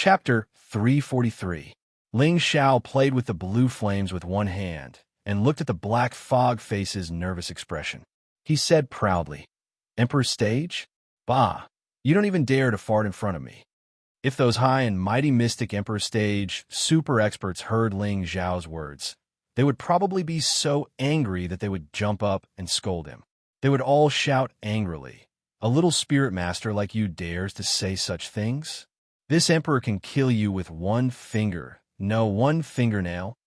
Chapter 343. Ling Xiao played with the blue flames with one hand and looked at the black fog face's nervous expression. He said proudly, "Emperor's stage? Bah, you don't even dare to fart in front of me." If those high and mighty mystic Emperor's stage super experts heard Ling Xiao's words, they would probably be so angry that they would jump up and scold him. They would all shout angrily, "A little spirit master like you dares to say such things? This emperor can kill you with one finger, no, one fingernail.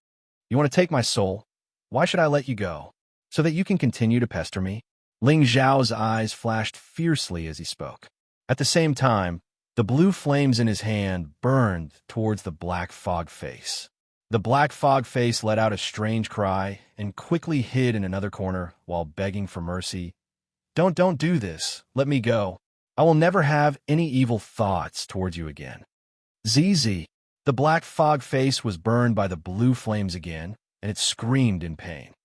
You want to take my soul? Why should I let you go? So that you can continue to pester me?" Ling Xiao's eyes flashed fiercely as he spoke. At the same time, the blue flames in his hand burned towards the black fog face. The black fog face let out a strange cry and quickly hid in another corner while begging for mercy. Don't do this. Let me go. I will never have any evil thoughts towards you again." ZZ. The black fog face was burned by the blue flames again, and it screamed in pain.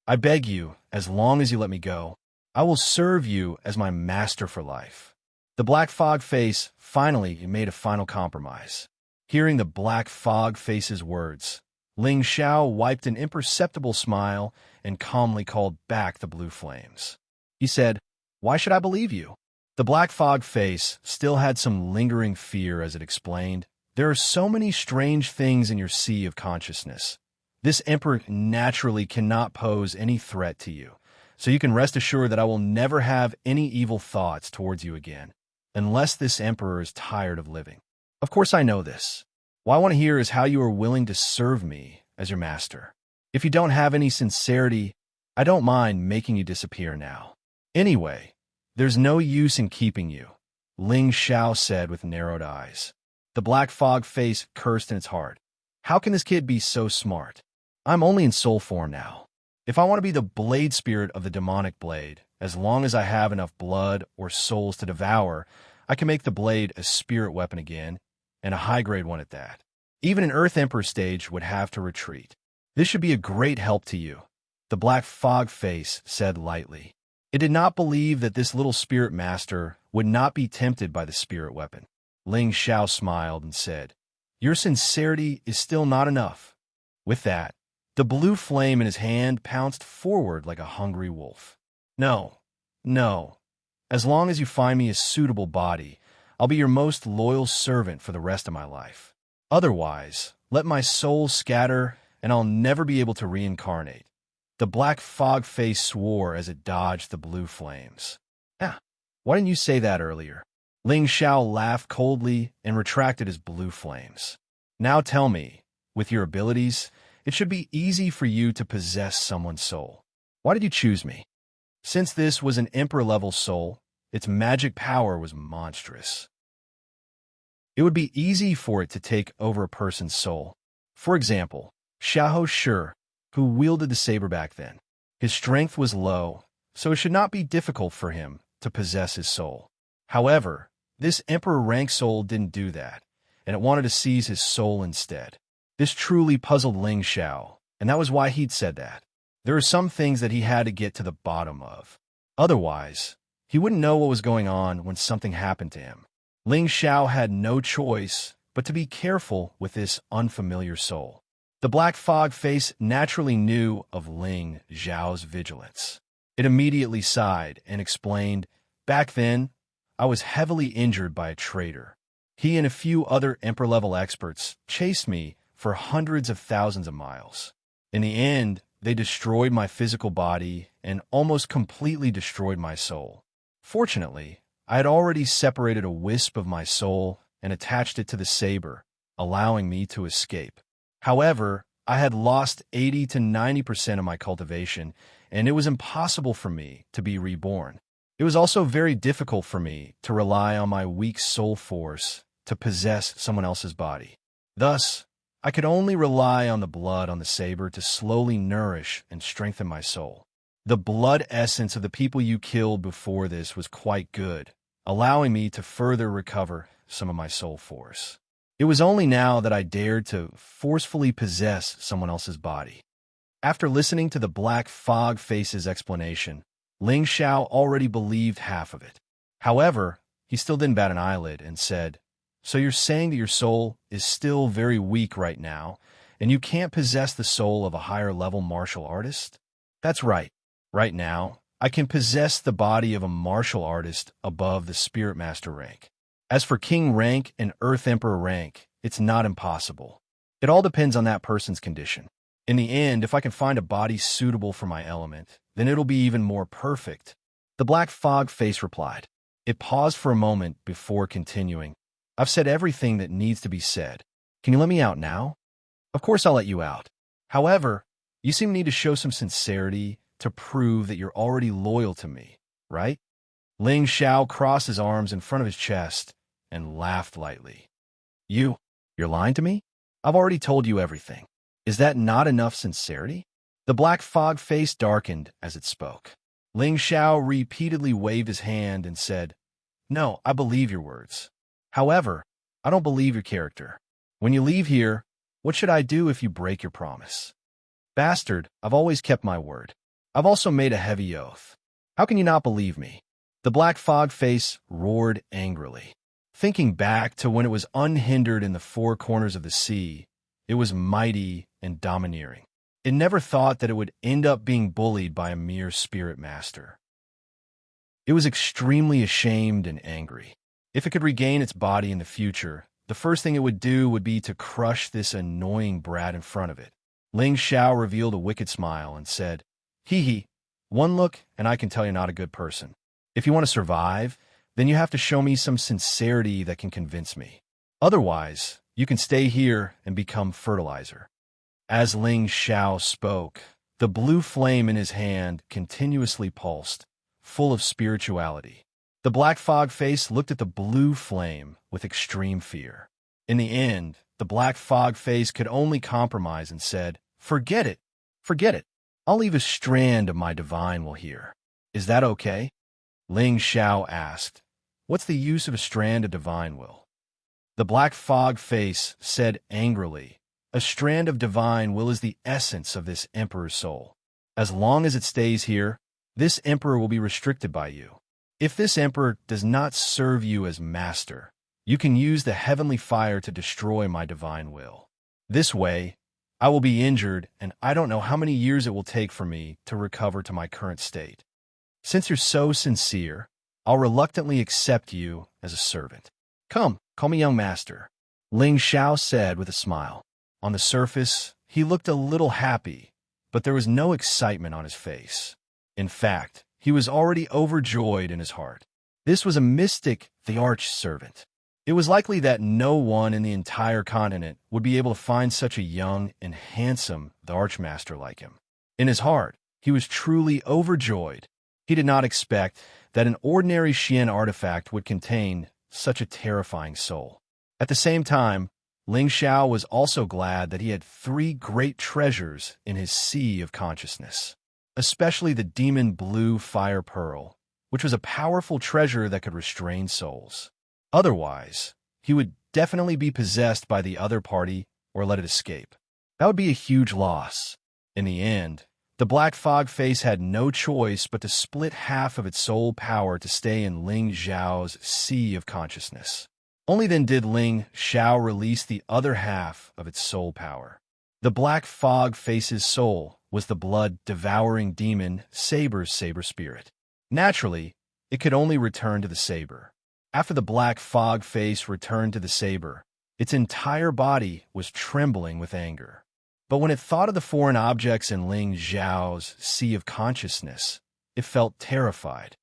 "I beg you, as long as you let me go, I will serve you as my master for life." The black fog face finally made a final compromise. Hearing the black fog face's words, Ling Xiao wiped an imperceptible smile and calmly called back the blue flames. He said, "Why should I believe you?" The black fog face still had some lingering fear as it explained, "There are so many strange things in your sea of consciousness. This emperor naturally cannot pose any threat to you, so you can rest assured that I will never have any evil thoughts towards you again, unless this emperor is tired of living. Of course I know this. What I want to hear is how you are willing to serve me as your master. If you don't have any sincerity, I don't mind making you disappear now. Anyway, there's no use in keeping you," Ling Xiao said with narrowed eyes. The black fog face cursed in its heart. "How can this kid be so smart? I'm only in soul form now. If I want to be the blade spirit of the demonic blade, as long as I have enough blood or souls to devour, I can make the blade a spirit weapon again, and a high-grade one at that. Even an Earth Emperor stage would have to retreat. This should be a great help to you," the black fog face said lightly. It did not believe that this little spirit master would not be tempted by the spirit weapon. Ling Xiao smiled and said, "Your sincerity is still not enough." With that, the blue flame in his hand pounced forward like a hungry wolf. No. As long as you find me a suitable body, I'll be your most loyal servant for the rest of my life. Otherwise, let my soul scatter and I'll never be able to reincarnate." The black fog face swore as it dodged the blue flames. Why didn't you say that earlier?" Ling Xiao laughed coldly and retracted his blue flames. "Now tell me, with your abilities, it should be easy for you to possess someone's soul. Why did you choose me?" Since this was an emperor-level soul, its magic power was monstrous. It would be easy for it to take over a person's soul. For example, Xiahou Shi, who wielded the saber back then. His strength was low, so it should not be difficult for him to possess his soul. However, this emperor rank soul didn't do that, and it wanted to seize his soul instead. This truly puzzled Ling Xiao, and that was why he'd said that. There are some things that he had to get to the bottom of. Otherwise, he wouldn't know what was going on when something happened to him. Ling Xiao had no choice but to be careful with this unfamiliar soul. The black fog face naturally knew of Ling Xiao's vigilance. It immediately sighed and explained, "Back then, I was heavily injured by a traitor. He and a few other emperor-level experts chased me for hundreds of thousands of miles. In the end, they destroyed my physical body and almost completely destroyed my soul. Fortunately, I had already separated a wisp of my soul and attached it to the saber, allowing me to escape. However, I had lost 80 to 90% of my cultivation, and it was impossible for me to be reborn. It was also very difficult for me to rely on my weak soul force to possess someone else's body. Thus, I could only rely on the blood on the saber to slowly nourish and strengthen my soul. The blood essence of the people you killed before this was quite good, allowing me to further recover some of my soul force. It was only now that I dared to forcefully possess someone else's body." After listening to the black fog face's explanation, Ling Xiao already believed half of it. However, he still didn't bat an eyelid and said, So you're saying that your soul is still very weak right now, and you can't possess the soul of a higher-level martial artist? That's right. Right now, I can possess the body of a martial artist above the Spirit Master rank. As for King rank and Earth Emperor rank, it's not impossible. It all depends on that person's condition. In the end, if I can find a body suitable for my element, then it'll be even more perfect. The black fog face replied. It paused for a moment before continuing. I've said everything that needs to be said. Can you let me out now? Of course I'll let you out. However, you seem to need to show some sincerity to prove that you're already loyal to me, right? Ling Xiao crossed his arms in front of his chest and laughed lightly. You're lying to me? I've already told you everything. Is that not enough sincerity? The black fog face darkened as it spoke. Ling Xiao repeatedly waved his hand and said, No, I believe your words. However, I don't believe your character. When you leave here, what should I do if you break your promise? Bastard, I've always kept my word. I've also made a heavy oath. How can you not believe me? The black fog face roared angrily. Thinking back to when it was unhindered in the four corners of the sea, it was mighty and domineering. It never thought that it would end up being bullied by a mere spirit master. It was extremely ashamed and angry. If it could regain its body in the future, the first thing it would do would be to crush this annoying brat in front of it. Ling Xiao revealed a wicked smile and said, Hee hee, one look and I can tell you're not a good person. If you want to survive, then you have to show me some sincerity that can convince me. Otherwise, you can stay here and become fertilizer. As Ling Xiao spoke, the blue flame in his hand continuously pulsed, full of spirituality. The black fog face looked at the blue flame with extreme fear. In the end, the black fog face could only compromise and said, Forget it. Forget it. I'll leave a strand of my divine will here. Is that okay? Ling Xiao asked, What's the use of a strand of divine will? The black fog face said angrily, A strand of divine will is the essence of this emperor's soul. As long as it stays here, this emperor will be restricted by you. If this emperor does not serve you as master, you can use the heavenly fire to destroy my divine will. This way, I will be injured, and I don't know how many years it will take for me to recover to my current state. Since you're so sincere, I'll reluctantly accept you as a servant. Come, call me young master, Ling Xiao said with a smile. On the surface, he looked a little happy, but there was no excitement on his face. In fact, he was already overjoyed in his heart. This was a mystic, the arch-servant. It was likely that no one in the entire continent would be able to find such a young and handsome the archmaster like him. In his heart, he was truly overjoyed. He did not expect that an ordinary Xian artifact would contain such a terrifying soul. At the same time, Ling Xiao was also glad that he had 3 great treasures in his sea of consciousness, especially the demon blue fire pearl, which was a powerful treasure that could restrain souls. Otherwise, he would definitely be possessed by the other party or let it escape. That would be a huge loss. In the end, the black fog face had no choice but to split half of its soul power to stay in Ling Xiao's sea of consciousness. Only then did Ling Xiao release the other half of its soul power. The black fog face's soul was the blood-devouring demon Saber's saber spirit. Naturally, it could only return to the saber. After the black fog face returned to the saber, its entire body was trembling with anger. But when it thought of the foreign objects in Ling Xiao's sea of consciousness, it felt terrified.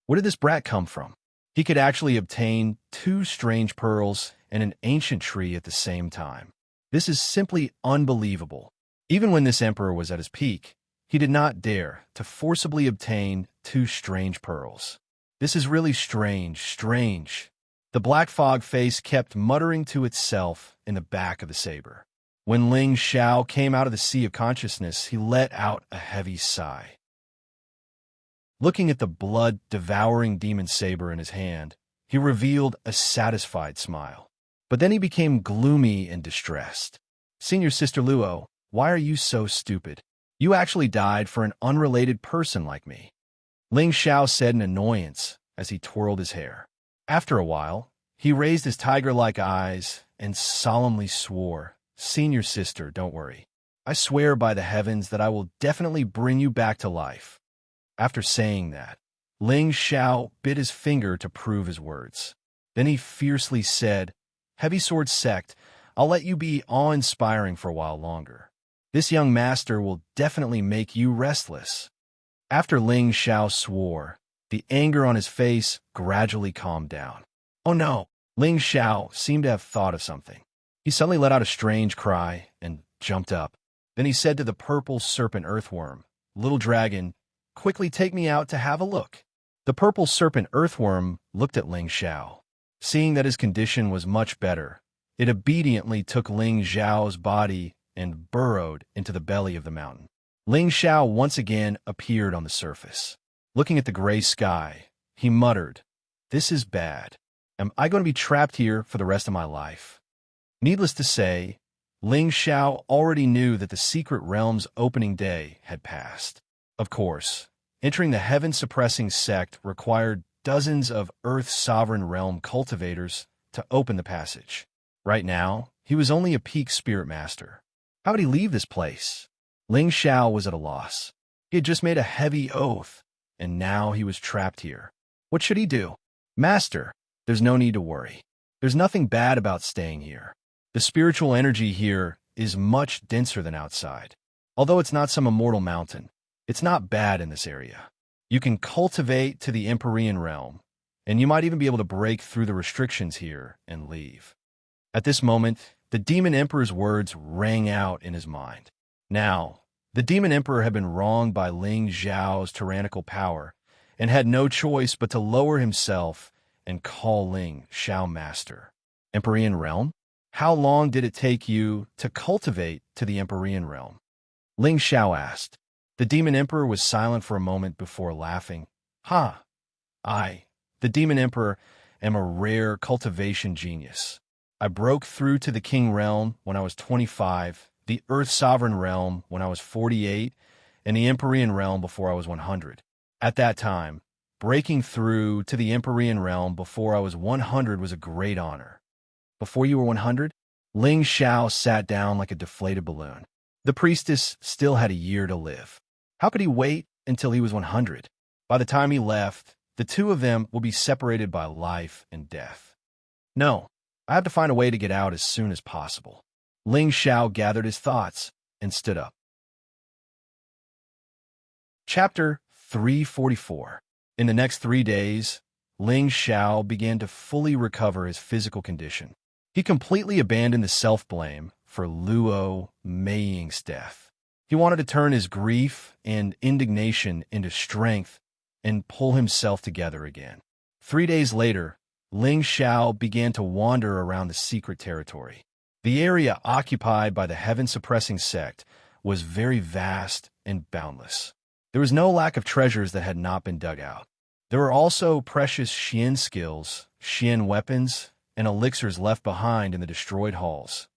Where did this brat come from? He could actually obtain 2 strange pearls and an ancient tree at the same time. This is simply unbelievable. Even when this emperor was at his peak, he did not dare to forcibly obtain 2 strange pearls. This is really strange. The black fog face kept muttering to itself in the back of the saber. When Ling Xiao came out of the sea of consciousness, he let out a heavy sigh. Looking at the blood-devouring demon saber in his hand, he revealed a satisfied smile. But then he became gloomy and distressed. Senior Sister Luo, why are you so stupid? You actually died for an unrelated person like me. Ling Xiao said in annoyance as he twirled his hair. After a while, He raised his tiger-like eyes and solemnly swore, "Senior sister, don't worry. I swear by the heavens that I will definitely bring you back to life." After saying that, Ling Xiao bit his finger to prove his words. Then he fiercely said, "Heavy Sword Sect, I'll let you be awe-inspiring for a while longer. This young master will definitely make you restless." After Ling Xiao swore, the anger on his face gradually calmed down. "Oh no!" Ling Xiao seemed to have thought of something. He suddenly let out a strange cry and jumped up. Then he said to the purple serpent earthworm, "Little dragon, quickly take me out to have a look." The purple serpent earthworm looked at Ling Xiao. Seeing that his condition was much better, it obediently took Ling Xiao's body and burrowed into the belly of the mountain. Ling Xiao once again appeared on the surface. Looking at the gray sky, he muttered, "This is bad. Am I going to be trapped here for the rest of my life?" Needless to say, Ling Xiao already knew that the secret realm's opening day had passed. Of course, entering the heaven-suppressing sect required dozens of Earth's sovereign realm cultivators to open the passage. Right now, he was only a peak spirit master. How would he leave this place? Ling Xiao was at a loss. He had just made a heavy oath, and now he was trapped here. What should he do? "Master, there's no need to worry. There's nothing bad about staying here. The spiritual energy here is much denser than outside. Although it's not some immortal mountain, it's not bad in this area. You can cultivate to the Empyrean realm, and you might even be able to break through the restrictions here and leave." At this moment, the Demon Emperor's words rang out in his mind. Now, the Demon Emperor had been wronged by Ling Xiao's tyrannical power and had no choice but to lower himself and call Ling Xiao master. Empyrean realm? How long did it take you to cultivate to the Empyrean realm? Ling Xiao asked. The Demon Emperor was silent for a moment before laughing. "Ha! The Demon Emperor, am a rare cultivation genius. I broke through to the King realm when I was 25, the Earth Sovereign realm when I was 48, and the Empyrean realm before I was 100. At that time, breaking through to the Empyrean realm before I was 100 was a great honor." "Before you were 100? Ling Xiao sat down like a deflated balloon. The priestess still had a year to live. How could he wait until he was 100? By the time he left, the two of them would be separated by life and death. "No, I have to find a way to get out as soon as possible." Ling Xiao gathered his thoughts and stood up. Chapter 344. In the next 3 days, Ling Xiao began to fully recover his physical condition. He completely abandoned the self-blame for Luo Meiying's death. He wanted to turn his grief and indignation into strength and pull himself together again. 3 days later, Ling Xiao began to wander around the secret territory. The area occupied by the heaven-suppressing sect was very vast and boundless. There was no lack of treasures that had not been dug out. There were also precious Xian skills, Xian weapons, and elixirs left behind in the destroyed halls.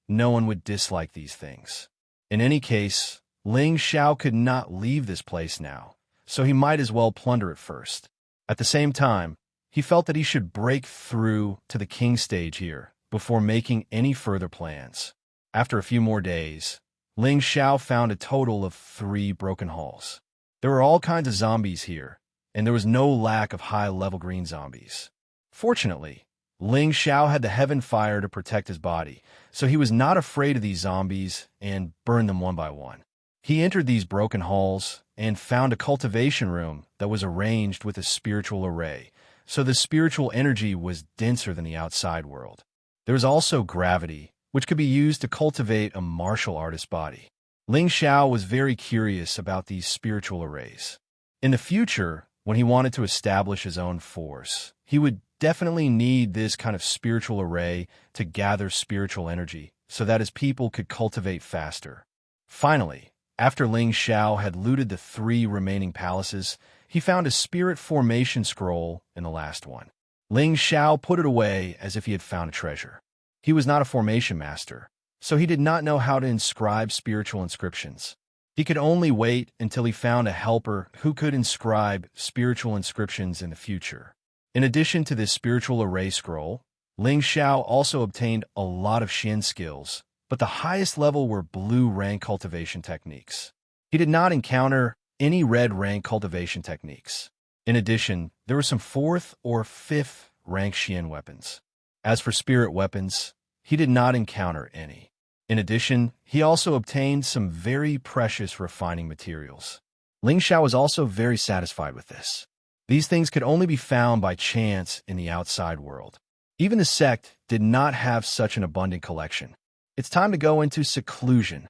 No one would dislike these things. In any case, Ling Xiao could not leave this place now, so he might as well plunder it first. At the same time, he felt that he should break through to the king stage here before making any further plans. After a few more days, Ling Xiao found a total of 3 broken halls. There were all kinds of zombies here, and there was no lack of high-level green zombies. Fortunately, Ling Xiao had the heaven fire to protect his body, so he was not afraid of these zombies and burned them one by one. He entered these broken halls and found a cultivation room that was arranged with a spiritual array, so the spiritual energy was denser than the outside world. There was also gravity, which could be used to cultivate a martial artist's body. Ling Xiao was very curious about these spiritual arrays. In the future, when he wanted to establish his own force, he would definitely need this kind of spiritual array to gather spiritual energy so that his people could cultivate faster. Finally, after Ling Xiao had looted the 3 remaining palaces, he found a spirit formation scroll in the last one. Ling Xiao put it away as if he had found a treasure. He was not a formation master, so he did not know how to inscribe spiritual inscriptions. He could only wait until he found a helper who could inscribe spiritual inscriptions in the future. In addition to this spiritual array scroll, Ling Xiao also obtained a lot of Xian skills, but the highest level were blue rank cultivation techniques. He did not encounter any red rank cultivation techniques. In addition, there were some 4th or 5th rank Xian weapons. As for spirit weapons, he did not encounter any. In addition, he also obtained some very precious refining materials. Ling Xiao was also very satisfied with this. These things could only be found by chance in the outside world. Even the sect did not have such an abundant collection. It's time to go into seclusion.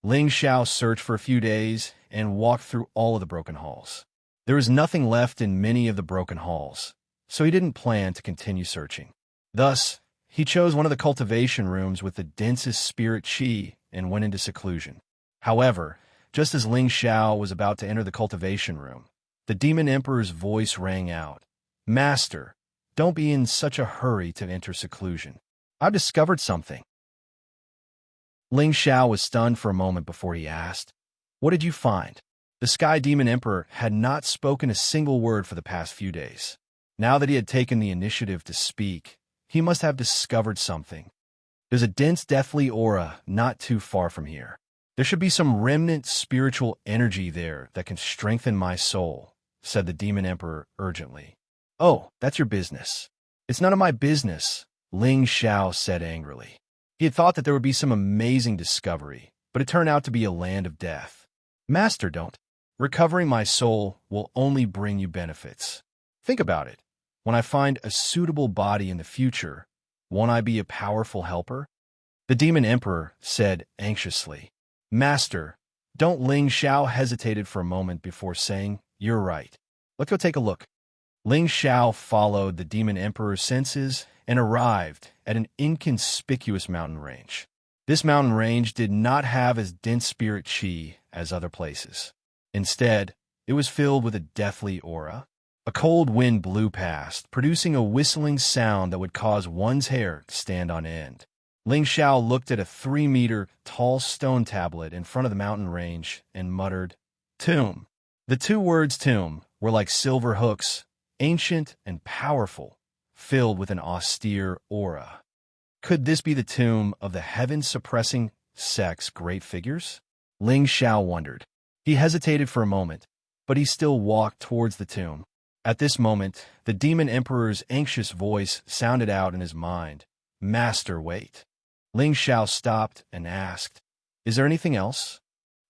Ling Xiao searched for a few days and walked through all of the broken halls. There was nothing left in many of the broken halls, so he didn't plan to continue searching. Thus, he chose one of the cultivation rooms with the densest spirit qi and went into seclusion. However, just as Ling Xiao was about to enter the cultivation room, the Demon Emperor's voice rang out. "Master, don't be in such a hurry to enter seclusion. I've discovered something." Ling Xiao was stunned for a moment before he asked, "What did you find?" The Sky Demon Emperor had not spoken a single word for the past few days. Now that he had taken the initiative to speak, he must have discovered something. "There's a dense deathly aura not too far from here. There should be some remnant spiritual energy there that can strengthen my soul," said the Demon Emperor urgently. "Oh, that's your business." "It's none of my business," Ling Xiao said angrily. He had thought that there would be some amazing discovery, but it turned out to be a land of death. "Master, don't. Recovering my soul will only bring you benefits. Think about it. When I find a suitable body in the future, won't I be a powerful helper?" The Demon Emperor said anxiously. "Master, don't." Ling Xiao hesitated for a moment before saying, "You're right. Let's go take a look." Ling Xiao followed the Demon Emperor's senses and arrived at an inconspicuous mountain range. This mountain range did not have as dense spirit qi as other places. Instead, it was filled with a deathly aura. A cold wind blew past, producing a whistling sound that would cause one's hair to stand on end. Ling Xiao looked at a 3-meter tall stone tablet in front of the mountain range and muttered, "Tomb." The two words tomb were like silver hooks, ancient and powerful, filled with an austere aura. Could this be the tomb of the heaven-suppressing sect's great figures? Ling Xiao wondered. He hesitated for a moment, but he still walked towards the tomb. At this moment, the Demon Emperor's anxious voice sounded out in his mind. "Master, wait." Ling Xiao stopped and asked, "Is there anything else?"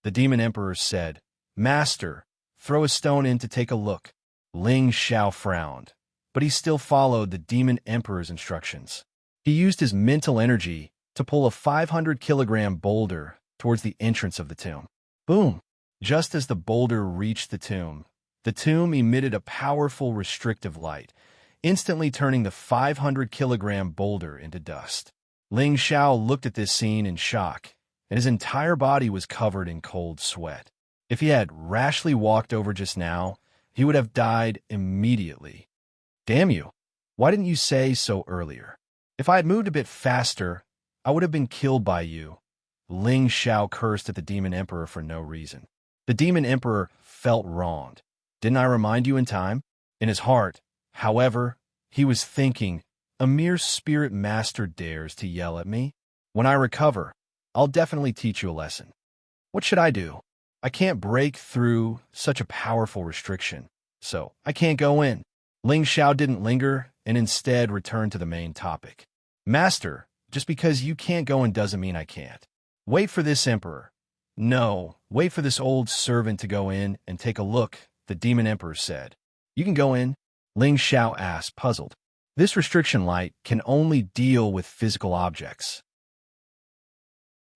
The Demon Emperor said, "Master, throw a stone in to take a look." Ling Xiao frowned, but he still followed the Demon Emperor's instructions. He used his mental energy to pull a 500-kilogram boulder towards the entrance of the tomb. Boom! Just as the boulder reached the tomb emitted a powerful restrictive light, instantly turning the 500-kilogram boulder into dust. Ling Xiao looked at this scene in shock, and his entire body was covered in cold sweat. If he had rashly walked over just now, he would have died immediately. "Damn you! Why didn't you say so earlier? If I had moved a bit faster, I would have been killed by you." Ling Xiao cursed at the Demon Emperor for no reason. The Demon Emperor felt wronged. "Didn't I remind you in time?" In his heart, however, he was thinking, "A mere spirit master dares to yell at me? When I recover, I'll definitely teach you a lesson. What should I do? I can't break through such a powerful restriction, so I can't go in." Ling Xiao didn't linger and instead returned to the main topic. "Master, just because you can't go in doesn't mean I can't. Wait for this emperor." "No, wait for this old servant to go in and take a look," the Demon Emperor said. "You can go in?" Ling Xiao asked, puzzled. "This restriction light can only deal with physical objects.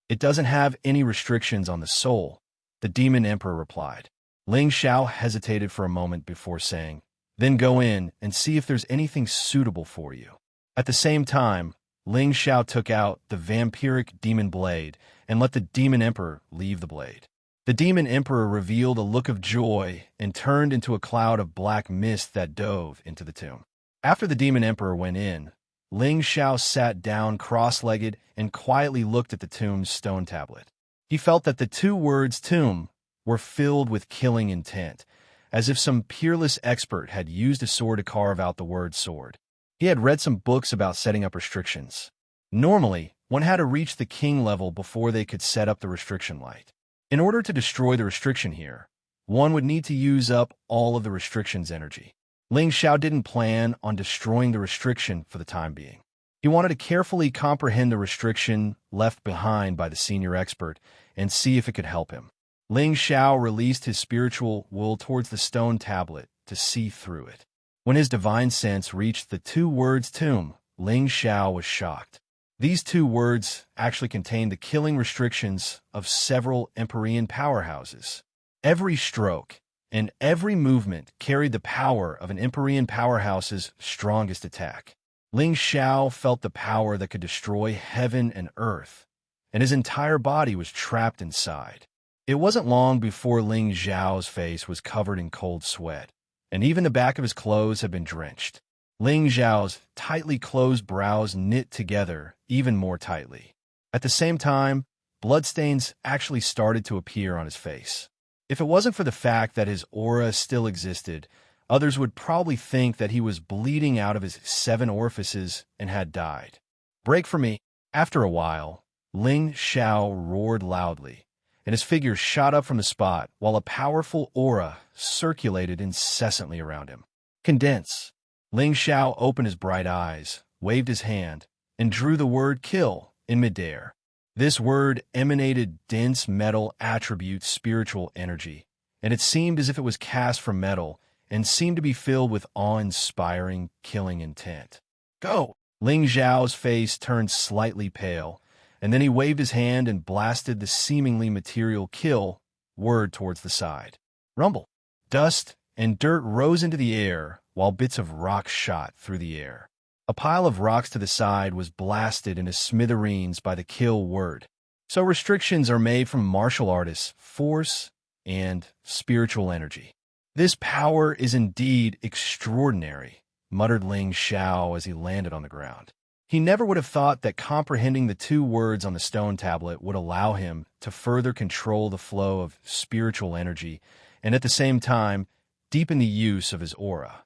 It doesn't have any restrictions on the soul," the Demon Emperor replied. Ling Xiao hesitated for a moment before saying, "Then go in and see if there's anything suitable for you." At the same time, Ling Xiao took out the vampiric demon blade and let the Demon Emperor leave the blade. The Demon Emperor revealed a look of joy and turned into a cloud of black mist that dove into the tomb. After the Demon Emperor went in, Ling Xiao sat down cross-legged and quietly looked at the tomb's stone tablet. He felt that the two words tomb were filled with killing intent, as if some peerless expert had used a sword to carve out the word sword. He had read some books about setting up restrictions. Normally, one had to reach the king level before they could set up the restriction light. In order to destroy the restriction here, one would need to use up all of the restriction's energy. Ling Xiao didn't plan on destroying the restriction for the time being. He wanted to carefully comprehend the restriction left behind by the senior expert and see if it could help him. Ling Xiao released his spiritual will towards the stone tablet to see through it. When his divine sense reached the 2 words tomb, Ling Xiao was shocked. These 2 words actually contained the killing restrictions of several Empyrean powerhouses. Every stroke and every movement carried the power of an Empyrean powerhouse's strongest attack. Ling Xiao felt the power that could destroy heaven and earth, and his entire body was trapped inside. It wasn't long before Ling Xiao's face was covered in cold sweat, and even the back of his clothes had been drenched. Ling Xiao's tightly closed brows knit together even more tightly. At the same time, bloodstains actually started to appear on his face. If it wasn't for the fact that his aura still existed, others would probably think that he was bleeding out of his 7 orifices and had died. Break for me. After a while, Ling Xiao roared loudly, and his figure shot up from the spot while a powerful aura circulated incessantly around him. Condense. Ling Xiao opened his bright eyes, waved his hand, and drew the word kill in midair. This word emanated dense metal attribute spiritual energy, and it seemed as if it was cast from metal and seemed to be filled with awe-inspiring, killing intent. Go! Ling Xiao's face turned slightly pale, and then he waved his hand and blasted the seemingly material kill word towards the side. Rumble. Dust and dirt rose into the air, while bits of rock shot through the air. A pile of rocks to the side was blasted into smithereens by the kill word. So restrictions are made from martial artists, force, and spiritual energy. This power is indeed extraordinary, muttered Ling Xiao as he landed on the ground. He never would have thought that comprehending the 2 words on the stone tablet would allow him to further control the flow of spiritual energy and at the same time deepen the use of his aura.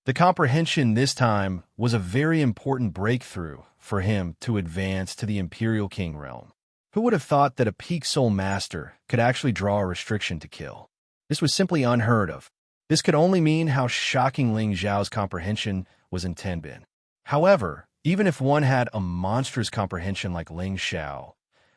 The comprehension this time was a very important breakthrough for him to advance to the Imperial King realm. Who would have thought that a peak soul master could actually draw a restriction to kill? This was simply unheard of. This could only mean how shocking Ling Xiao's comprehension was intended. However, even if one had a monstrous comprehension like Ling Xiao,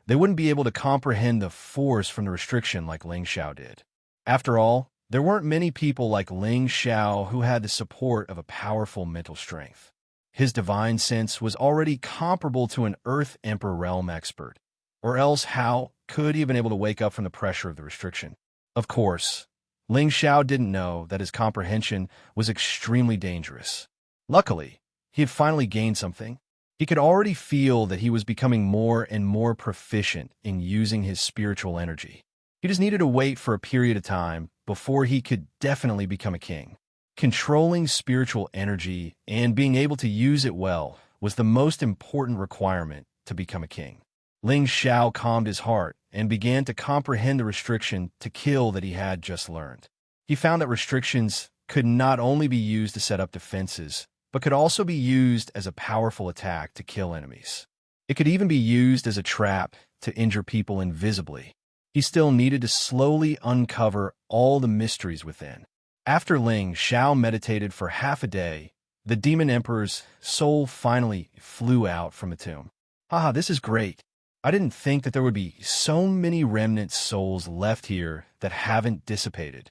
they wouldn't be able to comprehend the force from the restriction like Ling Xiao did. After all, there weren't many people like Ling Xiao who had the support of a powerful mental strength. His divine sense was already comparable to an Earth Emperor realm expert, or else how could he have been able to wake up from the pressure of the restriction? Of course, Ling Xiao didn't know that his comprehension was extremely dangerous. Luckily, he had finally gained something. He could already feel that he was becoming more and more proficient in using his spiritual energy. He just needed to wait for a period of time before he could definitely become a king. Controlling spiritual energy and being able to use it well was the most important requirement to become a king. Ling Xiao calmed his heart and began to comprehend the restriction to kill that he had just learned. He found that restrictions could not only be used to set up defenses, but could also be used as a powerful attack to kill enemies. It could even be used as a trap to injure people invisibly. He still needed to slowly uncover all the mysteries within. After Ling Xiao meditated for half a day, the Demon Emperor's soul finally flew out from the tomb. Haha, this is great. I didn't think that there would be so many remnant souls left here that haven't dissipated.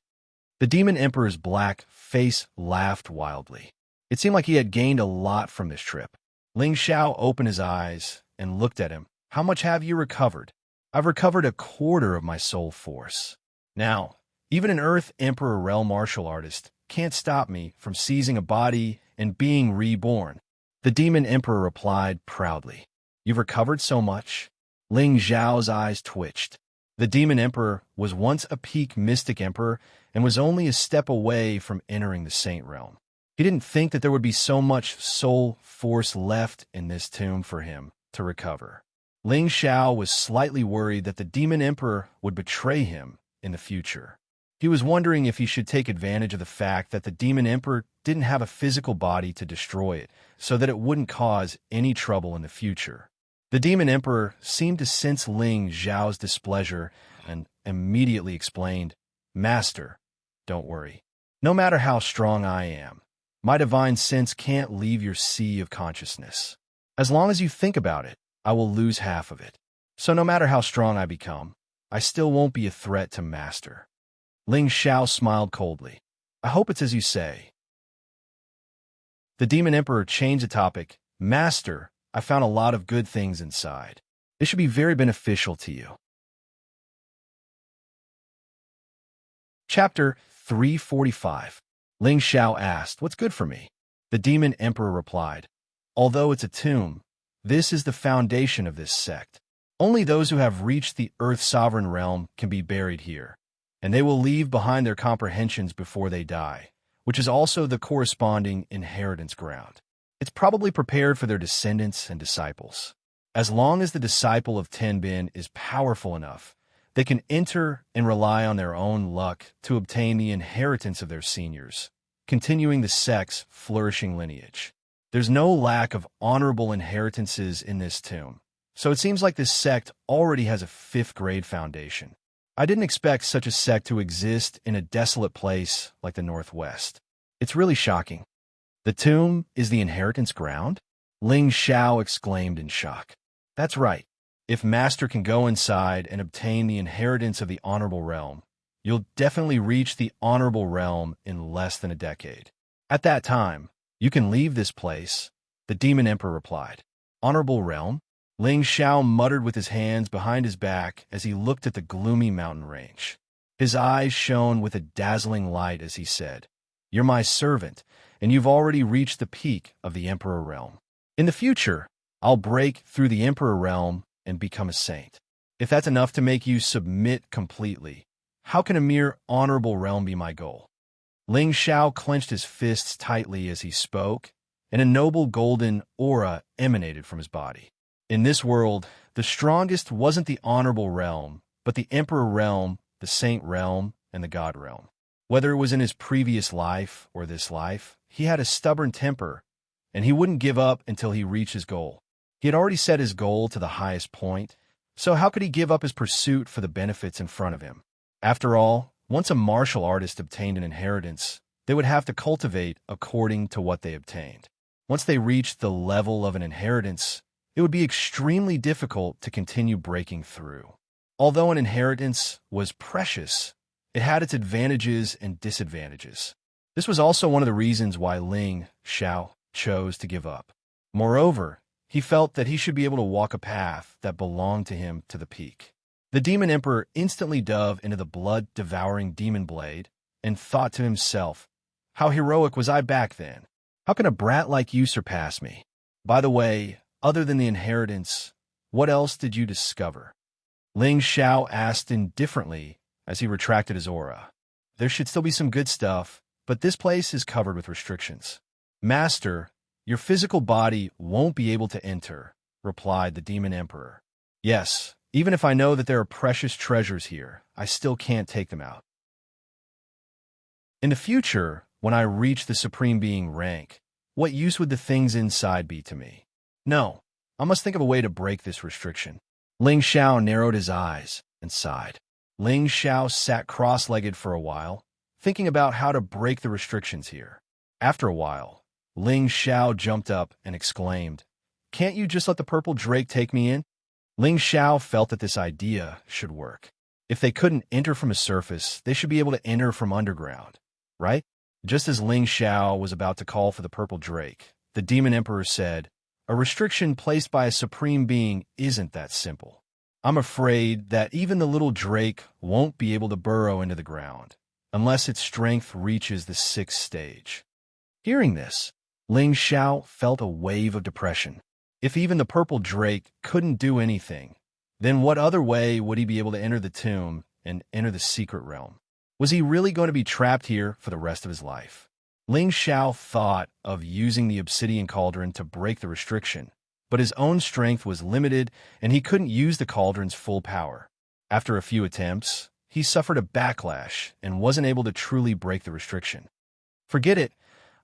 The Demon Emperor's black face laughed wildly. It seemed like he had gained a lot from this trip. Ling Xiao opened his eyes and looked at him. How much have you recovered? I've recovered 1/4 of my soul force. Now, even an Earth Emperor realm martial artist can't stop me from seizing a body and being reborn. The Demon Emperor replied proudly. You've recovered so much? Ling Xiao's eyes twitched. The Demon Emperor was once a peak mystic emperor and was only a step away from entering the Saint realm. He didn't think that there would be so much soul force left in this tomb for him to recover. Ling Xiao was slightly worried that the Demon Emperor would betray him in the future. He was wondering if he should take advantage of the fact that the Demon Emperor didn't have a physical body to destroy it, so that it wouldn't cause any trouble in the future. The Demon Emperor seemed to sense Ling Xiao's displeasure and immediately explained, "Master, don't worry. No matter how strong I am, my divine sense can't leave your sea of consciousness. As long as you think about it, I will lose half of it. So no matter how strong I become, I still won't be a threat to Master." Ling Xiao smiled coldly. "I hope it's as you say." The Demon Emperor changed the topic. "Master, I found a lot of good things inside. This should be very beneficial to you." Chapter 345. Ling Xiao asked, "What's good for me?" The Demon Emperor replied, "Although it's a tomb, this is the foundation of this sect. Only those who have reached the Earth Sovereign Realm can be buried here, and they will leave behind their comprehensions before they die, which is also the corresponding inheritance ground. It's probably prepared for their descendants and disciples. As long as the disciple of Tenbin is powerful enough, they can enter and rely on their own luck to obtain the inheritance of their seniors, continuing the sect's flourishing lineage. There's no lack of honorable inheritances in this tomb, so it seems like this sect already has a 5th-grade foundation. I didn't expect such a sect to exist in a desolate place like the Northwest. It's really shocking." "The tomb is the inheritance ground?" Ling Xiao exclaimed in shock. "That's right. If Master can go inside and obtain the inheritance of the Honorable Realm, you'll definitely reach the Honorable Realm in less than a decade. At that time, you can leave this place," the Demon Emperor replied. "Honorable Realm?" Ling Xiao muttered with his hands behind his back as he looked at the gloomy mountain range. His eyes shone with a dazzling light as he said, "You're my servant, and you've already reached the peak of the Emperor Realm. In the future, I'll break through the Emperor Realm and become a saint. If that's enough to make you submit completely, how can a mere honorable realm be my goal?" Ling Xiao clenched his fists tightly as he spoke, and a noble golden aura emanated from his body. In this world, the strongest wasn't the honorable realm, but the Emperor Realm, the Saint Realm, and the God Realm. Whether it was in his previous life or this life, he had a stubborn temper, and he wouldn't give up until he reached his goal. He had already set his goal to the highest point, so how could he give up his pursuit for the benefits in front of him? After all, once a martial artist obtained an inheritance, they would have to cultivate according to what they obtained. Once they reached the level of an inheritance, it would be extremely difficult to continue breaking through. Although an inheritance was precious, it had its advantages and disadvantages. This was also one of the reasons why Ling Xiao chose to give up. Moreover, he felt that he should be able to walk a path that belonged to him to the peak. The Demon Emperor instantly dove into the blood-devouring demon blade and thought to himself, "How heroic was I back then? How can a brat like you surpass me? By the way, other than the inheritance, what else did you discover?" Ling Xiao asked indifferently as he retracted his aura. "There should still be some good stuff, but this place is covered with restrictions." "Master, your physical body won't be able to enter," replied the Demon Emperor. "Yes, even if I know that there are precious treasures here, I still can't take them out. In the future, when I reach the Supreme Being rank, what use would the things inside be to me? No, I must think of a way to break this restriction." Ling Xiao narrowed his eyes and sighed. Ling Xiao sat cross-legged for a while, thinking about how to break the restrictions here. After a while, Ling Xiao jumped up and exclaimed, "Can't you just let the purple drake take me in?" Ling Xiao felt that this idea should work. If they couldn't enter from a surface, they should be able to enter from underground, right? Just as Ling Xiao was about to call for the purple drake, the Demon Emperor said, "A restriction placed by a supreme being isn't that simple. I'm afraid that even the little drake won't be able to burrow into the ground, unless its strength reaches the 6th stage." Hearing this, Ling Xiao felt a wave of depression. If even the purple drake couldn't do anything, then what other way would he be able to enter the tomb and enter the secret realm? Was he really going to be trapped here for the rest of his life? Ling Xiao thought of using the obsidian cauldron to break the restriction, but his own strength was limited and he couldn't use the cauldron's full power. After a few attempts, he suffered a backlash and wasn't able to truly break the restriction. "Forget it.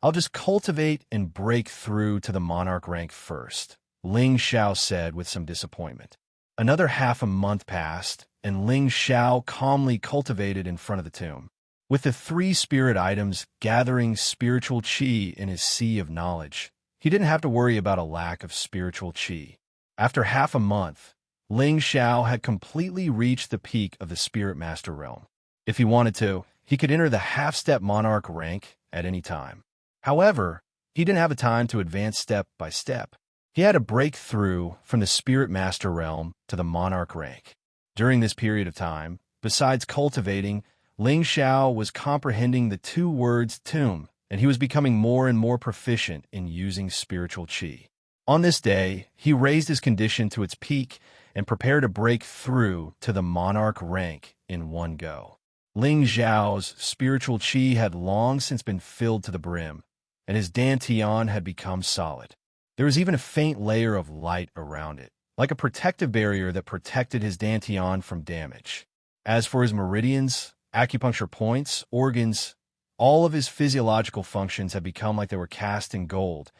I'll just cultivate and break through to the monarch rank first," Ling Xiao said with some disappointment. Another half a month passed, and Ling Xiao calmly cultivated in front of the tomb. With the 3 spirit items gathering spiritual qi in his sea of knowledge, he didn't have to worry about a lack of spiritual qi. After half a month, Ling Xiao had completely reached the peak of the Spirit Master realm. If he wanted to, he could enter the half-step monarch rank at any time. However, he didn't have the time to advance step by step. He had to break through from the Spirit Master realm to the monarch rank. During this period of time, besides cultivating, Ling Xiao was comprehending the 2 words tomb, and he was becoming more and more proficient in using spiritual qi. On this day, he raised his condition to its peak and prepared to break through to the monarch rank in one go. Ling Xiao's spiritual qi had long since been filled to the brim, and his dantian had become solid. There was even a faint layer of light around it, like a protective barrier that protected his dantian from damage. As for his meridians, acupuncture points, organs, all of his physiological functions had become like they were cast in gold,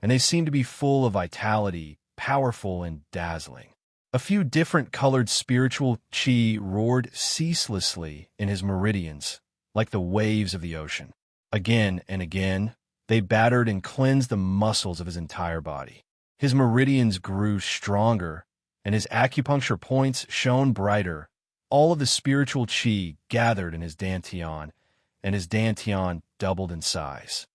and they seemed to be full of vitality, powerful and dazzling. A few different colored spiritual qi roared ceaselessly in his meridians, like the waves of the ocean. Again and again, they battered and cleansed the muscles of his entire body. His meridians grew stronger, and his acupuncture points shone brighter. All of the spiritual qi gathered in his dantian, and his dantian doubled in size.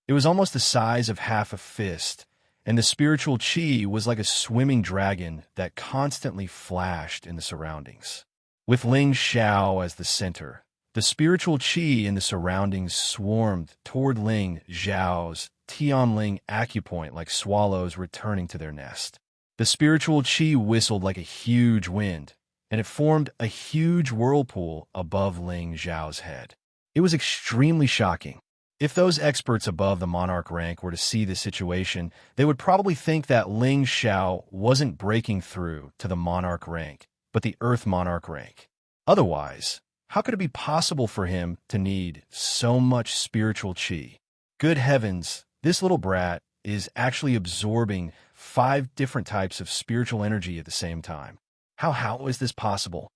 It was almost the size of half a fist, and the spiritual qi was like a swimming dragon that constantly flashed in the surroundings. With Ling Xiao as the center, the spiritual qi in the surroundings swarmed toward Ling Xiao's Tianling acupoint like swallows returning to their nest. The spiritual qi whistled like a huge wind, and it formed a huge whirlpool above Ling Xiao's head. It was extremely shocking. If those experts above the monarch rank were to see this situation, they would probably think that Ling Xiao wasn't breaking through to the monarch rank, but the earth monarch rank. Otherwise, how could it be possible for him to need so much spiritual qi? Good heavens, this little brat is actually absorbing 5 different types of spiritual energy at the same time. How is this possible?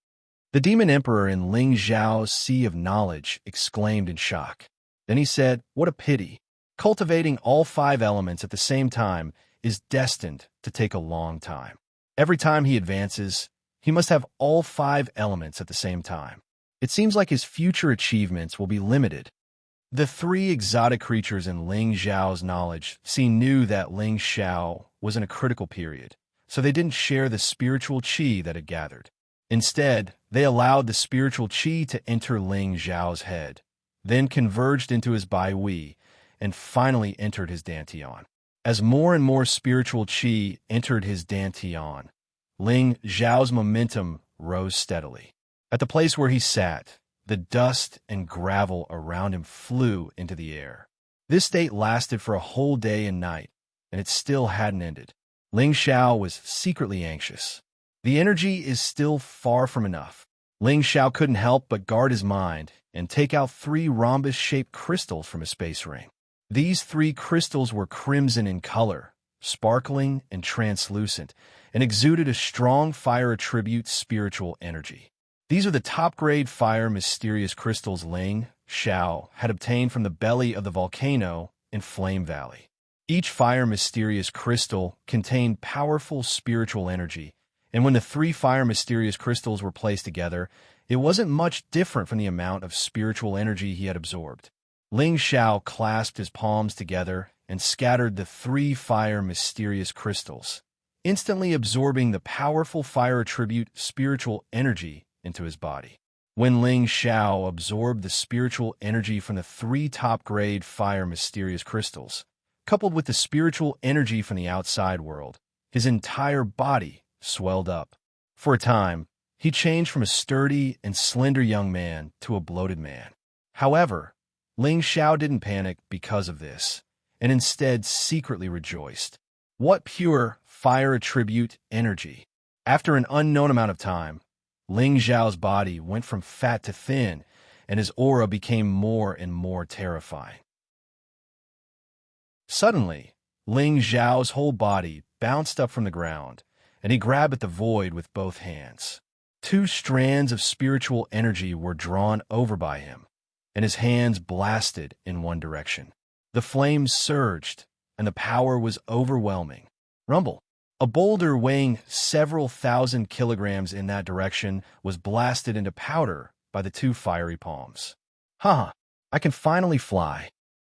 The demon emperor in Ling Xiao's sea of knowledge exclaimed in shock. Then he said, "What a pity. Cultivating all 5 elements at the same time is destined to take a long time. Every time he advances, he must have all 5 elements at the same time. It seems like his future achievements will be limited." The 3 exotic creatures in Ling Xiao's knowledge knew that Ling Xiao was in a critical period, so they didn't share the spiritual qi that had gathered. Instead, they allowed the spiritual qi to enter Ling Xiao's head, then converged into his Bai Wei, and finally entered his dantian. As more and more spiritual qi entered his dantian, Ling Xiao's momentum rose steadily. At the place where he sat, the dust and gravel around him flew into the air. This state lasted for a whole day and night, and it still hadn't ended. Ling Xiao was secretly anxious. The energy is still far from enough. Ling Xiao couldn't help but guard his mind and take out 3 rhombus-shaped crystals from his space ring. These 3 crystals were crimson in color, sparkling and translucent, and exuded a strong fire attribute spiritual energy. These are the top-grade fire mysterious crystals Ling Xiao had obtained from the belly of the volcano in Flame Valley. Each fire mysterious crystal contained powerful spiritual energy, and when the 3 fire mysterious crystals were placed together, it wasn't much different from the amount of spiritual energy he had absorbed. Ling Xiao clasped his palms together and scattered the 3 fire mysterious crystals, instantly absorbing the powerful fire attribute spiritual energy into his body. When Ling Xiao absorbed the spiritual energy from the 3 top-grade fire mysterious crystals, coupled with the spiritual energy from the outside world, his entire body swelled up. For a time, he changed from a sturdy and slender young man to a bloated man. However, Ling Xiao didn't panic because of this, and instead secretly rejoiced. What pure fire attribute energy! After an unknown amount of time, Ling Xiao's body went from fat to thin, and his aura became more and more terrifying. Suddenly, Ling Xiao's whole body bounced up from the ground, and he grabbed at the void with both hands. Two strands of spiritual energy were drawn over by him, and his hands blasted in one direction. The flames surged, and the power was overwhelming. Rumble! A boulder weighing several thousand kilograms in that direction was blasted into powder by the two fiery palms. Haha, I can finally fly.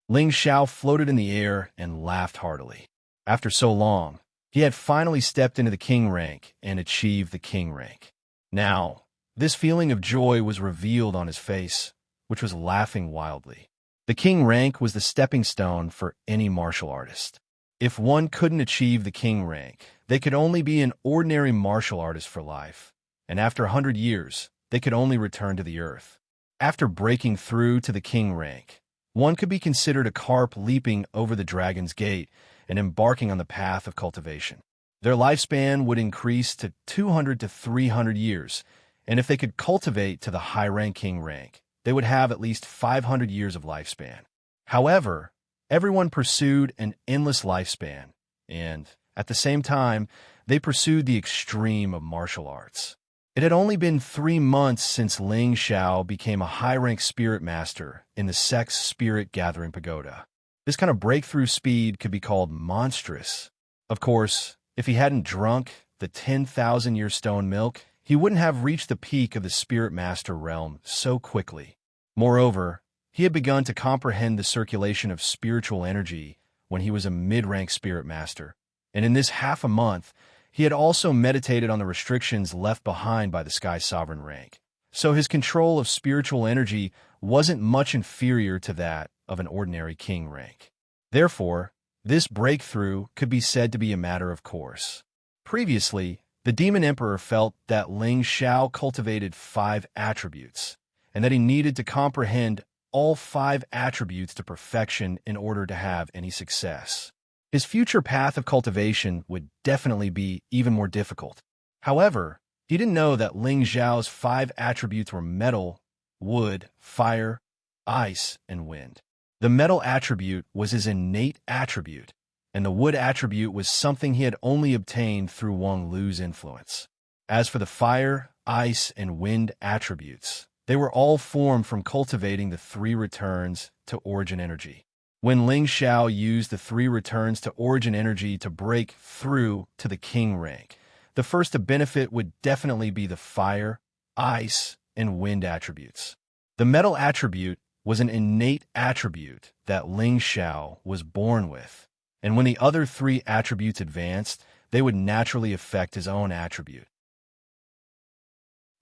Ling Xiao floated in the air and laughed heartily. After so long, he had finally stepped into the king rank and achieved the king rank. Now, this feeling of joy was revealed on his face, which was laughing wildly. The king rank was the stepping stone for any martial artist. If one couldn't achieve the king rank, they could only be an ordinary martial artist for life, and after 100 years, they could only return to the earth. After breaking through to the king rank, one could be considered a carp leaping over the dragon's gate and embarking on the path of cultivation. Their lifespan would increase to 200 to 300 years, and if they could cultivate to the high-rank king rank, they would have at least 500 years of lifespan. However, everyone pursued an endless lifespan, and, at the same time, they pursued the extreme of martial arts. It had only been 3 months since Ling Xiao became a high-rank spirit master in the Sex Spirit Gathering Pagoda. This kind of breakthrough speed could be called monstrous. Of course, if he hadn't drunk the 10,000-year stone milk, he wouldn't have reached the peak of the spirit master realm so quickly. Moreover, he had begun to comprehend the circulation of spiritual energy when he was a mid-rank spirit master, and in this half a month, he had also meditated on the restrictions left behind by the Sky Sovereign rank. So his control of spiritual energy wasn't much inferior to that of an ordinary king rank. Therefore, this breakthrough could be said to be a matter of course. Previously, the Demon Emperor felt that Ling Xiao cultivated 5 attributes, and that he needed to comprehend all 5 attributes to perfection in order to have any success. His future path of cultivation would definitely be even more difficult. However, he didn't know that Ling Xiao's 5 attributes were metal, wood, fire, ice, and wind. The metal attribute was his innate attribute, and the wood attribute was something he had only obtained through Wang Lu's influence. As for the fire, ice, and wind attributes, they were all formed from cultivating the 3 returns to origin energy. When Ling Xiao used the 3 returns to origin energy to break through to the king rank, the first to benefit would definitely be the fire, ice, and wind attributes. The metal attribute was an innate attribute that Ling Xiao was born with, and when the other 3 attributes advanced, they would naturally affect his own attribute.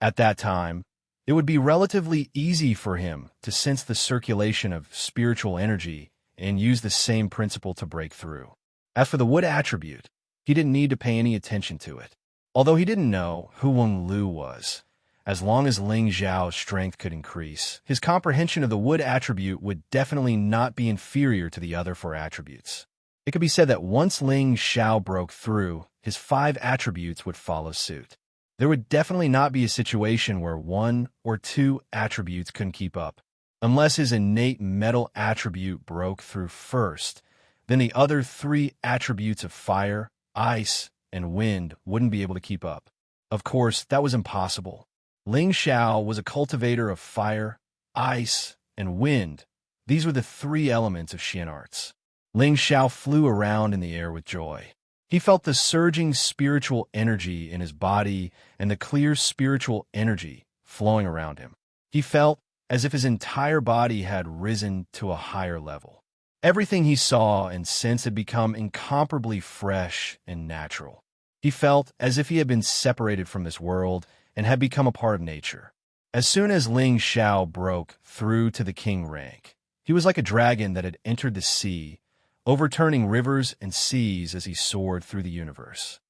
At that time, it would be relatively easy for him to sense the circulation of spiritual energy and use the same principle to break through. As for the wood attribute, he didn't need to pay any attention to it. Although he didn't know who Wang Lu was, as long as Ling Xiao's strength could increase, his comprehension of the wood attribute would definitely not be inferior to the other 4 attributes. It could be said that once Ling Xiao broke through, his 5 attributes would follow suit. There would definitely not be a situation where 1 or 2 attributes couldn't keep up. Unless his innate metal attribute broke through first, then the other 3 attributes of fire, ice, and wind wouldn't be able to keep up. Of course, that was impossible. Ling Xiao was a cultivator of fire, ice, and wind. These were the 3 elements of Xian arts. Ling Xiao flew around in the air with joy. He felt the surging spiritual energy in his body and the clear spiritual energy flowing around him. He felt as if his entire body had risen to a higher level. Everything he saw and sensed had become incomparably fresh and natural. He felt as if he had been separated from this world and had become a part of nature. As soon as Ling Xiao broke through to the king rank, he was like a dragon that had entered the sea, overturning rivers and seas as he soared through the universe.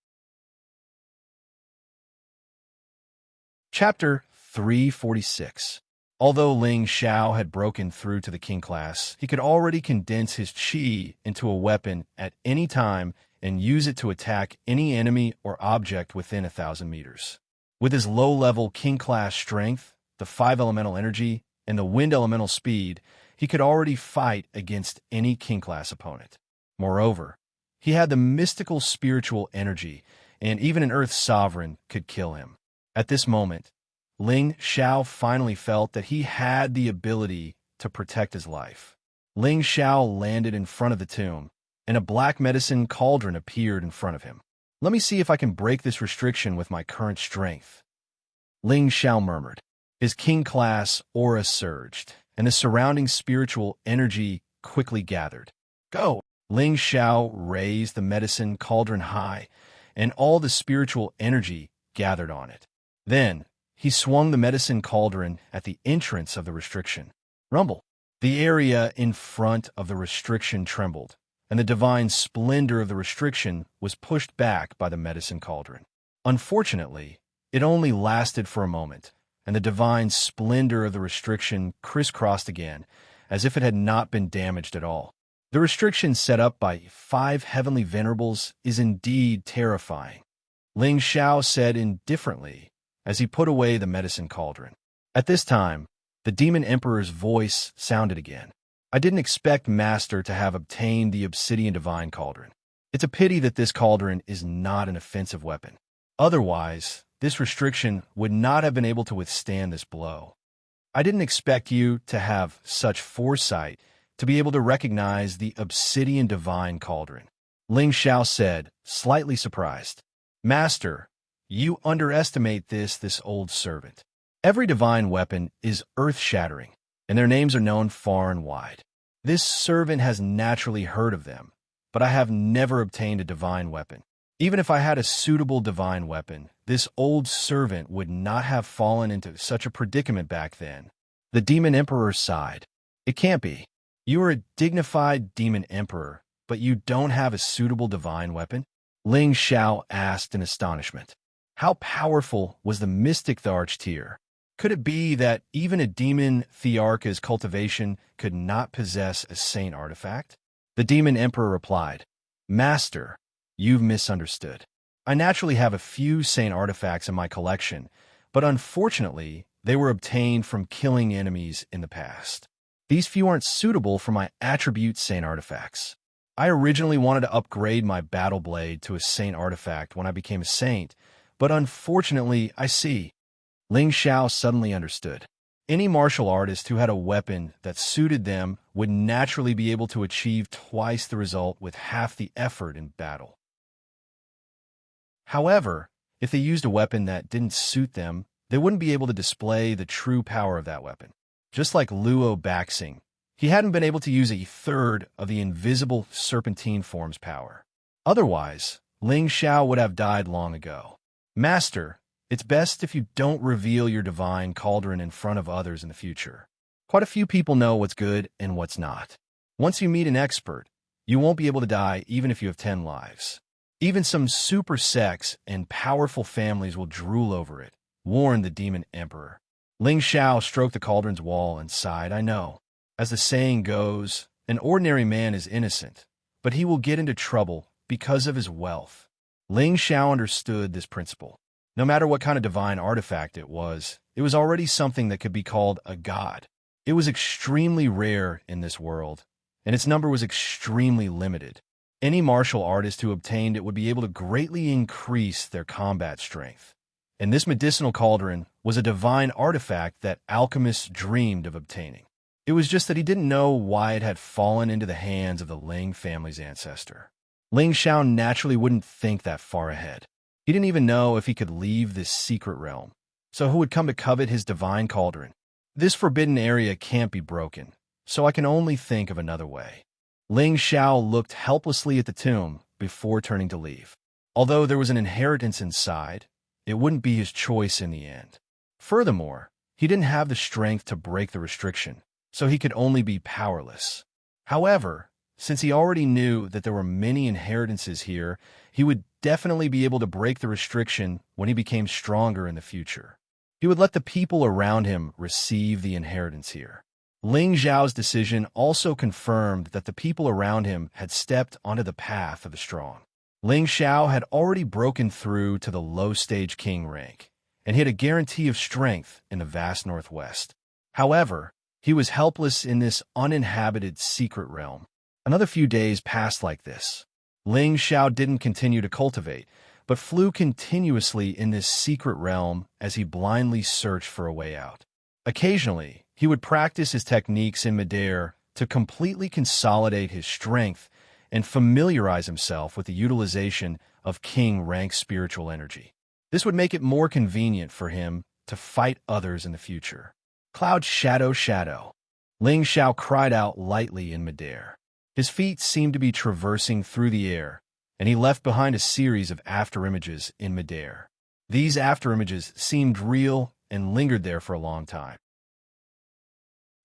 Chapter 346. Although Ling Xiao had broken through to the king class, he could already condense his qi into a weapon at any time and use it to attack any enemy or object within 1,000 meters. With his low-level king-class strength, the 5 elemental energy, and the wind elemental speed, he could already fight against any king-class opponent. Moreover, he had the mystical spiritual energy, and even an Earth sovereign could kill him. At this moment, Ling Xiao finally felt that he had the ability to protect his life. Ling Xiao landed in front of the tomb, and a black medicine cauldron appeared in front of him. Let me see if I can break this restriction with my current strength. Ling Xiao murmured. His king-class aura surged, and the surrounding spiritual energy quickly gathered. Go! Ling Xiao raised the medicine cauldron high, and all the spiritual energy gathered on it. Then, he swung the medicine cauldron at the entrance of the restriction. Rumble! The area in front of the restriction trembled, and the divine splendor of the restriction was pushed back by the medicine cauldron. Unfortunately, it only lasted for a moment, and the divine splendor of the restriction crisscrossed again, as if it had not been damaged at all. The restriction set up by 5 heavenly venerables is indeed terrifying, Ling Xiao said indifferently as he put away the medicine cauldron. At this time, the Demon Emperor's voice sounded again. I didn't expect Master to have obtained the Obsidian Divine Cauldron. It's a pity that this cauldron is not an offensive weapon. Otherwise, this restriction would not have been able to withstand this blow. I didn't expect you to have such foresight to be able to recognize the Obsidian Divine Cauldron, Ling Xiao said, slightly surprised. Master, you underestimate this old servant. Every divine weapon is earth-shattering, and their names are known far and wide. This servant has naturally heard of them, but I have never obtained a divine weapon. Even if I had a suitable divine weapon, this old servant would not have fallen into such a predicament back then. The Demon Emperor sighed. It can't be. You are a dignified Demon Emperor, but you don't have a suitable divine weapon? Ling Xiao asked in astonishment. How powerful was the mystic the Archtier? Could it be that even a demon Thearcha's cultivation could not possess a saint artifact? The Demon Emperor replied, Master, you've misunderstood. I naturally have a few saint artifacts in my collection, but unfortunately, they were obtained from killing enemies in the past. These few aren't suitable for my attribute saint artifacts. I originally wanted to upgrade my battle blade to a saint artifact when I became a saint, but unfortunately, I see. Ling Xiao suddenly understood. Any martial artist who had a weapon that suited them would naturally be able to achieve twice the result with half the effort in battle. However, if they used a weapon that didn't suit them, they wouldn't be able to display the true power of that weapon. Just like Luo Baxing, he hadn't been able to use a third of the invisible serpentine form's power. Otherwise, Ling Xiao would have died long ago. Master, it's best if you don't reveal your divine cauldron in front of others in the future. Quite a few people know what's good and what's not. Once you meet an expert, you won't be able to die even if you have 10 lives. Even some super sects and powerful families will drool over it, warned the Demon Emperor. Ling Xiao stroked the cauldron's wall and sighed, I know. As the saying goes, an ordinary man is innocent, but he will get into trouble because of his wealth. Ling Xiao understood this principle. No matter what kind of divine artifact it was already something that could be called a god. It was extremely rare in this world, and its number was extremely limited. Any martial artist who obtained it would be able to greatly increase their combat strength. And this medicinal cauldron was a divine artifact that alchemists dreamed of obtaining. It was just that he didn't know why it had fallen into the hands of the Ling family's ancestor. Ling Xiao naturally wouldn't think that far ahead. He didn't even know if he could leave this secret realm. So who would come to covet his divine cauldron? This forbidden area can't be broken, so I can only think of another way. Ling Xiao looked helplessly at the tomb before turning to leave. Although there was an inheritance inside, it wouldn't be his choice in the end. Furthermore, he didn't have the strength to break the restriction, so he could only be powerless. However, since he already knew that there were many inheritances here, he would definitely be able to break the restriction when he became stronger in the future. He would let the people around him receive the inheritance here. Ling Xiao's decision also confirmed that the people around him had stepped onto the path of the strong. Ling Xiao had already broken through to the low-stage king rank, and he had a guarantee of strength in the vast northwest. However, he was helpless in this uninhabited secret realm. Another few days passed like this. Ling Xiao didn't continue to cultivate, but flew continuously in this secret realm as he blindly searched for a way out. Occasionally, he would practice his techniques in midair to completely consolidate his strength and familiarize himself with the utilization of king-rank spiritual energy. This would make it more convenient for him to fight others in the future. Cloud shadow shadow. Ling Xiao cried out lightly in midair. His feet seemed to be traversing through the air, and he left behind a series of afterimages in midair. These afterimages seemed real and lingered there for a long time.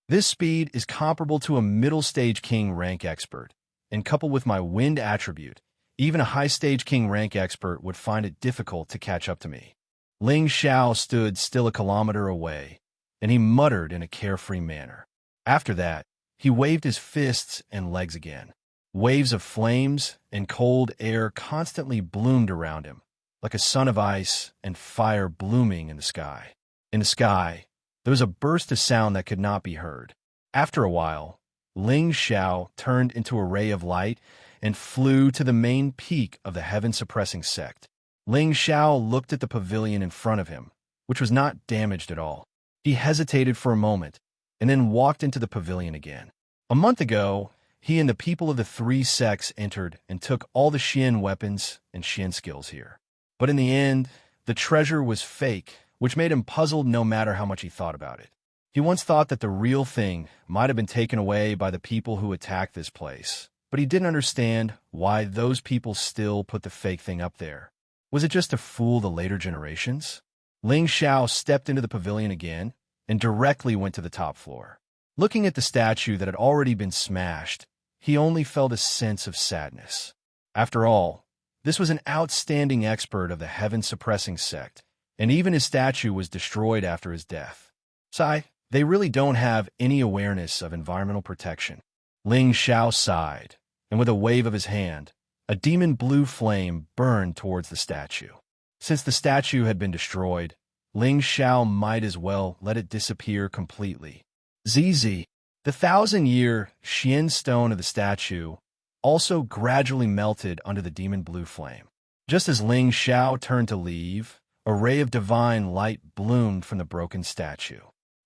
This speed is comparable to a middle-stage king rank expert, and coupled with my wind attribute, even a high-stage king rank expert would find it difficult to catch up to me. Ling Xiao stood still a kilometer away, and he muttered in a carefree manner. After that, he waved his fists and legs again. Waves of flames and cold air constantly bloomed around him, like a sun of ice and fire blooming in the sky. In the sky, there was a burst of sound that could not be heard. After a while, Ling Xiao turned into a ray of light and flew to the main peak of the heaven-suppressing sect. Ling Xiao looked at the pavilion in front of him, which was not damaged at all. He hesitated for a moment, and then walked into the pavilion again. A month ago, he and the people of the three sects entered and took all the Xian weapons and Xian skills here. But in the end, the treasure was fake, which made him puzzled no matter how much he thought about it. He once thought that the real thing might have been taken away by the people who attacked this place, but he didn't understand why those people still put the fake thing up there. Was it just to fool the later generations? Ling Xiao stepped into the pavilion again and directly went to the top floor. Looking at the statue that had already been smashed, he only felt a sense of sadness. After all, this was an outstanding expert of the heaven-suppressing sect, and even his statue was destroyed after his death. Sigh, they really don't have any awareness of environmental protection. Ling Xiao sighed, and with a wave of his hand, a demon blue flame burned towards the statue. Since the statue had been destroyed, Ling Xiao might as well let it disappear completely. ZZ, the 1,000-year Xian stone of the statue, also gradually melted under the demon blue flame. Just as Ling Xiao turned to leave, a ray of divine light bloomed from the broken statue.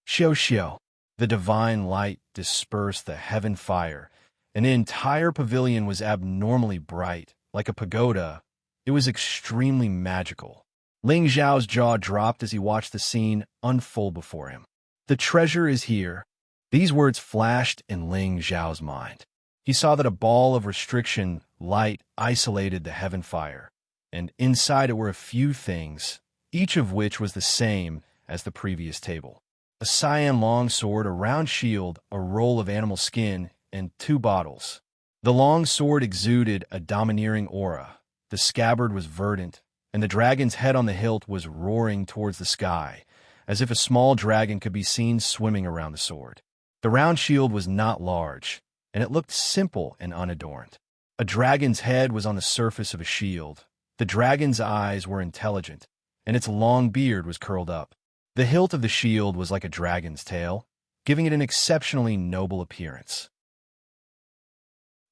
Xiao, the divine light dispersed the heaven fire, and the entire pavilion was abnormally bright, like a pagoda. It was extremely magical. Ling Xiao's jaw dropped as he watched the scene unfold before him. The treasure is here. These words flashed in Ling Xiao's mind. He saw that a ball of restriction light isolated the heaven fire, and inside it were a few things, each of which was the same as the previous table. A cyan long sword, a round shield, a roll of animal skin, and 2 bottles. The long sword exuded a domineering aura. The scabbard was verdant, and the dragon's head on the hilt was roaring towards the sky, as if a small dragon could be seen swimming around the sword. The round shield was not large, and it looked simple and unadorned. A dragon's head was on the surface of a shield. The dragon's eyes were intelligent, and its long beard was curled up. The hilt of the shield was like a dragon's tail, giving it an exceptionally noble appearance.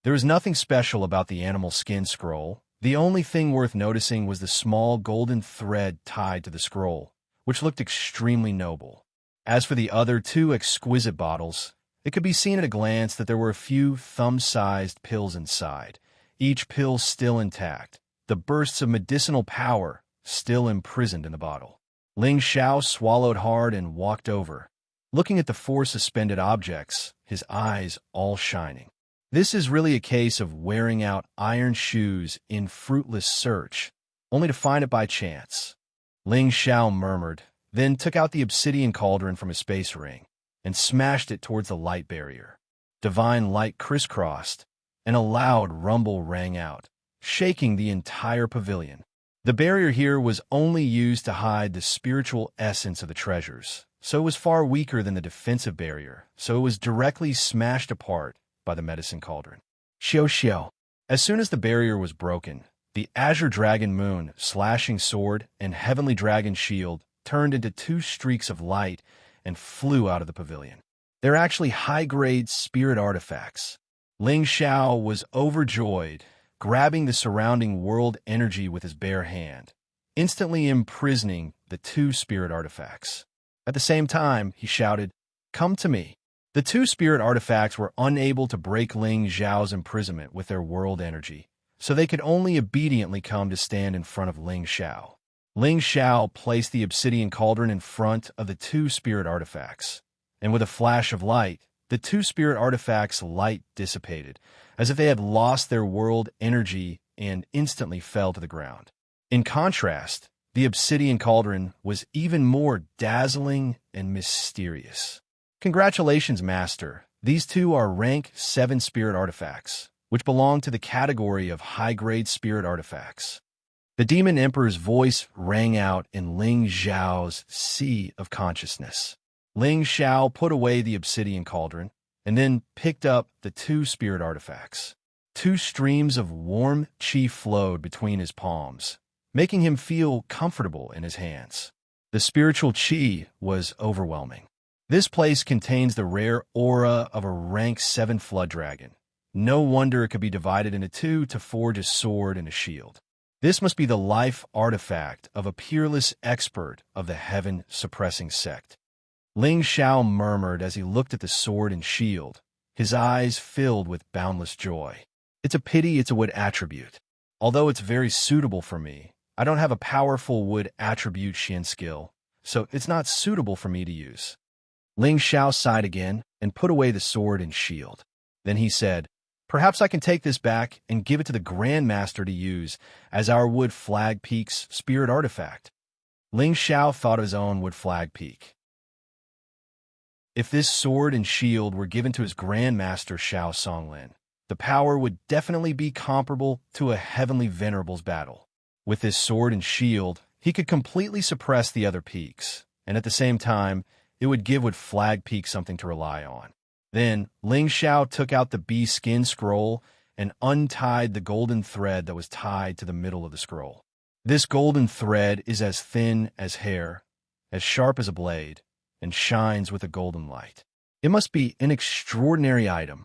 There was nothing special about the animal skin scroll. The only thing worth noticing was the small golden thread tied to the scroll, which looked extremely noble. As for the other 2 exquisite bottles, it could be seen at a glance that there were a few thumb-sized pills inside, each pill still intact, the bursts of medicinal power still imprisoned in the bottle. Ling Xiao swallowed hard and walked over, looking at the 4 suspended objects, his eyes all shining. This is really a case of wearing out iron shoes in fruitless search, only to find it by chance. Ling Xiao murmured, then took out the obsidian cauldron from his space ring and smashed it towards the light barrier. Divine light crisscrossed, and a loud rumble rang out, shaking the entire pavilion. The barrier here was only used to hide the spiritual essence of the treasures, so it was far weaker than the defensive barrier, so it was directly smashed apart by the medicine cauldron. Xiao. As soon as the barrier was broken, the azure dragon moon, slashing sword, and heavenly dragon shield turned into two streaks of light and flew out of the pavilion. They're actually high-grade spirit artifacts. Ling Xiao was overjoyed, grabbing the surrounding world energy with his bare hand, instantly imprisoning the two spirit artifacts. At the same time, he shouted, "Come to me." The two spirit artifacts were unable to break Ling Xiao's imprisonment with their world energy, so they could only obediently come to stand in front of Ling Xiao. Ling Xiao placed the obsidian cauldron in front of the two spirit artifacts, and with a flash of light, the two spirit artifacts' light dissipated, as if they had lost their world energy and instantly fell to the ground. In contrast, the obsidian cauldron was even more dazzling and mysterious. Congratulations, Master. These two are rank 7 spirit artifacts, which belong to the category of high-grade spirit artifacts. The Demon Emperor's voice rang out in Ling Xiao's sea of consciousness. Ling Xiao put away the obsidian cauldron and then picked up the two spirit artifacts. Two streams of warm qi flowed between his palms, making him feel comfortable in his hands. The spiritual qi was overwhelming. This place contains the rare aura of a rank 7 flood dragon. No wonder it could be divided into two to forge a sword and a shield. This must be the life artifact of a peerless expert of the heaven-suppressing sect. Ling Xiao murmured as he looked at the sword and shield, his eyes filled with boundless joy. It's a pity it's a wood attribute. Although it's very suitable for me, I don't have a powerful wood attribute Xian skill, so it's not suitable for me to use. Ling Xiao sighed again and put away the sword and shield. Then he said, "Perhaps I can take this back and give it to the Grand Master to use as our wood flag peak's spirit artifact." Ling Xiao thought of his own wood flag peak. If this sword and shield were given to his Grand Master Xiao Songlin, the power would definitely be comparable to a heavenly venerable's battle. With this sword and shield, he could completely suppress the other peaks, and at the same time, it would give wood flag peak something to rely on. Then, Ling Xiao took out the bee skin scroll and untied the golden thread that was tied to the middle of the scroll. This golden thread is as thin as hair, as sharp as a blade, and shines with a golden light. It must be an extraordinary item,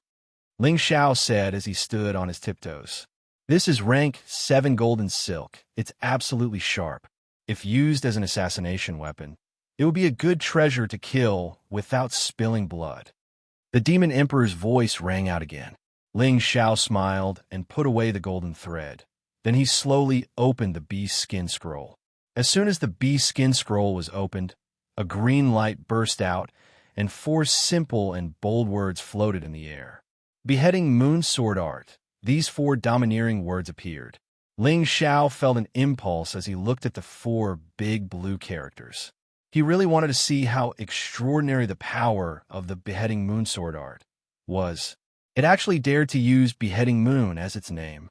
Ling Xiao said as he stood on his tiptoes. This is rank 7 golden silk. It's absolutely sharp. If used as an assassination weapon, it would be a good treasure to kill without spilling blood. The Demon Emperor's voice rang out again. Ling Xiao smiled and put away the golden thread. Then he slowly opened the bee skin scroll. As soon as the bee skin scroll was opened, a green light burst out, and 4 simple and bold words floated in the air. Beheading moon sword art. These 4 domineering words appeared. Ling Xiao felt an impulse as he looked at the 4 big blue characters. He really wanted to see how extraordinary the power of the beheading moon sword art was. It actually dared to use beheading moon as its name.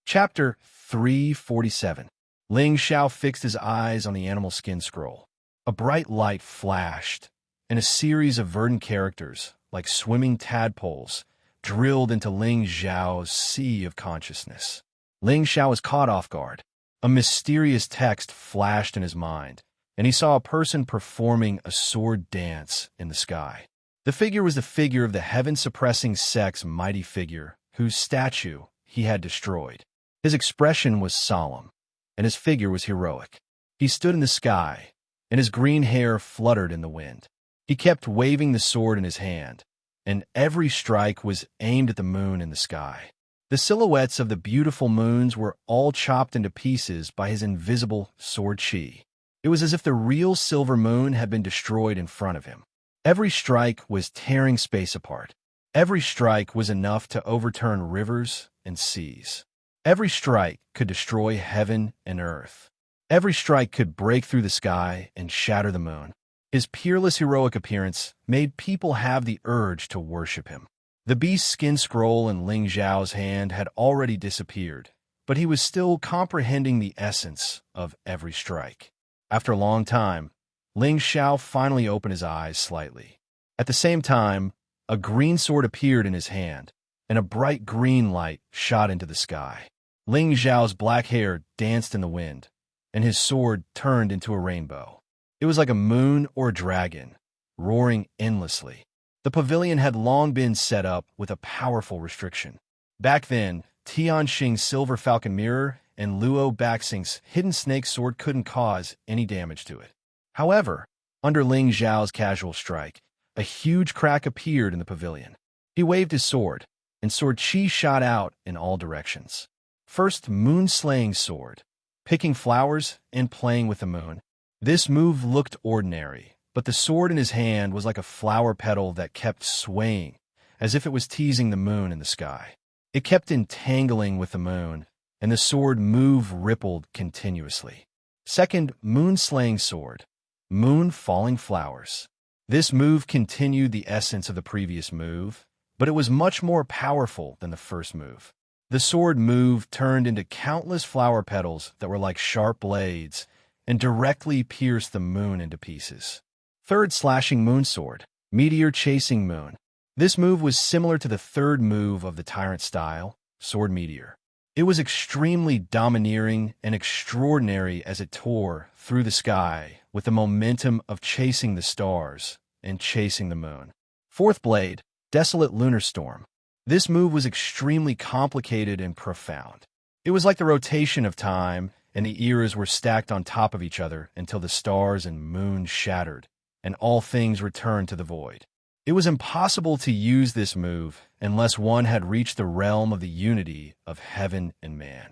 Chapter 347. Ling Xiao fixed his eyes on the animal skin scroll. A bright light flashed, and a series of verdant characters, like swimming tadpoles, drilled into Ling Xiao's sea of consciousness. Ling Xiao was caught off guard. A mysterious text flashed in his mind, and he saw a person performing a sword dance in the sky. The figure was the figure of the heaven-suppressing sect's mighty figure, whose statue he had destroyed. His expression was solemn, and his figure was heroic. He stood in the sky, and his green hair fluttered in the wind. He kept waving the sword in his hand, and every strike was aimed at the moon in the sky. The silhouettes of the beautiful moons were all chopped into pieces by his invisible sword qi. It was as if the real silver moon had been destroyed in front of him. Every strike was tearing space apart. Every strike was enough to overturn rivers and seas. Every strike could destroy heaven and earth. Every strike could break through the sky and shatter the moon. His peerless heroic appearance made people have the urge to worship him. The beast's skin scroll in Ling Xiao's hand had already disappeared, but he was still comprehending the essence of every strike. After a long time, Ling Xiao finally opened his eyes slightly. At the same time, a green sword appeared in his hand, and a bright green light shot into the sky. Ling Xiao's black hair danced in the wind, and his sword turned into a rainbow. It was like a moon or a dragon, roaring endlessly. The pavilion had long been set up with a powerful restriction. Back then, Tianxing's silver falcon mirror and Luo Baxing's hidden snake sword couldn't cause any damage to it. However, under Ling Xiao's casual strike, a huge crack appeared in the pavilion. He waved his sword, and sword chi shot out in all directions. First, moon-slaying sword, picking flowers and playing with the moon. This move looked ordinary, but the sword in his hand was like a flower petal that kept swaying, as if it was teasing the moon in the sky. It kept entangling with the moon, and the sword move rippled continuously. Second, moon-slaying sword, moon-falling flowers. This move continued the essence of the previous move, but it was much more powerful than the first move. The sword move turned into countless flower petals that were like sharp blades and directly pierced the moon into pieces. Third, slashing moon sword, meteor chasing moon. This move was similar to the third move of the tyrant style, sword meteor. It was extremely domineering and extraordinary as it tore through the sky with the momentum of chasing the stars and chasing the moon. Fourth blade, desolate lunar storm. This move was extremely complicated and profound. It was like the rotation of time, and the eras were stacked on top of each other until the stars and moon shattered, and all things returned to the void. It was impossible to use this move unless one had reached the realm of the unity of heaven and man.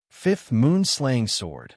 Fifth, moon-slaying sword,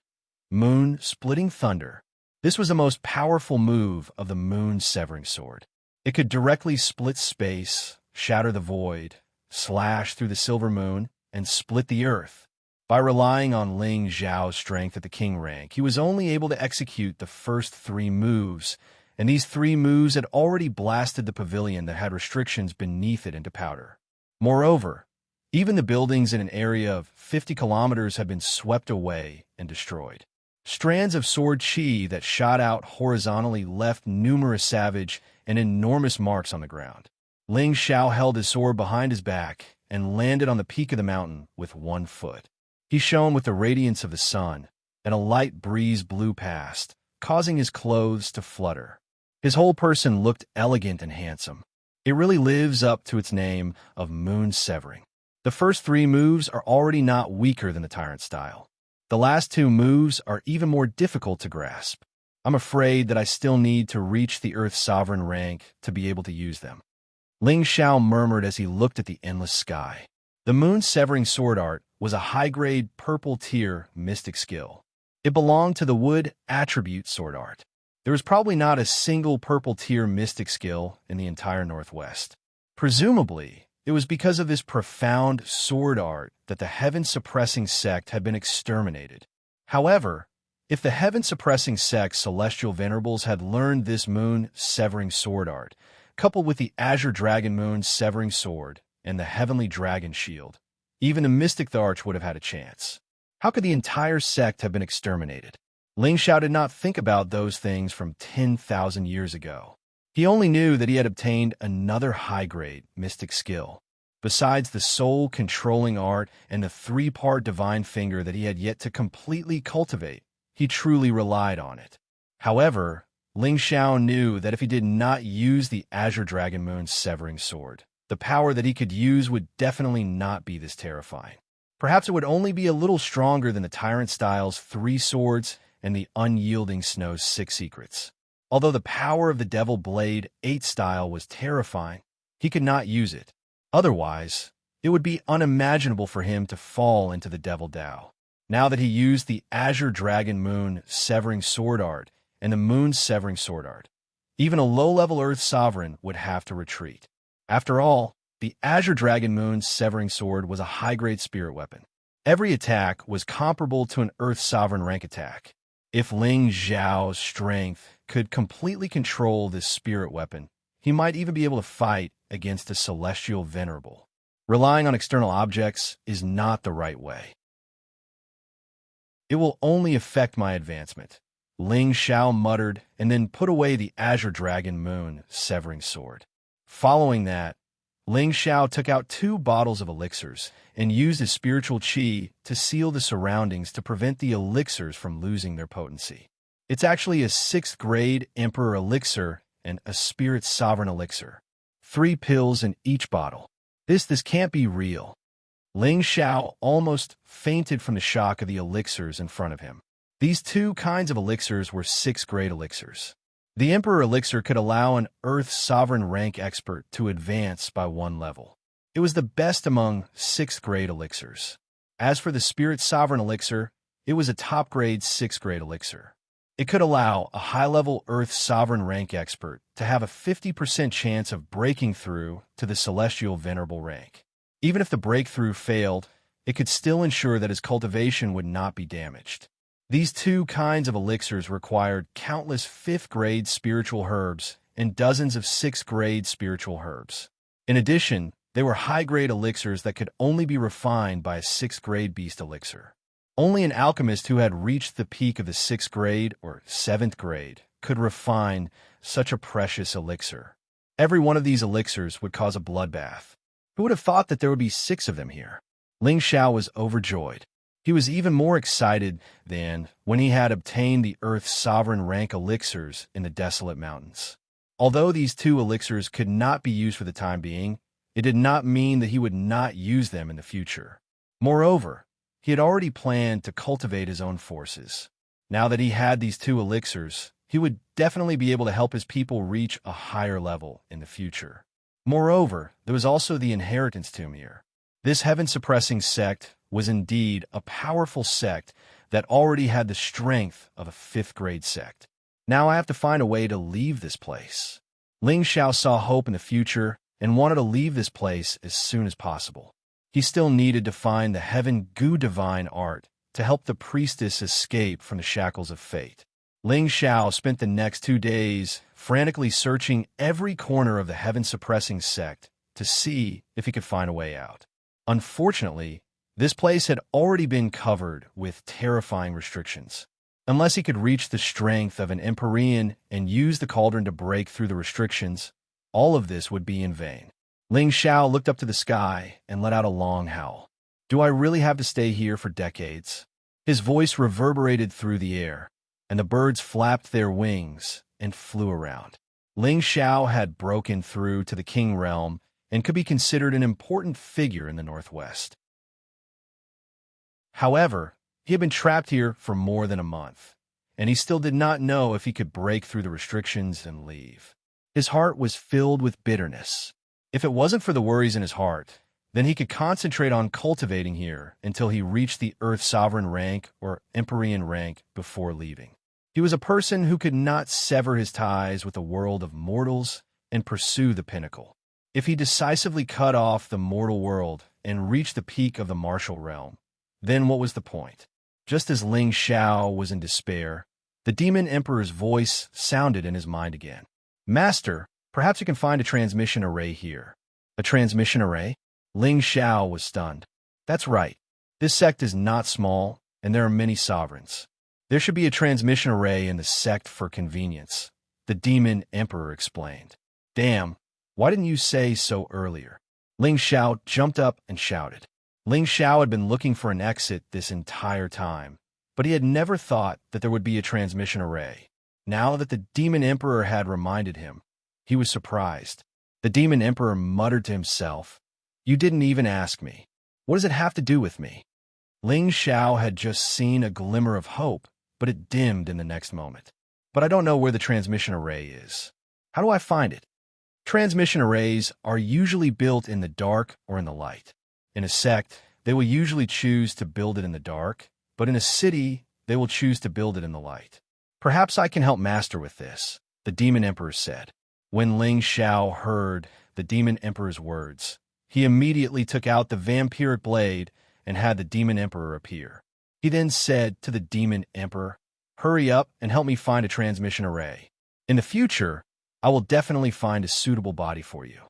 moon-splitting thunder. This was the most powerful move of the moon-severing sword. It could directly split space, shatter the void, slash through the silver moon, and split the earth. By relying on Ling Xiao's strength at the king rank, he was only able to execute the first three moves, and these three moves had already blasted the pavilion that had restrictions beneath it into powder. Moreover, even the buildings in an area of 50 kilometers had been swept away and destroyed. Strands of sword chi that shot out horizontally left numerous savage and enormous marks on the ground. Ling Xiao held his sword behind his back and landed on the peak of the mountain with one foot. He shone with the radiance of the sun, and a light breeze blew past, causing his clothes to flutter. His whole person looked elegant and handsome. It really lives up to its name of moon severing. The first three moves are already not weaker than the tyrant style. The last two moves are even more difficult to grasp. I'm afraid that I still need to reach the Earth's sovereign rank to be able to use them. Ling Xiao murmured as he looked at the endless sky. The moon-severing sword art was a high-grade purple-tier mystic skill. It belonged to the wood attribute sword art. There was probably not a single purple-tier mystic skill in the entire Northwest. Presumably, it was because of this profound sword art that the heaven-suppressing sect had been exterminated. However, if the heaven-suppressing sect's celestial venerables had learned this moon-severing sword art, coupled with the azure dragon moon-severing sword and the heavenly dragon shield, even the mystic arch would have had a chance. How could the entire sect have been exterminated? Ling Xiao did not think about those things from 10,000 years ago. He only knew that he had obtained another high-grade mystic skill. Besides the soul-controlling art and the three-part divine finger that he had yet to completely cultivate, he truly relied on it. However, Ling Xiao knew that if he did not use the Azure Dragon Moon's severing sword, the power that he could use would definitely not be this terrifying. Perhaps it would only be a little stronger than the Tyrant Style's 3 swords and the Unyielding Snow's 6 secrets. Although the power of the Devil Blade 8 style was terrifying, he could not use it. Otherwise, it would be unimaginable for him to fall into the Devil Dao. Now that he used the Azure Dragon Moon Severing Sword Art and the Moon Severing Sword Art, even a low-level Earth Sovereign would have to retreat. After all, the Azure Dragon Moon's Severing Sword was a high-grade spirit weapon. Every attack was comparable to an Earth Sovereign rank attack. If Ling Xiao's strength could completely control this spirit weapon, he might even be able to fight against a celestial venerable. Relying on external objects is not the right way. It will only affect my advancement, Ling Xiao muttered, and then put away the Azure Dragon Moon Severing Sword. Following that, Ling Xiao took out 2 bottles of elixirs and used his spiritual qi to seal the surroundings to prevent the elixirs from losing their potency. It's actually a 6th grade Emperor elixir and a Spirit Sovereign elixir. 3 pills in each bottle. This can't be real. Ling Xiao almost fainted from the shock of the elixirs in front of him. These 2 kinds of elixirs were 6th grade elixirs. The Emperor elixir could allow an Earth Sovereign rank expert to advance by 1 level. It was the best among 6th grade elixirs. As for the Spirit Sovereign elixir, it was a top grade 6th grade elixir. It could allow a high-level Earth Sovereign rank expert to have a 50% chance of breaking through to the Celestial Venerable rank. Even if the breakthrough failed, it could still ensure that his cultivation would not be damaged. These 2 kinds of elixirs required countless 5th grade spiritual herbs and dozens of 6th grade spiritual herbs. In addition, they were high-grade elixirs that could only be refined by a 6th grade beast elixir. Only an alchemist who had reached the peak of the 6th grade or 7th grade could refine such a precious elixir. Every one of these elixirs would cause a bloodbath. Who would have thought that there would be 6 of them here? Ling Xiao was overjoyed. He was even more excited than when he had obtained the Earth's Sovereign rank elixirs in the Desolate Mountains. Although these 2 elixirs could not be used for the time being, it did not mean that he would not use them in the future. Moreover, he had already planned to cultivate his own forces. Now that he had these 2 elixirs, he would definitely be able to help his people reach a higher level in the future. Moreover, there was also the inheritance tomb here. This heaven-suppressing sect was indeed a powerful sect that already had the strength of a 5th grade sect. Now I have to find a way to leave this place. Ling Xiao saw hope in the future and wanted to leave this place as soon as possible. He still needed to find the Heaven Gu divine art to help the priestess escape from the shackles of fate. Ling Xiao spent the next 2 days frantically searching every corner of the heaven-suppressing sect to see if he could find a way out. Unfortunately, this place had already been covered with terrifying restrictions. Unless he could reach the strength of an Empyrean and use the cauldron to break through the restrictions, all of this would be in vain. Ling Xiao looked up to the sky and let out a long howl. Do I really have to stay here for decades? His voice reverberated through the air, and the birds flapped their wings and flew around. Ling Xiao had broken through to the King realm and could be considered an important figure in the Northwest. However, he had been trapped here for more than a month, and he still did not know if he could break through the restrictions and leave. His heart was filled with bitterness. If it wasn't for the worries in his heart, then he could concentrate on cultivating here until he reached the Earth Sovereign rank or Empyrean rank before leaving. He was a person who could not sever his ties with the world of mortals and pursue the pinnacle. If he decisively cut off the mortal world and reached the peak of the martial realm, then what was the point? Just as Ling Xiao was in despair, the Demon Emperor's voice sounded in his mind again. Master, perhaps you can find a transmission array here. A transmission array? Ling Xiao was stunned. That's right. This sect is not small, and there are many sovereigns. There should be a transmission array in the sect for convenience, the Demon Emperor explained. Damn, why didn't you say so earlier? Ling Xiao jumped up and shouted. Ling Xiao had been looking for an exit this entire time, but he had never thought that there would be a transmission array. Now that the Demon Emperor had reminded him, he was surprised. The Demon Emperor muttered to himself, You didn't even ask me. What does it have to do with me? Ling Xiao had just seen a glimmer of hope, but it dimmed in the next moment. But I don't know where the transmission array is. How do I find it? Transmission arrays are usually built in the dark or in the light. In a sect, they will usually choose to build it in the dark, but in a city, they will choose to build it in the light. Perhaps I can help Master with this, the Demon Emperor said. When Ling Xiao heard the Demon Emperor's words, he immediately took out the vampiric blade and had the Demon Emperor appear. He then said to the Demon Emperor, Hurry up and help me find a transmission array. In the future, I will definitely find a suitable body for you.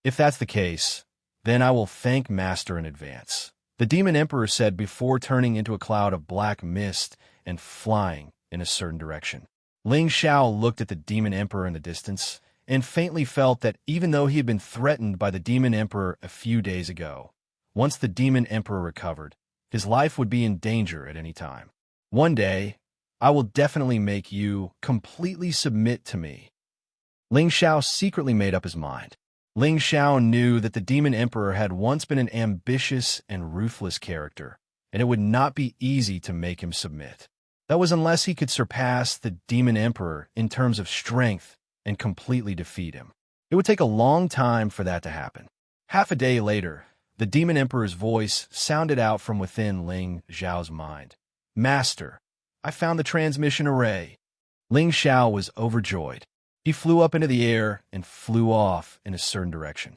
If that's the case, then I will thank Master in advance, the Demon Emperor said before turning into a cloud of black mist and flying in a certain direction. Ling Xiao looked at the Demon Emperor in the distance and faintly felt that even though he had been threatened by the Demon Emperor a few days ago, once the Demon Emperor recovered, his life would be in danger at any time. One day, I will definitely make you completely submit to me. Ling Xiao secretly made up his mind. Ling Xiao knew that the Demon Emperor had once been an ambitious and ruthless character, and it would not be easy to make him submit. That was unless he could surpass the Demon Emperor in terms of strength and completely defeat him. It would take a long time for that to happen. Half a day later, the Demon Emperor's voice sounded out from within Ling Xiao's mind. "Master, I found the transmission array." Ling Xiao was overjoyed. He flew up into the air and flew off in a certain direction.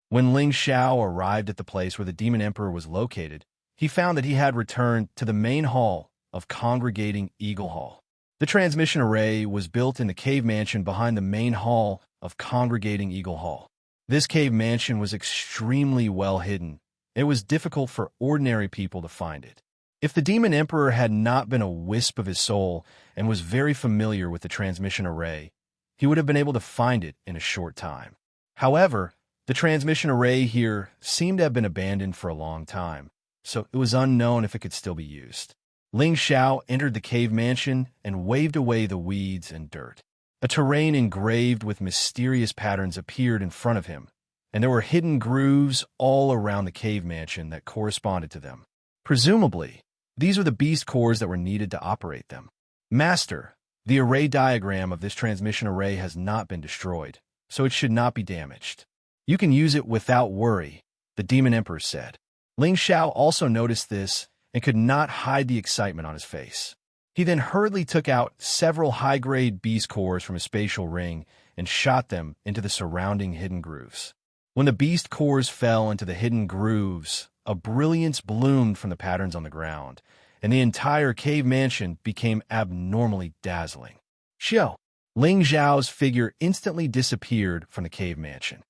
When Ling Xiao arrived at the place where the Demon Emperor was located, he found that he had returned to the main hall of Congregating Eagle Hall. The transmission array was built in the cave mansion behind the main hall of Congregating Eagle Hall. This cave mansion was extremely well hidden. It was difficult for ordinary people to find it. If the Demon Emperor had not been a wisp of his soul and was very familiar with the transmission array, he would have been able to find it in a short time. However, the transmission array here seemed to have been abandoned for a long time, so it was unknown if it could still be used. Ling Xiao entered the cave mansion and waved away the weeds and dirt. A terrain engraved with mysterious patterns appeared in front of him, and there were hidden grooves all around the cave mansion that corresponded to them. Presumably, these were the beast cores that were needed to operate them. "Master, the array diagram of this transmission array has not been destroyed, so it should not be damaged. You can use it without worry," the Demon Emperor said. Ling Xiao also noticed this and could not hide the excitement on his face. He then hurriedly took out several high-grade beast cores from his spatial ring and shot them into the surrounding hidden grooves. When the beast cores fell into the hidden grooves, a brilliance bloomed from the patterns on the ground, and the entire cave mansion became abnormally dazzling. "Xiao!" Ling Xiao's figure instantly disappeared from the cave mansion.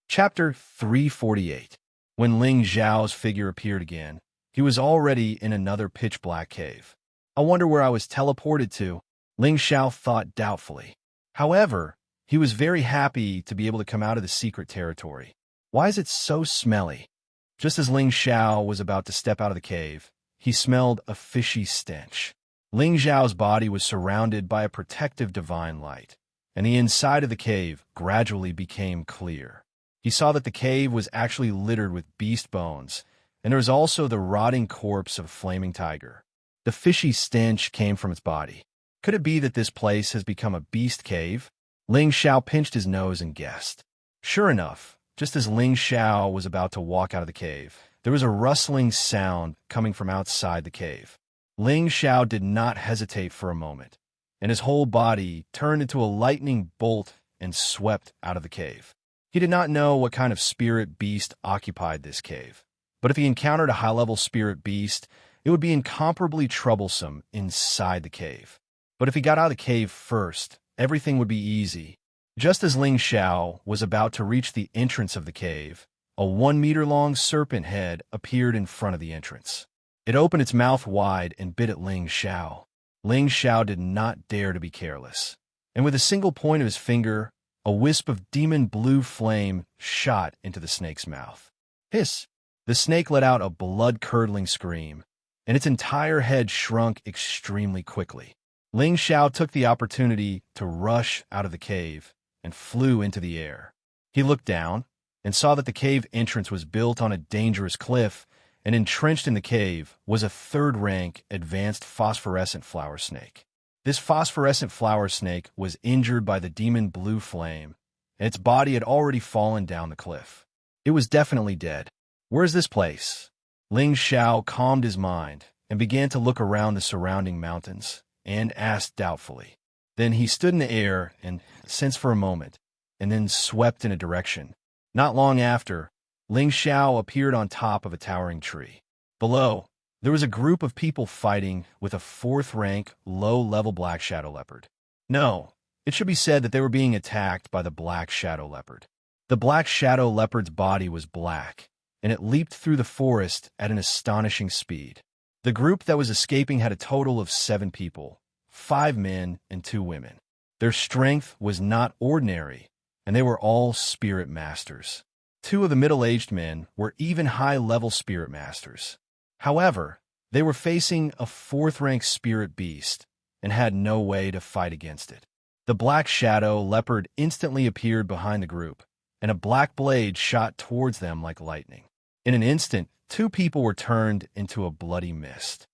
Chapter 348. When Ling Xiao's figure appeared again, he was already in another pitch-black cave. "I wonder where I was teleported to," Ling Xiao thought doubtfully. However, he was very happy to be able to come out of the secret territory. "Why is it so smelly?" Just as Ling Xiao was about to step out of the cave, he smelled a fishy stench. Ling Xiao's body was surrounded by a protective divine light, and the inside of the cave gradually became clear. He saw that the cave was actually littered with beast bones, and there was also the rotting corpse of a flaming tiger. The fishy stench came from its body. Could it be that this place has become a beast cave? Ling Xiao pinched his nose and guessed. Sure enough, just as Ling Xiao was about to walk out of the cave, there was a rustling sound coming from outside the cave. Ling Xiao did not hesitate for a moment, and his whole body turned into a lightning bolt and swept out of the cave. He did not know what kind of spirit beast occupied this cave, but if he encountered a high-level spirit beast, it would be incomparably troublesome inside the cave. But if he got out of the cave first, everything would be easy. Just as Ling Xiao was about to reach the entrance of the cave, a 1-meter-long serpent head appeared in front of the entrance. It opened its mouth wide and bit at Ling Xiao. Ling Xiao did not dare to be careless, and with a single point of his finger, a wisp of demon blue flame shot into the snake's mouth. Hiss! The snake let out a blood-curdling scream, and its entire head shrunk extremely quickly. Ling Xiao took the opportunity to rush out of the cave and flew into the air. He looked down and saw that the cave entrance was built on a dangerous cliff, and entrenched in the cave was a third-rank advanced phosphorescent flower snake. This phosphorescent flower snake was injured by the demon blue flame, and its body had already fallen down the cliff. It was definitely dead. "Where's this place?" Ling Xiao calmed his mind and began to look around the surrounding mountains and asked doubtfully. Then he stood in the air and sensed for a moment, and then swept in a direction. Not long after, Ling Xiao appeared on top of a towering tree. Below, there was a group of people fighting with a 4th-rank, low-level black shadow leopard. No, it should be said that they were being attacked by the black shadow leopard. The black shadow leopard's body was black, and it leaped through the forest at an astonishing speed. The group that was escaping had a total of 7 people, 5 men and 2 women. Their strength was not ordinary, and they were all spirit masters. 2 of the middle-aged men were even high-level spirit masters. However, they were facing a 4th-rank spirit beast and had no way to fight against it. The black shadow leopard instantly appeared behind the group, and a black blade shot towards them like lightning. In an instant, 2 people were turned into a bloody mist.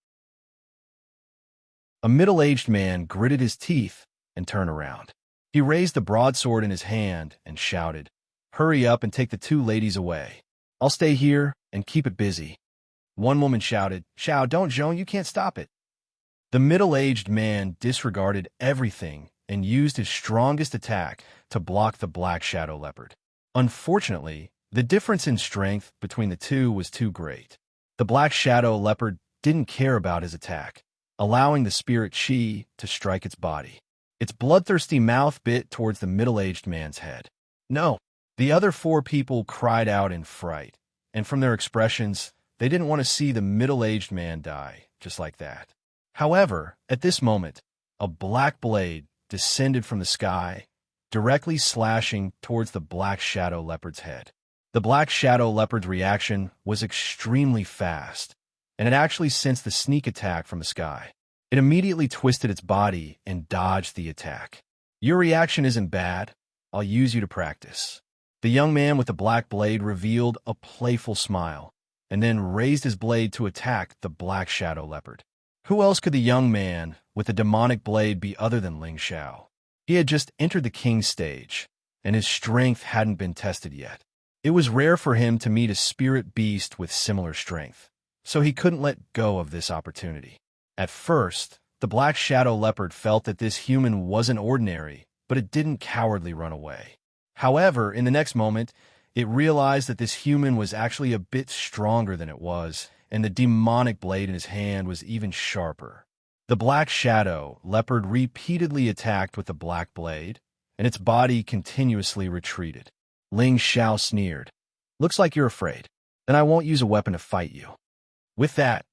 A middle-aged man gritted his teeth and turned around. He raised the broadsword in his hand and shouted, "Hurry up and take the 2 ladies away. I'll stay here and keep it busy." One woman shouted, "Xiao, don't, Zhong, you can't stop it." The middle-aged man disregarded everything and used his strongest attack to block the black shadow leopard. Unfortunately, the difference in strength between the 2 was too great. The black shadow leopard didn't care about his attack, allowing the spirit chi to strike its body. Its bloodthirsty mouth bit towards the middle-aged man's head. No! The other 4 people cried out in fright, and from their expressions, they didn't want to see the middle-aged man die, just like that. However, at this moment, a black blade descended from the sky, directly slashing towards the black shadow leopard's head. The black shadow leopard's reaction was extremely fast, and it actually sensed the sneak attack from the sky. It immediately twisted its body and dodged the attack. "Your reaction isn't bad. I'll use you to practice." The young man with the black blade revealed a playful smile, and then raised his blade to attack the black shadow leopard. Who else could the young man with the demonic blade be other than Ling Xiao? He had just entered the king's stage, and his strength hadn't been tested yet. It was rare for him to meet a spirit beast with similar strength, so he couldn't let go of this opportunity. At first, the black shadow leopard felt that this human wasn't ordinary, but it didn't cowardly run away. However, in the next moment, it realized that this human was actually a bit stronger than it was, and the demonic blade in his hand was even sharper. The black shadow leopard repeatedly attacked with the black blade, and its body continuously retreated. Ling Xiao sneered. "Looks like you're afraid. Then I won't use a weapon to fight you." With that,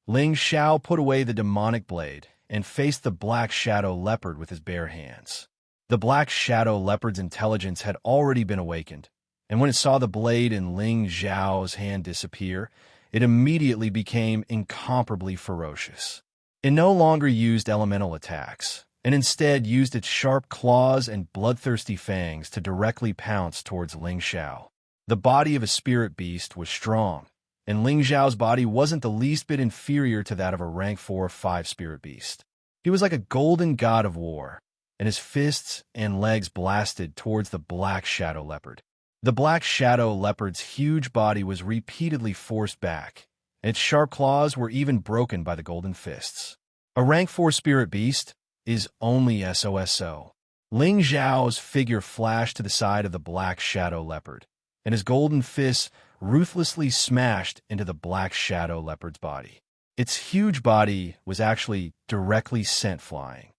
Ling Xiao put away the demonic blade and faced the black shadow leopard with his bare hands. The black shadow leopard's intelligence had already been awakened, and when it saw the blade in Ling Xiao's hand disappear, it immediately became incomparably ferocious. It no longer used elemental attacks, and instead used its sharp claws and bloodthirsty fangs to directly pounce towards Ling Xiao. The body of a spirit beast was strong, and Ling Xiao's body wasn't the least bit inferior to that of a rank 4 or 5 spirit beast. He was like a golden god of war, and his fists and legs blasted towards the black shadow leopard. The black shadow leopard's huge body was repeatedly forced back, and its sharp claws were even broken by the golden fists. A rank 4 spirit beast is only SOSO. Ling Xiao's figure flashed to the side of the black shadow leopard, and his golden fists ruthlessly smashed into the black shadow leopard's body. Its huge body was actually directly sent flying.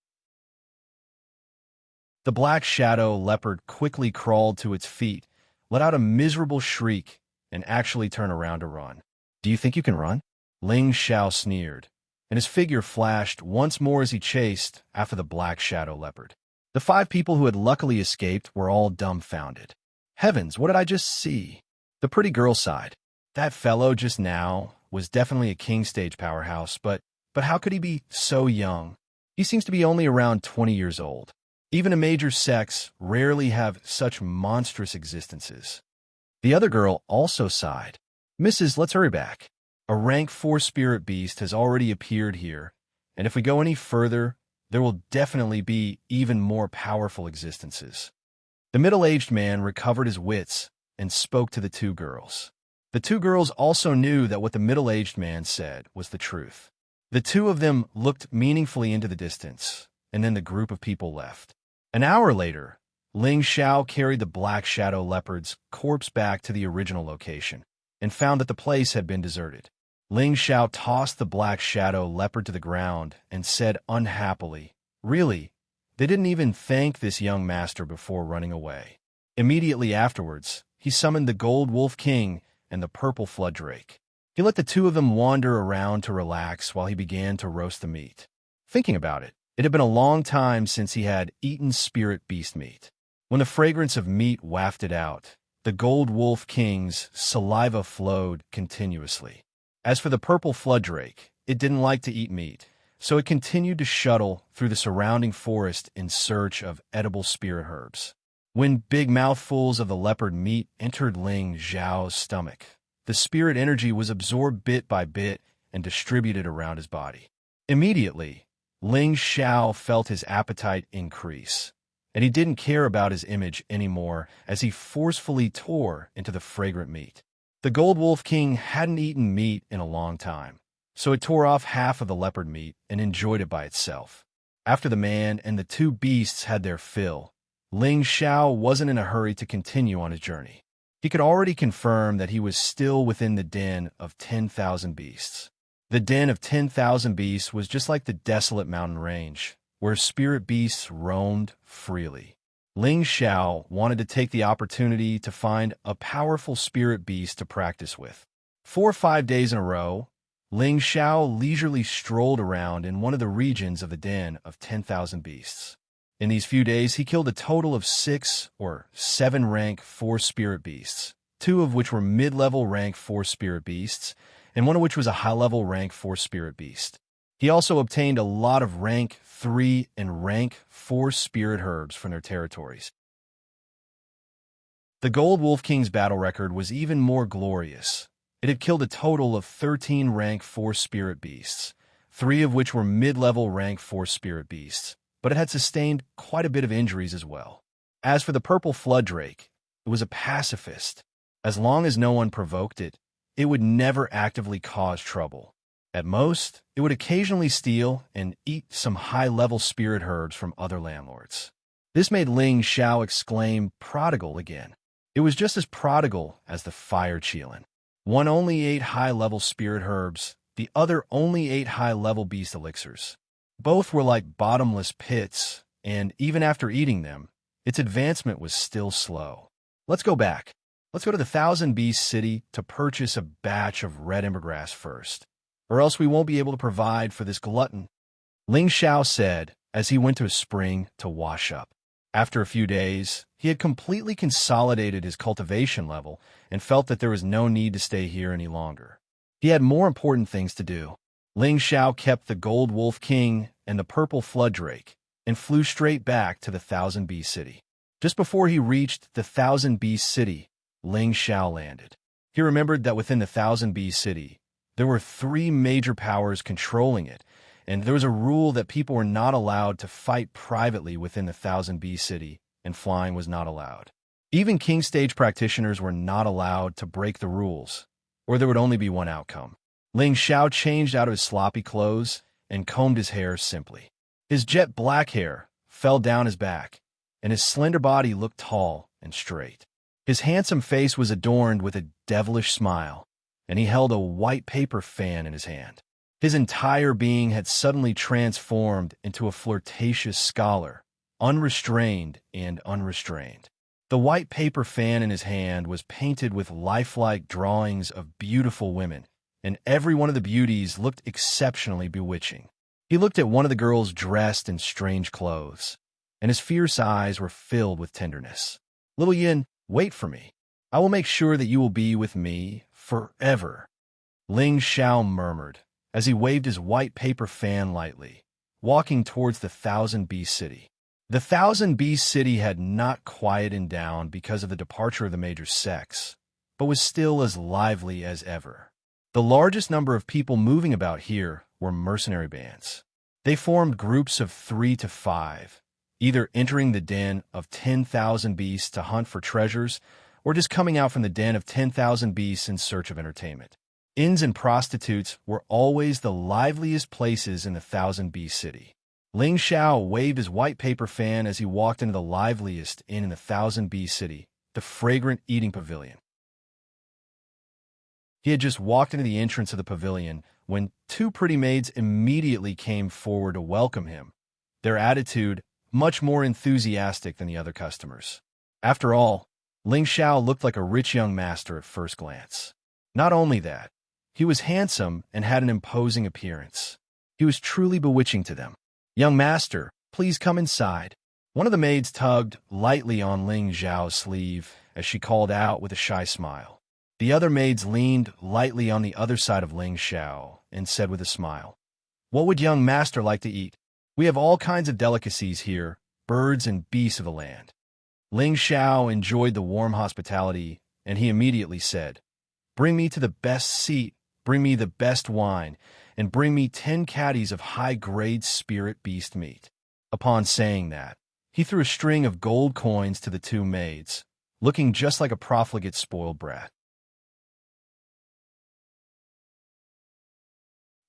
The black shadow leopard quickly crawled to its feet, let out a miserable shriek, and actually turned around to run. "Do you think you can run?" Ling Xiao sneered, and his figure flashed once more as he chased after the black shadow leopard. The 5 people who had luckily escaped were all dumbfounded. Heavens, what did I just see? The pretty girl sighed. That fellow just now was definitely a king stage powerhouse, but how could he be so young? He seems to be only around 20 years old. Even a major sex rarely have such monstrous existences. The other girl also sighed. "Mrs., let's hurry back. A rank 4 spirit beast has already appeared here, and if we go any further, there will definitely be even more powerful existences." The middle-aged man recovered his wits and spoke to the 2 girls. The 2 girls also knew that what the middle-aged man said was the truth. The 2 of them looked meaningfully into the distance, and then the group of people left. An hour later, Ling Xiao carried the black shadow leopard's corpse back to the original location and found that the place had been deserted. Ling Xiao tossed the black shadow leopard to the ground and said unhappily, "Really, they didn't even thank this young master before running away." Immediately afterwards, he summoned the Gold Wolf King and the Purple Flood Drake. He let the two of them wander around to relax while he began to roast the meat. Thinking about it, it had been a long time since he had eaten spirit beast meat. When the fragrance of meat wafted out, the Gold Wolf King's saliva flowed continuously. As for the purple flood drake, it didn't like to eat meat, so it continued to shuttle through the surrounding forest in search of edible spirit herbs. When big mouthfuls of the leopard meat entered Ling Xiao's stomach, the spirit energy was absorbed bit by bit and distributed around his body. Immediately, Ling Xiao felt his appetite increase, and he didn't care about his image anymore as he forcefully tore into the fragrant meat. The Gold Wolf King hadn't eaten meat in a long time, so it tore off half of the leopard meat and enjoyed it by itself. After the man and the two beasts had their fill, Ling Xiao wasn't in a hurry to continue on his journey. He could already confirm that he was still within the den of 10,000 beasts. The den of 10,000 beasts was just like the desolate mountain range, where spirit beasts roamed freely. Ling Xiao wanted to take the opportunity to find a powerful spirit beast to practice with. 4 or 5 days in a row, Ling Xiao leisurely strolled around in one of the regions of the den of 10,000 beasts. In these few days, he killed a total of 6 or 7 rank 4 spirit beasts, 2 of which were mid-level rank 4 spirit beasts, and 1 of which was a high-level rank 4 spirit beast. He also obtained a lot of rank 3 and rank 4 spirit herbs from their territories. The Gold Wolf King's battle record was even more glorious. It had killed a total of 13 rank 4 spirit beasts, 3 of which were mid-level rank 4 spirit beasts, but it had sustained quite a bit of injuries as well. As for the purple flood drake, it was a pacifist. As long as no one provoked it, it would never actively cause trouble. At most, it would occasionally steal and eat some high-level spirit herbs from other landlords. This made Ling Xiao exclaim prodigal again. It was just as prodigal as the fire Qilin. One only ate high-level spirit herbs, the other only ate high-level beast elixirs. Both were like bottomless pits, and even after eating them, its advancement was still slow. Let's go back. Let's go to the Thousand Beast City to purchase a batch of red embergrass first, or else we won't be able to provide for this glutton, Ling Xiao said as he went to a spring to wash up. After a few days, he had completely consolidated his cultivation level and felt that there was no need to stay here any longer. He had more important things to do. Ling Xiao kept the Gold Wolf King and the Purple Flood Drake and flew straight back to the Thousand Beast City. Just before he reached the Thousand Beast City, Ling Xiao landed. He remembered that within the Thousand Beast City, there were 3 major powers controlling it, and there was a rule that people were not allowed to fight privately within the Thousand Beast City, and flying was not allowed. Even King Stage practitioners were not allowed to break the rules, or there would only be one outcome. Ling Xiao changed out of his sloppy clothes and combed his hair simply. His jet black hair fell down his back, and his slender body looked tall and straight. His handsome face was adorned with a devilish smile, and he held a white paper fan in his hand. His entire being had suddenly transformed into a flirtatious scholar, unrestrained and unrestrained. The white paper fan in his hand was painted with lifelike drawings of beautiful women, and every one of the beauties looked exceptionally bewitching. He looked at one of the girls dressed in strange clothes, and his fierce eyes were filled with tenderness. "Little Yin, wait for me. I will make sure that you will be with me forever," Ling Xiao murmured as he waved his white paper fan lightly, walking towards the Thousand Beast City. The Thousand Beast City had not quieted down because of the departure of the major sects, but was still as lively as ever. The largest number of people moving about here were mercenary bands. They formed groups of 3 to 5, either entering the den of 10,000 beasts to hunt for treasures, or just coming out from the den of 10,000 beasts in search of entertainment. Inns and prostitutes were always the liveliest places in the Thousand Beast City. Ling Xiao waved his white paper fan as he walked into the liveliest inn in the Thousand Beast City, the fragrant eating pavilion. He had just walked into the entrance of the pavilion when 2 pretty maids immediately came forward to welcome him, their attitude much more enthusiastic than the other customers. After all, Ling Xiao looked like a rich young master at first glance. Not only that, He was handsome and had an imposing appearance. He was truly bewitching to them. "Young master, please come inside." One of the maids tugged lightly on Ling Xiao's sleeve as she called out with a shy smile. The other maids leaned lightly on the other side of Ling Xiao and said with a smile, "What would young master like to eat? We have all kinds of delicacies here, birds and beasts of the land." Ling Xiao enjoyed the warm hospitality, and he immediately said, "Bring me to the best seat, bring me the best wine, and bring me 10 caddies of high-grade spirit beast meat." Upon saying that, he threw a string of gold coins to the two maids, looking just like a profligate spoiled brat.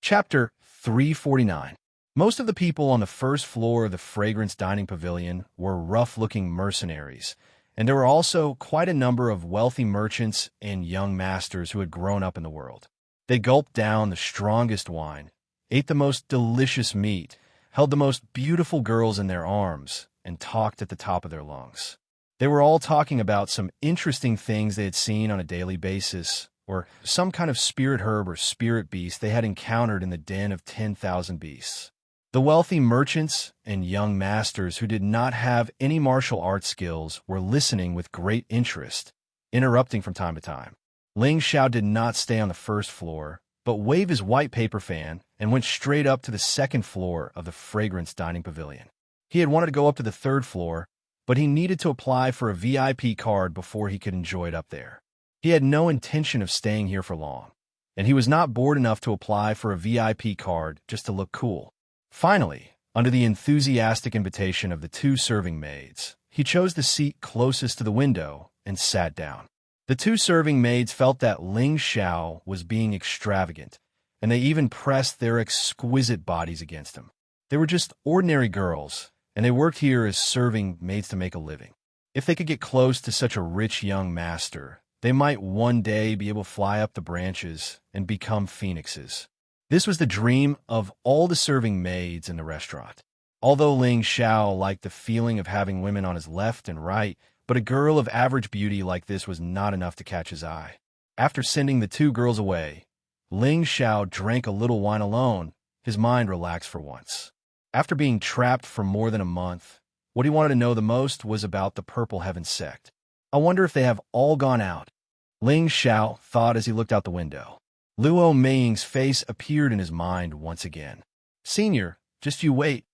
Chapter 349. Most of the people on the first floor of the Fragrance Dining Pavilion were rough-looking mercenaries, and there were also quite a number of wealthy merchants and young masters who had grown up in the world. They gulped down the strongest wine, ate the most delicious meat, held the most beautiful girls in their arms, and talked at the top of their lungs. They were all talking about some interesting things they had seen on a daily basis, or some kind of spirit herb or spirit beast they had encountered in the den of 10,000 beasts. The wealthy merchants and young masters who did not have any martial arts skills were listening with great interest, interrupting from time to time. Ling Xiao did not stay on the first floor, but waved his white paper fan and went straight up to the second floor of the Fragrance Dining Pavilion. He had wanted to go up to the third floor, but he needed to apply for a VIP card before he could enjoy it up there. He had no intention of staying here for long, and he was not bored enough to apply for a VIP card just to look cool. Finally, under the enthusiastic invitation of the two serving maids, he chose the seat closest to the window and sat down. The two serving maids felt that Ling Xiao was being extravagant, and they even pressed their exquisite bodies against him. They were just ordinary girls, and they worked here as serving maids to make a living. If they could get close to such a rich young master, they might one day be able to fly up the branches and become phoenixes. This was the dream of all the serving maids in the restaurant. Although Ling Xiao liked the feeling of having women on his left and right, but a girl of average beauty like this was not enough to catch his eye. After sending the two girls away, Ling Xiao drank a little wine alone, his mind relaxed for once. After being trapped for more than a month, what he wanted to know the most was about the Purple Heaven sect. "I wonder if they have all gone out," Ling Xiao thought as he looked out the window. Luo Meiying's face appeared in his mind once again. "Senior, just you wait.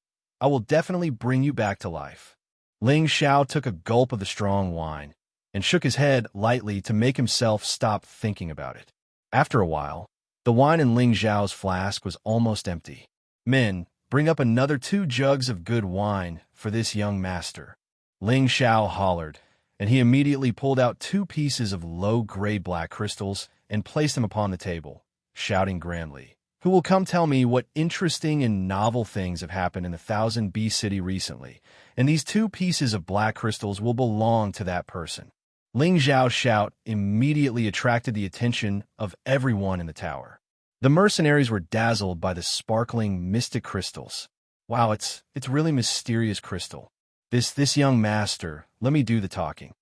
I will definitely bring you back to life." Ling Xiao took a gulp of the strong wine and shook his head lightly to make himself stop thinking about it. After a while, the wine in Ling Xiao's flask was almost empty. "Men, bring up another 2 jugs of good wine for this young master," Ling Xiao hollered, and he immediately pulled out 2 pieces of low-grade black crystals and placed them upon the table, shouting grandly, "Who will come tell me what interesting and novel things have happened in the 1000 Beast City recently, and these 2 pieces of black crystals will belong to that person." Ling Xiao's shout immediately attracted the attention of everyone in the tower. The mercenaries were dazzled by the sparkling mystic crystals. "Wow, it's really mysterious crystal. This young master, let me do the talking."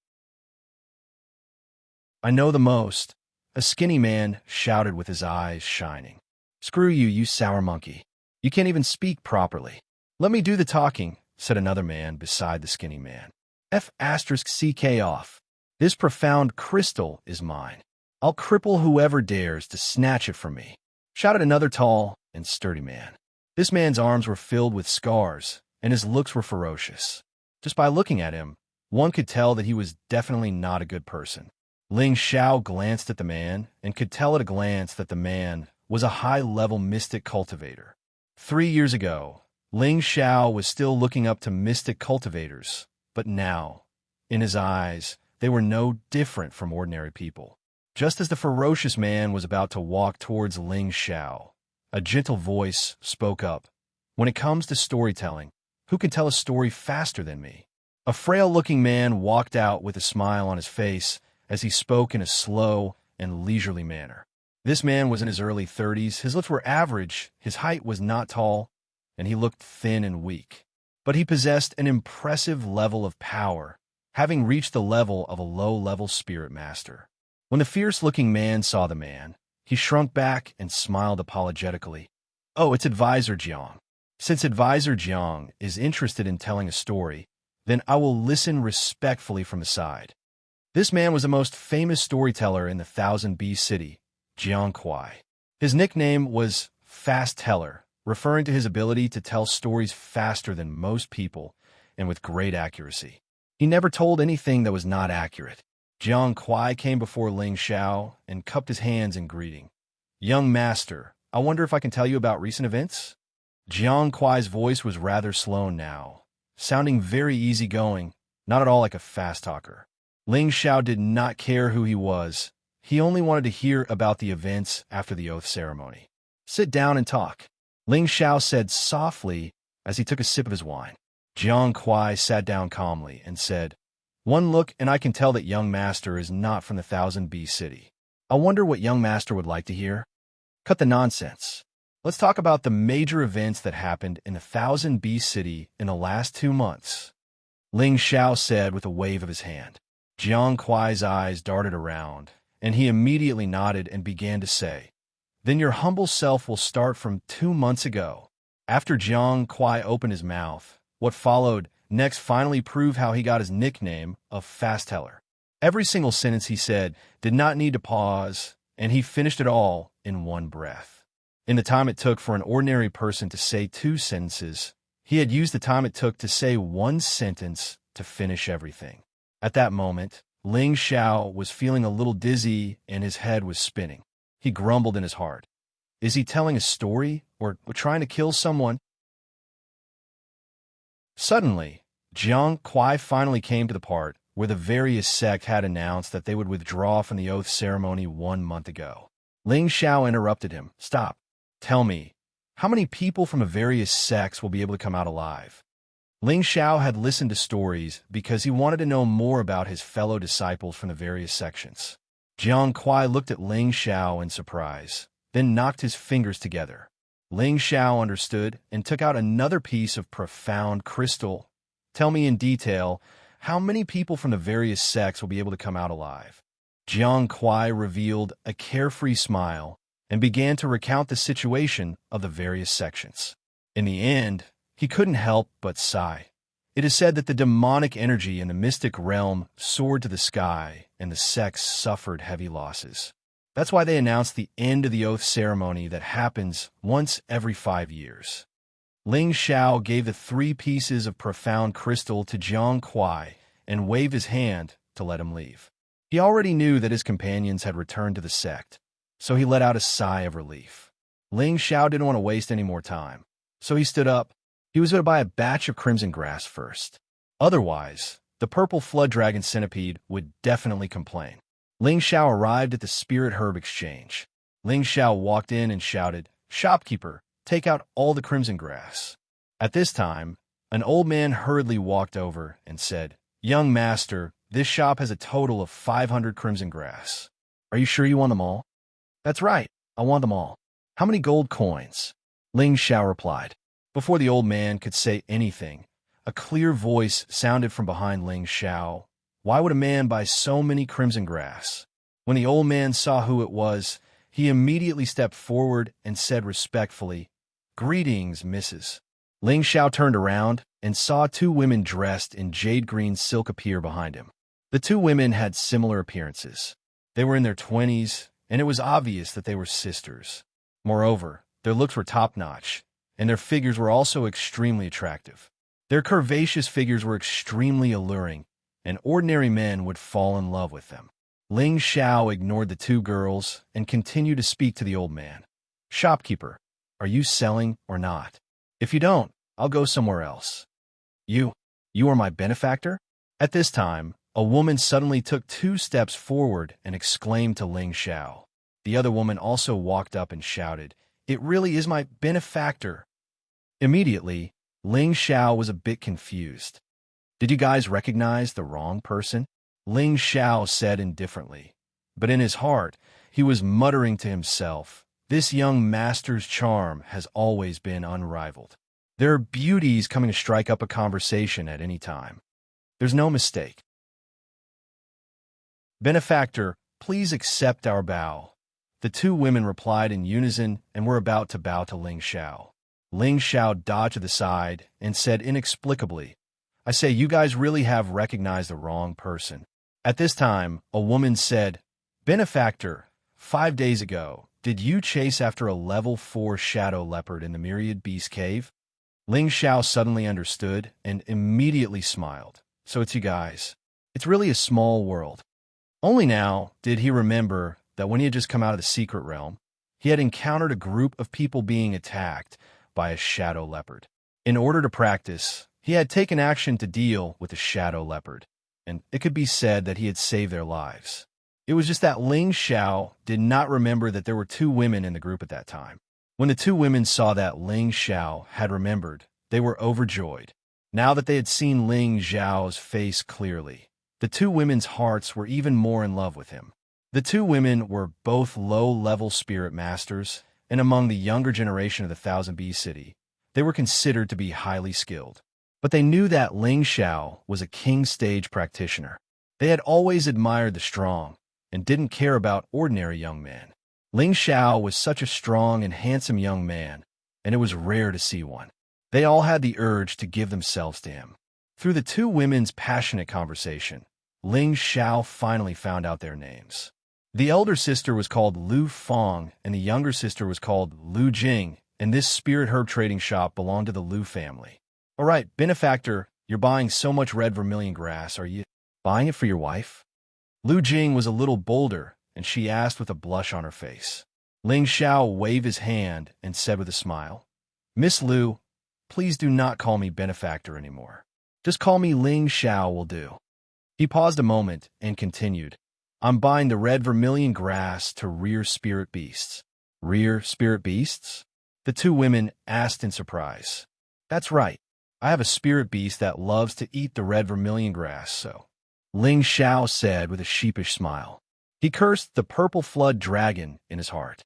"I know the most," a skinny man shouted with his eyes shining. "Screw you, you sour monkey. You can't even speak properly." "Let me do the talking," said another man beside the skinny man. F***CK off. "This profound crystal is mine. I'll cripple whoever dares to snatch it from me," shouted another tall and sturdy man. This man's arms were filled with scars, and his looks were ferocious. Just by looking at him, one could tell that he was definitely not a good person. Ling Xiao glanced at the man and could tell at a glance that the man was a high-level mystic cultivator. 3 years ago, Ling Xiao was still looking up to mystic cultivators, but now, in his eyes, they were no different from ordinary people. Just as the ferocious man was about to walk towards Ling Xiao, a gentle voice spoke up. "When it comes to storytelling, who can tell a story faster than me?" A frail-looking man walked out with a smile on his face as he spoke in a slow and leisurely manner. This man was in his early 30s, his looks were average, his height was not tall, and he looked thin and weak. But he possessed an impressive level of power, having reached the level of a low-level spirit master. When the fierce-looking man saw the man, He shrunk back and smiled apologetically. Oh, it's Advisor Jiang. Since Advisor Jiang is interested in telling a story, then I will listen respectfully from the side. This man was the most famous storyteller in the 1000B city, Jiang Kuai. His nickname was Fast Teller, referring to his ability to tell stories faster than most people and with great accuracy. He never told anything that was not accurate. Jiang Kuai came before Ling Xiao and cupped his hands in greeting. Young master, I wonder if I can tell you about recent events? Jiang Kuai's voice was rather slow now, sounding very easygoing, not at all like a fast talker. Ling Xiao did not care who he was. He only wanted to hear about the events after the oath ceremony. Sit down and talk, Ling Xiao said softly as he took a sip of his wine. Jiang Kuai sat down calmly and said, One look and I can tell that young master is not from the 1000B city. I wonder what young master would like to hear? Cut the nonsense. Let's talk about the major events that happened in the 1000B city in the last 2 months, Ling Xiao said with a wave of his hand. Jiang Kuai's eyes darted around, and he immediately nodded and began to say, Then your humble self will start from 2 months ago. After Jiang Kuai opened his mouth, what followed next finally proved how he got his nickname of Fast Teller. Every single sentence he said did not need to pause, and he finished it all in one breath. In the time it took for an ordinary person to say 2 sentences, he had used the time it took to say 1 sentence to finish everything. At that moment, Ling Xiao was feeling a little dizzy and his head was spinning. He grumbled in his heart. Is he telling a story or trying to kill someone? Suddenly, Jiang Kuai finally came to the part where the various sects had announced that they would withdraw from the oath ceremony 1 month ago. Ling Xiao interrupted him. Stop. Tell me, how many people from the various sects will be able to come out alive? Ling Xiao had listened to stories because he wanted to know more about his fellow disciples from the various sections. Jiang Kuai looked at Ling Xiao in surprise, then knocked his fingers together. Ling Xiao understood and took out another piece of profound crystal. Tell me in detail, how many people from the various sects will be able to come out alive? Jiang Kuai revealed a carefree smile and began to recount the situation of the various sections. In the end, he couldn't help but sigh. It is said that the demonic energy in the mystic realm soared to the sky and the sects suffered heavy losses. That's why they announced the end of the oath ceremony that happens once every 5 years. Ling Xiao gave the 3 pieces of profound crystal to Jiang Kuai and waved his hand to let him leave. He already knew that his companions had returned to the sect, so he let out a sigh of relief. Ling Xiao didn't want to waste any more time, so he stood up. He was going to buy a batch of crimson grass first. Otherwise, the purple flood dragon centipede would definitely complain. Ling Xiao arrived at the spirit herb exchange. Ling Xiao walked in and shouted, Shopkeeper, take out all the crimson grass. At this time, an old man hurriedly walked over and said, Young master, this shop has a total of 500 crimson grass. Are you sure you want them all? That's right, I want them all. How many gold coins? Ling Xiao replied. Before the old man could say anything, a clear voice sounded from behind Ling Xiao. Why would a man buy so many crimson grass? When the old man saw who it was, he immediately stepped forward and said respectfully, Greetings, Mrs. Ling Xiao turned around and saw 2 women dressed in jade green silk appear behind him. The 2 women had similar appearances. They were in their 20s, and it was obvious that they were sisters. Moreover, their looks were top-notch, and their figures were also extremely attractive. Their curvaceous figures were extremely alluring, and ordinary men would fall in love with them. Ling Xiao ignored the 2 girls and continued to speak to the old man. Shopkeeper, are you selling or not? If you don't, I'll go somewhere else. You are my benefactor? At this time, a woman suddenly took 2 steps forward and exclaimed to Ling Xiao. The other woman also walked up and shouted, It really is my benefactor. Immediately, Ling Xiao was a bit confused. Did you guys recognize the wrong person? Ling Xiao said indifferently. But in his heart, he was muttering to himself, This young master's charm has always been unrivaled. There are beauties coming to strike up a conversation at any time. There's no mistake. Benefactor, please accept our bow. The two women replied in unison and were about to bow to Ling Xiao. Ling Xiao dodged to the side and said inexplicably, "I say, you guys really have recognized the wrong person." At this time, a woman said, "Benefactor, 5 days ago, did you chase after a level 4 shadow leopard in the Myriad Beast Cave?" Ling Xiao suddenly understood and immediately smiled. "So it's you guys. It's really a small world." Only now did he remember that when he had just come out of the secret realm, he had encountered a group of people being attacked by a shadow leopard. In order to practice, he had taken action to deal with the shadow leopard, and it could be said that he had saved their lives. It was just that Ling Xiao did not remember that there were two women in the group at that time. When the two women saw that Ling Xiao had remembered, they were overjoyed. Now that they had seen Ling Xiao's face clearly, the two women's hearts were even more in love with him. The two women were both low-level spirit masters, and among the younger generation of the Thousand Bee City, they were considered to be highly skilled. But they knew that Ling Xiao was a king stage practitioner. They had always admired the strong and didn't care about ordinary young men. Ling Xiao was such a strong and handsome young man, and it was rare to see one. They all had the urge to give themselves to him. Through the two women's passionate conversation, Ling Xiao finally found out their names. The elder sister was called Lu Fong, and the younger sister was called Lu Jing, and this spirit herb trading shop belonged to the Lu family. "All right, benefactor, you're buying so much red vermilion grass. Are you buying it for your wife?" Lu Jing was a little bolder, and she asked with a blush on her face. Ling Xiao waved his hand and said with a smile, "Miss Lu, please do not call me benefactor anymore. Just call me Ling Xiao will do." He paused a moment and continued, "I'm buying the red vermilion grass to rear spirit beasts." "Rear spirit beasts?" the two women asked in surprise. "That's right. I have a spirit beast that loves to eat the red vermilion grass, so," Ling Xiao said with a sheepish smile. He cursed the purple flood dragon in his heart.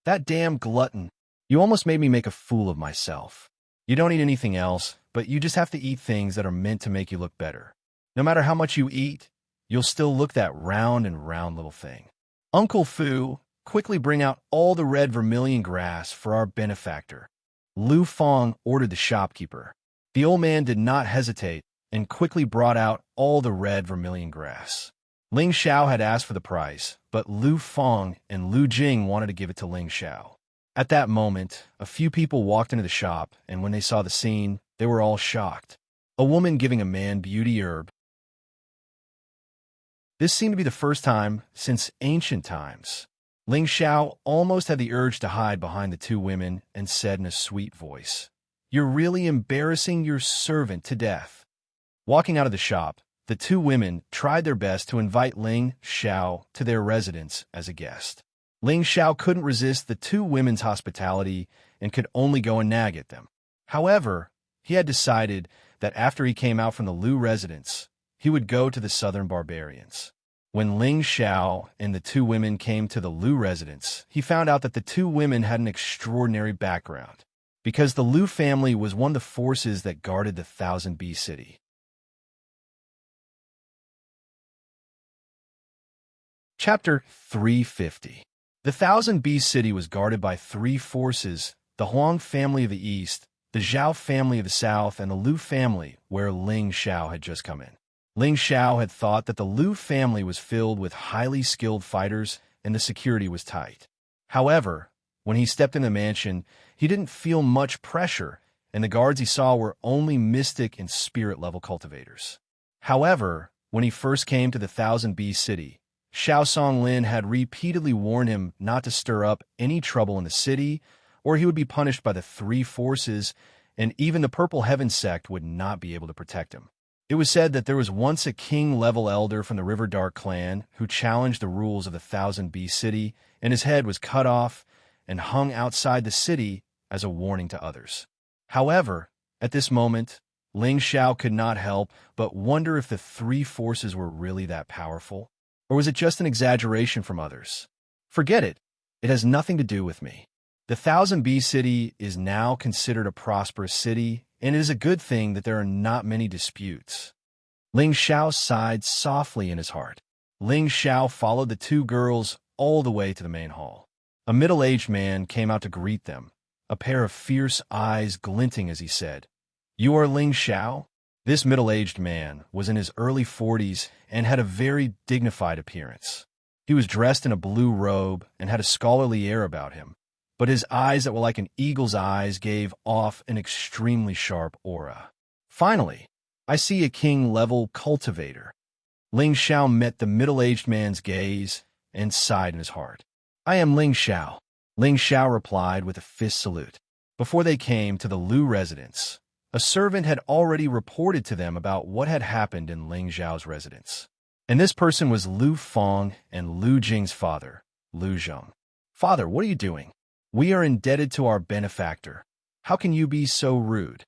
"That damn glutton. You almost made me make a fool of myself. You don't eat anything else, but you just have to eat things that are meant to make you look better. No matter how much you eat, you'll still look that round and round little thing. Uncle Fu, quickly bring out all the red vermilion grass for our benefactor," Lu Fong ordered the shopkeeper. The old man did not hesitate and quickly brought out all the red vermilion grass. Ling Xiao had asked for the price, but Lu Fong and Lu Jing wanted to give it to Ling Xiao. At that moment, a few people walked into the shop, and when they saw the scene, they were all shocked. A woman giving a man beauty herb. This seemed to be the first time since ancient times. Ling Xiao almost had the urge to hide behind the two women and said in a sweet voice, "You're really embarrassing your servant to death." Walking out of the shop, the two women tried their best to invite Ling Xiao to their residence as a guest. Ling Xiao couldn't resist the two women's hospitality and could only go and nag at them. However, he had decided that after he came out from the Lu residence, he would go to the southern barbarians. When Ling Xiao and the two women came to the Lu residence, he found out that the two women had an extraordinary background, because the Lu family was one of the forces that guarded the Thousand Bee City. Chapter 350. The Thousand Bee City was guarded by three forces: the Huang family of the east, the Zhao family of the south, and the Lu family, where Ling Xiao had just come in. Ling Xiao had thought that the Lu family was filled with highly skilled fighters and the security was tight. However, when he stepped in the mansion, he didn't feel much pressure, and the guards he saw were only mystic and spirit-level cultivators. However, when he first came to the Thousand Bee City, Xiao Songlin had repeatedly warned him not to stir up any trouble in the city, or he would be punished by the three forces, and even the Purple Heaven sect would not be able to protect him. It was said that there was once a king-level elder from the River Dark clan who challenged the rules of the Thousand Bee City, and his head was cut off and hung outside the city as a warning to others. However, at this moment, Ling Xiao could not help but wonder if the three forces were really that powerful, or was it just an exaggeration from others? Forget it. It has nothing to do with me. The Thousand Bee City is now considered a prosperous city, and it is a good thing that there are not many disputes. Ling Xiao sighed softly in his heart. Ling Xiao followed the two girls all the way to the main hall. A middle-aged man came out to greet them, a pair of fierce eyes glinting as he said, "You are Ling Xiao?" This middle-aged man was in his early 40s and had a very dignified appearance. He was dressed in a blue robe and had a scholarly air about him, but his eyes that were like an eagle's eyes gave off an extremely sharp aura. "Finally, I see a king-level cultivator." Ling Xiao met the middle-aged man's gaze and sighed in his heart. "I am Ling Xiao," Ling Xiao replied with a fist salute. Before they came to the Lu residence, a servant had already reported to them about what had happened in Ling Xiao's residence. And this person was Lu Feng and Lu Jing's father, Lu Zheng. "Father, what are you doing? We are indebted to our benefactor. How can you be so rude?"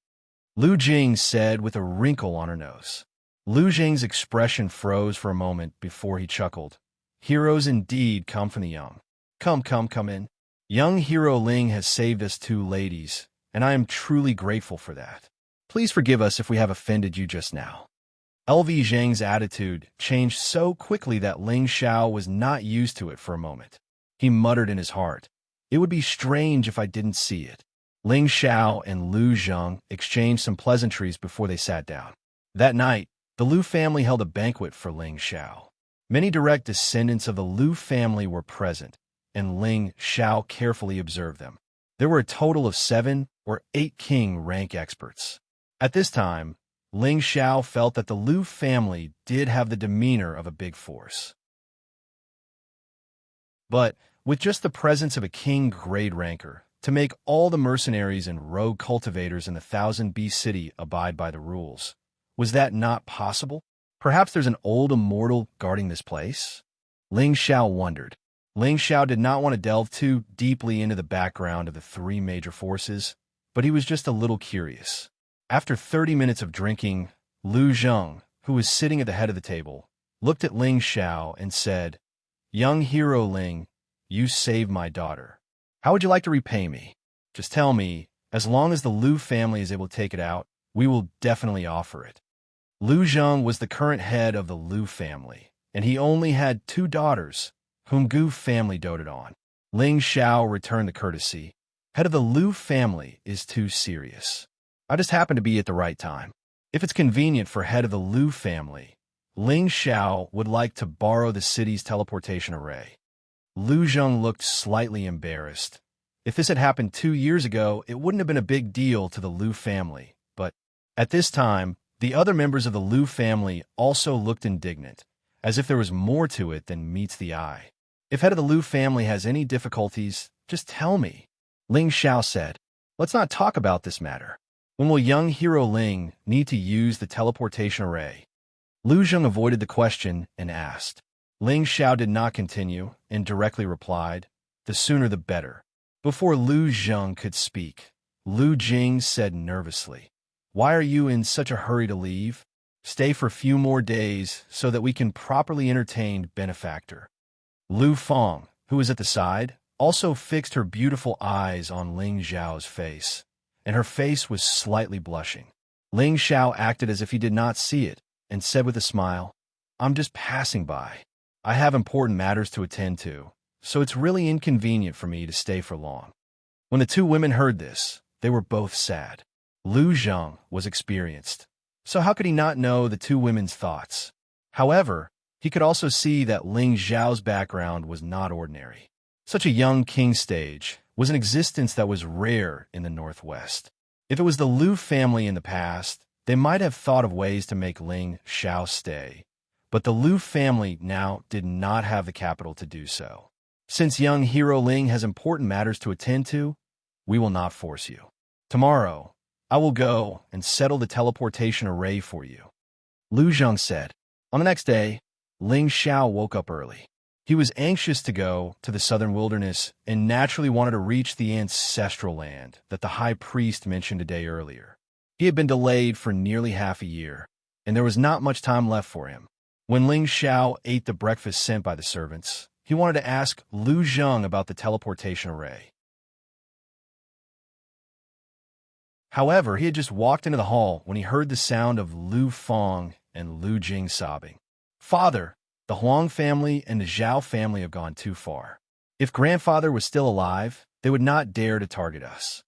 Lu Jing said with a wrinkle on her nose. Lu Jing's expression froze for a moment before he chuckled. "Heroes indeed come from the young. Come in. Young hero Ling has saved us two ladies, and I am truly grateful for that. Please forgive us if we have offended you just now." LV Zheng's attitude changed so quickly that Ling Xiao was not used to it for a moment. He muttered in his heart, "It would be strange if I didn't see it." Ling Xiao and Lu Zheng exchanged some pleasantries before they sat down. That night, the Lu family held a banquet for Ling Xiao. Many direct descendants of the Lu family were present, and Ling Xiao carefully observed them. There were a total of 7 or 8 king rank experts. At this time, Ling Xiao felt that the Lu family did have the demeanor of a big force. But with just the presence of a king-grade ranker, to make all the mercenaries and rogue cultivators in the 1000 city abide by the rules, was that not possible? Perhaps there's an old immortal guarding this place? Ling Xiao wondered. Ling Xiao did not want to delve too deeply into the background of the 3 major forces, but he was just a little curious. After 30 minutes of drinking, Lu Zheng, who was sitting at the head of the table, looked at Ling Xiao and said, "Young hero Ling, you saved my daughter. How would you like to repay me? Just tell me, as long as the Lu family is able to take it out, we will definitely offer it." Lu Zheng was the current head of the Lu family, and he only had 2 daughters, whom Gu family doted on. Ling Xiao returned the courtesy. "Head of the Lu family is too serious. I just happened to be at the right time. If it's convenient for head of the Lu family, Ling Xiao would like to borrow the city's teleportation array." Lu Zheng looked slightly embarrassed. If this had happened 2 years ago, it wouldn't have been a big deal to the Lu family, but at this time, the other members of the Lu family also looked indignant, as if there was more to it than meets the eye. "If head of the Lu family has any difficulties, just tell me," Ling Xiao said. "Let's not talk about this matter. When will young hero Ling need to use the teleportation array?" Lu Zheng avoided the question and asked. Ling Xiao did not continue and directly replied, "The sooner the better." Before Lu Zheng could speak, Lu Jing said nervously, "Why are you in such a hurry to leave? Stay for a few more days so that we can properly entertain benefactor." Lu Feng, who was at the side, also fixed her beautiful eyes on Ling Xiao's face, and her face was slightly blushing. Ling Xiao acted as if he did not see it and said with a smile, "I'm just passing by. I have important matters to attend to, so it's really inconvenient for me to stay for long." When the 2 women heard this, they were both sad. Lu Zheng was experienced, so how could he not know the 2 women's thoughts? However, he could also see that Ling Xiao's background was not ordinary. Such a young king stage was an existence that was rare in the Northwest. If it was the Lu family in the past, they might have thought of ways to make Ling Xiao stay, but the Lu family now did not have the capital to do so. "Since young hero Ling has important matters to attend to, we will not force you. Tomorrow, I will go and settle the teleportation array for you," Lu Zheng said. On the next day, Ling Xiao woke up early. He was anxious to go to the southern wilderness and naturally wanted to reach the ancestral land that the high priest mentioned a day earlier. He had been delayed for nearly half a year, and there was not much time left for him. When Ling Xiao ate the breakfast sent by the servants, he wanted to ask Lu Zheng about the teleportation array. However, he had just walked into the hall when he heard the sound of Lu Feng and Lu Jing sobbing. "Father, the Huang family and the Zhao family have gone too far. If grandfather was still alive, they would not dare to target us.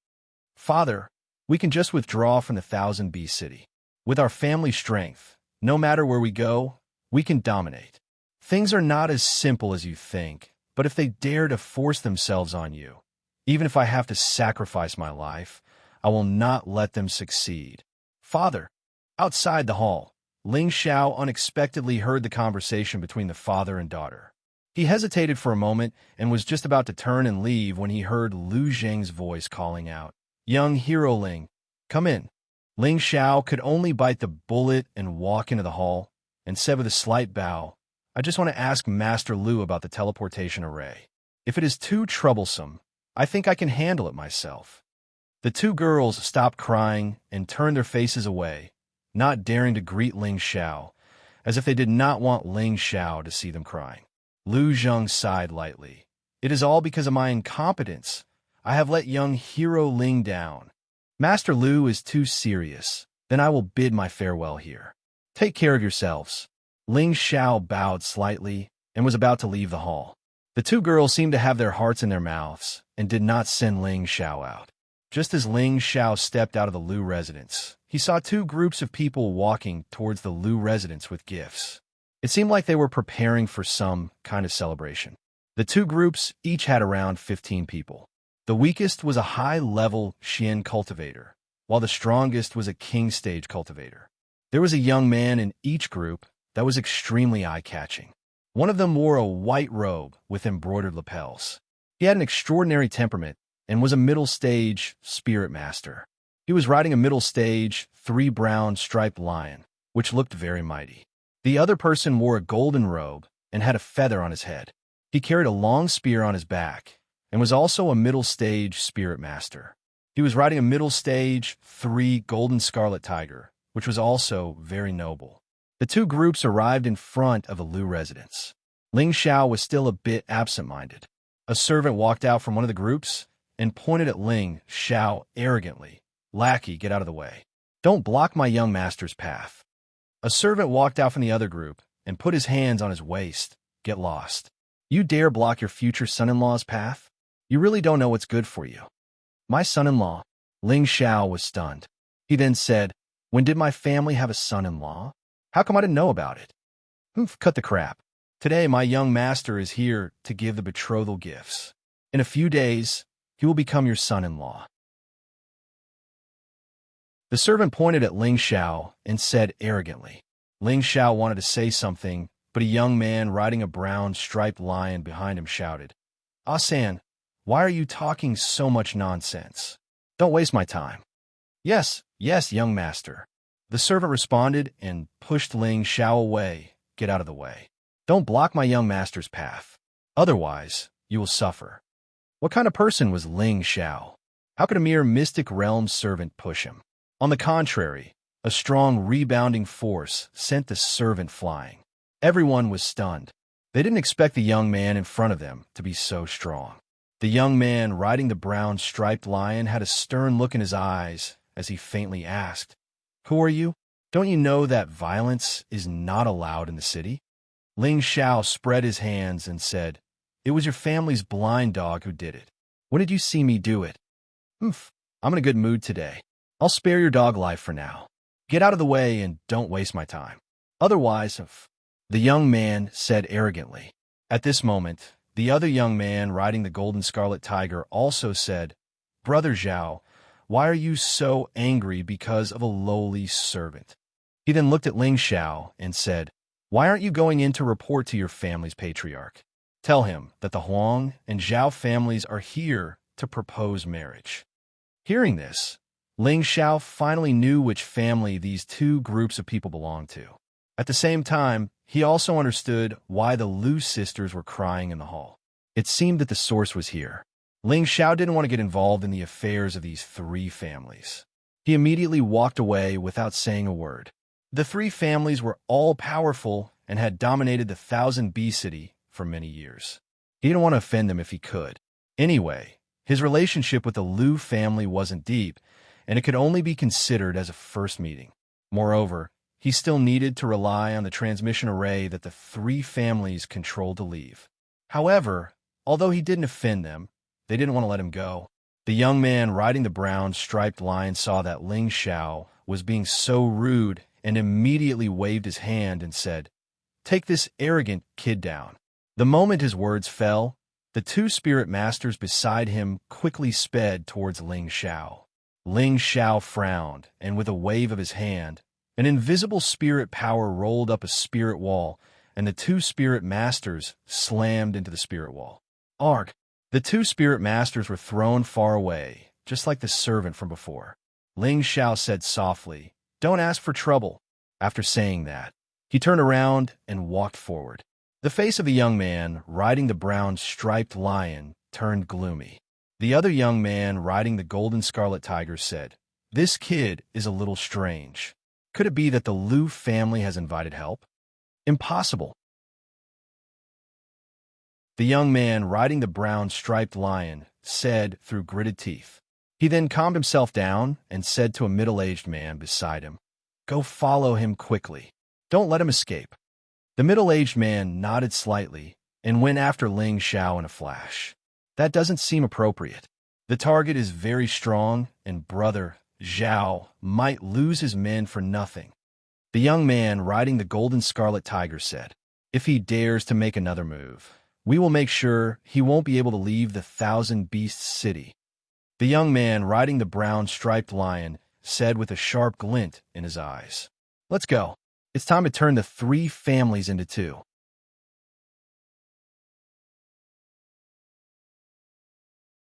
Father, we can just withdraw from the 1000 city. With our family strength, no matter where we go, we can dominate. Things are not as simple as you think, but if they dare to force themselves on you, even if I have to sacrifice my life, I will not let them succeed. Father. Outside the hall, Ling Xiao unexpectedly heard the conversation between the father and daughter. He hesitated for a moment and was just about to turn and leave when he heard Lu Zheng's voice calling out, "Young hero Ling, come in." Ling Xiao could only bite the bullet and walk into the hall, and said with a slight bow, "I just want to ask Master Lu about the teleportation array. If it is too troublesome, I think I can handle it myself." The two girls stopped crying and turned their faces away, not daring to greet Ling Xiao, as if they did not want Ling Xiao to see them crying. Lu Zheng sighed lightly. "It is all because of my incompetence. I have let young hero Ling down. Master Lu is too serious. Then I will bid my farewell here. Take care of yourselves." Ling Xiao bowed slightly and was about to leave the hall. The two girls seemed to have their hearts in their mouths and did not send Ling Xiao out. Just as Ling Xiao stepped out of the Lu residence, he saw two groups of people walking towards the Lu residence with gifts. It seemed like they were preparing for some kind of celebration. The two groups each had around 15 people. The weakest was a high-level Xian cultivator, while the strongest was a king stage cultivator. There was a young man in each group that was extremely eye-catching. One of them wore a white robe with embroidered lapels. He had an extraordinary temperament and was a middle-stage spirit master. He was riding a middle-stage, 3-brown striped lion, which looked very mighty. The other person wore a golden robe and had a feather on his head. He carried a long spear on his back and was also a middle-stage spirit master. He was riding a middle-stage, 3 golden scarlet tiger, which was also very noble. The two groups arrived in front of a Lu residence. Ling Xiao was still a bit absent-minded. A servant walked out from one of the groups and pointed at Ling Xiao arrogantly. "Lackey, get out of the way. Don't block my young master's path." A servant walked out from the other group and put his hands on his waist. "Get lost. You dare block your future son-in-law's path? You really don't know what's good for you." "My son-in-law?" Ling Xiao was stunned. He then said, "When did my family have a son-in-law? How come I didn't know about it?" Cut the crap. Today my young master is here to give the betrothal gifts. In a few days, he will become your son-in-law." The servant pointed at Ling Xiao and said arrogantly. Ling Xiao wanted to say something, but a young man riding a brown striped lion behind him shouted, "Ah-san, why are you talking so much nonsense? Don't waste my time." Yes, young master." The servant responded and pushed Ling Xiao away. "Get out of the way. Don't block my young master's path. Otherwise, you will suffer." What kind of person was Ling Xiao? How could a mere mystic realm servant push him? On the contrary, a strong rebounding force sent the servant flying. Everyone was stunned. They didn't expect the young man in front of them to be so strong. The young man riding the brown striped lion had a stern look in his eyes as he faintly asked, "Who are you? Don't you know that violence is not allowed in the city?" Ling Xiao spread his hands and said, "It was your family's blind dog who did it. When did you see me do it?" I'm in a good mood today. I'll spare your dog life for now. Get out of the way and don't waste my time. Otherwise, the young man said arrogantly. At this moment, the other young man riding the golden scarlet tiger also said, "Brother Zhao, why are you so angry because of a lowly servant?" He then looked at Ling Xiao and said, "Why aren't you going in to report to your family's patriarch? Tell him that the Huang and Zhao families are here to propose marriage." Hearing this, Ling Xiao finally knew which family these two groups of people belonged to. At the same time, he also understood why the Lu sisters were crying in the hall. It seemed that the source was here. Ling Xiao didn't want to get involved in the affairs of these 3 families. He immediately walked away without saying a word. The 3 families were all powerful and had dominated the 1000 city for many years. He didn't want to offend them if he could. Anyway, his relationship with the Lu family wasn't deep, and it could only be considered as a first meeting. Moreover, he still needed to rely on the transmission array that the 3 families controlled to leave. However, Although he didn't offend them, they didn't want to let him go. The young man riding the brown striped lion saw that Ling Xiao was being so rude and immediately waved his hand and said, "Take this arrogant kid down." The moment his words fell, the two spirit masters beside him quickly sped towards Ling Xiao. Ling Xiao frowned, and with a wave of his hand, an invisible spirit power rolled up a spirit wall, and the two spirit masters slammed into the spirit wall. Arg! The two spirit masters were thrown far away, just like the servant from before. Ling Xiao said softly, "Don't ask for trouble." After saying that, he turned around and walked forward. The face of the young man riding the brown striped lion turned gloomy. The other young man riding the golden scarlet tiger said, "This kid is a little strange. Could it be that the Liu family has invited help?" "Impossible." The young man riding the brown striped lion said through gritted teeth. He then calmed himself down and said to a middle-aged man beside him, "Go follow him quickly. Don't let him escape." The middle-aged man nodded slightly and went after Ling Xiao in a flash. That doesn't seem appropriate. The target is very strong, and Brother Zhao might lose his men for nothing. The young man riding the golden scarlet tiger said, "If he dares to make another move, we will make sure he won't be able to leave the Thousand Beasts city." The young man riding the brown striped lion said with a sharp glint in his eyes, "Let's go. It's time to turn the three families into two."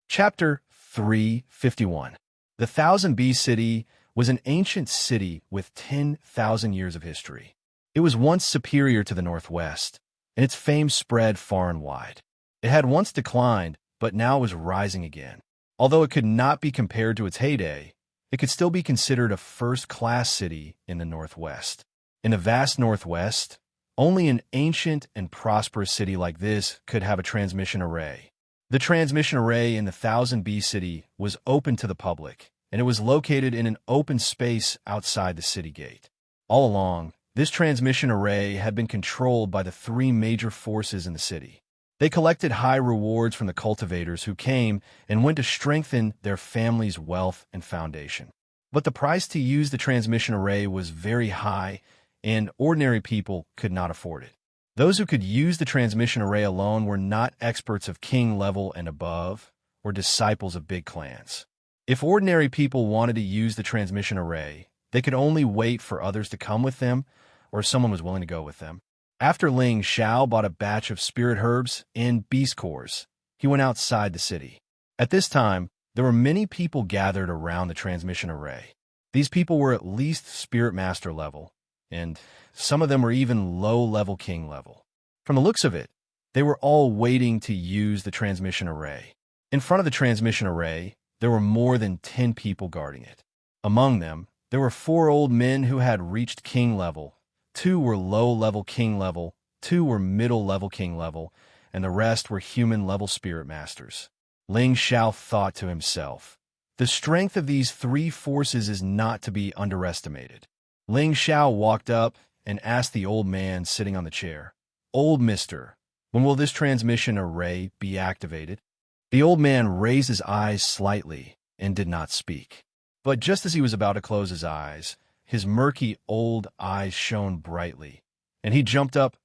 Chapter 351. The Thousand Beasts City was an ancient city with 10,000 years of history. It was once superior to the northwest, and its fame spread far and wide. It had once declined, but now was rising again. Although it could not be compared to its heyday, it could still be considered a first-class city in the northwest. In the vast northwest, only an ancient and prosperous city like this could have a transmission array. The transmission array in the Thousand Beast City was open to the public, and it was located in an open space outside the city gate. All along, this transmission array had been controlled by the three major forces in the city. They collected high rewards from the cultivators who came and went to strengthen their family's wealth and foundation. But the price to use the transmission array was very high, and ordinary people could not afford it. Those who could use the transmission array alone were not experts of king level and above, or disciples of big clans. If ordinary people wanted to use the transmission array, they could only wait for others to come with them, or someone was willing to go with them. After Ling Xiao bought a batch of spirit herbs and beast cores, he went outside the city. At this time, there were many people gathered around the transmission array. These people were at least spirit master level, and some of them were even low-level king level. From the looks of it, they were all waiting to use the transmission array. In front of the transmission array, there were more than 10 people guarding it. Among them, there were 4 old men who had reached king level, 2 were low-level king level, 2 were middle-level king level, and the rest were human-level spirit masters. Ling Xiao thought to himself, "The strength of these 3 forces is not to be underestimated." Ling Xiao walked up and asked the old man sitting on the chair, "Old mister, when will this transmission array be activated?" The old man raised his eyes slightly and did not speak. But just as he was about to close his eyes, his murky old eyes shone brightly, and he jumped up.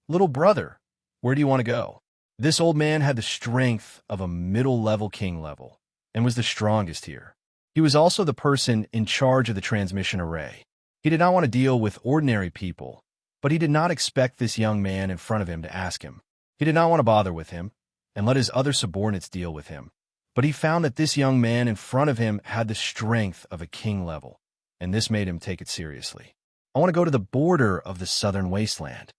"Little brother, where do you want to go?" This old man had the strength of a middle-level king level, and was the strongest here. He was also the person in charge of the transmission array. He did not want to deal with ordinary people, but he did not expect this young man in front of him to ask him. He did not want to bother with him, and let his other subordinates deal with him. But he found that this young man in front of him had the strength of a king level, and this made him take it seriously. "I want to go to the border of the southern wasteland,"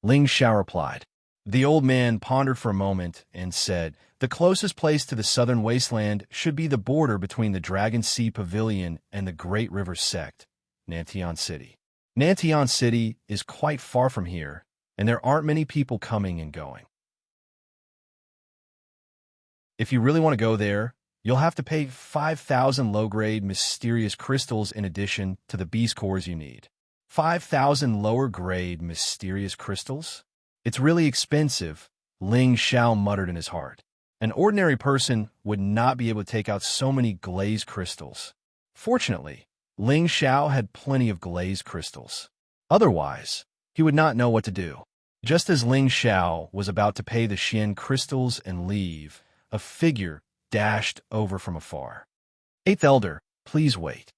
Ling Xiao replied. The old man pondered for a moment and said, "The closest place to the southern wasteland should be the border between the Dragon Sea Pavilion and the Great River Sect, Nantian City. Nantian City is quite far from here, and there aren't many people coming and going. If you really want to go there, you'll have to pay 5,000 low-grade mysterious crystals in addition to the beast cores you need." 5,000 lower-grade mysterious crystals? It's really expensive, Ling Xiao muttered in his heart. An ordinary person would not be able to take out so many glazed crystals. Fortunately, Ling Xiao had plenty of glazed crystals. Otherwise, he would not know what to do. Just as Ling Xiao was about to pay the Xian crystals and leave, a figure dashed over from afar. "Eighth Elder, please wait."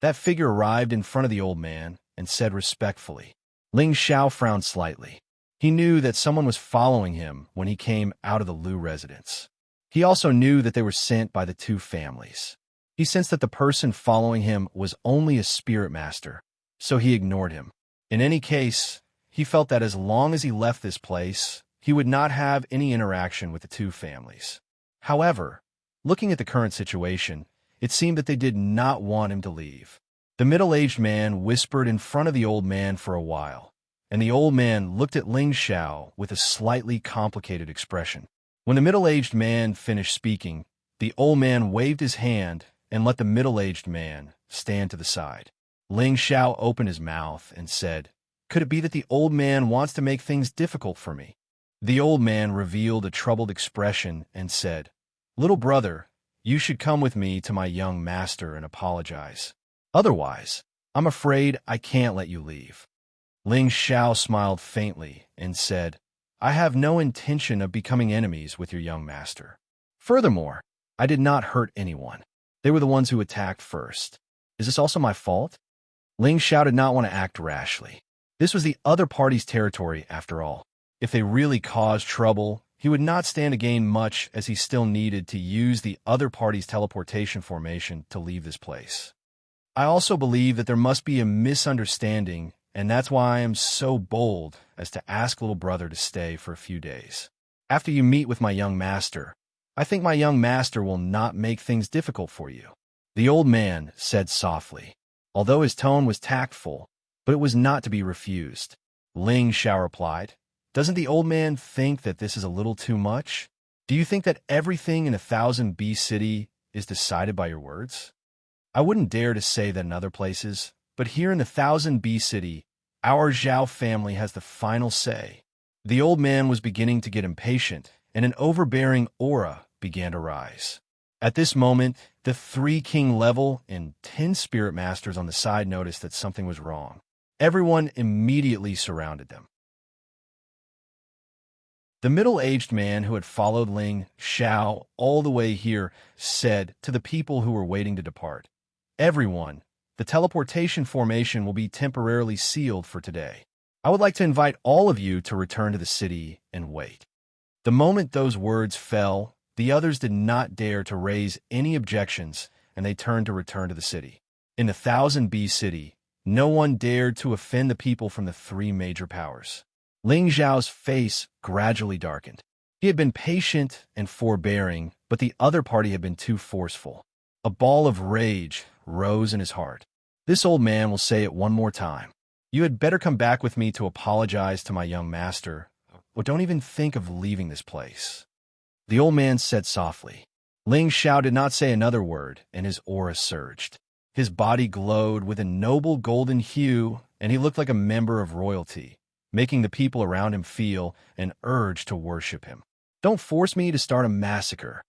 That figure arrived in front of the old man and said respectfully. Ling Xiao frowned slightly. He knew that someone was following him when he came out of the Lu residence. He also knew that they were sent by the two families. He sensed that the person following him was only a spirit master, so he ignored him. In any case, he felt that as long as he left this place, he would not have any interaction with the two families. However, looking at the current situation, it seemed that they did not want him to leave. The middle-aged man whispered in front of the old man for a while, and the old man looked at Ling Xiao with a slightly complicated expression. When the middle-aged man finished speaking, the old man waved his hand and let the middle-aged man stand to the side. Ling Xiao opened his mouth and said, "Could it be that the old man wants to make things difficult for me?" The old man revealed a troubled expression and said, "Little brother, you should come with me to my young master and apologize. Otherwise, I'm afraid I can't let you leave." Ling Xiao smiled faintly and said, "I have no intention of becoming enemies with your young master. Furthermore, I did not hurt anyone. They were the ones who attacked first. Is this also my fault?" Ling Xiao did not want to act rashly. This was the other party's territory, after all. If they really caused trouble, he would not stand to gain much, as he still needed to use the other party's teleportation formation to leave this place. "I also believe that there must be a misunderstanding, and that's why I am so bold as to ask little brother to stay for a few days. After you meet with my young master, I think my young master will not make things difficult for you." The old man said softly, although his tone was tactful, but it was not to be refused. Ling Xiao replied, "Doesn't the old man think that this is a little too much? Do you think that everything in 1000 B City is decided by your words? I wouldn't dare to say that in other places, but here in the 1000 B City, our Zhao family has the final say." The old man was beginning to get impatient, and an overbearing aura began to rise. At this moment, the 3 king level and 10 spirit masters on the side noticed that something was wrong. Everyone immediately surrounded them. The middle-aged man who had followed Ling Xiao all the way here said to the people who were waiting to depart, "Everyone, the teleportation formation will be temporarily sealed for today. I would like to invite all of you to return to the city and wait." The moment those words fell, the others did not dare to raise any objections, and they turned to return to the city. In the 1000 B City, no one dared to offend the people from the 3 major powers. Ling Xiao's face gradually darkened. He had been patient and forbearing, but the other party had been too forceful. A ball of rage rose in his heart. "This old man will say it one more time. You had better come back with me to apologize to my young master, or don't even think of leaving this place." The old man said softly. Ling Xiao did not say another word, and his aura surged. His body glowed with a noble golden hue, and he looked like a member of royalty, making the people around him feel an urge to worship him. "Don't force me to start a massacre,"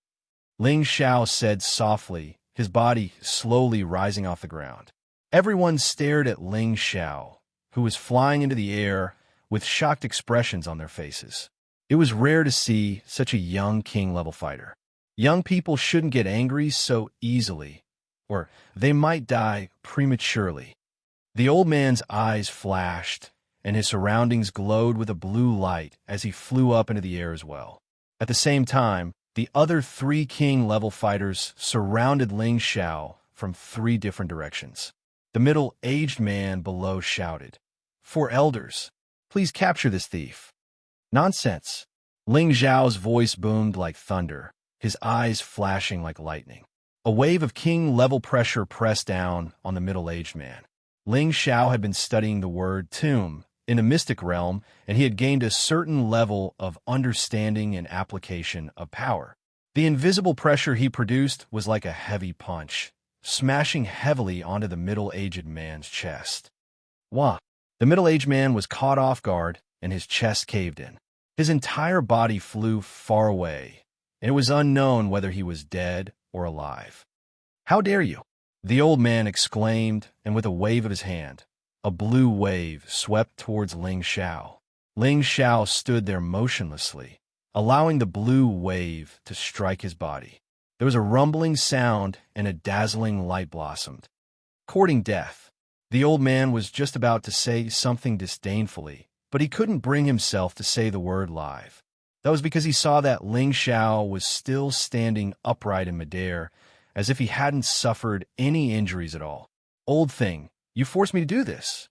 Ling Xiao said softly, his body slowly rising off the ground. Everyone stared at Ling Xiao, who was flying into the air with shocked expressions on their faces. It was rare to see such a young king-level fighter. Young people shouldn't get angry so easily, or they might die prematurely. The old man's eyes flashed, and his surroundings glowed with a blue light as he flew up into the air as well. At the same time, the other 3 king-level fighters surrounded Ling Xiao from 3 different directions. The middle-aged man below shouted, "For elders, please capture this thief." "Nonsense." Ling Xiao's voice boomed like thunder, his eyes flashing like lightning. A wave of king-level pressure pressed down on the middle-aged man. Ling Xiao had been studying the word tomb in a mystic realm, and he had gained a certain level of understanding and application of power. The invisible pressure he produced was like a heavy punch, smashing heavily onto the middle-aged man's chest. Wah! The middle-aged man was caught off guard, and his chest caved in. His entire body flew far away, and it was unknown whether he was dead or alive. "How dare you!" the old man exclaimed, and with a wave of his hand, a blue wave swept towards Ling Xiao. Ling Xiao stood there motionlessly, allowing the blue wave to strike his body. There was a rumbling sound, and a dazzling light blossomed. "Courting death." The old man was just about to say something disdainfully, but he couldn't bring himself to say the word live. That was because he saw that Ling Xiao was still standing upright in midair, as if he hadn't suffered any injuries at all. "Old thing, you forced me to do this,"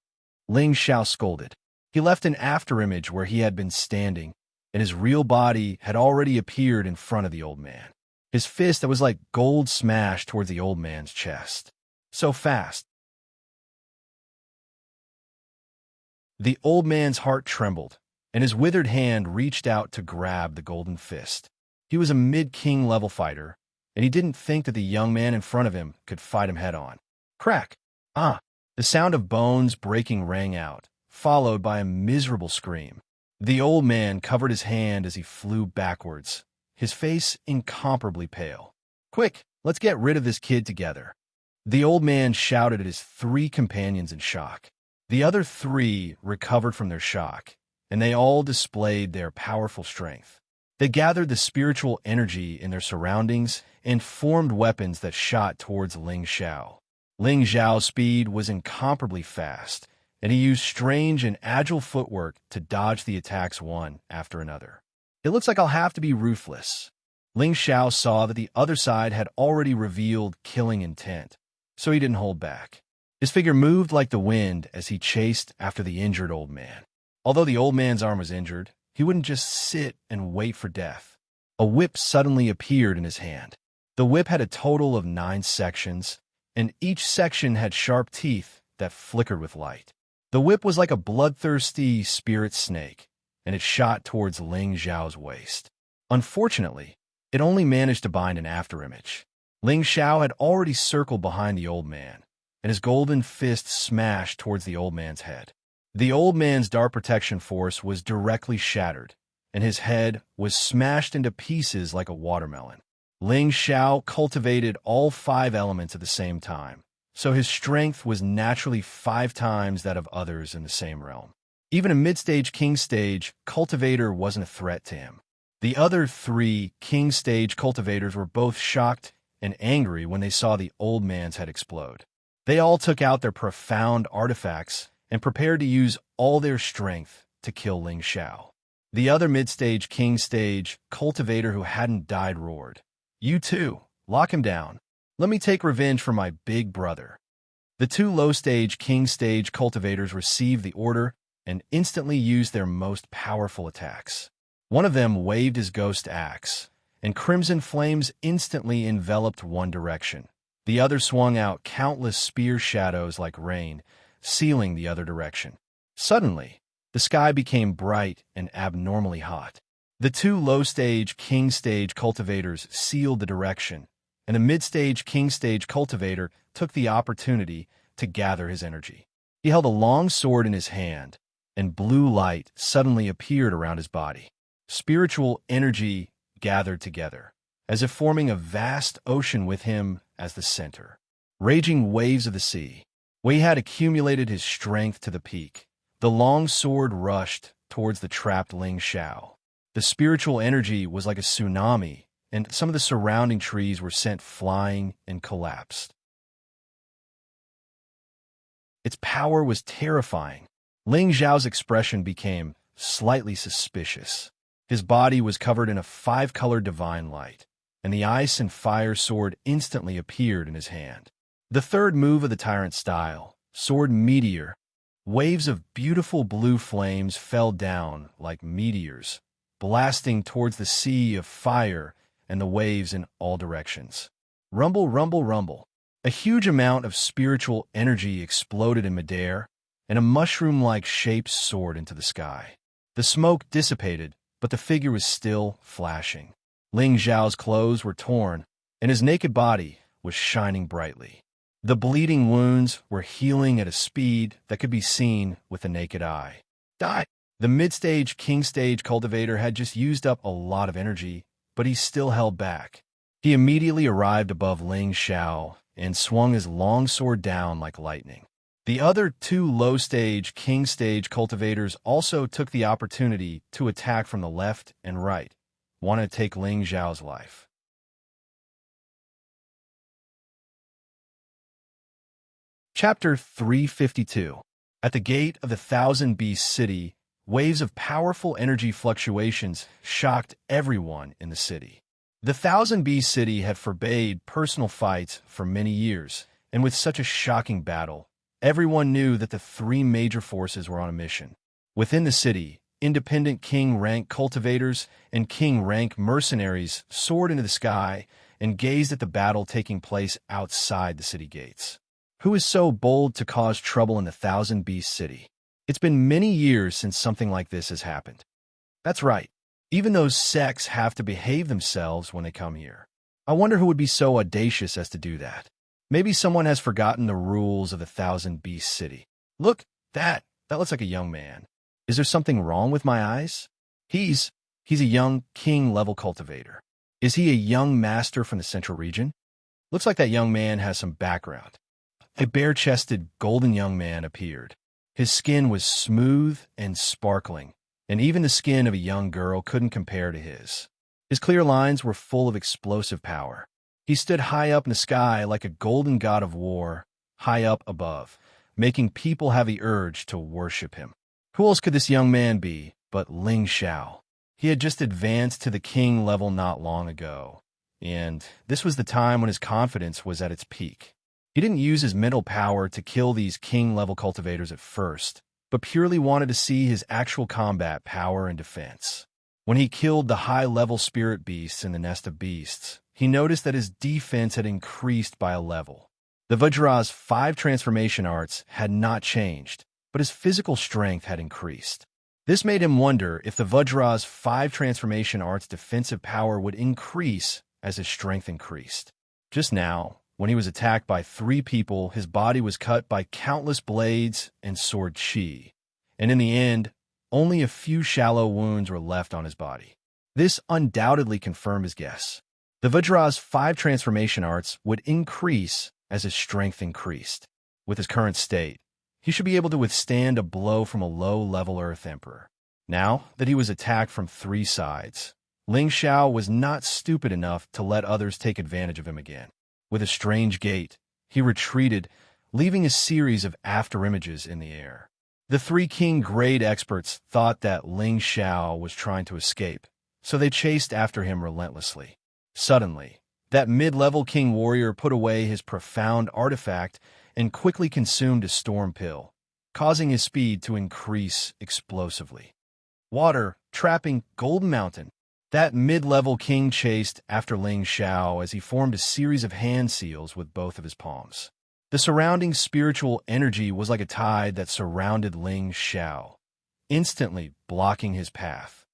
Ling Xiao scolded. He left an afterimage where he had been standing, and his real body had already appeared in front of the old man. His fist that was like gold smashed towards the old man's chest. So fast. The old man's heart trembled, and his withered hand reached out to grab the golden fist. He was a mid-king level fighter, and he didn't think that the young man in front of him could fight him head-on. Crack! Ah! The sound of bones breaking rang out, followed by a miserable scream. The old man covered his hand as he flew backwards, his face incomparably pale. "Quick, let's get rid of this kid together." The old man shouted at his 3 companions in shock. The other 3 recovered from their shock, and they all displayed their powerful strength. They gathered the spiritual energy in their surroundings and formed weapons that shot towards Ling Xiao. Ling Xiao's speed was incomparably fast, and he used strange and agile footwork to dodge the attacks one after another. "It looks like I'll have to be ruthless." Ling Xiao saw that the other side had already revealed killing intent, so he didn't hold back. His figure moved like the wind as he chased after the injured old man. Although the old man's arm was injured, he wouldn't just sit and wait for death. A whip suddenly appeared in his hand. The whip had a total of 9 sections, and each section had sharp teeth that flickered with light. The whip was like a bloodthirsty spirit snake, and it shot towards Ling Xiao's waist. Unfortunately, it only managed to bind an afterimage. Ling Xiao had already circled behind the old man, and his golden fist smashed towards the old man's head. The old man's dark protection force was directly shattered, and his head was smashed into pieces like a watermelon. Ling Xiao cultivated all 5 elements at the same time, so his strength was naturally 5 times that of others in the same realm. Even a mid-stage king stage cultivator wasn't a threat to him. The other 3 king stage cultivators were both shocked and angry when they saw the old man's head explode. They all took out their profound artifacts and prepared to use all their strength to kill Ling Xiao. The other mid-stage king stage cultivator who hadn't died roared, "You too, lock him down. Let me take revenge for my big brother." The 2 low-stage king stage cultivators received the order and instantly used their most powerful attacks. One of them waved his ghost axe, and crimson flames instantly enveloped one direction. The other swung out countless spear shadows like rain, sealing the other direction. Suddenly, the sky became bright and abnormally hot. The 2 low-stage king stage cultivators sealed the direction, and the mid-stage king stage cultivator took the opportunity to gather his energy. He held a long sword in his hand, and blue light suddenly appeared around his body. Spiritual energy gathered together, as if forming a vast ocean with him as the center. Raging waves of the sea. When he had accumulated his strength to the peak, the long sword rushed towards the trapped Ling Xiao. The spiritual energy was like a tsunami, and some of the surrounding trees were sent flying and collapsed. Its power was terrifying. Ling Xiao's expression became slightly suspicious. His body was covered in a 5-color divine light, and the ice and fire sword instantly appeared in his hand. The third move of the tyrant style, Sword Meteor. Waves of beautiful blue flames fell down like meteors, blasting towards the sea of fire and the waves in all directions. Rumble, rumble, rumble. A huge amount of spiritual energy exploded in midair, and a mushroom-like shaped soared into the sky. The smoke dissipated, but the figure was still flashing. Ling Xiao's clothes were torn, and his naked body was shining brightly. The bleeding wounds were healing at a speed that could be seen with the naked eye. "Die! The mid-stage king-stage cultivator had just used up a lot of energy, but he still held back. He immediately arrived above Ling Xiao and swung his long sword down like lightning. The other two low-stage king-stage cultivators also took the opportunity to attack from the left and right, wanting to take Ling Xiao's life. Chapter 352. At the gate of the Thousand Beast City, waves of powerful energy fluctuations shocked everyone in the city. The Thousand Beast City had forbade personal fights for many years, and with such a shocking battle, everyone knew that the three major forces were on a mission. Within the city, independent king-rank cultivators and king-rank mercenaries soared into the sky and gazed at the battle taking place outside the city gates. Who is so bold to cause trouble in the Thousand Beast City? It's been many years since something like this has happened. That's right. Even those sects have to behave themselves when they come here. I wonder who would be so audacious as to do that. Maybe someone has forgotten the rules of the Thousand Beast City. Look, that looks like a young man. Is there something wrong with my eyes? He's a young king-level cultivator. Is he a young master from the central region? Looks like that young man has some background. A bare-chested, golden young man appeared. His skin was smooth and sparkling, and even the skin of a young girl couldn't compare to his. His clear lines were full of explosive power. He stood high up in the sky like a golden god of war, high up above, making people have the urge to worship him. Who else could this young man be but Ling Xiao? He had just advanced to the king level not long ago, and this was the time when his confidence was at its peak. He didn't use his mental power to kill these king-level cultivators at first, but purely wanted to see his actual combat power and defense. When he killed the high-level spirit beasts in the nest of beasts, he noticed that his defense had increased by a level. The Vajra's 5 transformation arts had not changed, but his physical strength had increased. This made him wonder if the Vajra's 5 transformation arts' defensive power would increase as his strength increased. Just now, when he was attacked by 3 people, his body was cut by countless blades and sword chi, and in the end, only a few shallow wounds were left on his body. This undoubtedly confirmed his guess. The Vajra's 5 transformation arts would increase as his strength increased. With his current state, he should be able to withstand a blow from a low-level Earth Emperor. Now that he was attacked from 3 sides, Ling Xiao was not stupid enough to let others take advantage of him again. With a strange gait, he retreated, leaving a series of afterimages in the air. The 3 king-grade experts thought that Ling Xiao was trying to escape, so they chased after him relentlessly. Suddenly, that mid-level king warrior put away his profound artifact and quickly consumed a storm pill, causing his speed to increase explosively. Water, trapping, Golden Mountain. That mid-level king chased after Ling Xiao as he formed a series of hand seals with both of his palms. The surrounding spiritual energy was like a tide that surrounded Ling Xiao, instantly blocking his path.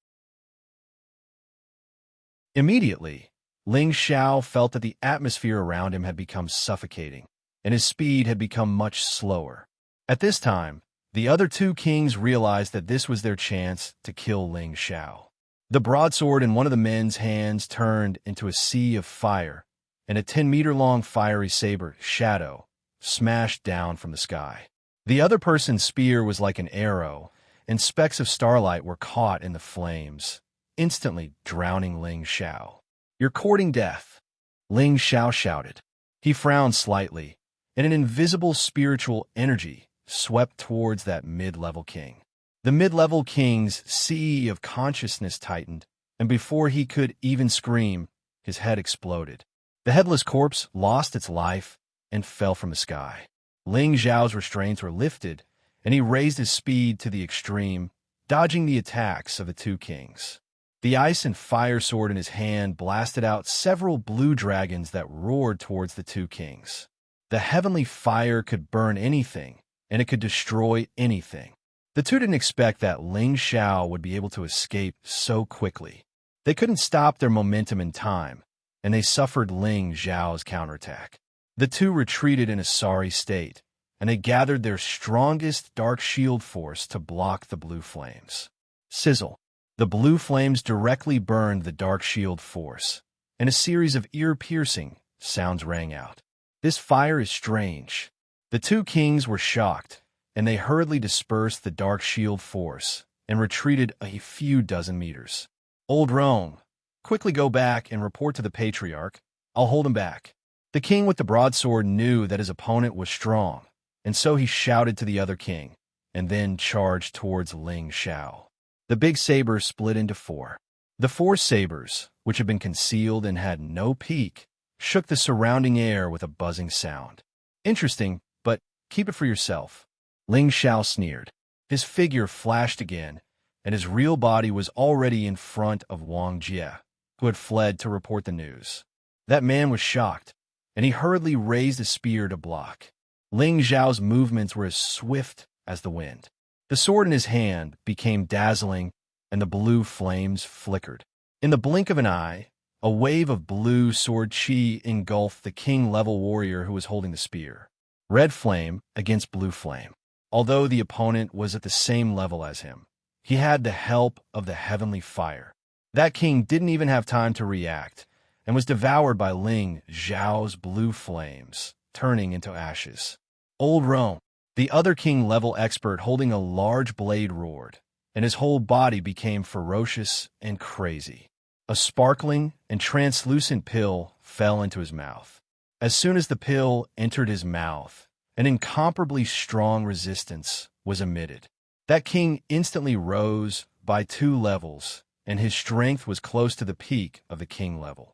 Immediately, Ling Xiao felt that the atmosphere around him had become suffocating, and his speed had become much slower. At this time, the other 2 kings realized that this was their chance to kill Ling Xiao. The broadsword in one of the men's hands turned into a sea of fire, and a 10-meter-long fiery saber, Shadow, smashed down from the sky. The other person's spear was like an arrow, and specks of starlight were caught in the flames, instantly drowning Ling Xiao. "You're courting death," Ling Xiao shouted. He frowned slightly, and an invisible spiritual energy swept towards that mid-level king. The mid-level king's sea of consciousness tightened, and before he could even scream, his head exploded. The headless corpse lost its life and fell from the sky. Ling Xiao's restraints were lifted, and he raised his speed to the extreme, dodging the attacks of the 2 kings. The ice and fire sword in his hand blasted out several blue dragons that roared towards the 2 kings. The heavenly fire could burn anything, and it could destroy anything. The 2 didn't expect that Ling Xiao would be able to escape so quickly. They couldn't stop their momentum in time, and they suffered Ling Xiao's counterattack. The 2 retreated in a sorry state, and they gathered their strongest dark shield force to block the blue flames. Sizzle. The blue flames directly burned the dark shield force, and a series of ear-piercing sounds rang out. This fire is strange. The two kings were shocked, and they hurriedly dispersed the dark shield force and retreated a few dozen meters. Old Rome, quickly go back and report to the patriarch. I'll hold him back. The king with the broadsword knew that his opponent was strong, and so he shouted to the other king, and then charged towards Ling Xiao. The big saber split into four. The four sabers, which had been concealed and had no peak, shook the surrounding air with a buzzing sound. Interesting, but keep it for yourself. Ling Xiao sneered. His figure flashed again, and his real body was already in front of Wang Jie, who had fled to report the news. That man was shocked, and he hurriedly raised a spear to block. Ling Xiao's movements were as swift as the wind. The sword in his hand became dazzling, and the blue flames flickered. In the blink of an eye, a wave of blue sword chi engulfed the king-level warrior who was holding the spear. Red flame against blue flame. Although the opponent was at the same level as him, he had the help of the heavenly fire. That king didn't even have time to react, and was devoured by Ling Xiao's blue flames, turning into ashes. Old Rome, the other king-level expert holding a large blade, roared, and his whole body became ferocious and crazy. A sparkling and translucent pill fell into his mouth. As soon as the pill entered his mouth, an incomparably strong resistance was emitted. That king instantly rose by 2 levels, and his strength was close to the peak of the king level.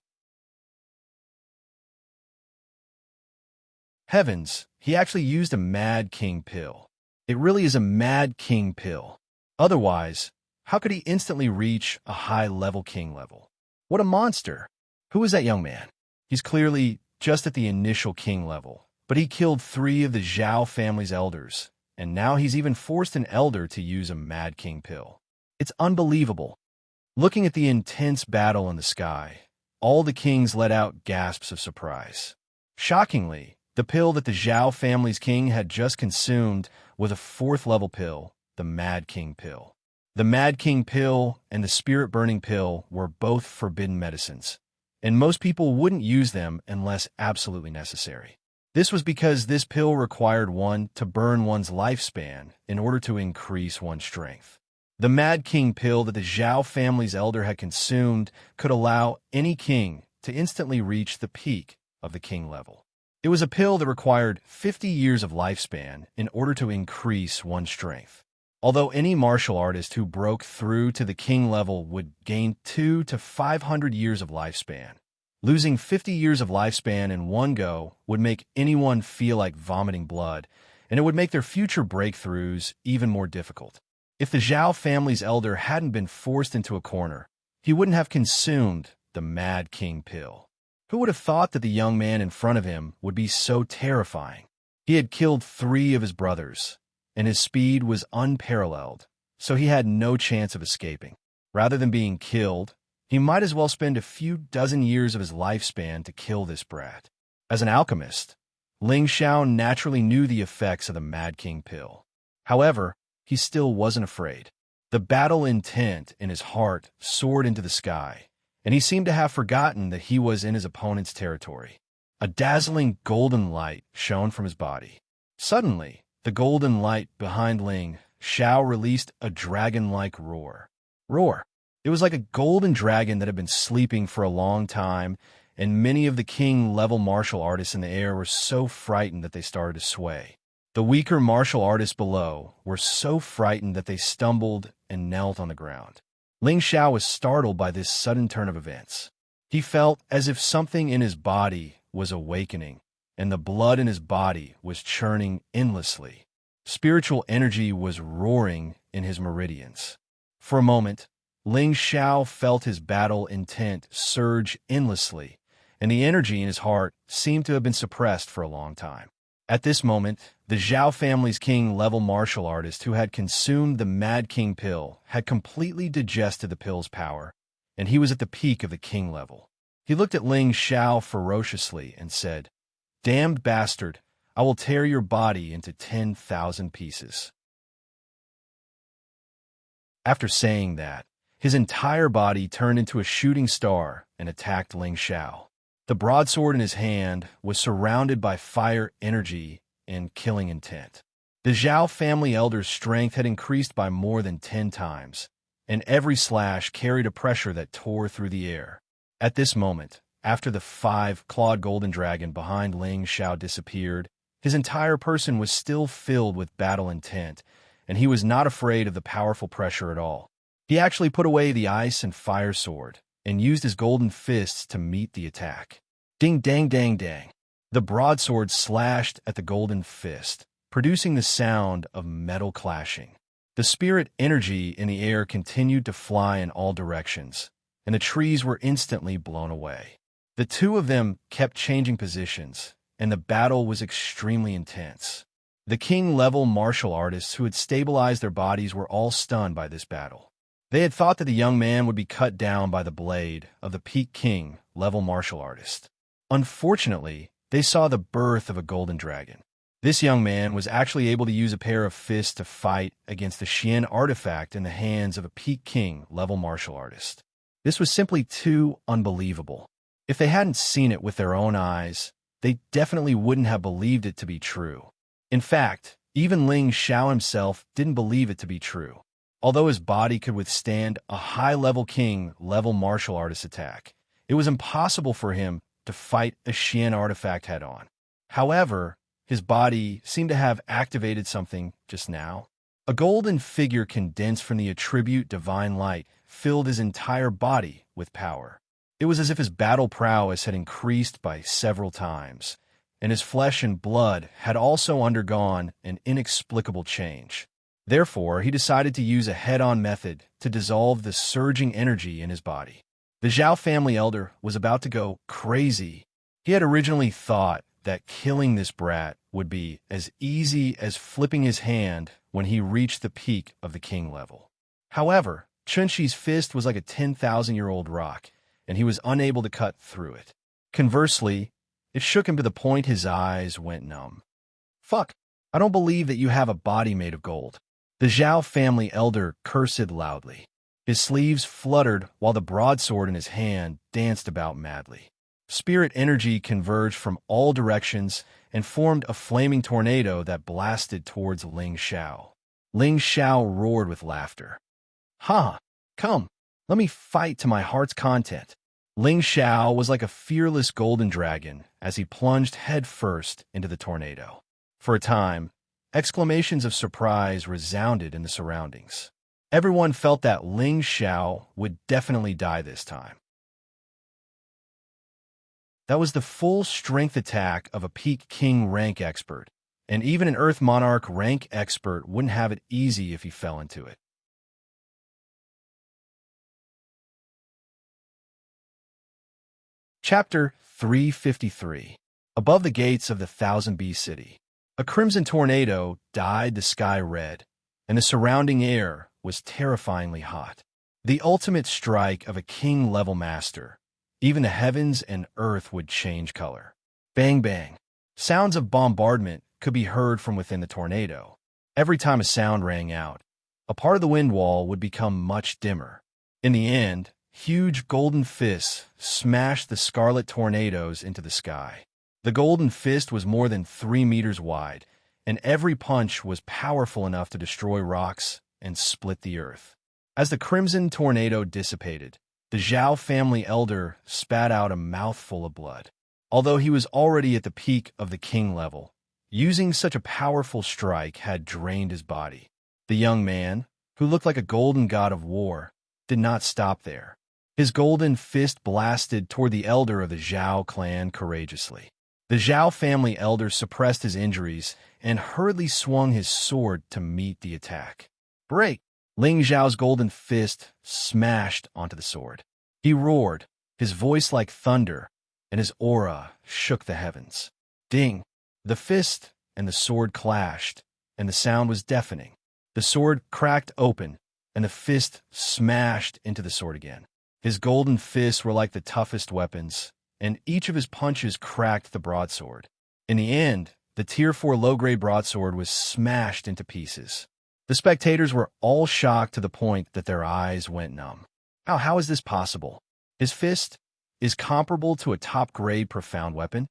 Heavens, he actually used a Mad King pill. It really is a Mad King pill. Otherwise, how could he instantly reach a high-level king level? What a monster! Who is that young man? He's clearly just at the initial king level, but he killed 3 of the Zhao family's elders, and now he's even forced an elder to use a Mad King pill. It's unbelievable. Looking at the intense battle in the sky, all the kings let out gasps of surprise. Shockingly, the pill that the Zhao family's king had just consumed was a 4th-level pill, the Mad King pill. The Mad King pill and the Spirit-Burning pill were both forbidden medicines, and most people wouldn't use them unless absolutely necessary. This was because this pill required one to burn one's lifespan in order to increase one's strength. The Mad King pill that the Zhao family's elder had consumed could allow any king to instantly reach the peak of the king level. It was a pill that required 50 years of lifespan in order to increase one's strength. Although any martial artist who broke through to the king level would gain 200 to 500 years of lifespan, losing 50 years of lifespan in one go would make anyone feel like vomiting blood, and it would make their future breakthroughs even more difficult. If the Zhao family's elder hadn't been forced into a corner, he wouldn't have consumed the Mad King pill. Who would have thought that the young man in front of him would be so terrifying? He had killed 3 of his brothers, and his speed was unparalleled, so he had no chance of escaping. Rather than being killed, he might as well spend a few dozen years of his lifespan to kill this brat. As an alchemist, Ling Xiao naturally knew the effects of the Mad King pill. However, he still wasn't afraid. The battle intent in his heart soared into the sky, and he seemed to have forgotten that he was in his opponent's territory. A dazzling golden light shone from his body. Suddenly, the golden light behind Ling Xiao released a dragon-like roar. Roar! It was like a golden dragon that had been sleeping for a long time, and many of the king-level martial artists in the air were so frightened that they started to sway. The weaker martial artists below were so frightened that they stumbled and knelt on the ground. Ling Xiao was startled by this sudden turn of events. He felt as if something in his body was awakening, and the blood in his body was churning endlessly. Spiritual energy was roaring in his meridians. For a moment, Ling Xiao felt his battle intent surge endlessly, and the energy in his heart seemed to have been suppressed for a long time. At this moment, the Zhao family's king-level martial artist who had consumed the Mad King pill had completely digested the pill's power, and he was at the peak of the king level. He looked at Ling Xiao ferociously and said, "Damned bastard, I will tear your body into 10,000 pieces." After saying that, his entire body turned into a shooting star and attacked Ling Xiao. The broadsword in his hand was surrounded by fire energy and killing intent. The Zhao family elder's strength had increased by more than 10 times, and every slash carried a pressure that tore through the air. At this moment, after the 5-clawed golden dragon behind Ling Xiao disappeared, his entire person was still filled with battle intent, and he was not afraid of the powerful pressure at all. He actually put away the ice and fire sword and used his golden fists to meet the attack. Ding dang dang dang. The broadsword slashed at the golden fist, producing the sound of metal clashing. The spirit energy in the air continued to fly in all directions, and the trees were instantly blown away. The two of them kept changing positions, and the battle was extremely intense. The king-level martial artists who had stabilized their bodies were all stunned by this battle. They had thought that the young man would be cut down by the blade of the peak king-level martial artist. Unfortunately, they saw the birth of a golden dragon. This young man was actually able to use a pair of fists to fight against the Xian artifact in the hands of a peak king-level martial artist. This was simply too unbelievable. If they hadn't seen it with their own eyes, they definitely wouldn't have believed it to be true. In fact, even Ling Xiao himself didn't believe it to be true. Although his body could withstand a high-level king-level martial artist attack, it was impossible for him to fight a Xian artifact head-on. However, his body seemed to have activated something just now. A golden figure condensed from the attribute divine light filled his entire body with power. It was as if his battle prowess had increased by several times, and his flesh and blood had also undergone an inexplicable change. Therefore, he decided to use a head-on method to dissolve the surging energy in his body. The Zhao family elder was about to go crazy. He had originally thought that killing this brat would be as easy as flipping his hand when he reached the peak of the king level. However, Chunxi's fist was like a 10,000-year-old rock, and he was unable to cut through it. Conversely, it shook him to the point his eyes went numb. Fuck, I don't believe that you have a body made of gold. The Zhao family elder cursed loudly. His sleeves fluttered while the broadsword in his hand danced about madly. Spirit energy converged from all directions and formed a flaming tornado that blasted towards Ling Xiao. Ling Xiao roared with laughter. Ha! Come, let me fight to my heart's content. Ling Xiao was like a fearless golden dragon as he plunged headfirst into the tornado. For a time, exclamations of surprise resounded in the surroundings. Everyone felt that Ling Xiao would definitely die this time. That was the full strength attack of a peak king rank expert, and even an Earth Monarch rank expert wouldn't have it easy if he fell into it. Chapter 353. Above the gates of the Thousand Bee City, a crimson tornado dyed the sky red, and the surrounding air was terrifyingly hot. The ultimate strike of a king-level master. Even the heavens and earth would change color. Bang bang. Sounds of bombardment could be heard from within the tornado. Every time a sound rang out, a part of the wind wall would become much dimmer. In the end, huge golden fists smashed the scarlet tornadoes into the sky. The golden fist was more than 3 meters wide, and every punch was powerful enough to destroy rocks and split the earth. As the crimson tornado dissipated, the Zhao family elder spat out a mouthful of blood. Although he was already at the peak of the king level, using such a powerful strike had drained his body. The young man, who looked like a golden god of war, did not stop there. His golden fist blasted toward the elder of the Zhao clan courageously. The Zhao family elder suppressed his injuries and hurriedly swung his sword to meet the attack. Break! Ling Zhao's golden fist smashed onto the sword. He roared, his voice like thunder, and his aura shook the heavens. Ding! The fist and the sword clashed, and the sound was deafening. The sword cracked open, and the fist smashed into the sword again. His golden fists were like the toughest weapons, and each of his punches cracked the broadsword. In the end, the Tier 4 low-grade broadsword was smashed into pieces. The spectators were all shocked to the point that their eyes went numb. How is this possible? His fist is comparable to a top-grade profound weapon?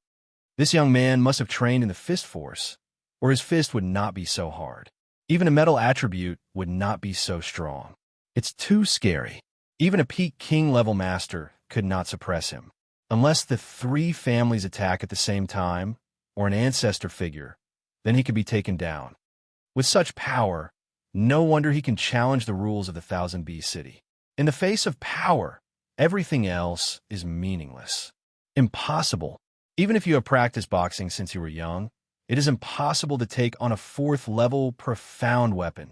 This young man must have trained in the fist force, or his fist would not be so hard. Even a metal attribute would not be so strong. It's too scary. Even a peak king-level master could not suppress him. Unless the three families attack at the same time, or an ancestor figure, then he could be taken down. With such power, no wonder he can challenge the rules of the 1000B city. In the face of power, everything else is meaningless. Impossible. Even if you have practiced boxing since you were young, it is impossible to take on a fourth-level profound weapon.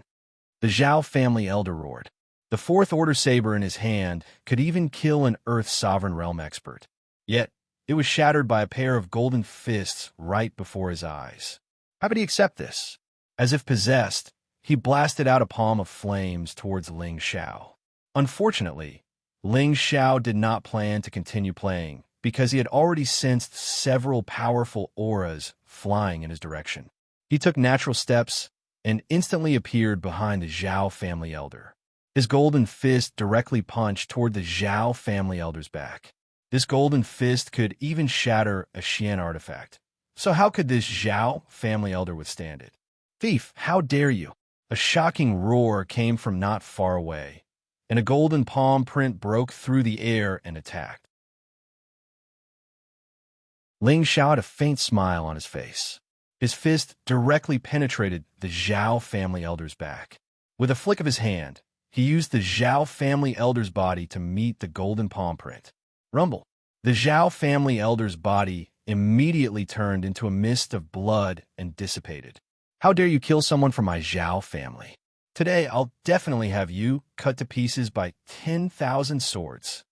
The Zhao family elder roared. The fourth-order saber in his hand could even kill an Earth sovereign realm expert. Yet, it was shattered by a pair of golden fists right before his eyes. How could he accept this? As if possessed, he blasted out a palm of flames towards Ling Xiao. Unfortunately, Ling Xiao did not plan to continue playing because he had already sensed several powerful auras flying in his direction. He took natural steps and instantly appeared behind the Zhao family elder. His golden fist directly punched toward the Zhao family elder's back. This golden fist could even shatter a Xian artifact. So how could this Zhao family elder withstand it? Thief, how dare you? A shocking roar came from not far away, and a golden palm print broke through the air and attacked. Ling Xiao had a faint smile on his face. His fist directly penetrated the Zhao family elder's back. With a flick of his hand, he used the Zhao family elder's body to meet the golden palm print. Rumble. The Zhao family elder's body immediately turned into a mist of blood and dissipated. How dare you kill someone from my Zhao family? Today, I'll definitely have you cut to pieces by 10,000 swords.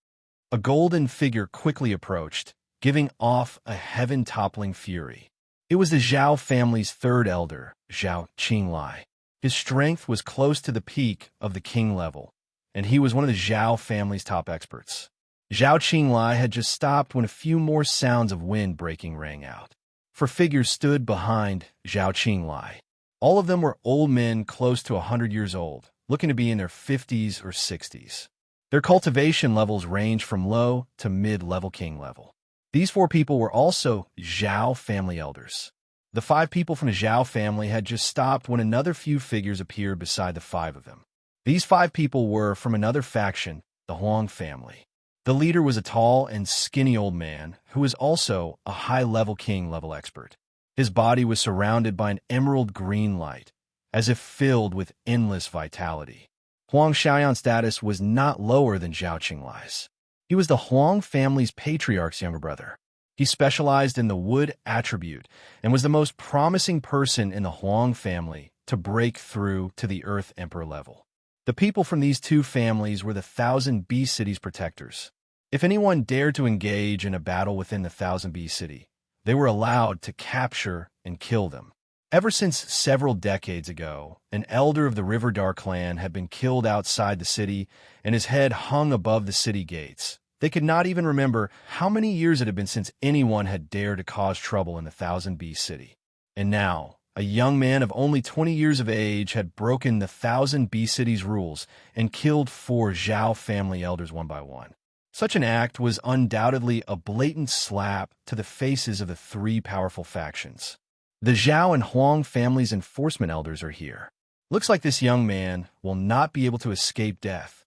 A golden figure quickly approached, giving off a heaven-toppling fury. It was the Zhao family's third elder, Zhao Qinglai. His strength was close to the peak of the king level, and he was one of the Zhao family's top experts. Zhao Qinglai had just stopped when a few more sounds of wind breaking rang out. Four figures stood behind Zhao Qinglai. All of them were old men close to 100 years old, looking to be in their 50s or 60s. Their cultivation levels ranged from low to mid-level king level. These four people were also Zhao family elders. The five people from the Zhao family had just stopped when another few figures appeared beside the five of them. These five people were from another faction, the Huang family. The leader was a tall and skinny old man who was also a high-level king-level expert. His body was surrounded by an emerald green light, as if filled with endless vitality. Huang Xiaoyan's status was not lower than Zhao Qinglai's. He was the Huang family's patriarch's younger brother. He specialized in the wood attribute and was the most promising person in the Huang family to break through to the Earth Emperor level. The people from these two families were the 1000B city's protectors. If anyone dared to engage in a battle within the 1000B city, they were allowed to capture and kill them. Ever since several decades ago, an elder of the Riverdar clan had been killed outside the city, and his head hung above the city gates. They could not even remember how many years it had been since anyone had dared to cause trouble in the 1000B city. And now, a young man of only 20 years of age had broken the 1000B city's rules and killed 4 Zhao family elders one by one. Such an act was undoubtedly a blatant slap to the faces of the three powerful factions. The Zhao and Huang families' enforcement elders are here. Looks like this young man will not be able to escape death.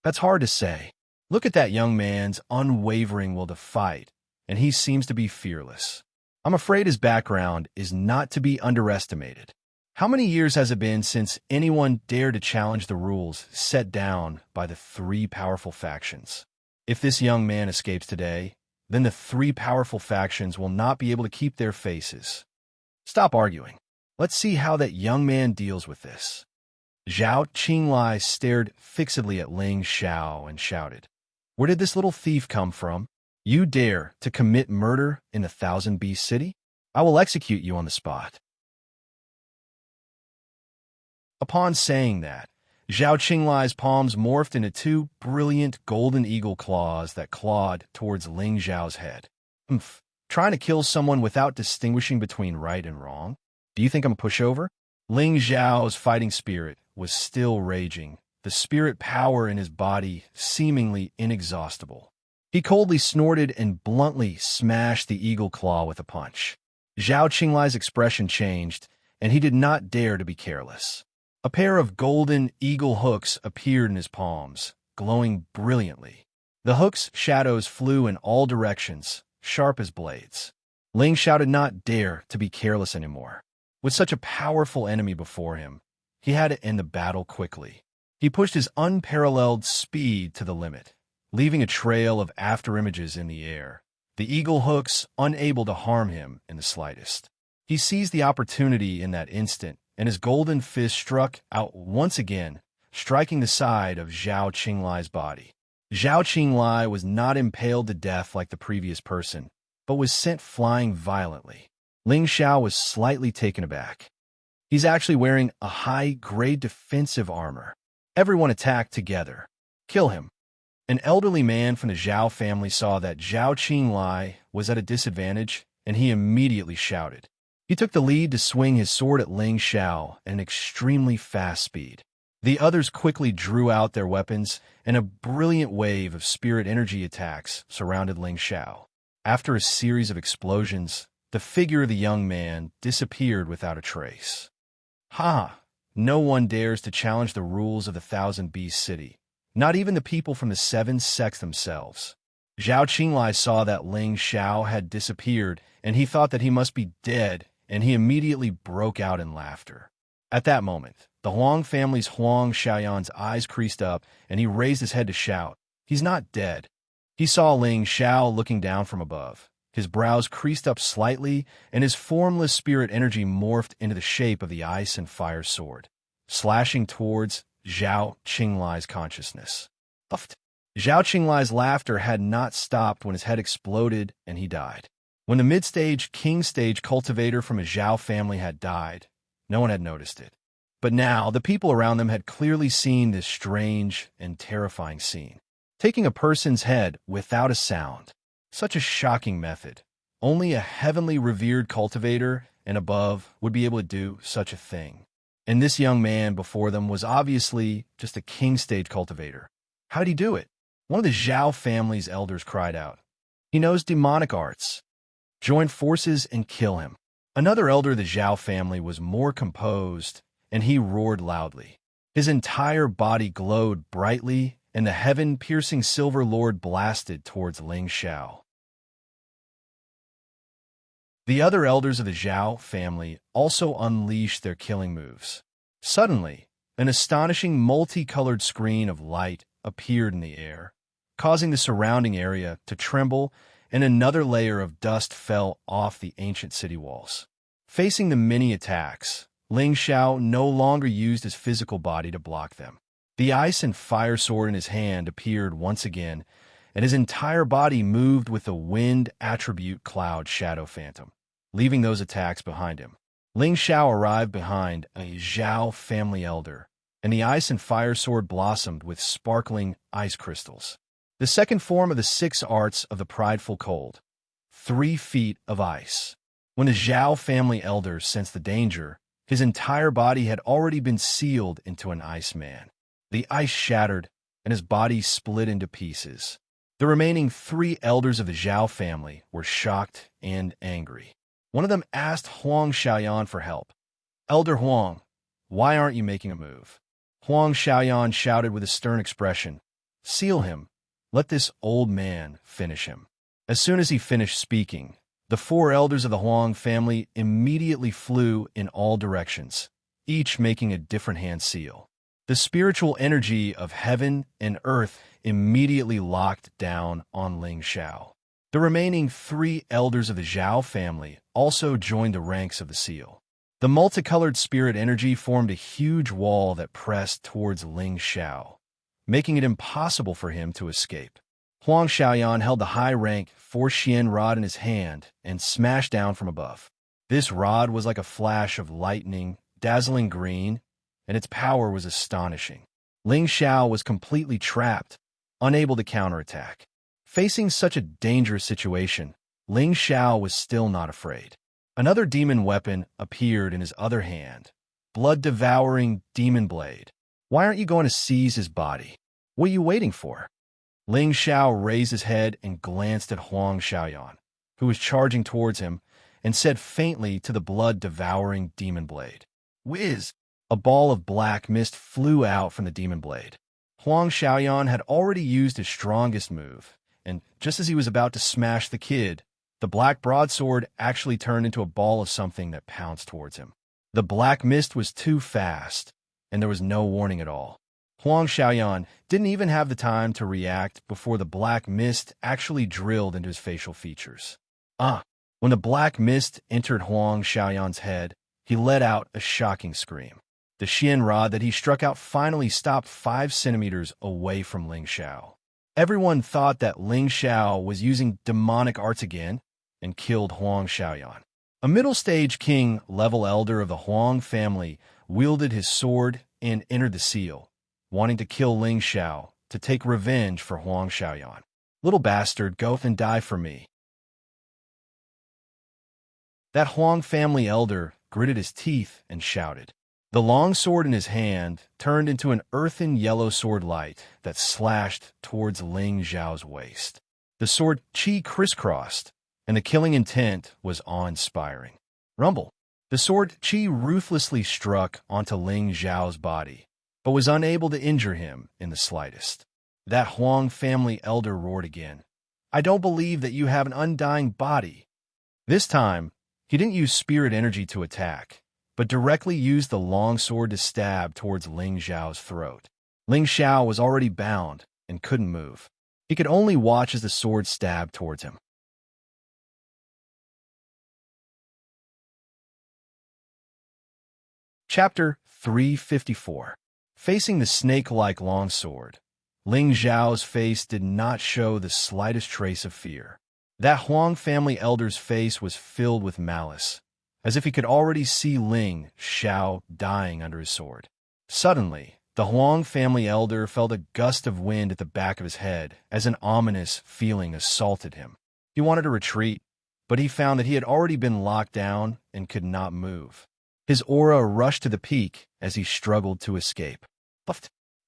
That's hard to say. Look at that young man's unwavering will to fight, and he seems to be fearless. I'm afraid his background is not to be underestimated. How many years has it been since anyone dared to challenge the rules set down by the three powerful factions? If this young man escapes today, then the three powerful factions will not be able to keep their faces. Stop arguing. Let's see how that young man deals with this. Zhao Qinglai stared fixedly at Ling Xiao and shouted, "Where did this little thief come from? You dare to commit murder in the 1000B city? I will execute you on the spot." Upon saying that, Zhao Qinglai's palms morphed into 2 brilliant golden eagle claws that clawed towards Ling Xiao's head. Trying to kill someone without distinguishing between right and wrong? Do you think I'm a pushover? Ling Xiao's fighting spirit was still raging, the spirit power in his body seemingly inexhaustible. He coldly snorted and bluntly smashed the eagle claw with a punch. Zhao Qinglai's expression changed, and he did not dare to be careless. A pair of golden eagle hooks appeared in his palms, glowing brilliantly. The hooks' shadows flew in all directions, sharp as blades. Ling Xiao did not dare to be careless anymore. With such a powerful enemy before him, he had to end the battle quickly. He pushed his unparalleled speed to the limit, leaving a trail of afterimages in the air, the eagle hooks unable to harm him in the slightest. He seized the opportunity in that instant, and his golden fist struck out once again, striking the side of Zhao Qinglai's body. Zhao Qinglai was not impaled to death like the previous person, but was sent flying violently. Ling Xiao was slightly taken aback. He's actually wearing a high-grade defensive armor. Everyone attacked together. Kill him. An elderly man from the Zhao family saw that Zhao Qinglai was at a disadvantage, and he immediately shouted. He took the lead to swing his sword at Ling Xiao at an extremely fast speed. The others quickly drew out their weapons, and a brilliant wave of spirit energy attacks surrounded Ling Xiao. After a series of explosions, the figure of the young man disappeared without a trace. Ha! No one dares to challenge the rules of the Thousand Beast City, not even the people from the Seven Sects themselves. Zhao Qinglai saw that Ling Xiao had disappeared, and he thought that he must be dead, and he immediately broke out in laughter. At that moment, the Huang family's Huang Xiaoyan's eyes creased up, and he raised his head to shout, "He's not dead." He saw Ling Xiao looking down from above. His brows creased up slightly, and his formless spirit energy morphed into the shape of the ice and fire sword, slashing towards Zhao Qinglai's consciousness. Puffed. Zhao Qinglai's laughter had not stopped when his head exploded and he died. When the mid-stage king stage cultivator from a Zhao family had died, no one had noticed it. But now, the people around them had clearly seen this strange and terrifying scene. Taking a person's head without a sound. Such a shocking method. Only a heavenly revered cultivator and above would be able to do such a thing. And this young man before them was obviously just a king stage cultivator. How did he do it? One of the Zhao family's elders cried out. He knows demonic arts. Join forces and kill him. Another elder of the Zhao family was more composed, and he roared loudly. His entire body glowed brightly, and the heaven-piercing silver lord blasted towards Ling Xiao. The other elders of the Zhao family also unleashed their killing moves. Suddenly, an astonishing multicolored screen of light appeared in the air, causing the surrounding area to tremble, and another layer of dust fell off the ancient city walls. Facing the many attacks, Ling Xiao no longer used his physical body to block them. The ice and fire sword in his hand appeared once again, and his entire body moved with the wind attribute cloud shadow phantom, leaving those attacks behind him. Ling Xiao arrived behind a Zhao family elder, and the ice and fire sword blossomed with sparkling ice crystals. The second form of the 6 arts of the prideful cold. 3 feet of ice. When the Zhao family elder sensed the danger, his entire body had already been sealed into an ice man. The ice shattered, and his body split into pieces. The remaining 3 elders of the Zhao family were shocked and angry. One of them asked Huang Xiaoyan for help. "Elder Huang, why aren't you making a move?" Huang Xiaoyan shouted with a stern expression, "Seal him. Let this old man finish him." As soon as he finished speaking, the 4 elders of the Huang family immediately flew in all directions, each making a different hand seal. The spiritual energy of heaven and earth immediately locked down on Ling Xiao. The remaining 3 elders of the Zhao family also joined the ranks of the seal. The multicolored spirit energy formed a huge wall that pressed towards Ling Xiao, making it impossible for him to escape. Huang Xiaoyan held the high-rank 4-xian rod in his hand and smashed down from above. This rod was like a flash of lightning, dazzling green, and its power was astonishing. Ling Xiao was completely trapped, unable to counterattack. Facing such a dangerous situation, Ling Xiao was still not afraid. Another demon weapon appeared in his other hand, blood-devouring demon blade. Why aren't you going to seize his body? What are you waiting for? Ling Xiao raised his head and glanced at Huang Xiaoyan, who was charging towards him, and said faintly to the blood-devouring demon blade, "Whiz!" A ball of black mist flew out from the demon blade. Huang Xiaoyan had already used his strongest move, and just as he was about to smash the kid, the black broadsword actually turned into a ball of something that pounced towards him. The black mist was too fast, and there was no warning at all. Huang Xiaoyan didn't even have the time to react before the black mist actually drilled into his facial features. When the black mist entered Huang Xiaoyan's head, he let out a shocking scream. The Xian rod that he struck out finally stopped 5 centimeters away from Ling Xiao. Everyone thought that Ling Xiao was using demonic arts again and killed Huang Xiaoyan. A middle-stage king-level elder of the Huang family wielded his sword and entered the seal, wanting to kill Ling Xiao to take revenge for Huang Xiaoyan. "Little bastard, go and die for me." That Huang family elder gritted his teeth and shouted. The long sword in his hand turned into an earthen yellow sword light that slashed towards Ling Xiao's waist. The sword chi crisscrossed, and the killing intent was awe-inspiring. Rumble. The sword chi ruthlessly struck onto Ling Xiao's body, but was unable to injure him in the slightest. That Huang family elder roared again. "I don't believe that you have an undying body." This time, he didn't use spirit energy to attack, but directly used the long sword to stab towards Ling Xiao's throat. Ling Xiao was already bound and couldn't move. He could only watch as the sword stabbed towards him. Chapter 354. Facing the snake-like longsword, Ling Xiao's face did not show the slightest trace of fear. That Huang family elder's face was filled with malice, as if he could already see Ling Xiao dying under his sword. Suddenly, the Huang family elder felt a gust of wind at the back of his head as an ominous feeling assaulted him. He wanted to retreat, but he found that he had already been locked down and could not move. His aura rushed to the peak as he struggled to escape.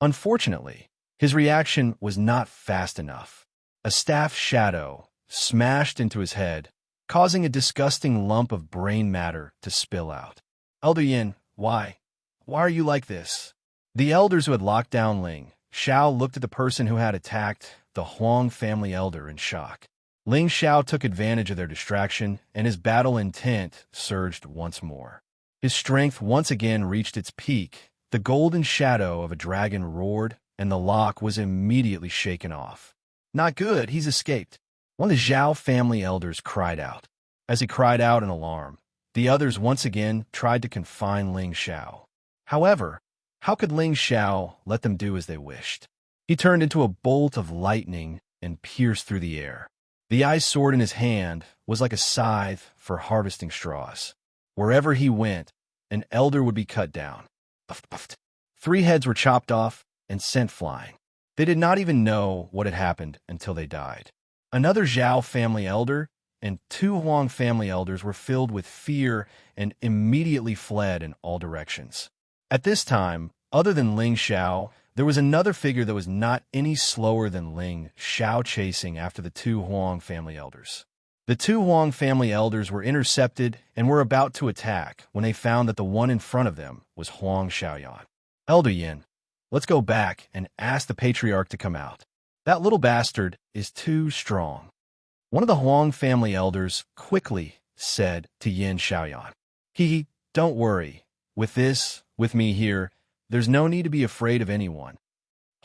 Unfortunately, his reaction was not fast enough. A staff shadow smashed into his head, causing a disgusting lump of brain matter to spill out. "Elder Yin, why? Why are you like this?" The elders who had locked down Ling Xiao looked at the person who had attacked the Huang family elder in shock. Ling Xiao took advantage of their distraction, and his battle intent surged once more. His strength once again reached its peak. The golden shadow of a dragon roared, and the lock was immediately shaken off. "Not good, he's escaped." One of the Zhao family elders cried out. As he cried out in alarm, the others once again tried to confine Ling Xiao. However, how could Ling Xiao let them do as they wished? He turned into a bolt of lightning and pierced through the air. The ice sword in his hand was like a scythe for harvesting straws. Wherever he went, an elder would be cut down. Puff, puff. 3 heads were chopped off and sent flying. They did not even know what had happened until they died. Another Zhao family elder and 2 Huang family elders were filled with fear and immediately fled in all directions. At this time, other than Ling Xiao, there was another figure that was not any slower than Ling Xiao chasing after the 2 Huang family elders. The 2 Huang family elders were intercepted and were about to attack when they found that the one in front of them was Huang Xiaoyan. "Elder Yin, let's go back and ask the patriarch to come out. That little bastard is too strong." One of the Huang family elders quickly said to Yin Xiaoyan, Don't worry. With me here, there's no need to be afraid of anyone."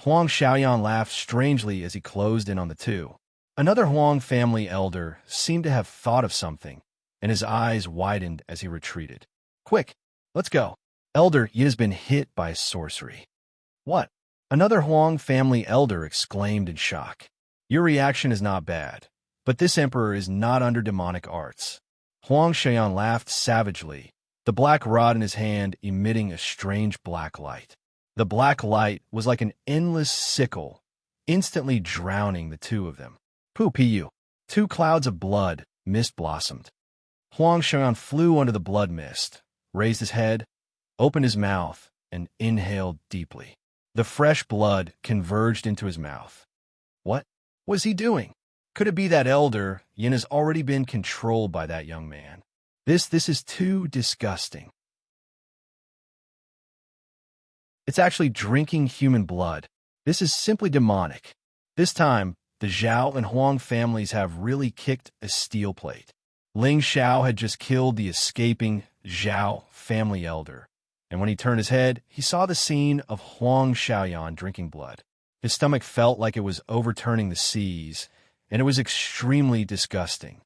Huang Xiaoyan laughed strangely as he closed in on the 2. Another Huang family elder seemed to have thought of something, and his eyes widened as he retreated. "Quick, let's go. Elder Yin has been hit by sorcery." "What?" Another Huang family elder exclaimed in shock. "Your reaction is not bad, but this emperor is not under demonic arts." Huang Xiaoyan laughed savagely, the black rod in his hand emitting a strange black light. The black light was like an endless sickle, instantly drowning the 2 of them. Pu. 2 clouds of blood mist blossomed. Huang Xiaoyan flew under the blood mist, raised his head, opened his mouth, and inhaled deeply. The fresh blood converged into his mouth. What was he doing? Could it be that elder Yin has already been controlled by that young man? This is too disgusting. It's actually drinking human blood. This is simply demonic. This time, the Zhao and Huang families have really kicked a steel plate. Ling Xiao had just killed the escaping Zhao family elder, and when he turned his head, he saw the scene of Huang Xiaoyan drinking blood. His stomach felt like it was overturning the seas, and it was extremely disgusting.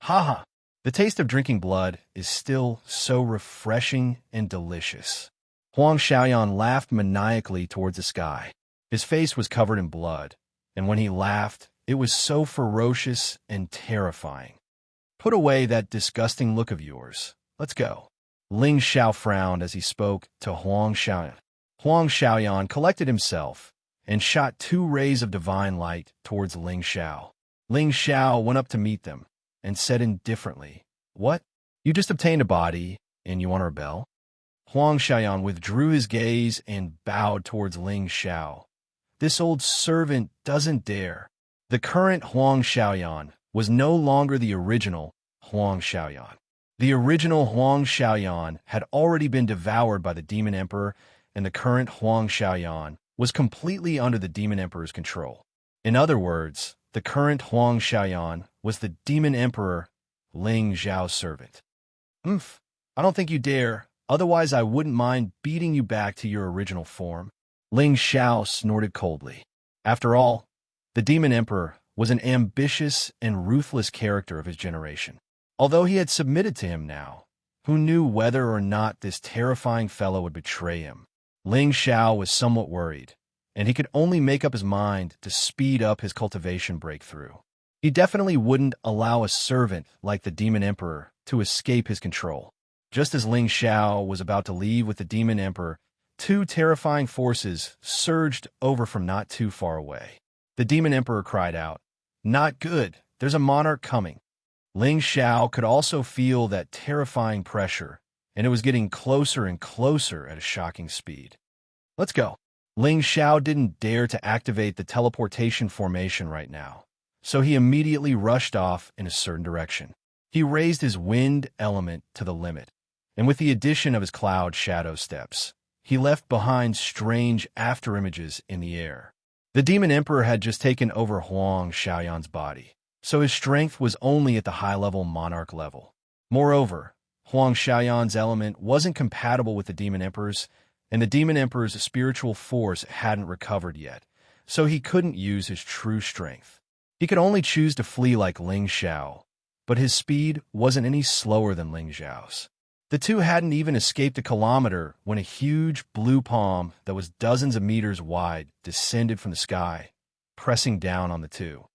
Haha! The taste of drinking blood is still so refreshing and delicious. Huang Xiaoyan laughed maniacally towards the sky. His face was covered in blood, and when he laughed, it was so ferocious and terrifying. Put away that disgusting look of yours. Let's go. Ling Xiao frowned as he spoke to Huang Xiaoyan. Huang Xiaoyan collected himself and shot 2 rays of divine light towards Ling Xiao. Ling Xiao went up to meet them and said indifferently, "What? You just obtained a body, and you want to rebel?" Huang Xiaoyan withdrew his gaze and bowed towards Ling Xiao. This old servant doesn't dare. The current Huang Xiaoyan was no longer the original Huang Xiaoyan. The original Huang Xiaoyan had already been devoured by the Demon Emperor, and the current Huang Xiaoyan was completely under the Demon Emperor's control. In other words, the current Huang Xiaoyan was the Demon Emperor Ling Xiao's servant. I don't think you dare, otherwise I wouldn't mind beating you back to your original form. Ling Xiao snorted coldly. After all, the Demon Emperor was an ambitious and ruthless character of his generation. Although he had submitted to him now, who knew whether or not this terrifying fellow would betray him? Ling Xiao was somewhat worried, and he could only make up his mind to speed up his cultivation breakthrough. He definitely wouldn't allow a servant like the Demon Emperor to escape his control. Just as Ling Xiao was about to leave with the Demon Emperor, 2 terrifying forces surged over from not too far away. The Demon Emperor cried out, "Not good, there's a monarch coming." Ling Xiao could also feel that terrifying pressure, and it was getting closer and closer at a shocking speed. Let's go. Ling Xiao didn't dare to activate the teleportation formation right now, so he immediately rushed off in a certain direction. He raised his wind element to the limit, and with the addition of his cloud shadow steps, he left behind strange afterimages in the air. The Demon Emperor had just taken over Huang Xiaoyan's body, so his strength was only at the high-level monarch level. Moreover, Huang Xiaoyan's element wasn't compatible with the Demon Emperor's, and the Demon Emperor's spiritual force hadn't recovered yet, so he couldn't use his true strength. He could only choose to flee like Ling Xiao, but his speed wasn't any slower than Ling Xiao's. The two hadn't even escaped a kilometer when a huge blue palm that was dozens of meters wide descended from the sky, pressing down on the two.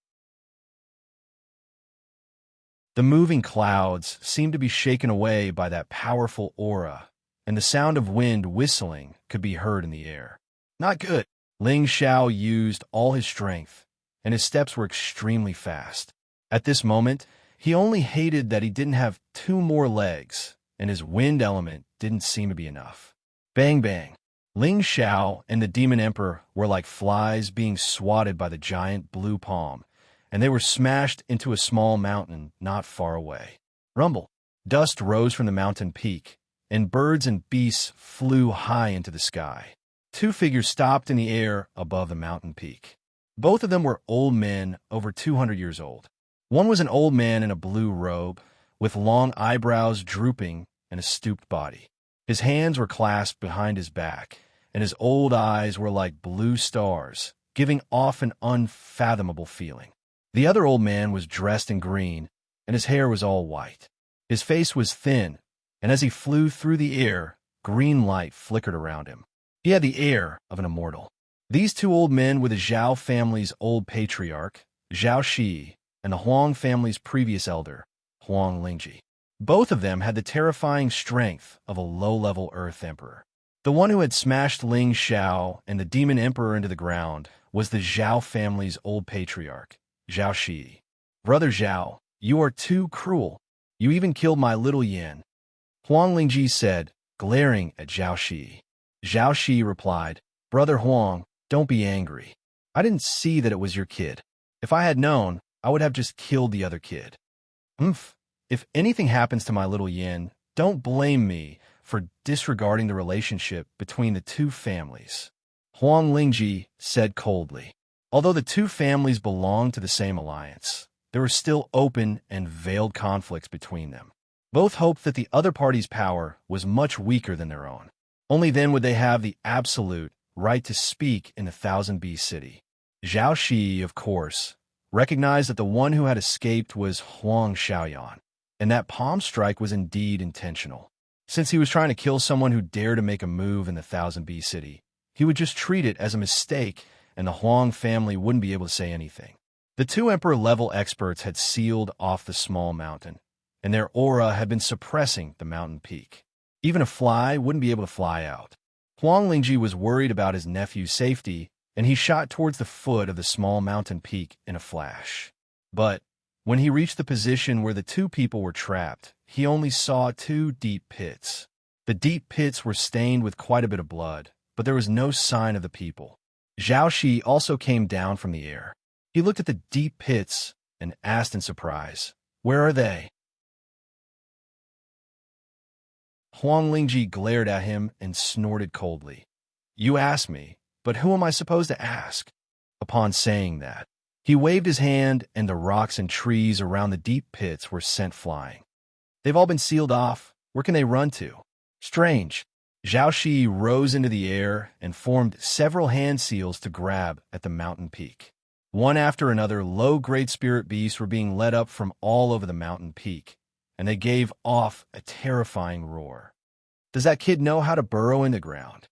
The moving clouds seemed to be shaken away by that powerful aura, and the sound of wind whistling could be heard in the air. Not good. Ling Xiao used all his strength, and his steps were extremely fast. At this moment, he only hated that he didn't have 2 more legs, and his wind element didn't seem to be enough. Bang bang. Ling Xiao and the Demon Emperor were like flies being swatted by the giant blue palm, and they were smashed into a small mountain not far away. Rumble. Dust rose from the mountain peak, and birds and beasts flew high into the sky. 2 figures stopped in the air above the mountain peak. Both of them were old men over 200 years old. One was an old man in a blue robe, with long eyebrows drooping and a stooped body. His hands were clasped behind his back, and his old eyes were like blue stars, giving off an unfathomable feeling. The other old man was dressed in green, and his hair was all white. His face was thin, and as he flew through the air, green light flickered around him. He had the air of an immortal. These 2 old men were the Zhao family's old patriarch, Xiaoxi, and the Huang family's previous elder, Huang Lingji. Both of them had the terrifying strength of a low-level Earth Emperor. The one who had smashed Ling Xiao and the Demon Emperor into the ground was the Zhao family's old patriarch, Xiaoxi. "Brother Zhao, you are too cruel. You even killed my little Yin," Huang Lingji said, glaring at Xiaoxi. Xiaoxi replied, "Brother Huang, don't be angry. I didn't see that it was your kid. If I had known, I would have just killed the other kid. Oomph. If anything happens to my little Yin, don't blame me for disregarding the relationship between the two families," Huang Lingji said coldly. Although the two families belonged to the same alliance, there were still open and veiled conflicts between them. Both hoped that the other party's power was much weaker than their own. Only then would they have the absolute right to speak in the Thousand Bee City. Xiaoxi, of course, recognized that the one who had escaped was Huang Xiaoyan, and that palm strike was indeed intentional. Since he was trying to kill someone who dared to make a move in the Thousand Bee City, he would just treat it as a mistake, and the Huang family wouldn't be able to say anything. The two Emperor-level experts had sealed off the small mountain, and their aura had been suppressing the mountain peak. Even a fly wouldn't be able to fly out. Huang Lingji was worried about his nephew's safety, and he shot towards the foot of the small mountain peak in a flash. But when he reached the position where the two people were trapped, he only saw two deep pits. The deep pits were stained with quite a bit of blood, but there was no sign of the people. Xiaoxi also came down from the air. He looked at the deep pits and asked in surprise, "Where are they?" Huang Lingji glared at him and snorted coldly. "You asked me, but who am I supposed to ask?" Upon saying that, he waved his hand and the rocks and trees around the deep pits were sent flying. "They've all been sealed off. Where can they run to?" "Strange." Xiaoxi rose into the air and formed several hand seals to grab at the mountain peak. One after another, low-grade spirit beasts were being led up from all over the mountain peak, and they gave off a terrifying roar. "Does that kid know how to burrow in the ground?"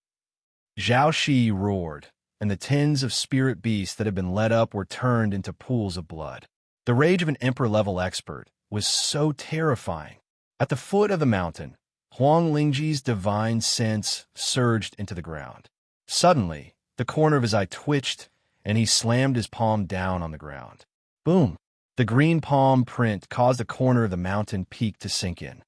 Xiaoxi roared, and the tens of spirit beasts that had been led up were turned into pools of blood. The rage of an Emperor-level expert was so terrifying. At the foot of the mountain, Huang Lingji's divine sense surged into the ground. Suddenly, the corner of his eye twitched, and he slammed his palm down on the ground. Boom! The green palm print caused the corner of the mountain peak to sink in.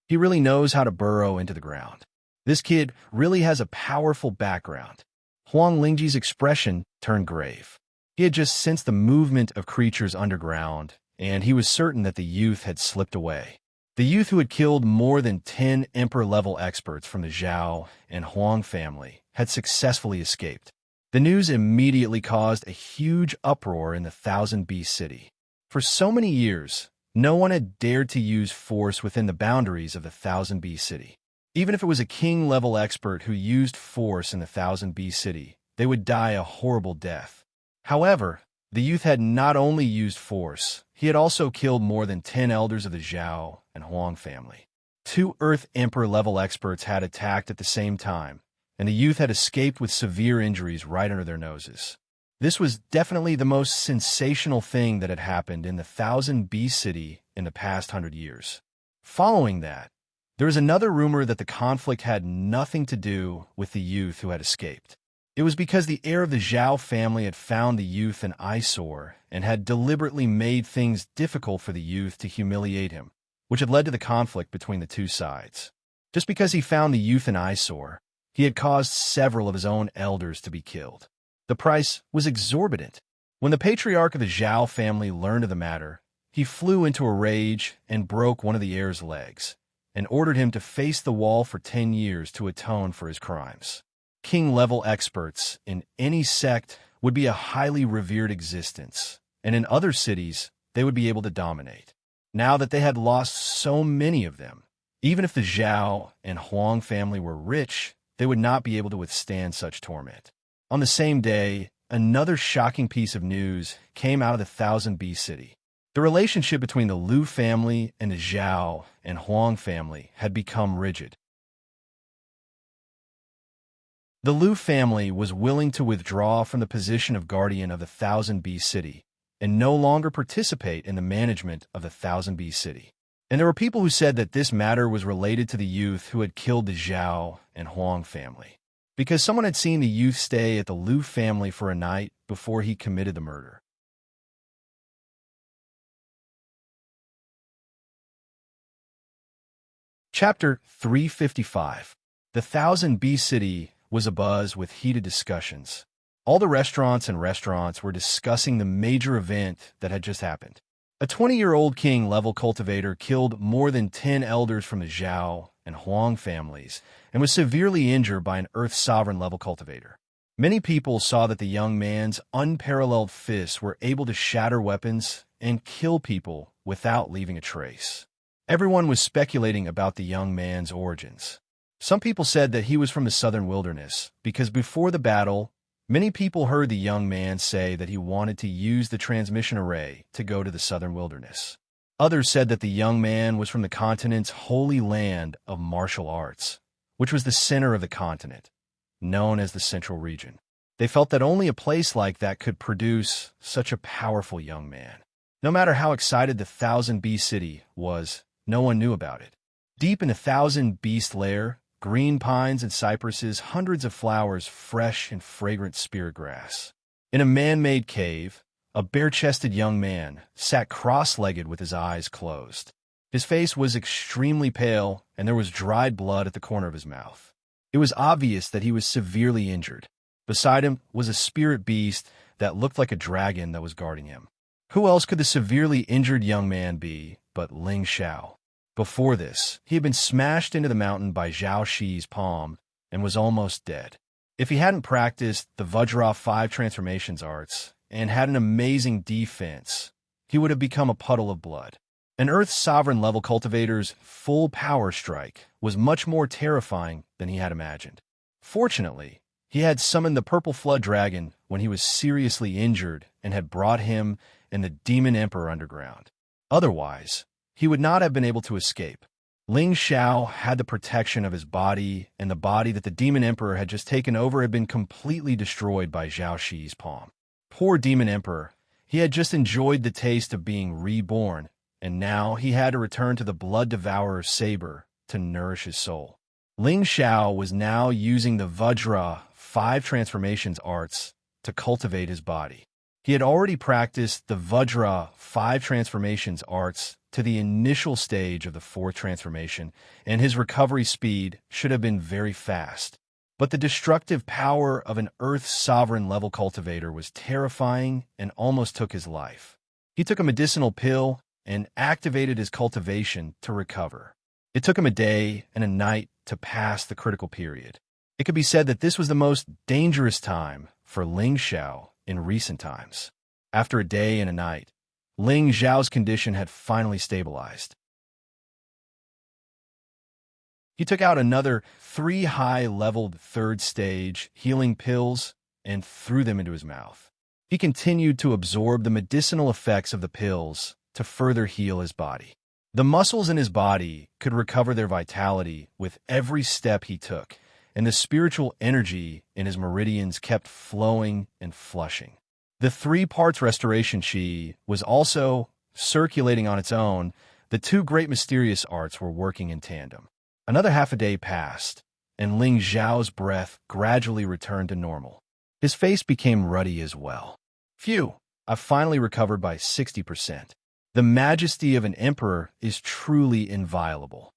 He really knows how to burrow into the ground. This kid really has a powerful background. Huang Lingji's expression turned grave. He had just sensed the movement of creatures underground, and he was certain that the youth had slipped away. The youth who had killed more than 10 Emperor-level experts from the Zhao and Huang family had successfully escaped. The news immediately caused a huge uproar in the Thousand Bee City. For so many years, no one had dared to use force within the boundaries of the Thousand Bee City. Even if it was a king-level expert who used force in the Thousand Bee City, they would die a horrible death. However, the youth had not only used force, he had also killed more than 10 elders of the Zhao and Huang family. 2 Earth Emperor-level experts had attacked at the same time, and the youth had escaped with severe injuries right under their noses. This was definitely the most sensational thing that had happened in the Thousand Bee City in the past 100 years. Following that, there was another rumor that the conflict had nothing to do with the youth who had escaped. It was because the heir of the Zhao family had found the youth an eyesore and had deliberately made things difficult for the youth to humiliate him, which had led to the conflict between the two sides. Just because he found the youth an eyesore, he had caused several of his own elders to be killed. The price was exorbitant. When the patriarch of the Zhao family learned of the matter, he flew into a rage and broke one of the heir's legs, and ordered him to face the wall for 10 years to atone for his crimes. King-level experts in any sect would be a highly revered existence, and in other cities, they would be able to dominate. Now that they had lost so many of them, even if the Zhao and Huang family were rich, they would not be able to withstand such torment. On the same day, another shocking piece of news came out of the Thousand Bee City. The relationship between the Lu family and the Zhao and Huang family had become rigid. The Lu family was willing to withdraw from the position of guardian of the Thousand Bee City and no longer participate in the management of the Thousand Bee City. And there were people who said that this matter was related to the youth who had killed the Zhao and Huang family, because someone had seen the youth stay at the Lu family for a night before he committed the murder. Chapter 355. The 1000 B city was abuzz with heated discussions. All the restaurants were discussing the major event that had just happened. A 20-year-old king-level cultivator killed more than 10 elders from the Zhao and Huang families and was severely injured by an Earth Sovereign-level cultivator. Many people saw that the young man's unparalleled fists were able to shatter weapons and kill people without leaving a trace. Everyone was speculating about the young man's origins. Some people said that he was from the southern wilderness because before the battle, many people heard the young man say that he wanted to use the transmission array to go to the southern wilderness. Others said that the young man was from the continent's holy land of martial arts, which was the center of the continent, known as the Central Region. They felt that only a place like that could produce such a powerful young man. No matter how excited the 1000 Beast City was, no one knew about it. Deep in the 1000 Beast Lair, green pines and cypresses, hundreds of flowers, fresh and fragrant spirit grass. In a man-made cave, a bare-chested young man sat cross-legged with his eyes closed. His face was extremely pale, and there was dried blood at the corner of his mouth. It was obvious that he was severely injured. Beside him was a spirit beast that looked like a dragon that was guarding him. Who else could the severely injured young man be but Ling Xiao? Before this, he had been smashed into the mountain by Zhao Shi's palm and was almost dead. If he hadn't practiced the Vajra 5 transformations arts and had an amazing defense, he would have become a puddle of blood. An Earth Sovereign level cultivator's full power strike was much more terrifying than he had imagined. Fortunately, he had summoned the Purple Flood Dragon when he was seriously injured and had brought him and the Demon Emperor underground. Otherwise, he would not have been able to escape. Ling Xiao had the protection of his body, and the body that the Demon Emperor had just taken over had been completely destroyed by Zhao Shi's palm. Poor Demon Emperor, he had just enjoyed the taste of being reborn, and now he had to return to the Blood Devourer's saber to nourish his soul. Ling Xiao was now using the Vajra 5 transformations arts to cultivate his body. He had already practiced the Vajra 5 transformations arts to the initial stage of the 4th transformation, and his recovery speed should have been very fast. But the destructive power of an Earth Sovereign level cultivator was terrifying and almost took his life. He took a medicinal pill and activated his cultivation to recover. It took him a day and a night to pass the critical period. It could be said that this was the most dangerous time for Ling Xiao in recent times. After a day and a night, Ling Xiao's condition had finally stabilized. He took out another 3 high-leveled 3rd stage healing pills and threw them into his mouth. He continued to absorb the medicinal effects of the pills to further heal his body. The muscles in his body could recover their vitality with every step he took, and the spiritual energy in his meridians kept flowing and flushing. The 3 parts restoration chi was also circulating on its own. The 2 great mysterious arts were working in tandem. Another half a day passed, and Ling Xiao's breath gradually returned to normal. His face became ruddy as well. Phew, I've finally recovered by 60%. The majesty of an emperor is truly inviolable.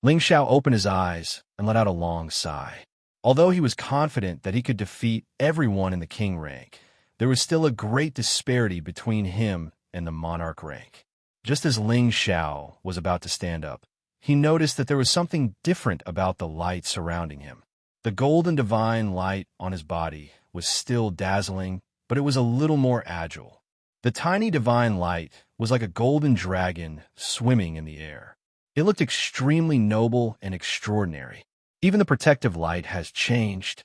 Ling Xiao opened his eyes and let out a long sigh. Although he was confident that he could defeat everyone in the king rank, there was still a great disparity between him and the monarch rank. Just as Ling Xiao was about to stand up, he noticed that there was something different about the light surrounding him. The golden divine light on his body was still dazzling, but it was a little more agile. The tiny divine light was like a golden dragon swimming in the air. It looked extremely noble and extraordinary. Even the protective light has changed.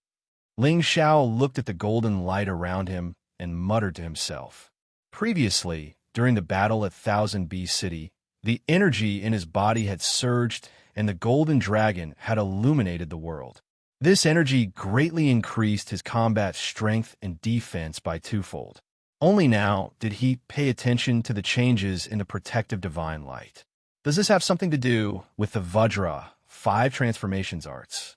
Ling Xiao looked at the golden light around him and muttered to himself. Previously, during the battle at 1000 B City, the energy in his body had surged and the golden dragon had illuminated the world. This energy greatly increased his combat strength and defense by 2-fold. Only now did he pay attention to the changes in the protective divine light. Does this have something to do with the Vajra 5 transformations arts?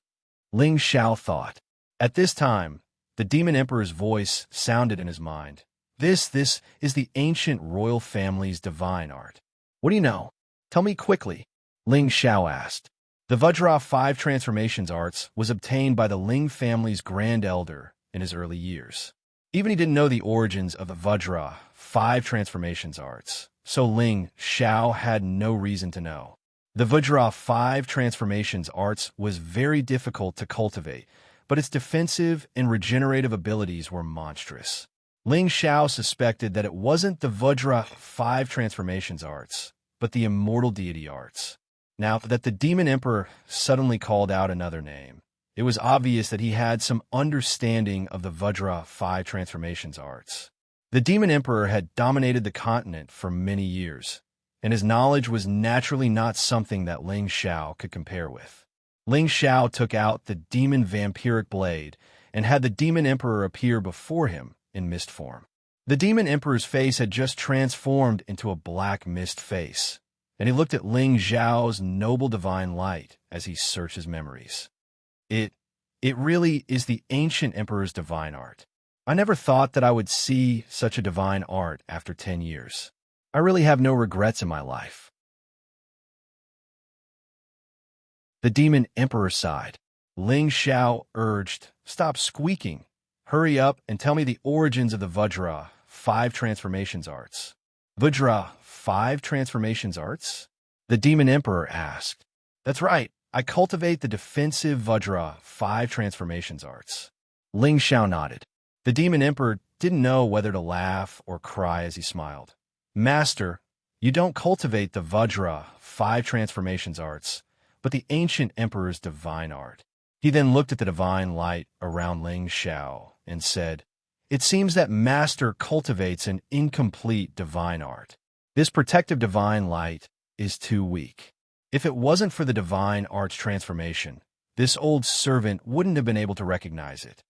Ling Xiao thought. At this time, the Demon Emperor's voice sounded in his mind. This is the ancient royal family's divine art. What do you know? Tell me quickly, Ling Xiao asked. The Vajra 5 transformations arts was obtained by the Ling family's grand elder in his early years. Even he didn't know the origins of the Vajra 5 transformations arts, so Ling Xiao had no reason to know. The Vajra 5 transformations arts was very difficult to cultivate, but its defensive and regenerative abilities were monstrous. Ling Xiao suspected that it wasn't the Vajra 5 transformations arts, but the immortal deity arts. Now that the Demon Emperor suddenly called out another name, it was obvious that he had some understanding of the Vajra 5 transformations arts. The Demon Emperor had dominated the continent for many years, and his knowledge was naturally not something that Ling Xiao could compare with. Ling Xiao took out the demon vampiric blade and had the Demon Emperor appear before him in mist form. The Demon Emperor's face had just transformed into a black mist face, and he looked at Ling Xiao's noble divine light as he searched his memories. It really is the ancient emperor's divine art. I never thought that I would see such a divine art after 10 years. I really have no regrets in my life. The Demon Emperor sighed. Ling Xiao urged, "Stop squeaking. Hurry up and tell me the origins of the Vajra 5 transformations arts." Vajra 5 transformations arts? The Demon Emperor asked. That's right. I cultivate the defensive Vajra 5 transformations arts. Ling Xiao nodded. The Demon Emperor didn't know whether to laugh or cry as he smiled. Master, you don't cultivate the Vajra 5 transformations arts, but the ancient emperor's divine art. He then looked at the divine light around Ling Xiao and said, It seems that Master cultivates an incomplete divine art. This protective divine light is too weak. If it wasn't for the divine art's transformation, this old servant wouldn't have been able to recognize it.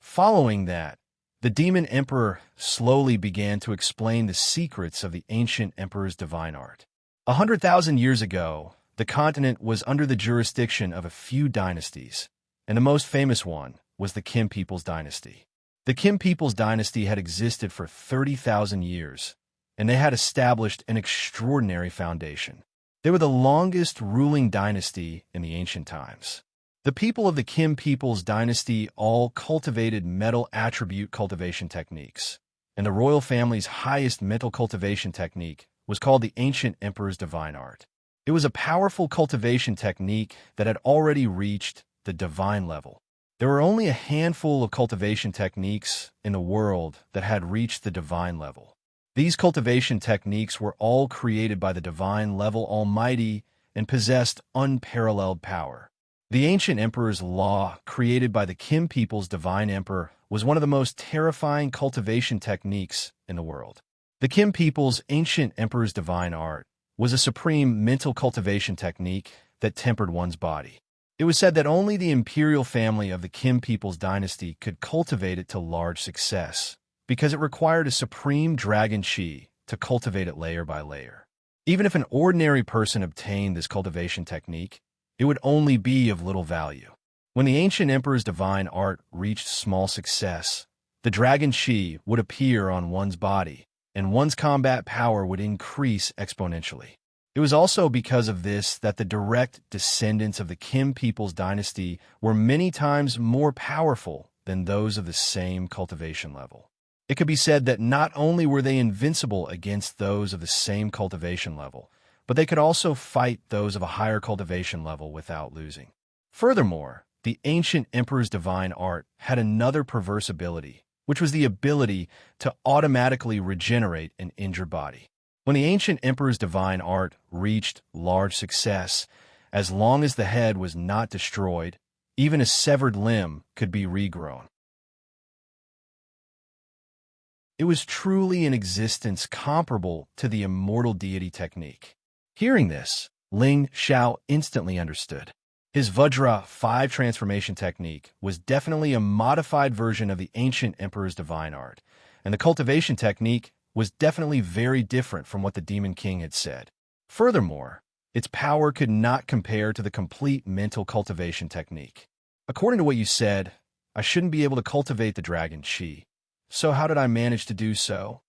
Following that, the Demon Emperor slowly began to explain the secrets of the ancient emperor's divine art. 100,000 years ago, the continent was under the jurisdiction of a few dynasties, and the most famous one was the Kim People's Dynasty. The Kim People's Dynasty had existed for 30,000 years, and they had established an extraordinary foundation. They were the longest ruling dynasty in the ancient times. The people of the Kim People's Dynasty all cultivated metal attribute cultivation techniques, and the royal family's highest mental cultivation technique was called the Ancient Emperor's Divine Art. It was a powerful cultivation technique that had already reached the divine level. There were only a handful of cultivation techniques in the world that had reached the divine level. These cultivation techniques were all created by the divine level Almighty and possessed unparalleled power. The Ancient Emperor's law, created by the Kim People's Divine Emperor, was one of the most terrifying cultivation techniques in the world. The Kim People's Ancient Emperor's Divine Art was a supreme mental cultivation technique that tempered one's body. It was said that only the imperial family of the Kim People's Dynasty could cultivate it to large success, because it required a supreme dragon chi to cultivate it layer by layer. Even if an ordinary person obtained this cultivation technique, it would only be of little value. When the Ancient Emperor's divine art reached small success, the dragon chi would appear on one's body, and one's combat power would increase exponentially. It was also because of this that the direct descendants of the Kim People's Dynasty were many times more powerful than those of the same cultivation level. It could be said that not only were they invincible against those of the same cultivation level, but they could also fight those of a higher cultivation level without losing. Furthermore, the Ancient Emperor's divine art had another perverse ability, which was the ability to automatically regenerate an injured body. When the Ancient Emperor's divine art reached large success, as long as the head was not destroyed, even a severed limb could be regrown. It was truly an existence comparable to the immortal deity technique. Hearing this, Ling Xiao instantly understood. His Vajra 5 transformation technique was definitely a modified version of the Ancient Emperor's divine art, and the cultivation technique was definitely very different from what the Demon King had said. Furthermore, its power could not compare to the complete mental cultivation technique. According to what you said, I shouldn't be able to cultivate the dragon chi. So how did I manage to do so?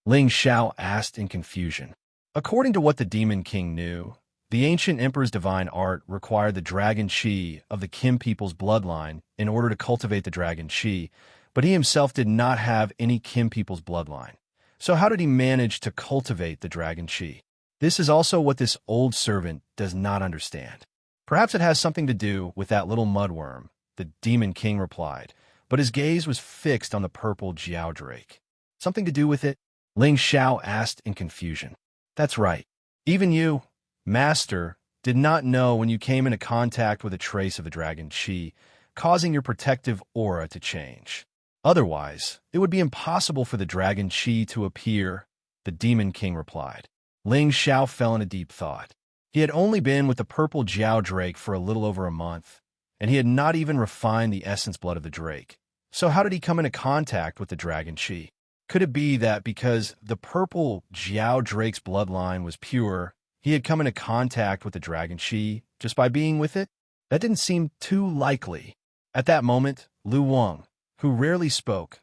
Ling Xiao asked in confusion. According to what the Demon King knew, The ancient emperor's divine art required the dragon chi of the Kim people's bloodline in order to cultivate the dragon chi, but he himself did not have any Kim people's bloodline. So how did he manage to cultivate the dragon chi? This is also what this old servant does not understand. Perhaps it has something to do with that little mudworm, the demon king replied, but his gaze was fixed on the purple Jiao drake. Something to do with it? Ling Xiao asked in confusion. That's right. Even you, Master, did not know when you came into contact with a trace of the dragon chi, causing your protective aura to change. Otherwise, it would be impossible for the dragon chi to appear, the demon king replied. Ling Xiao fell into deep thought. He had only been with the purple Jiao drake for a little over a month, and he had not even refined the essence blood of the drake. So how did he come into contact with the dragon chi? Could it be that because the purple Jiao drake's bloodline was pure, he had come into contact with the dragon chi just by being with it? That didn't seem too likely. At that moment, Lu Wang, who rarely spoke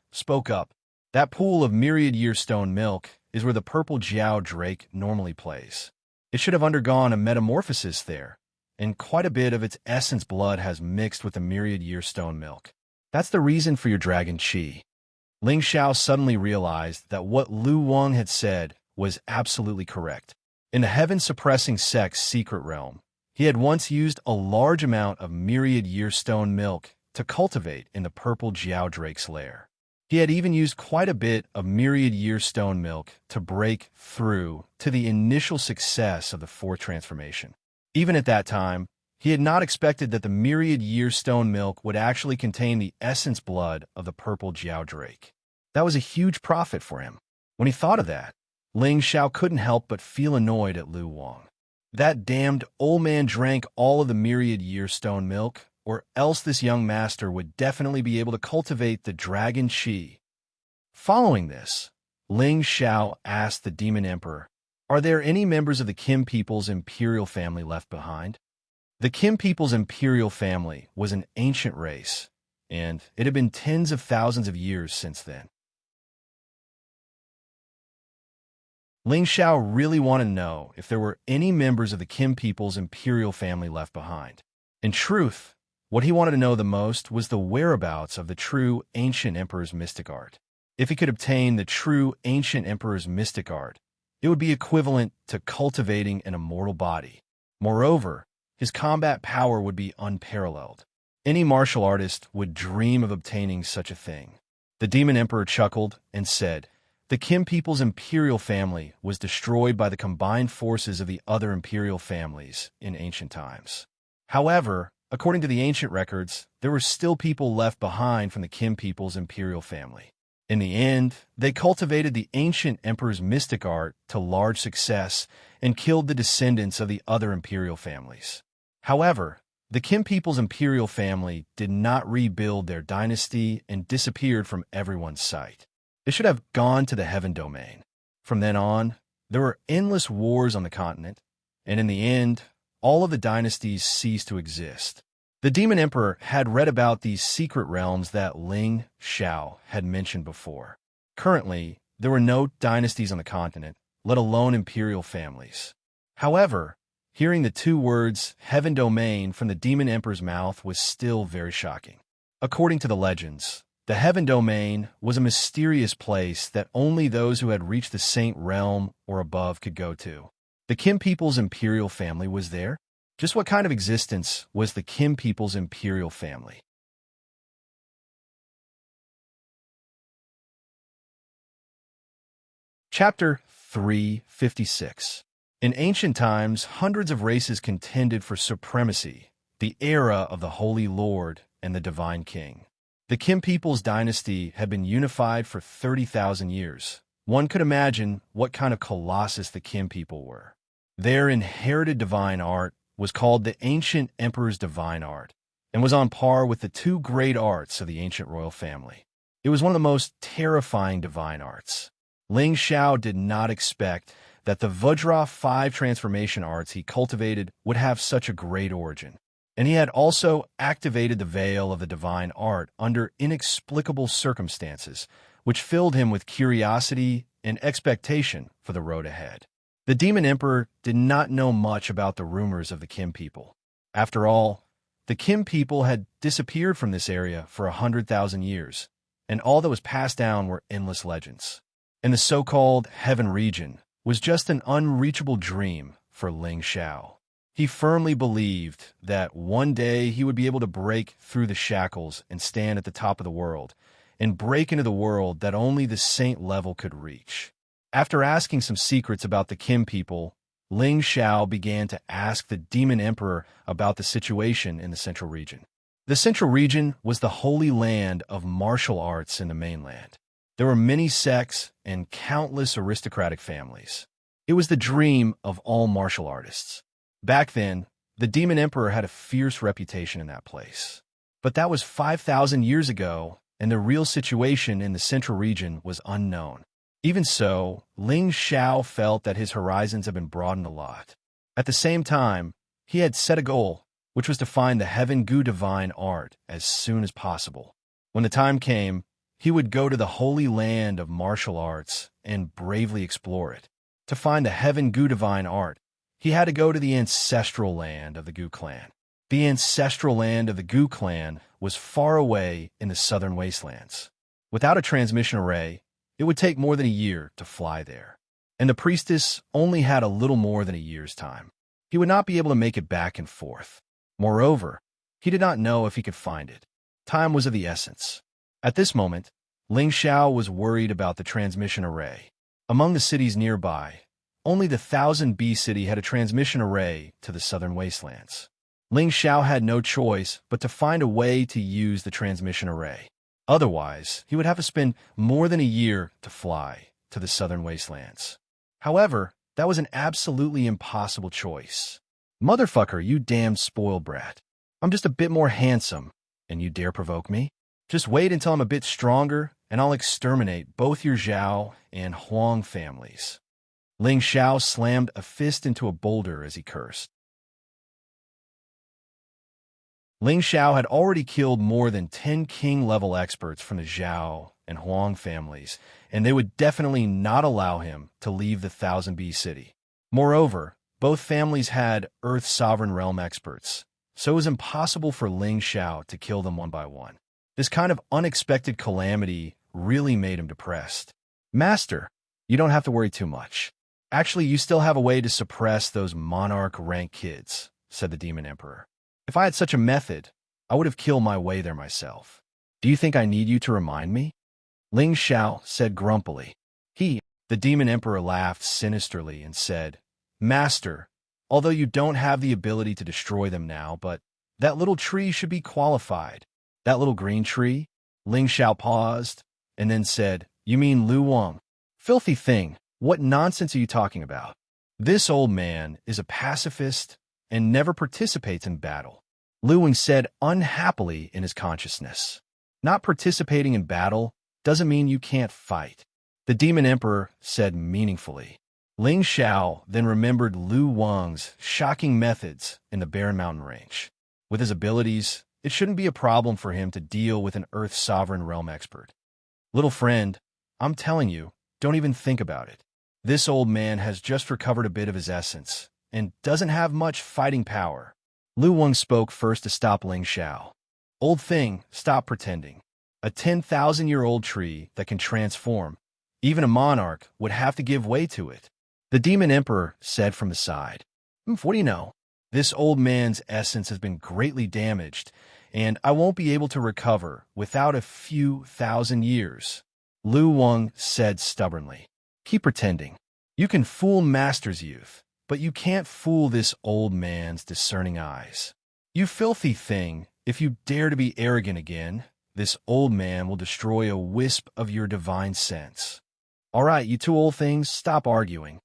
up. That pool of myriad year stone milk is where the purple Jiao drake normally plays. It should have undergone a metamorphosis there, and quite a bit of its essence blood has mixed with the myriad year stone milk. That's the reason for your dragon chi. Ling Xiao suddenly realized that what Lu Wang had said was absolutely correct. In the heaven-suppressing sect's secret realm, he had once used a large amount of myriad year stone milk to cultivate in the purple Jiao drake's lair. He had even used quite a bit of myriad year stone milk to break through to the initial success of the fourth transformation. Even at that time, he had not expected that the myriad year stone milk would actually contain the essence blood of the purple Jiao drake. That was a huge profit for him. When he thought of that, Ling Xiao couldn't help but feel annoyed at Lu Wang. That damned old man drank all of the myriad year stone milk, or else this young master would definitely be able to cultivate the dragon chi. Following this, Ling Xiao asked the demon emperor, "Are there any members of the Kim people's imperial family left behind?" The Kim people's imperial family was an ancient race, and it had been tens of thousands of years since then. Ling Xiao really wanted to know if there were any members of the Kim people's imperial family left behind. In truth, what he wanted to know the most was the whereabouts of the true ancient emperor's mystic art. If he could obtain the true ancient emperor's mystic art, it would be equivalent to cultivating an immortal body. Moreover, his combat power would be unparalleled. Any martial artist would dream of obtaining such a thing. The demon emperor chuckled and said, "The Kim people's imperial family was destroyed by the combined forces of the other imperial families in ancient times. However, according to the ancient records, there were still people left behind from the Kim people's imperial family. In the end, they cultivated the ancient emperor's mystic art to large success and killed the descendants of the other imperial families. However, the Kim people's imperial family did not rebuild their dynasty and disappeared from everyone's sight. They should have gone to the heaven domain. From then on, there were endless wars on the continent, and in the end, all of the dynasties ceased to exist." The demon emperor had read about these secret realms that Ling Xiao had mentioned before. Currently, there were no dynasties on the continent, let alone imperial families. However, hearing the two words heaven domain from the demon emperor's mouth was still very shocking. According to the legends, the heaven domain was a mysterious place that only those who had reached the saint realm or above could go to. The Kim people's imperial family was there? Just what kind of existence was the Kim people's imperial family? Chapter 356. In ancient times, hundreds of races contended for supremacy, the era of the Holy Lord and the Divine King. The Kim people's dynasty had been unified for 30,000 years. One could imagine what kind of colossus the Kim people were. Their inherited divine art was called the ancient emperor's divine art, and was on par with the two great arts of the ancient royal family. It was one of the most terrifying divine arts. Ling Xiao did not expect that the Vajra 5 transformation arts he cultivated would have such a great origin, and he had also activated the veil of the divine art under inexplicable circumstances, which filled him with curiosity and expectation for the road ahead. The Demon Emperor did not know much about the rumors of the Kim people. After all, the Kim people had disappeared from this area for 100,000 years, and all that was passed down were endless legends. And the so-called Heaven region was just an unreachable dream for Ling Xiao. He firmly believed that one day he would be able to break through the shackles and stand at the top of the world, and break into the world that only the saint level could reach. After asking some secrets about the Kim people, Ling Xiao began to ask the Demon Emperor about the situation in the Central Region. The Central Region was the holy land of martial arts in the mainland. There were many sects and countless aristocratic families. It was the dream of all martial artists. Back then, the Demon Emperor had a fierce reputation in that place. But that was 5,000 years ago, and the real situation in the Central Region was unknown. Even so, Ling Xiao felt that his horizons had been broadened a lot. At the same time, he had set a goal, which was to find the Heaven Gu divine art as soon as possible. When the time came, he would go to the holy land of martial arts and bravely explore it. To find the Heaven Gu divine art, he had to go to the ancestral land of the Gu clan. The ancestral land of the Gu clan was far away in the southern wastelands. Without a transmission array, it would take more than a year to fly there, and the priestess only had a little more than a year's time. He would not be able to make it back and forth. Moreover, he did not know if he could find it. Time was of the essence. At this moment, Ling Xiao was worried about the transmission array. Among the cities nearby, only the 1000B city had a transmission array to the southern wastelands. Ling Xiao had no choice but to find a way to use the transmission array. Otherwise, he would have to spend more than a year to fly to the southern wastelands. However, that was an absolutely impossible choice. Motherfucker, you damn spoiled brat. I'm just a bit more handsome, and you dare provoke me? Just wait until I'm a bit stronger, and I'll exterminate both your Zhao and Huang families. Ling Xiao slammed a fist into a boulder as he cursed. Ling Xiao had already killed more than 10 king-level experts from the Zhao and Huang families, and they would definitely not allow him to leave the 1000B city. Moreover, both families had Earth Sovereign Realm experts, so it was impossible for Ling Xiao to kill them one by one. This kind of unexpected calamity really made him depressed. Master, you don't have to worry too much. Actually, you still have a way to suppress those monarch-rank kids, said the Demon Emperor. If I had such a method, I would have killed my way there myself. Do you think I need you to remind me? Ling Xiao said grumpily. The Demon Emperor laughed sinisterly and said, Master, although you don't have the ability to destroy them now, but that little tree should be qualified. That little green tree? Ling Xiao paused and then said, You mean Lu Wang? Filthy thing, what nonsense are you talking about? This old man is a pacifist and never participates in battle, Lu Wang said unhappily in his consciousness. Not participating in battle doesn't mean you can't fight, the Demon Emperor said meaningfully. Ling Xiao then remembered Lu Wang's shocking methods in the Barren Mountain Range. With his abilities, it shouldn't be a problem for him to deal with an Earth Sovereign Realm expert. Little friend, I'm telling you, don't even think about it. This old man has just recovered a bit of his essence and doesn't have much fighting power. Lu Wang spoke first to stop Ling Xiao. Old thing, stop pretending. A 10,000-year-old tree that can transform, even a monarch would have to give way to it. The Demon Emperor said from the side. What do you know? This old man's essence has been greatly damaged, and I won't be able to recover without a few thousand years. Lu Wang said stubbornly. Keep pretending. You can fool Master's youth, but you can't fool this old man's discerning eyes. You filthy thing, if you dare to be arrogant again, this old man will destroy a wisp of your divine sense. All right, you two old things, stop arguing.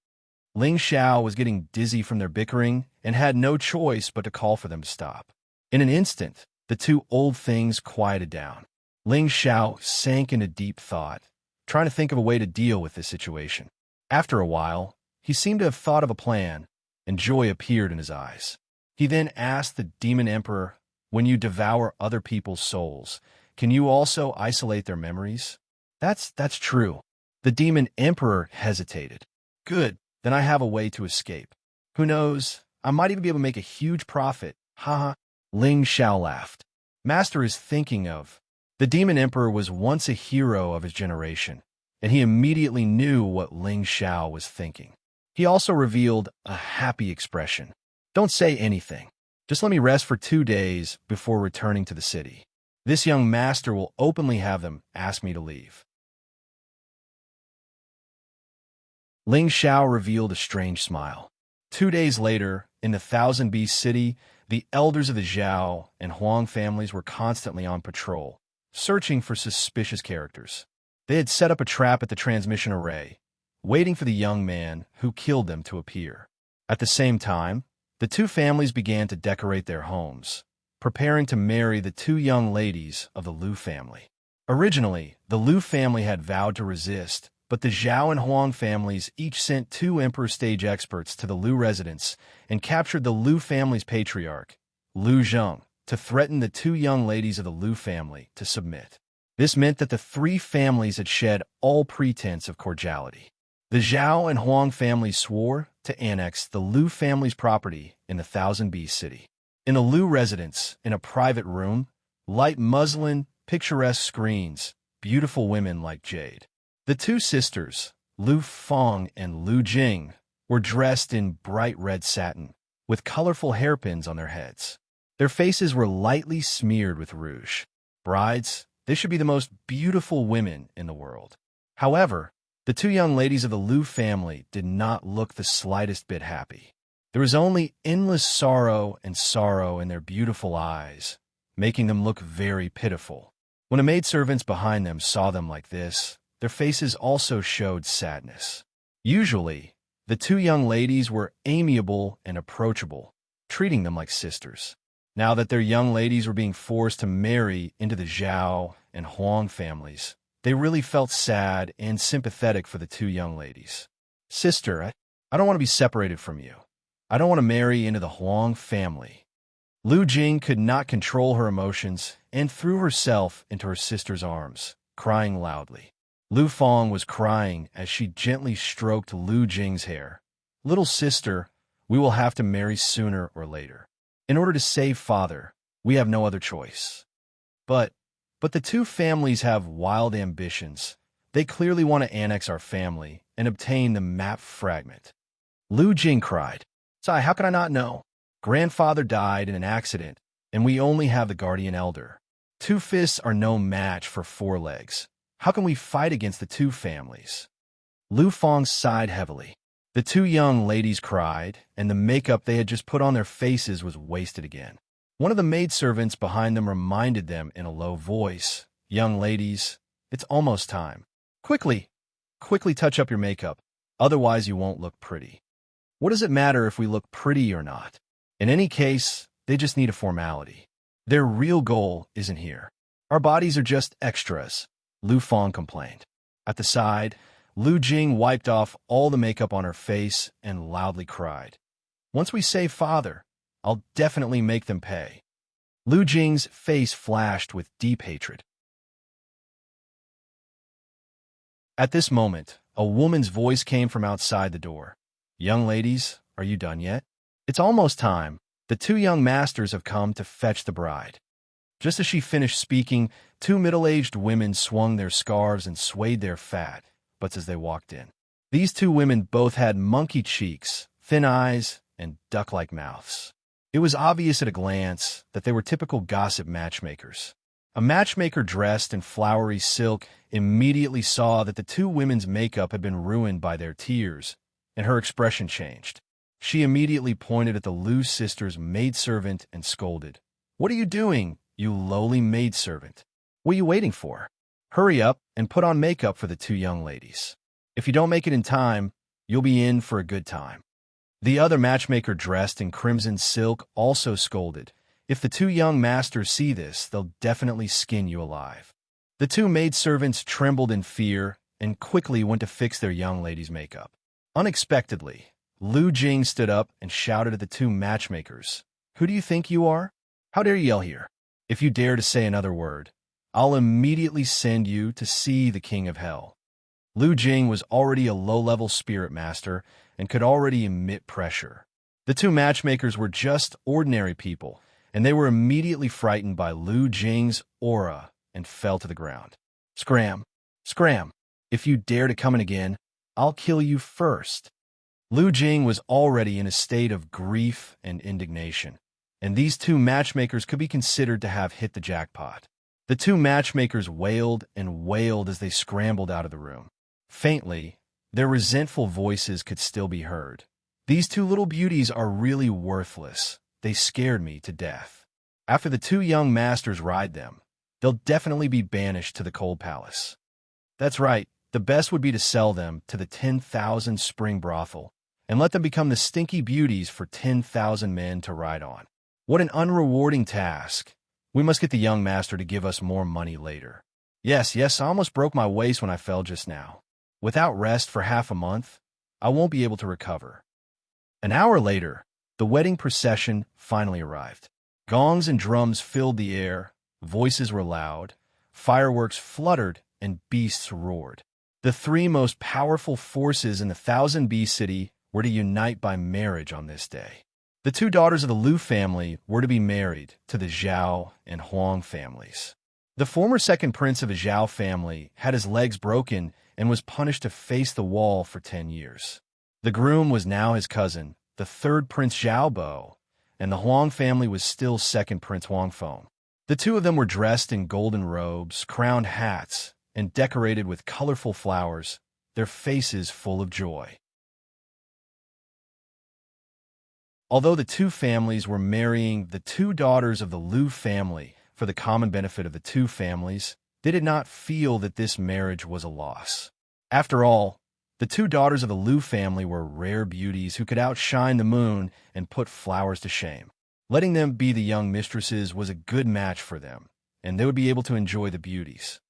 Ling Xiao was getting dizzy from their bickering and had no choice but to call for them to stop. In an instant, the two old things quieted down. Ling Xiao sank into deep thought, trying to think of a way to deal with this situation. After a while, he seemed to have thought of a plan, and joy appeared in his eyes. He then asked the Demon Emperor, When you devour other people's souls, can you also isolate their memories? That's true. The Demon Emperor hesitated. Good. then I have a way to escape. Who knows? I might even be able to make a huge profit. Haha. Ling Xiao laughed. Master is thinking of. The Demon Emperor was once a hero of his generation, and he immediately knew what Ling Xiao was thinking. He also revealed a happy expression. Don't say anything. Just let me rest for 2 days before returning to the city. This young master will openly have them ask me to leave. Ling Xiao revealed a strange smile. 2 days later, in the Thousand Beast City, the elders of the Zhao and Huang families were constantly on patrol, searching for suspicious characters. They had set up a trap at the transmission array, waiting for the young man who killed them to appear. At the same time, the two families began to decorate their homes, preparing to marry the 2 young ladies of the Liu family. Originally, the Liu family had vowed to resist, but the Zhao and Huang families each sent 2 Emperor stage experts to the Liu residence and captured the Liu family's patriarch, Liu Zheng, to threaten the 2 young ladies of the Liu family to submit. This meant that the 3 families had shed all pretense of cordiality. The Zhao and Huang families swore to annex the Liu family's property in the Thousand Beast City. In the Liu residence, in a private room, light muslin, picturesque screens, beautiful women like jade. The 2 sisters, Liu Feng and Liu Jing, were dressed in bright red satin, with colorful hairpins on their heads. Their faces were lightly smeared with rouge. Brides, they should be the most beautiful women in the world. However, the 2 young ladies of the Liu family did not look the slightest bit happy. There was only endless sorrow in their beautiful eyes, making them look very pitiful. When the maidservants behind them saw them like this, their faces also showed sadness. Usually, the 2 young ladies were amiable and approachable, treating them like sisters. Now that their young ladies were being forced to marry into the Zhao and Huang families, they really felt sad and sympathetic for the 2 young ladies. Sister, I don't want to be separated from you. I don't want to marry into the Huang family. Liu Jing could not control her emotions and threw herself into her sister's arms, crying loudly. Liu Feng was crying as she gently stroked Liu Jing's hair. Little sister, we will have to marry sooner or later. In order to save father, we have no other choice. But the 2 families have wild ambitions. They clearly want to annex our family and obtain the map fragment. Liu Jing cried. Sai, how could I not know? Grandfather died in an accident, and we only have the guardian elder. 2 fists are no match for 4 legs. How can we fight against the 2 families? Liu Feng sighed heavily. The 2 young ladies cried, and the makeup they had just put on their faces was wasted again. One of the maidservants behind them reminded them in a low voice, Young ladies, it's almost time. Quickly touch up your makeup, otherwise you won't look pretty. What does it matter if we look pretty or not? In any case, they just need a formality. Their real goal isn't here. Our bodies are just extras, Liu Feng complained. At the side, Liu Jing wiped off all the makeup on her face and loudly cried. Once we save father, I'll definitely make them pay. Liu Jing's face flashed with deep hatred. At this moment, a woman's voice came from outside the door. Young ladies, are you done yet? It's almost time. The 2 young masters have come to fetch the bride. Just as she finished speaking, 2 middle-aged women swung their scarves and swayed their fat butts as they walked in. These 2 women both had monkey cheeks, thin eyes, and duck-like mouths. It was obvious at a glance that they were typical gossip matchmakers. A matchmaker dressed in flowery silk immediately saw that the 2 women's makeup had been ruined by their tears, and her expression changed. She immediately pointed at the Liu sisters' maidservant and scolded. What are you doing, you lowly maidservant? What are you waiting for? Hurry up and put on makeup for the 2 young ladies. If you don't make it in time, you'll be in for a good time. The other matchmaker dressed in crimson silk also scolded. If the 2 young masters see this, they'll definitely skin you alive. The 2 maidservants trembled in fear and quickly went to fix their young ladies' makeup. Unexpectedly, Liu Jing stood up and shouted at the 2 matchmakers. Who do you think you are? How dare you yell here? If you dare to say another word, I'll immediately send you to see the King of Hell. Lu Jing was already a low-level spirit master and could already emit pressure. The two matchmakers were just ordinary people, and they were immediately frightened by Lu Jing's aura and fell to the ground. Scram! Scram! If you dare to come in again, I'll kill you first. Lu Jing was already in a state of grief and indignation, and these two matchmakers could be considered to have hit the jackpot. The two matchmakers wailed and wailed as they scrambled out of the room. Faintly, their resentful voices could still be heard. These two little beauties are really worthless. They scared me to death. After the two young masters ride them, they'll definitely be banished to the Cold Palace. That's right, the best would be to sell them to the 10,000 spring brothel and let them become the stinky beauties for 10,000 men to ride on. What an unrewarding task. We must get the young master to give us more money later. Yes, I almost broke my waist when I fell just now. Without rest for half a month, I won't be able to recover. An hour later, the wedding procession finally arrived. Gongs and drums filled the air, voices were loud, fireworks fluttered, and beasts roared. The three most powerful forces in the Thousand Bee City were to unite by marriage on this day. The two daughters of the Lu family were to be married to the Zhao and Huang families. The former second prince of the Zhao family had his legs broken and was punished to face the wall for 10 years. The groom was now his cousin, the third Prince Zhaobo, and the Huang family was still second Prince Huangfeng. The two of them were dressed in golden robes, crowned hats, and decorated with colorful flowers, their faces full of joy. Although the two families were marrying the two daughters of the Lu family for the common benefit of the two families, they did not feel that this marriage was a loss. After all, the two daughters of the Lu family were rare beauties who could outshine the moon and put flowers to shame. Letting them be the young mistresses was a good match for them, and they would be able to enjoy the beauties.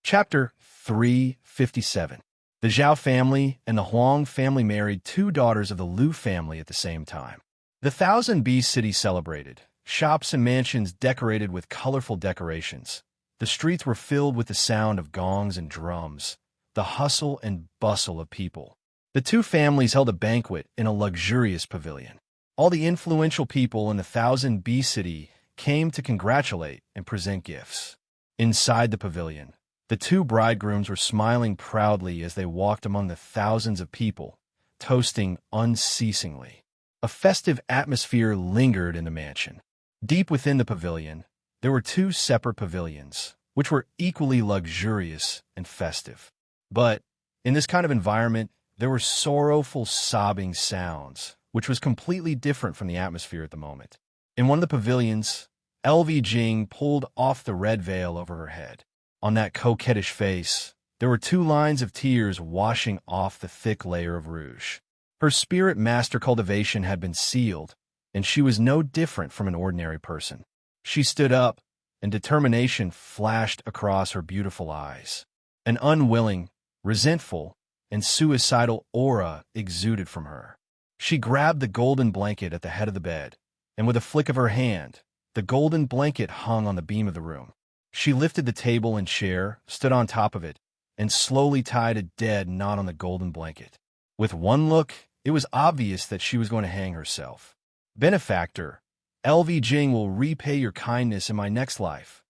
Chapter 357. The Zhao family and the Huang family married two daughters of the Lu family at the same time. The Thousand Bee City celebrated, shops and mansions decorated with colorful decorations. The streets were filled with the sound of gongs and drums, the hustle and bustle of people. The two families held a banquet in a luxurious pavilion. All the influential people in the Thousand Bee City came to congratulate and present gifts. Inside the pavilion, the two bridegrooms were smiling proudly as they walked among the thousands of people, toasting unceasingly. A festive atmosphere lingered in the mansion. Deep within the pavilion, there were two separate pavilions, which were equally luxurious and festive. But in this kind of environment, there were sorrowful sobbing sounds, which was completely different from the atmosphere at the moment. In one of the pavilions, LV Jing pulled off the red veil over her head. On that coquettish face, there were two lines of tears washing off the thick layer of rouge. Her spirit master cultivation had been sealed, and she was no different from an ordinary person. She stood up, and determination flashed across her beautiful eyes. An unwilling, resentful, and suicidal aura exuded from her. She grabbed the golden blanket at the head of the bed, and with a flick of her hand, the golden blanket hung on the beam of the room. She lifted the table and chair, stood on top of it, and slowly tied a dead knot on the golden blanket. With one look, it was obvious that she was going to hang herself. Benefactor, LV Jing will repay your kindness in my next life.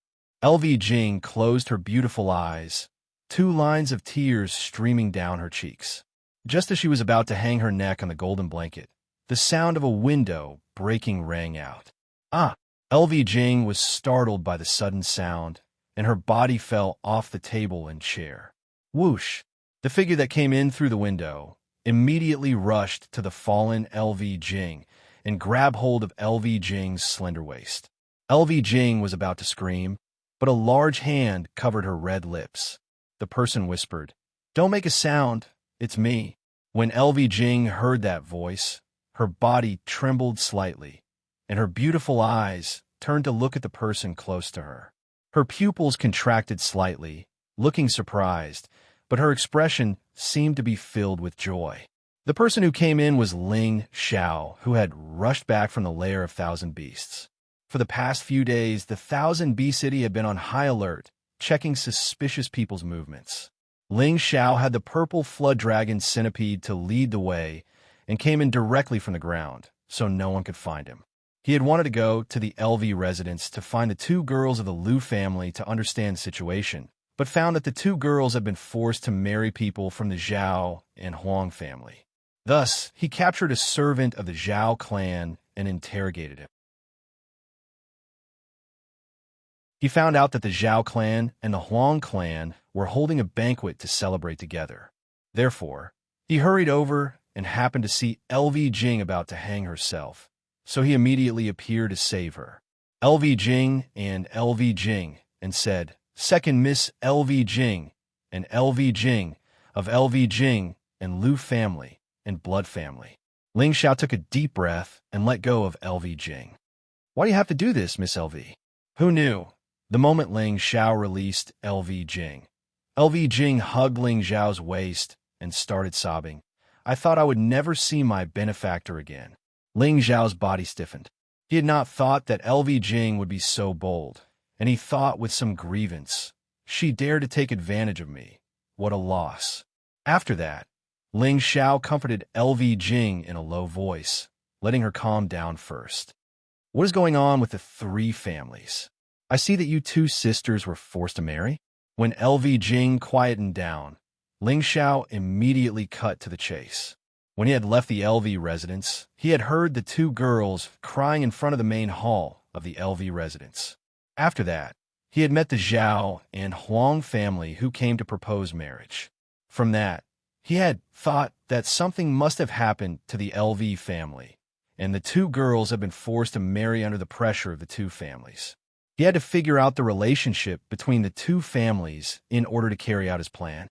LV Jing closed her beautiful eyes, two lines of tears streaming down her cheeks. Just as she was about to hang her neck on the golden blanket, the sound of a window breaking rang out. Ah! LV Jing was startled by the sudden sound, and her body fell off the table and chair. Whoosh! The figure that came in through the window immediately rushed to the fallen LV Jing and grabbed hold of LV Jing's slender waist. LV Jing was about to scream, but a large hand covered her red lips. The person whispered, "Don't make a sound, it's me." When LV Jing heard that voice, her body trembled slightly, and her beautiful eyes turned to look at the person close to her. Her pupils contracted slightly, looking surprised, but her expression seemed to be filled with joy. The person who came in was Ling Xiao, who had rushed back from the lair of thousand beasts. For the past few days, the Thousand Bee City had been on high alert, checking suspicious people's movements. Ling Xiao had the purple flood dragon centipede to lead the way and came in directly from the ground, so no one could find him. He had wanted to go to the LV residence to find the two girls of the Liu family to understand the situation, but found that the two girls had been forced to marry people from the Zhao and Huang family. Thus, he captured a servant of the Zhao clan and interrogated him. He found out that the Zhao clan and the Huang clan were holding a banquet to celebrate together. Therefore, he hurried over and happened to see LV Jing about to hang herself, so he immediately appeared to save her. LV Jing and LV Jing, and said, "Second Miss LV Jing and LV Jing of LV Jing and Liu family and blood family." Ling Xiao took a deep breath and let go of LV Jing. "Why do you have to do this, Miss LV?" "Who knew?" The moment Ling Xiao released LV Jing, LV Jing hugged Ling Xiao's waist and started sobbing. "I thought I would never see my benefactor again." Ling Xiao's body stiffened. He had not thought that LV Jing would be so bold, and he thought with some grievance, "She dared to take advantage of me. What a loss." After that, Ling Xiao comforted LV Jing in a low voice, letting her calm down first. "What is going on with the three families? I see that you two sisters were forced to marry." When LV Jing quietened down, Ling Xiao immediately cut to the chase. When he had left the LV residence, he had heard the two girls crying in front of the main hall of the LV residence. After that, he had met the Zhao and Huang family who came to propose marriage. From that, he had thought that something must have happened to the LV family, and the two girls had been forced to marry under the pressure of the two families. He had to figure out the relationship between the two families in order to carry out his plan.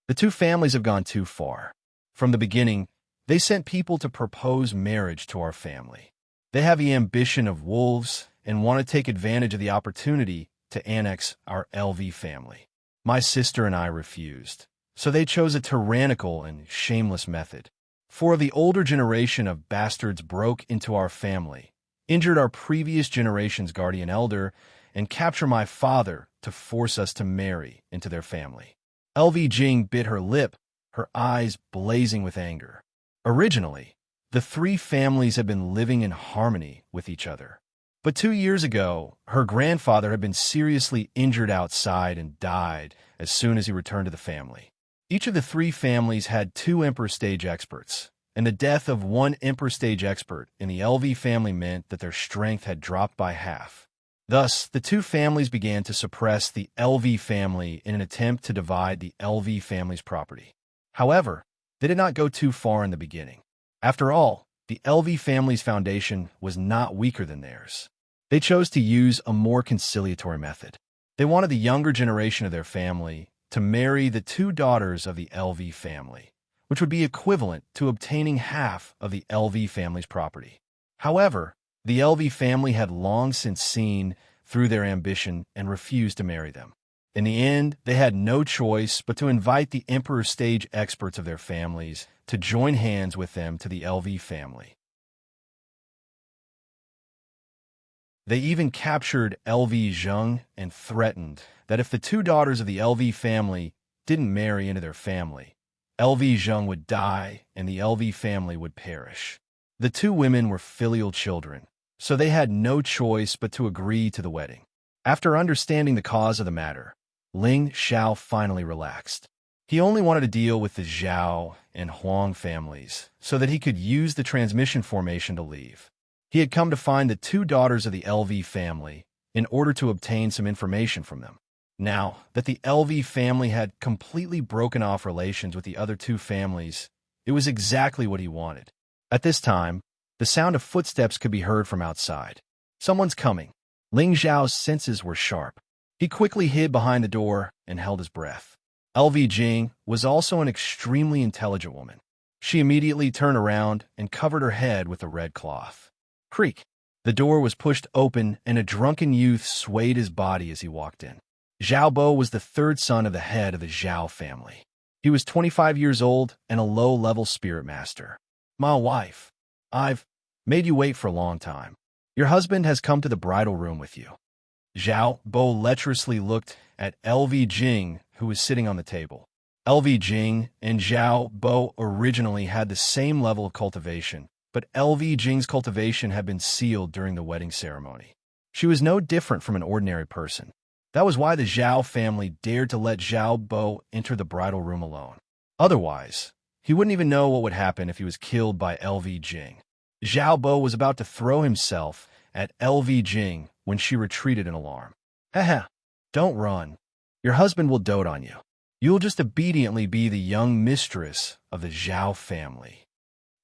The two families have gone too far. From the beginning, they sent people to propose marriage to our family. They have the ambition of wolves and want to take advantage of the opportunity to annex our LV family. My sister and I refused, so they chose a tyrannical and shameless method. 4 of the older generation of bastards broke into our family, injured our previous generation's guardian elder, and captured my father to force us to marry into their family. LV Jing bit her lip, her eyes blazing with anger. Originally, the three families had been living in harmony with each other. But 2 years ago, her grandfather had been seriously injured outside and died as soon as he returned to the family. Each of the three families had 2 Emperor Stage experts, and the death of one Emperor Stage expert in the LV family meant that their strength had dropped by half. Thus, the two families began to suppress the LV family in an attempt to divide the LV family's property. However, they did not go too far in the beginning. After all, the LV family's foundation was not weaker than theirs. They chose to use a more conciliatory method. They wanted the younger generation of their family to marry the 2 daughters of the LV family, which would be equivalent to obtaining half of the LV family's property. However, the LV family had long since seen through their ambition and refused to marry them. In the end, they had no choice but to invite the Emperor Stage experts of their families to join hands with them to the LV family. They even captured LV Zheng and threatened that if the 2 daughters of the LV family didn't marry into their family, LV Zheng would die and the LV family would perish. The 2 women were filial children, so they had no choice but to agree to the wedding. After understanding the cause of the matter, Ling Xiao finally relaxed. He only wanted to deal with the Zhao and Huang families so that he could use the transmission formation to leave. He had come to find the 2 daughters of the LV family in order to obtain some information from them. Now that the LV family had completely broken off relations with the other 2 families, it was exactly what he wanted. At this time, the sound of footsteps could be heard from outside. Someone's coming. Ling Xiao's senses were sharp. He quickly hid behind the door and held his breath. LV Jing was also an extremely intelligent woman. She immediately turned around and covered her head with a red cloth. Creak! The door was pushed open and a drunken youth swayed his body as he walked in. Zhao Bo was the 3rd son of the head of the Zhao family. He was 25 years old and a low-level spirit master. "My wife, I've made you wait for a long time. Your husband has come to the bridal room with you. Xiao Bo lecherously looked at LV Jing, who was sitting on the table. LV Jing and Xiao Bo originally had the same level of cultivation, but LV Jing's cultivation had been sealed during the wedding ceremony. She was no different from an ordinary person. That was why the Zhao family dared to let Xiao Bo enter the bridal room alone. Otherwise, he wouldn't even know what would happen if he was killed by LV Jing. Xiao Bo was about to throw himself at LV Jing when she retreated in alarm. Haha, don't run. Your husband will dote on you. You'll just obediently be the young mistress of the Zhao family.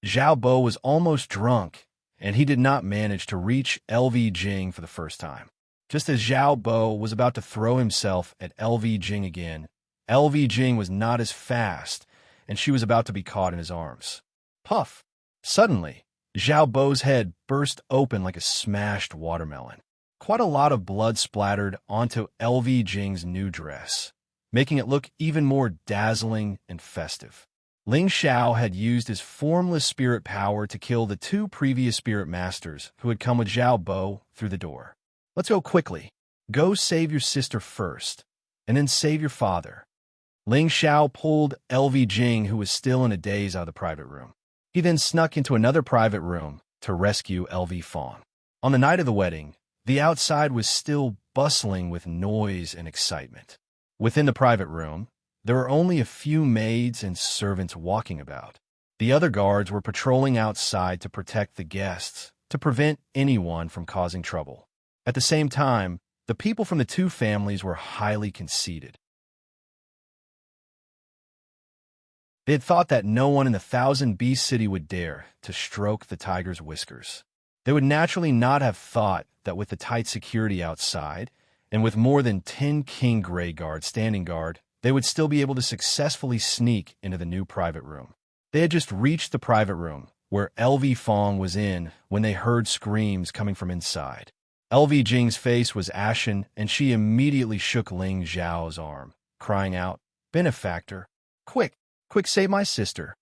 Xiao Bo was almost drunk, and he did not manage to reach LV Jing for the first time. Just as Xiao Bo was about to throw himself at LV Jing again, LV Jing was not as fast, and she was about to be caught in his arms. Puff! Suddenly, Xiao Bo's head burst open like a smashed watermelon. Quite a lot of blood splattered onto LV Jing's new dress, making it look even more dazzling and festive. Ling Xiao had used his formless spirit power to kill the two previous spirit masters who had come with Xiao Bo through the door. Let's go quickly. Go save your sister first, and then save your father. Ling Xiao pulled LV Jing, who was still in a daze, out of the private room. He then snuck into another private room to rescue LV Fong. On the night of the wedding, the outside was still bustling with noise and excitement. Within the private room, there were only a few maids and servants walking about. The other guards were patrolling outside to protect the guests, to prevent anyone from causing trouble. At the same time, the people from the two families were highly conceited. They had thought that no one in the Thousand Beast City would dare to stroke the tiger's whiskers. They would naturally not have thought that with the tight security outside, and with more than 10 King Grey guards standing guard, they would still be able to successfully sneak into the new private room. They had just reached the private room, where LV Fong was in, when they heard screams coming from inside. LV Jing's face was ashen, and she immediately shook Ling Xiao's arm, crying out, "Benefactor, quick, quick, save my sister."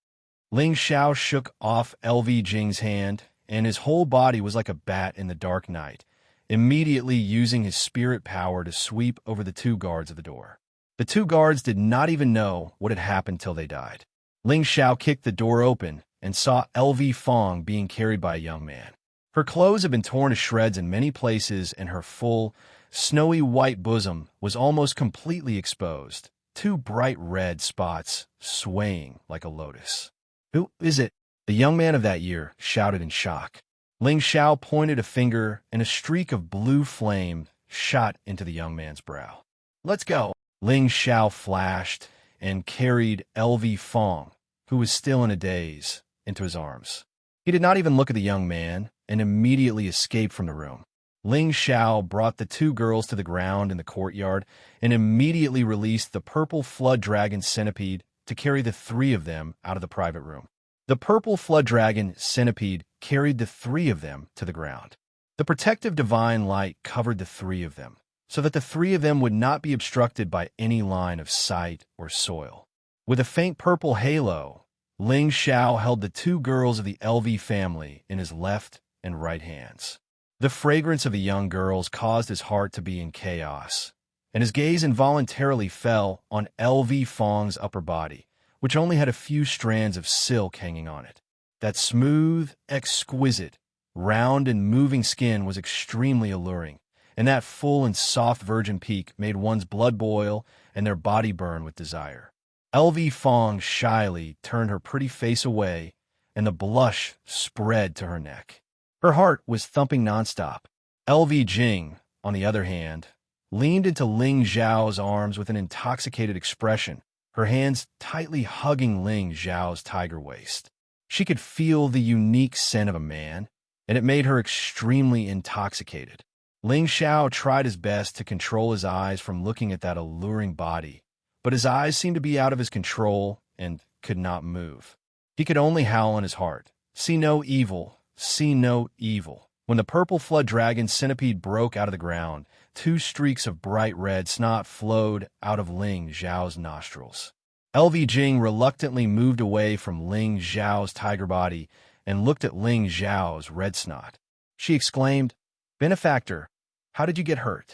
Ling Xiao shook off LV Jing's hand, and his whole body was like a bat in the dark night, immediately using his spirit power to sweep over the two guards of the door. The two guards did not even know what had happened till they died. Ling Xiao kicked the door open and saw LV Fong being carried by a young man. Her clothes had been torn to shreds in many places, and her full, snowy white bosom was almost completely exposed, two bright red spots swaying like a lotus. "Who is it?" the young man of that year shouted in shock. Ling Xiao pointed a finger, and a streak of blue flame shot into the young man's brow. "Let's go." Ling Xiao flashed and carried LV Fong, who was still in a daze, into his arms. He did not even look at the young man and immediately escaped from the room. Ling Xiao brought the two girls to the ground in the courtyard and immediately released the purple flood dragon centipede to carry the three of them out of the private room. The purple flood dragon centipede carried the three of them to the ground. The protective divine light covered the three of them, so that the three of them would not be obstructed by any line of sight or soil. With a faint purple halo, Ling Xiao held the two girls of the LV family in his left and right hands. The fragrance of the young girls caused his heart to be in chaos, and his gaze involuntarily fell on LV Fong's upper body, which only had a few strands of silk hanging on it. That smooth, exquisite, round and moving skin was extremely alluring, and that full and soft virgin peak made one's blood boil and their body burn with desire. LV Fong shyly turned her pretty face away, and the blush spread to her neck. Her heart was thumping nonstop. LV Jing, on the other hand, leaned into Ling Xiao's arms with an intoxicated expression, her hands tightly hugging Ling Xiao's tiger waist. She could feel the unique scent of a man, and it made her extremely intoxicated. Ling Xiao tried his best to control his eyes from looking at that alluring body, but his eyes seemed to be out of his control and could not move. He could only howl in his heart, "See no evil, see no evil." When the purple flood dragon centipede broke out of the ground, two streaks of bright red snot flowed out of Ling Xiao's nostrils. LV Jing reluctantly moved away from Ling Xiao's tiger body and looked at Ling Xiao's red snot. She exclaimed, Benefactor, how did you get hurt?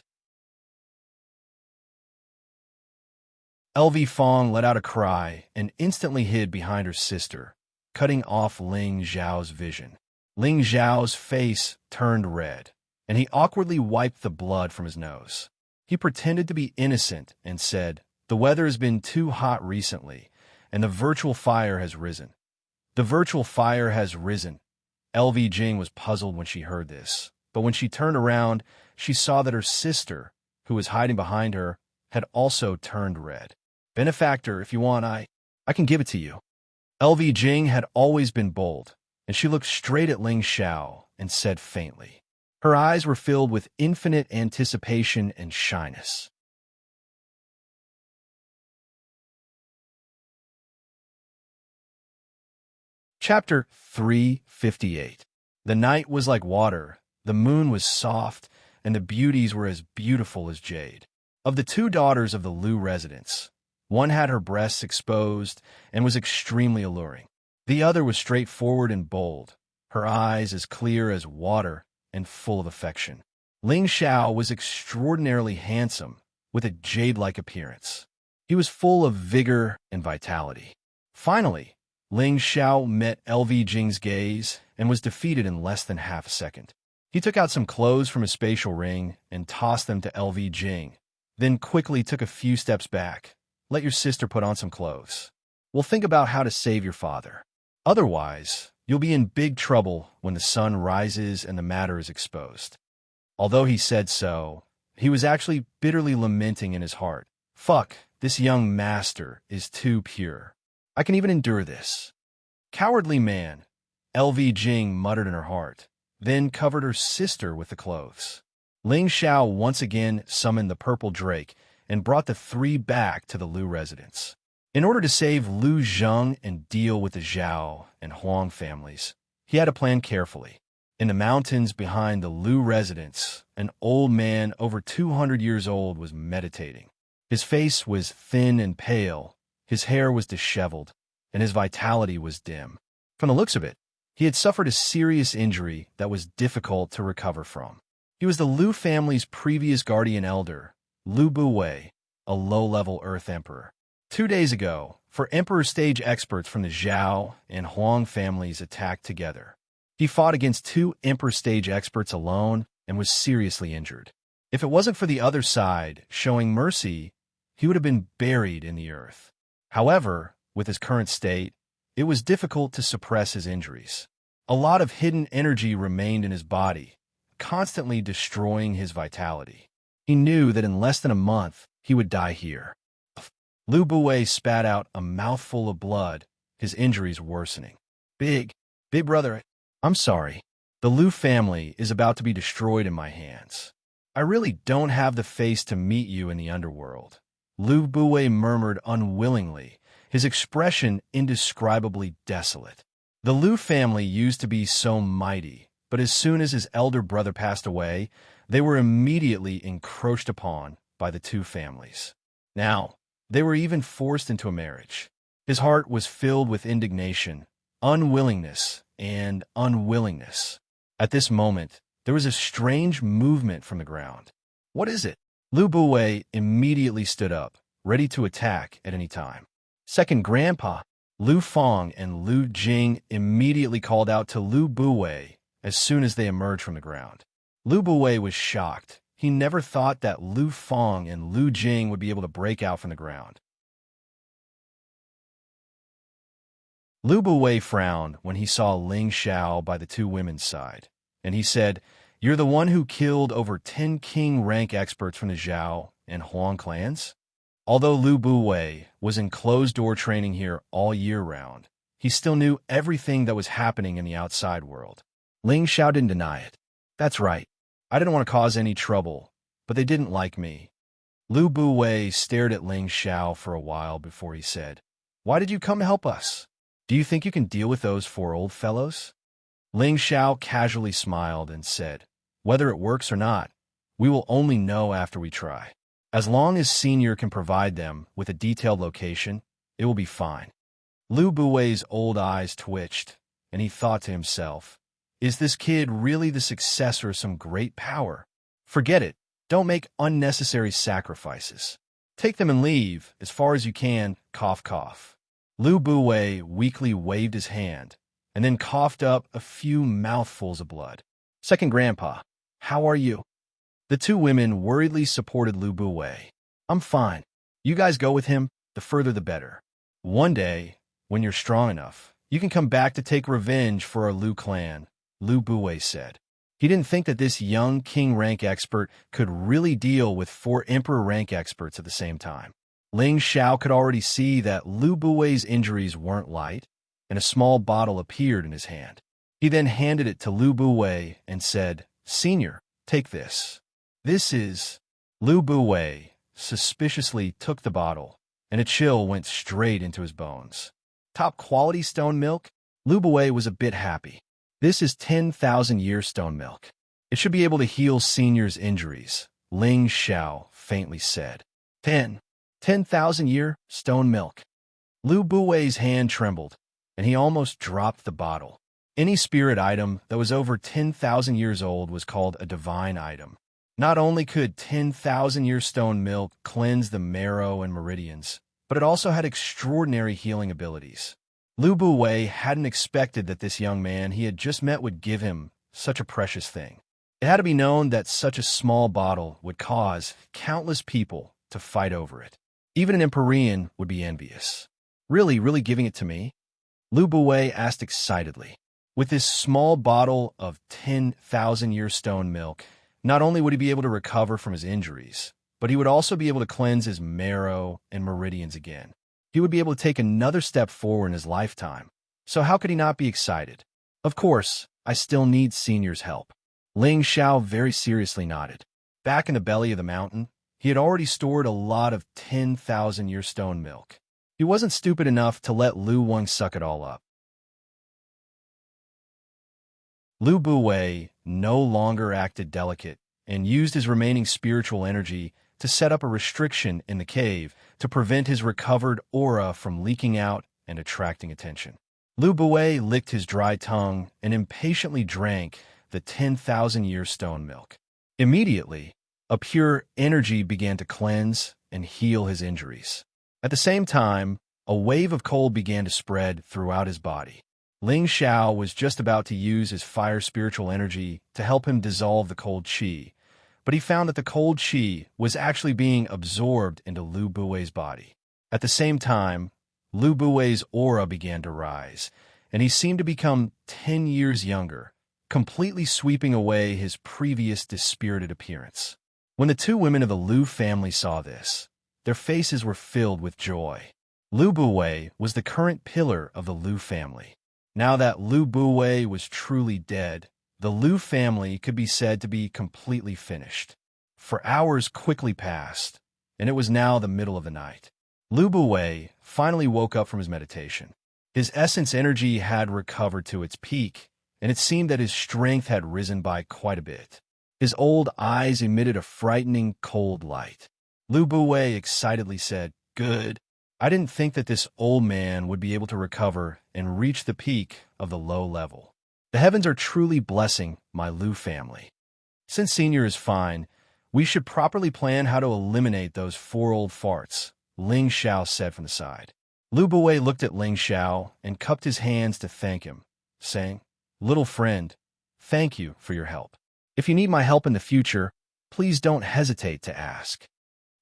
LV Fong let out a cry and instantly hid behind her sister, cutting off Ling Zhao's vision. Ling Zhao's face turned red, and he awkwardly wiped the blood from his nose. He pretended to be innocent and said, "The weather has been too hot recently, and the virtual fire has risen." The virtual fire has risen. LV Jing was puzzled when she heard this, but when she turned around, she saw that her sister, who was hiding behind her, had also turned red. Benefactor, if you want, I can give it to you. LV Jing had always been bold, and she looked straight at Ling Xiao and said faintly. Her eyes were filled with infinite anticipation and shyness. Chapter 358. The night was like water, the moon was soft, and the beauties were as beautiful as jade. Of the two daughters of the Lu residents, one had her breasts exposed and was extremely alluring. The other was straightforward and bold, her eyes as clear as water and full of affection. Ling Xiao was extraordinarily handsome, with a jade-like appearance. He was full of vigor and vitality. Finally, Ling Xiao met LV Jing's gaze and was defeated in less than half a second. He took out some clothes from his spatial ring and tossed them to LV Jing, then quickly took a few steps back. Let your sister put on some clothes. We'll think about how to save your father. Otherwise, you'll be in big trouble when the sun rises and the matter is exposed. Although he said so, he was actually bitterly lamenting in his heart. Fuck, this young master is too pure. I can even endure this. Cowardly man, LV Jing muttered in her heart, then covered her sister with the clothes. Ling Xiao once again summoned the purple drake and brought the three back to the Lu residence. In order to save Lu Zheng and deal with the Zhao and Huang families, he had to plan carefully. In the mountains behind the Lu residence, an old man over 200 years old was meditating. His face was thin and pale, his hair was disheveled, and his vitality was dim. From the looks of it, he had suffered a serious injury that was difficult to recover from. He was the Lu family's previous guardian elder, Lu Buwei, a low-level Earth Emperor. 2 days ago, four Emperor stage experts from the Zhao and Huang families attacked together. He fought against 2 Emperor stage experts alone and was seriously injured. If it wasn't for the other side showing mercy, he would have been buried in the earth. However, with his current state, it was difficult to suppress his injuries. A lot of hidden energy remained in his body, constantly destroying his vitality. He knew that in less than a month, he would die here. Lu Buwei spat out a mouthful of blood, his injuries worsening. Big brother, I'm sorry. The Lu family is about to be destroyed in my hands. I really don't have the face to meet you in the underworld. Lu Buwei murmured unwillingly, his expression indescribably desolate. The Lu family used to be so mighty, but as soon as his elder brother passed away, they were immediately encroached upon by the 2 families. Now, they were even forced into a marriage. His heart was filled with indignation, unwillingness, and unwillingness. At this moment, there was a strange movement from the ground. What is it? Lu Buwei immediately stood up, ready to attack at any time. Second Grandpa, Lu Fong and Lu Jing immediately called out to Lu Buwei as soon as they emerged from the ground. Lu Buwei was shocked. He never thought that Lu Fong and Lu Jing would be able to break out from the ground. Lu Buwei frowned when he saw Ling Xiao by the 2 women's side, and he said, "You're the one who killed over 10 king rank experts from the Zhao and Huang clans?" Although Lu Buwei was in closed-door training here all year round, he still knew everything that was happening in the outside world. Ling Xiao didn't deny it. That's right. I didn't want to cause any trouble, but they didn't like me. Lu Buwei stared at Ling Xiao for a while before he said, "Why did you come to help us? Do you think you can deal with those 4 old fellows?" Ling Xiao casually smiled and said, "Whether it works or not, we will only know after we try. As long as Senior can provide them with a detailed location, it will be fine." Lu Buwei's old eyes twitched, and he thought to himself, Is this kid really the successor of some great power? Forget it. Don't make unnecessary sacrifices. Take them and leave, as far as you can, cough cough. Lu Buwei weakly waved his hand, and then coughed up a few mouthfuls of blood. Second Grandpa, how are you? The two women worriedly supported Lu Buwei. I'm fine. You guys go with him, the further the better. One day, when you're strong enough, you can come back to take revenge for our Lu clan, Lu Buwei said. He didn't think that this young king rank expert could really deal with 4 emperor rank experts at the same time. Ling Xiao could already see that Lu Buwei's injuries weren't light, and a small bottle appeared in his hand. He then handed it to Lu Buwei and said, Senior, take this. This is... Lu Buwei suspiciously took the bottle, and a chill went straight into his bones. Top quality stone milk? Lu Buwei was a bit happy. This is 10,000-year stone milk. It should be able to heal Senior's injuries, Ling Xiao faintly said. 10,000-year stone milk. Lu Buwei's hand trembled, and he almost dropped the bottle. Any spirit item that was over 10,000 years old was called a divine item. Not only could 10,000-year stone milk cleanse the marrow and meridians, but it also had extraordinary healing abilities. Lu Buwei hadn't expected that this young man he had just met would give him such a precious thing. It had to be known that such a small bottle would cause countless people to fight over it. Even an Empyrean would be envious. Really giving it to me? Lu Buwei asked excitedly. With this small bottle of 10,000-year stone milk, not only would he be able to recover from his injuries, but he would also be able to cleanse his marrow and meridians again. He would be able to take another step forward in his lifetime. So how could he not be excited? Of course, I still need Senior's help. Ling Xiao very seriously nodded. Back in the belly of the mountain, he had already stored a lot of 10,000-year stone milk. He wasn't stupid enough to let Lu Wang suck it all up. Lu Buwei no longer acted delicate and used his remaining spiritual energy to set up a restriction in the cave to prevent his recovered aura from leaking out and attracting attention. Lu Buwei licked his dry tongue and impatiently drank the 10,000-year stone milk. Immediately, a pure energy began to cleanse and heal his injuries. At the same time, a wave of cold began to spread throughout his body. Ling Xiao was just about to use his fire spiritual energy to help him dissolve the cold qi, but he found that the cold qi was actually being absorbed into Lu Buwei's body. At the same time, Lu Buwei's aura began to rise, and he seemed to become 10 years younger, completely sweeping away his previous dispirited appearance. When the two women of the Lu family saw this, their faces were filled with joy. Lu Buwei was the current pillar of the Lu family. Now that Lu Buwei was truly dead, the Lu family could be said to be completely finished. For hours quickly passed, and it was now the middle of the night. Lu Buwei finally woke up from his meditation. His essence energy had recovered to its peak, and it seemed that his strength had risen by quite a bit. His old eyes emitted a frightening cold light. Lu Buwei excitedly said, "Good. I didn't think that this old man would be able to recover and reach the peak of the low level. The heavens are truly blessing my Lu family. Since Senior is fine, we should properly plan how to eliminate those 4 old farts," Ling Xiao said from the side. Lu Buwei looked at Ling Xiao and cupped his hands to thank him, saying, "Little friend, thank you for your help. If you need my help in the future, please don't hesitate to ask.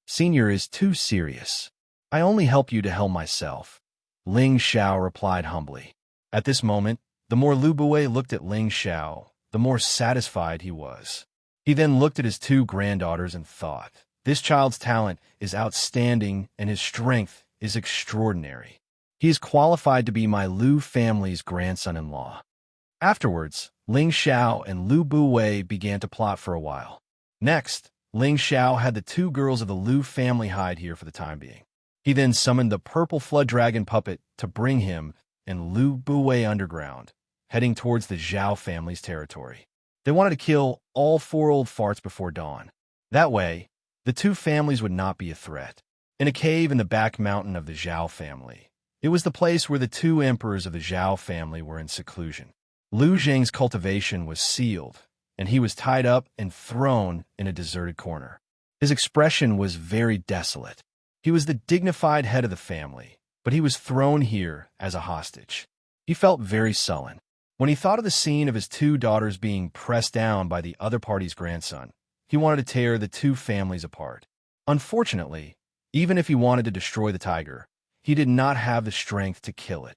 Senior is too serious. I only help you to help myself," Ling Xiao replied humbly. At this moment, the more Lu Buwei looked at Ling Xiao, the more satisfied he was. He then looked at his 2 granddaughters and thought, this child's talent is outstanding and his strength is extraordinary. He is qualified to be my Lu family's grandson-in-law. Afterwards, Ling Xiao and Lu Buwei began to plot for a while. Next, Ling Xiao had the 2 girls of the Lu family hide here for the time being. He then summoned the purple flood dragon puppet to bring him and Lu Buwei underground, heading towards the Zhao family's territory. They wanted to kill all 4 old farts before dawn. That way, the 2 families would not be a threat. In a cave in the back mountain of the Zhao family, it was the place where the 2 emperors of the Zhao family were in seclusion. Lu Zhang's cultivation was sealed, and he was tied up and thrown in a deserted corner. His expression was very desolate. He was the dignified head of the family, but he was thrown here as a hostage. He felt very sullen. When he thought of the scene of his two daughters being pressed down by the other party's grandson, he wanted to tear the two families apart. Unfortunately, even if he wanted to destroy the tiger, he did not have the strength to kill it.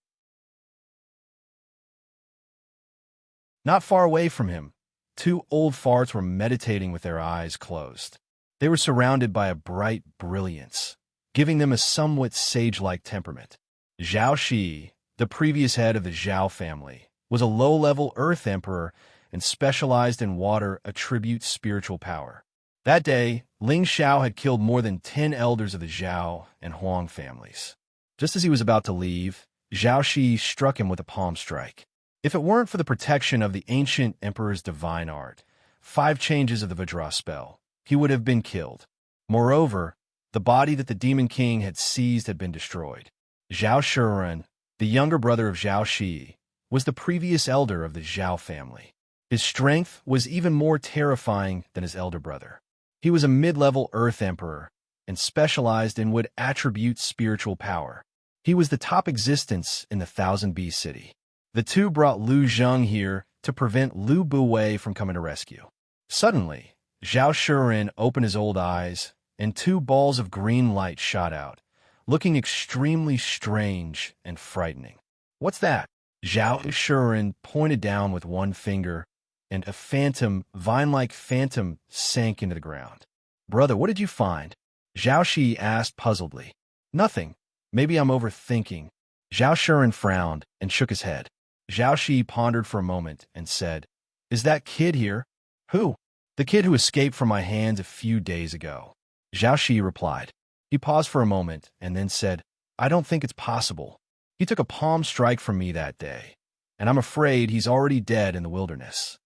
Not far away from him, two old farts were meditating with their eyes closed. They were surrounded by a bright brilliance, giving them a somewhat sage-like temperament. Xianxia, the previous head of the Zhao family, was a low-level earth emperor and specialized in water attribute spiritual power. That day, Ling Xiao had killed more than 10 elders of the Zhao and Huang families. Just as he was about to leave, Xiaoxi struck him with a palm strike. If it weren't for the protection of the ancient emperor's divine art, 5 changes of the Vajra spell, he would have been killed. Moreover, the body that the Demon King had seized had been destroyed. Zhao Shiren, the younger brother of Zhao Shi, was the previous elder of the Zhao family. His strength was even more terrifying than his elder brother. He was a mid-level earth emperor and specialized in would attribute spiritual power. He was the top existence in the Thousand Bee City. The two brought Lu Zheng here to prevent Lu Buwei from coming to rescue. Suddenly, Zhao Shiren opened his old eyes, and 2 balls of green light shot out, looking extremely strange and frightening. "What's that?" Zhao Shiren pointed down with one finger, and a phantom, vine-like phantom, sank into the ground. "Brother, what did you find?" Zhao Shi asked puzzledly. "Nothing. Maybe I'm overthinking." Zhao Shiren frowned and shook his head. Zhao Shi pondered for a moment and said, "Is that kid here?" "Who?" "The kid who escaped from my hands a few days ago." Zhao Shi replied. He paused for a moment and then said, "I don't think it's possible. He took a palm strike from me that day, and I'm afraid he's already dead in the wilderness."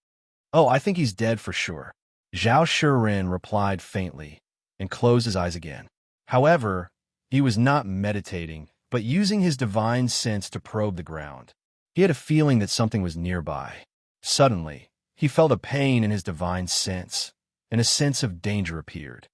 "Oh, I think he's dead for sure," Zhao Shiren replied faintly and closed his eyes again. However, he was not meditating, but using his divine sense to probe the ground. He had a feeling that something was nearby. Suddenly, he felt a pain in his divine sense, and a sense of danger appeared.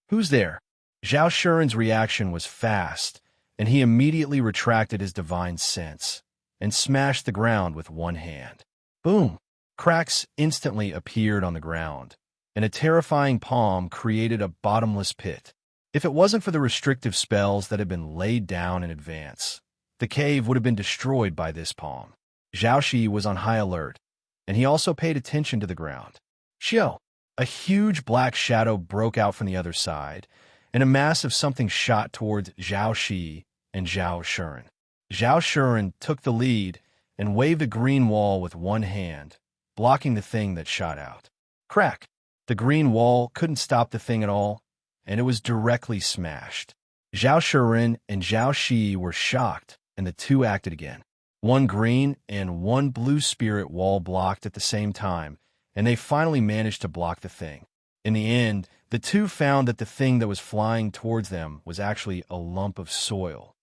"Who's there?" Zhao Shiren's reaction was fast, and he immediately retracted his divine sense and smashed the ground with one hand. Boom! Cracks instantly appeared on the ground, and a terrifying palm created a bottomless pit. If it wasn't for the restrictive spells that had been laid down in advance, the cave would have been destroyed by this palm. Zhao Shi was on high alert, and he also paid attention to the ground. Xiao! A huge black shadow broke out from the other side, and a mass of something shot towards Zhao Shi and Zhao Shiren. Zhao Shiren took the lead and waved a green wall with one hand, blocking the thing that shot out. Crack! The green wall couldn't stop the thing at all, and it was directly smashed. Zhao Shiren and Zhao Shi were shocked, and the two acted again. One green and one blue spirit wall blocked at the same time, and they finally managed to block the thing. In the end, the two found that the thing that was flying towards them was actually a lump of soil.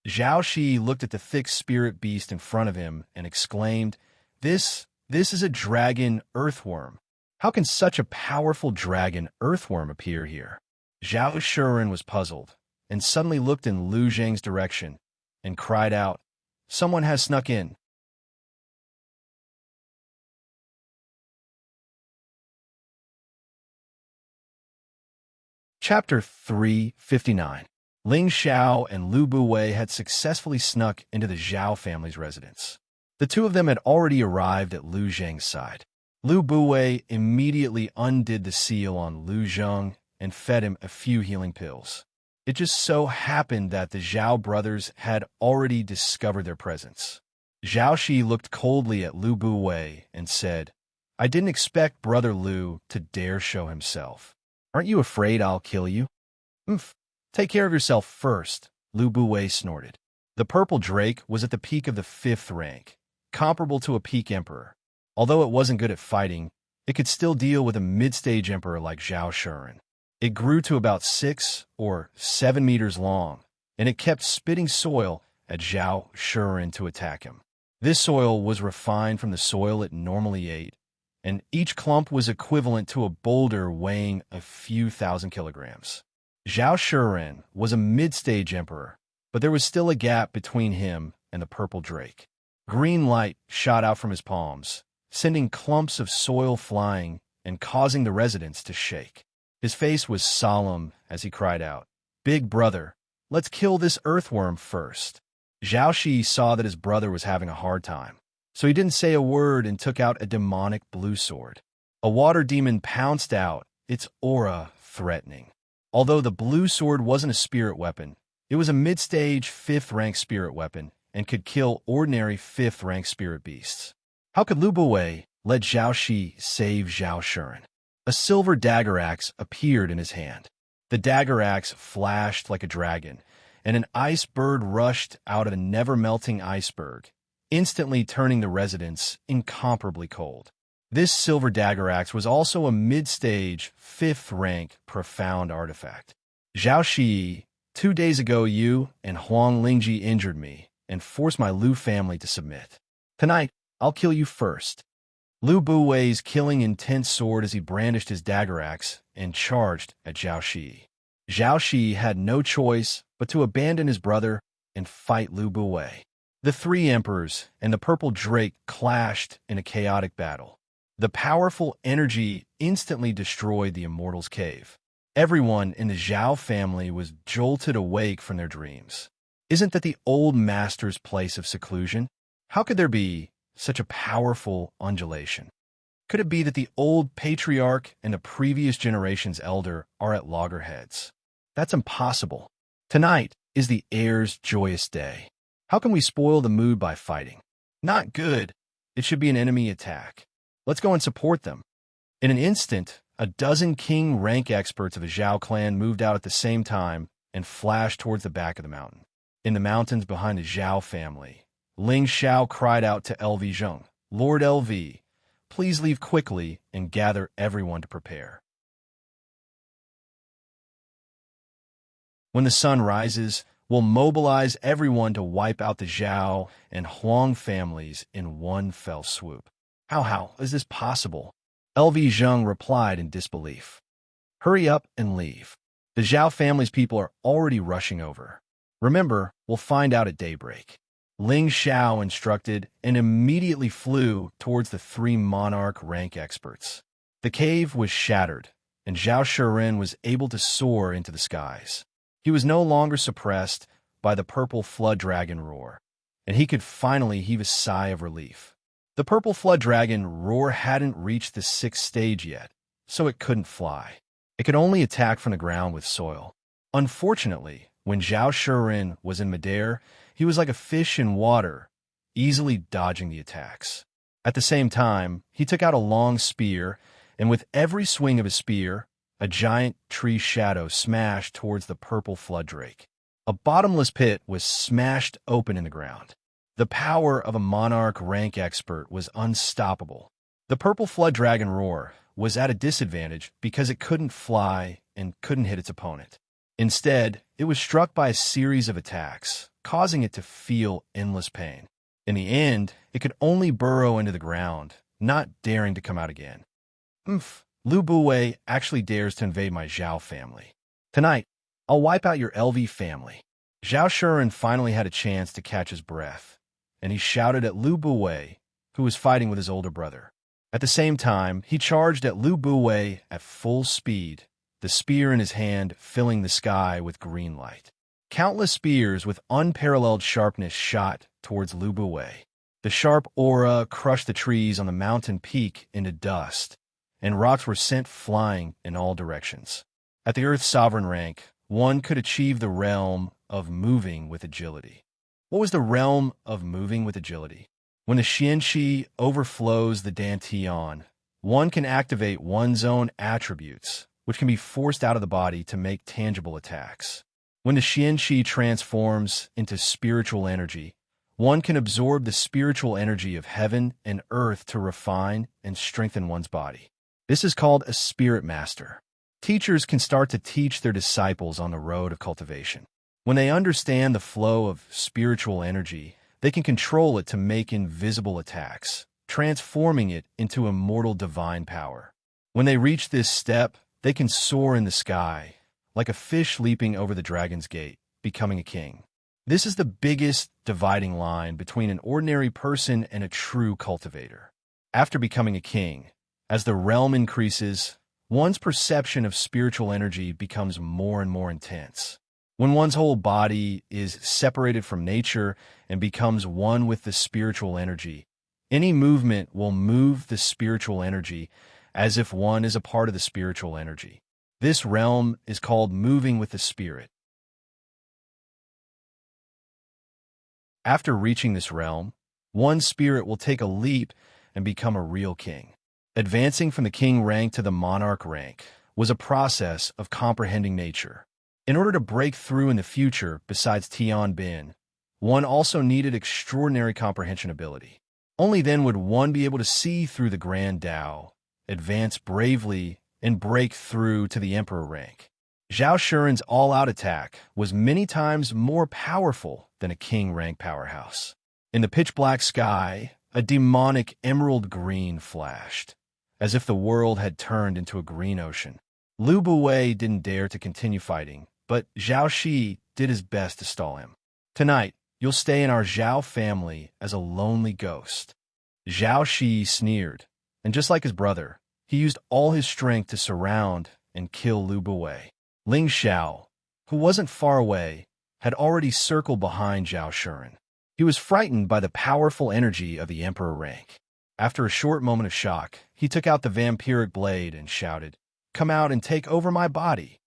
Zhao Shi looked at the thick spirit beast in front of him and exclaimed, This is a dragon earthworm. How can such a powerful dragon earthworm appear here?" Zhao Shiren was puzzled, and suddenly looked in Lu Zheng's direction and cried out, "Someone has snuck in." Chapter 359. Ling Xiao and Lu Buwei had successfully snuck into the Zhao family's residence. The two of them had already arrived at Lu Zheng's side. Lu Buwei immediately undid the seal on Lu Zheng and fed him a few healing pills. It just so happened that the Zhao brothers had already discovered their presence. Zhao Shi looked coldly at Lu Buwei and said, "I didn't expect Brother Lu to dare show himself. Aren't you afraid I'll kill you?" Take care of yourself first," Lu Buwei snorted. The purple drake was at the peak of the 5th rank, comparable to a peak emperor. Although it wasn't good at fighting, it could still deal with a mid-stage emperor like Zhao Shiren. It grew to about 6 or 7 meters long, and it kept spitting soil at Zhao Shuren to attack him. This soil was refined from the soil it normally ate, and each clump was equivalent to a boulder weighing a few thousand kilograms. Zhao Shuren was a mid-stage emperor, but there was still a gap between him and the purple drake. Green light shot out from his palms, sending clumps of soil flying and causing the residents to shake. His face was solemn as he cried out, "Big brother, let's kill this earthworm first." Zhao Shi saw that his brother was having a hard time, so he didn't say a word and took out a demonic blue sword. A water demon pounced out, its aura threatening. Although the blue sword wasn't a spirit weapon, it was a mid-stage 5th-rank spirit weapon and could kill ordinary 5th-rank spirit beasts. How could Lu Buwei let Zhao Shi save Zhao Shuren? A silver dagger axe appeared in his hand. The dagger axe flashed like a dragon, and an ice bird rushed out of a never-melting iceberg, instantly turning the residents incomparably cold. This silver dagger axe was also a mid-stage, 5th-rank, profound artifact. Zhao Shi, 2 days ago you and Huang Lingji injured me and forced my Lu family to submit. Tonight, I'll kill you first. Lu Buwei's killing intense sword as he brandished his dagger axe and charged at Zhao Shi. Zhao Shi had no choice but to abandon his brother and fight Lu Buwei. The 3 emperors and the purple drake clashed in a chaotic battle. The powerful energy instantly destroyed the Immortal's cave. Everyone in the Zhao family was jolted awake from their dreams. Isn't that the old master's place of seclusion? How could there be such a powerful undulation? Could it be that the old patriarch and the previous generation's elder are at loggerheads? That's impossible. Tonight is the heir's joyous day. How can we spoil the mood by fighting? Not good. It should be an enemy attack. Let's go and support them. In an instant, a dozen king rank experts of the Zhao clan moved out at the same time and flashed towards the back of the mountain. In the mountains behind the Zhao family, Ling Xiao cried out to LV Zheng, "Lord LV, please leave quickly and gather everyone to prepare. When the sun rises, we'll mobilize everyone to wipe out the Zhao and Huang families in one fell swoop." How is this possible? LV Zheng replied in disbelief. "Hurry up and leave. The Zhao family's people are already rushing over. Remember, we'll find out at daybreak." Ling Xiao instructed and immediately flew towards the 3 monarch rank experts. The cave was shattered, and Zhao Shuren was able to soar into the skies. He was no longer suppressed by the purple flood dragon roar, and he could finally heave a sigh of relief. The purple flood dragon roar hadn't reached the 6th stage yet, so it couldn't fly. It could only attack from the ground with soil. Unfortunately, when Zhao Shuren was in midair, he was like a fish in water, easily dodging the attacks. At the same time, he took out a long spear, and with every swing of his spear, a giant tree shadow smashed towards the purple flood drake. A bottomless pit was smashed open in the ground. The power of a monarch rank expert was unstoppable. The purple flood dragon roar was at a disadvantage because it couldn't fly and couldn't hit its opponent. Instead, it was struck by a series of attacks, causing it to feel endless pain. In the end, it could only burrow into the ground, not daring to come out again. Lu Buwei actually dares to invade my Zhao family. Tonight, I'll wipe out your LV family. Zhao Shuren finally had a chance to catch his breath, and he shouted at Lu Buwei, who was fighting with his older brother. At the same time, he charged at Lu Buwei at full speed, the spear in his hand filling the sky with green light. Countless spears with unparalleled sharpness shot towards Lu Buwei. The sharp aura crushed the trees on the mountain peak into dust, and rocks were sent flying in all directions. At the Earth's sovereign rank, one could achieve the realm of moving with agility. What was the realm of moving with agility? When the Xianxia overflows the Dantian, one can activate one's own attributes, which can be forced out of the body to make tangible attacks. When the Xianxia transforms into spiritual energy, one can absorb the spiritual energy of heaven and earth to refine and strengthen one's body. This is called a spirit master. Teachers can start to teach their disciples on the road of cultivation. When they understand the flow of spiritual energy, they can control it to make invisible attacks, transforming it into immortal divine power. When they reach this step, they can soar in the sky, like a fish leaping over the dragon's gate, becoming a king. This is the biggest dividing line between an ordinary person and a true cultivator. After becoming a king, as the realm increases, one's perception of spiritual energy becomes more and more intense. When one's whole body is separated from nature and becomes one with the spiritual energy, any movement will move the spiritual energy as if one is a part of the spiritual energy. This realm is called moving with the spirit. After reaching this realm, one's spirit will take a leap and become a real king. Advancing from the king rank to the monarch rank was a process of comprehending nature. In order to break through in the future, besides Tian Bin, one also needed extraordinary comprehension ability. Only then would one be able to see through the grand Tao, advance bravely, and break through to the emperor rank. Zhao Shuren's all-out attack was many times more powerful than a king rank powerhouse. In the pitch-black sky, a demonic emerald green flashed, as if the world had turned into a green ocean. Lu Buwei didn't dare to continue fighting, but Zhao Shi did his best to stall him. Tonight, you'll stay in our Zhao family as a lonely ghost. Zhao Shi sneered, and just like his brother, he used all his strength to surround and kill Lu Buwei. Ling Xiao, who wasn't far away, had already circled behind Zhao Shuren. He was frightened by the powerful energy of the emperor rank. After a short moment of shock, he took out the vampiric blade and shouted, "Come out and take over my body."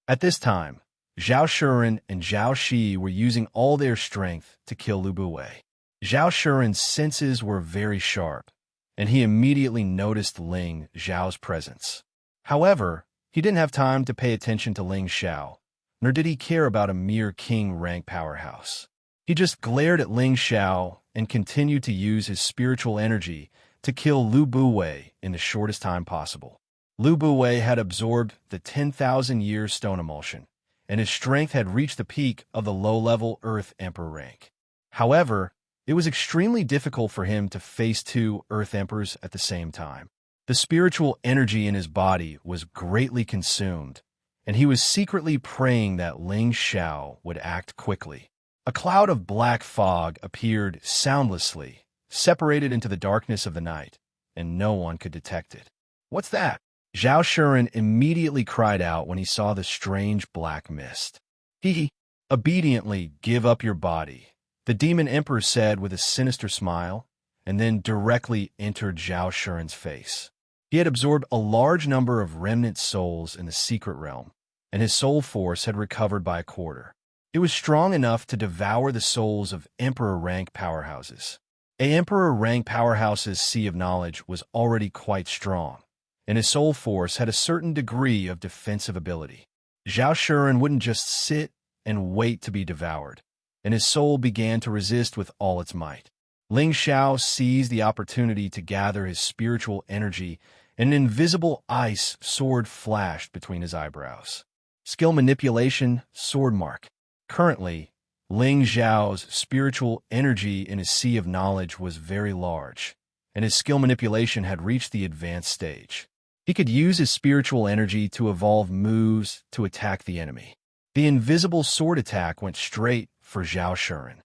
At this time, Zhao Shuren and Zhao Shi were using all their strength to kill Lu Buwei. Zhao Shuren's senses were very sharp, and he immediately noticed Ling Xiao's presence. However, he didn't have time to pay attention to Ling Xiao, nor did he care about a mere king rank powerhouse. He just glared at Ling Xiao and continued to use his spiritual energy to kill Lu Buwei in the shortest time possible. Lu Buwei had absorbed the 10,000-year stone emulsion, and his strength had reached the peak of the low-level Earth Emperor rank. However, it was extremely difficult for him to face two Earth Emperors at the same time. The spiritual energy in his body was greatly consumed, and he was secretly praying that Ling Xiao would act quickly. A cloud of black fog appeared soundlessly, separated into the darkness of the night, and no one could detect it. "What's that?" Zhao Shuren immediately cried out when he saw the strange black mist. "He obediently give up your body," the demon emperor said with a sinister smile, and then directly entered Zhao Shuren's face. He had absorbed a large number of remnant souls in the secret realm, and his soul force had recovered by a quarter. It was strong enough to devour the souls of emperor-rank powerhouses. A emperor-rank powerhouse's sea of knowledge was already quite strong, and his soul force had a certain degree of defensive ability. Zhao Shuren wouldn't just sit and wait to be devoured, and his soul began to resist with all its might. Ling Xiao seized the opportunity to gather his spiritual energy, and an invisible ice sword flashed between his eyebrows. Skill manipulation, sword mark. Currently, Ling Xiao's spiritual energy in his sea of knowledge was very large, and his skill manipulation had reached the advanced stage. He could use his spiritual energy to evolve moves to attack the enemy. The invisible sword attack went straight for Zhao Shuren.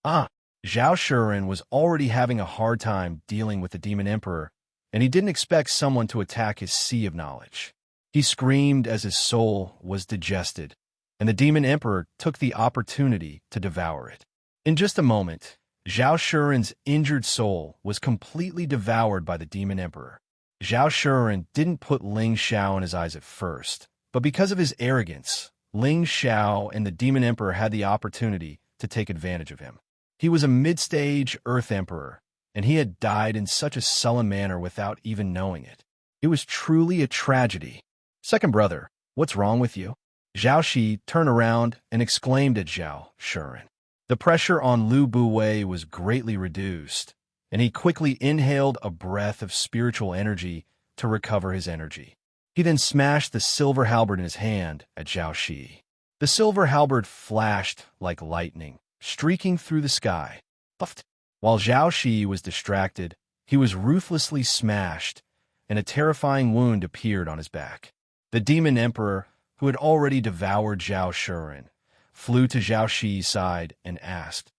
Zhao Shuren was already having a hard time dealing with the Demon Emperor, and he didn't expect someone to attack his sea of knowledge. He screamed as his soul was digested, and the Demon Emperor took the opportunity to devour it. In just a moment, Zhao Shuren's injured soul was completely devoured by the Demon Emperor. Zhao Shuren didn't put Ling Xiao in his eyes at first, but because of his arrogance, Ling Xiao and the Demon Emperor had the opportunity to take advantage of him. He was a mid-stage Earth Emperor, and he had died in such a sullen manner without even knowing it. It was truly a tragedy. "Second brother, what's wrong with you?" Zhao Shi turned around and exclaimed at Zhao Shuren. The pressure on Lu Buwei was greatly reduced, and he quickly inhaled a breath of spiritual energy to recover his energy. He then smashed the silver halberd in his hand at Xiaoxi. The silver halberd flashed like lightning, streaking through the sky. Puffed. While Xiaoxi was distracted, he was ruthlessly smashed, and a terrifying wound appeared on his back. The demon emperor, who had already devoured Zhao Shuren, flew to Xiaoxi's side and asked,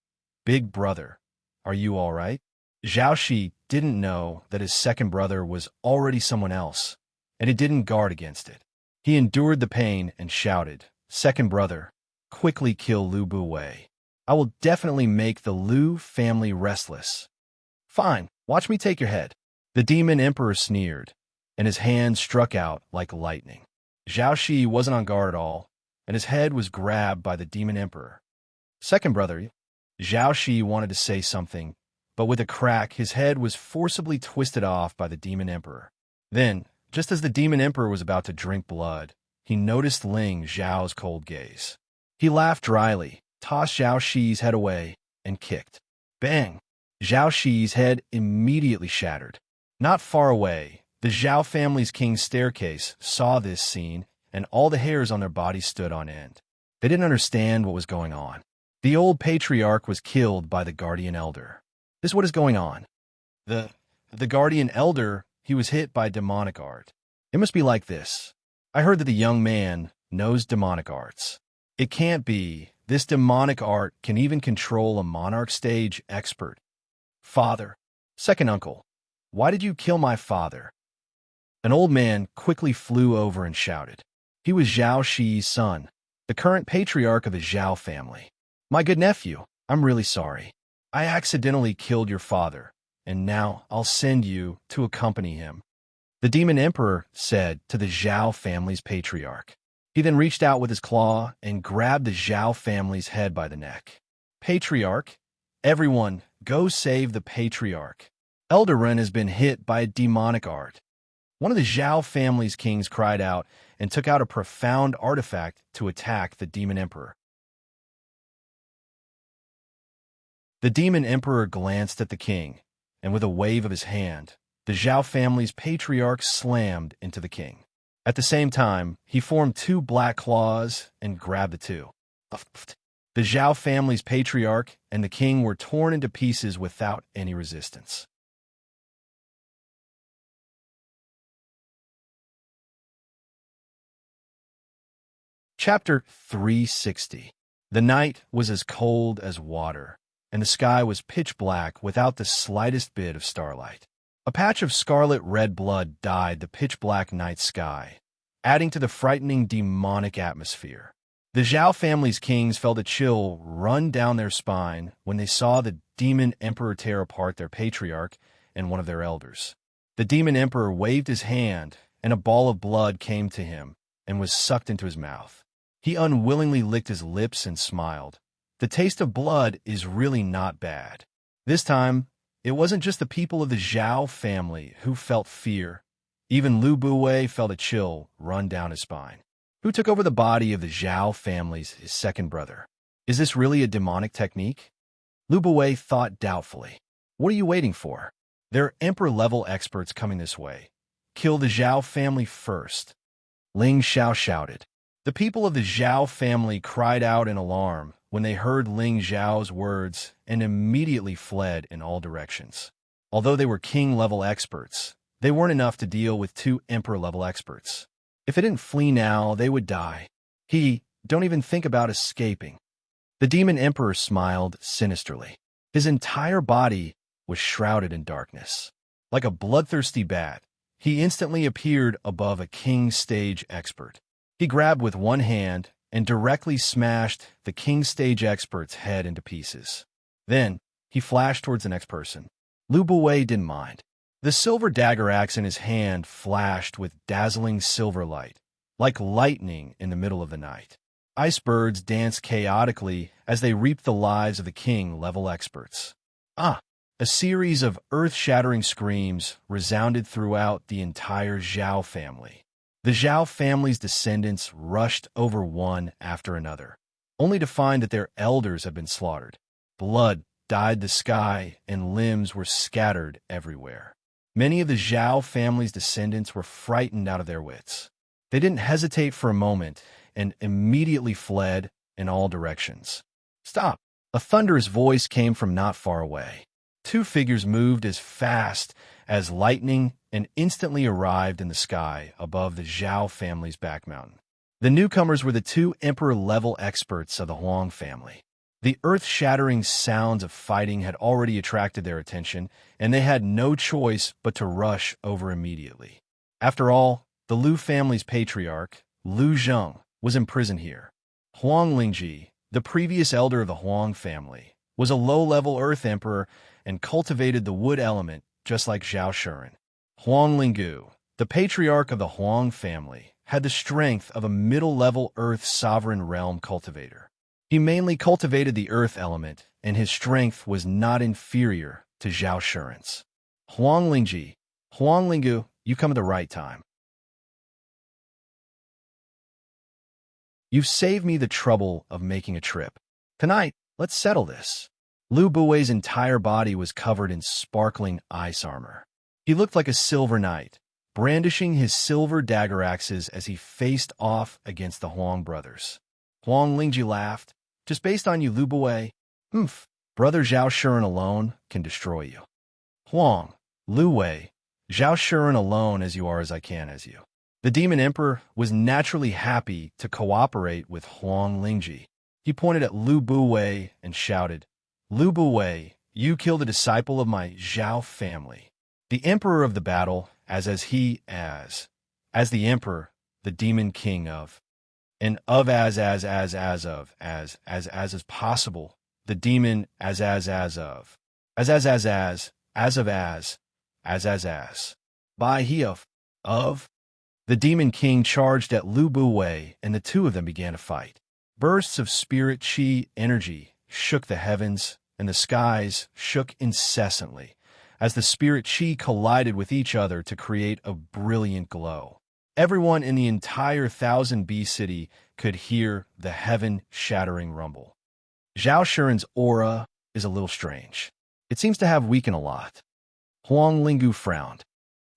"Big brother, are you all right?" Xiaoxi didn't know that his second brother was already someone else, and he didn't guard against it. He endured the pain and shouted, "Second brother, quickly kill Lu Buwei. I will definitely make the Lu family restless." "Fine, watch me take your head." The demon emperor sneered, and his hand struck out like lightning. Xiaoxi wasn't on guard at all, and his head was grabbed by the demon emperor. "Second brother," Xiaoxi wanted to say something, but with a crack, his head was forcibly twisted off by the demon emperor. Then, just as the demon emperor was about to drink blood, he noticed Ling Xiao's cold gaze. He laughed dryly, tossed Xiaoxi's head away, and kicked. Bang! Xiaoxi's head immediately shattered. Not far away, the Zhao family's king's staircase saw this scene, and all the hairs on their bodies stood on end. They didn't understand what was going on. The old patriarch was killed by the guardian elder. This is what is going on. The guardian elder, he was hit by demonic art. It must be like this. I heard that the young man knows demonic arts. It can't be. This demonic art can even control a monarch stage expert. Father. Second uncle. Why did you kill my father? An old man quickly flew over and shouted. He was Xiaoxi's son, the current patriarch of the Zhao family. My good nephew, I'm really sorry. I accidentally killed your father, and now I'll send you to accompany him. The demon emperor said to the Zhao family's patriarch. He then reached out with his claw and grabbed the Zhao family's head by the neck. Patriarch, everyone, go save the patriarch. Eldarin has been hit by a demonic art. One of the Zhao family's kings cried out and took out a profound artifact to attack the demon emperor. The demon emperor glanced at the king, and with a wave of his hand, the Zhao family's patriarch slammed into the king. At the same time, he formed two black claws and grabbed the two. The Zhao family's patriarch and the king were torn into pieces without any resistance. Chapter 360. The night was as cold as water, and the sky was pitch black without the slightest bit of starlight. A patch of scarlet-red blood dyed the pitch-black night sky, adding to the frightening demonic atmosphere. The Zhao family's kings felt a chill run down their spine when they saw the demon emperor tear apart their patriarch and one of their elders. The demon emperor waved his hand, and a ball of blood came to him and was sucked into his mouth. He unwillingly licked his lips and smiled. The taste of blood is really not bad. This time, it wasn't just the people of the Zhao family who felt fear. Even Lu Buwei felt a chill run down his spine. Who took over the body of the Zhao family's second brother? Is this really a demonic technique? Lu Buwei thought doubtfully. What are you waiting for? There are emperor-level experts coming this way. Kill the Zhao family first. Ling Xiao shouted. The people of the Zhao family cried out in alarm when they heard Ling Xiao's words and immediately fled in all directions. Although they were king-level experts, they weren't enough to deal with two emperor-level experts. If they didn't flee now, they would die. Don't even think about escaping. The demon emperor smiled sinisterly. His entire body was shrouded in darkness. Like a bloodthirsty bat, he instantly appeared above a king stage expert. He grabbed with one hand and directly smashed the king stage expert's head into pieces. Then, he flashed towards the next person. Lu Buwei didn't mind. The silver dagger axe in his hand flashed with dazzling silver light, like lightning in the middle of the night. Ice birds danced chaotically as they reaped the lives of the king-level experts. A series of earth-shattering screams resounded throughout the entire Zhao family. The Zhao family's descendants rushed over one after another, only to find that their elders had been slaughtered. Blood dyed the sky and limbs were scattered everywhere. Many of the Zhao family's descendants were frightened out of their wits. They didn't hesitate for a moment and immediately fled in all directions. Stop! A thunderous voice came from not far away. Two figures moved as fast as lightning and instantly arrived in the sky above the Zhao family's back mountain. The newcomers were the two emperor-level experts of the Huang family. The earth-shattering sounds of fighting had already attracted their attention, and they had no choice but to rush over immediately. After all, the Lu family's patriarch, Lu Zheng, was imprisoned here. Huang Lingji, the previous elder of the Huang family, was a low-level earth emperor and cultivated the wood element just like Zhao Shuren. Huang Linggu, the patriarch of the Huang family, had the strength of a middle-level earth sovereign realm cultivator. He mainly cultivated the earth element, and his strength was not inferior to Zhao Shuren's. Huang Lingji, Huang Linggu, you come at the right time. You've saved me the trouble of making a trip. Tonight, let's settle this. Lu Buwei's entire body was covered in sparkling ice armor. He looked like a silver knight, brandishing his silver dagger axes as he faced off against the Huang brothers. Huang Lingji laughed. Just based on you, Lu Buwei, brother Zhao Shuren alone can destroy you. Huang, Lu Wei, Zhao Shuren alone as you are as I can as you. The Demon Emperor was naturally happy to cooperate with Huang Lingji. He pointed at Lu Buwei and shouted, Lu Buwei, you killed a disciple of my Zhao family. The Emperor of the battle, as the Emperor, the Demon King of, and of as possible, the demon as of, by he of. The Demon King charged at Lu Buwei, and the two of them began to fight. Bursts of spirit chi energy shook the heavens, and the skies shook incessantly, as the spirit chi collided with each other to create a brilliant glow. Everyone in the entire 1000B city could hear the heaven-shattering rumble. Zhao Shuren's aura is a little strange. It seems to have weakened a lot. Huang Linggu frowned.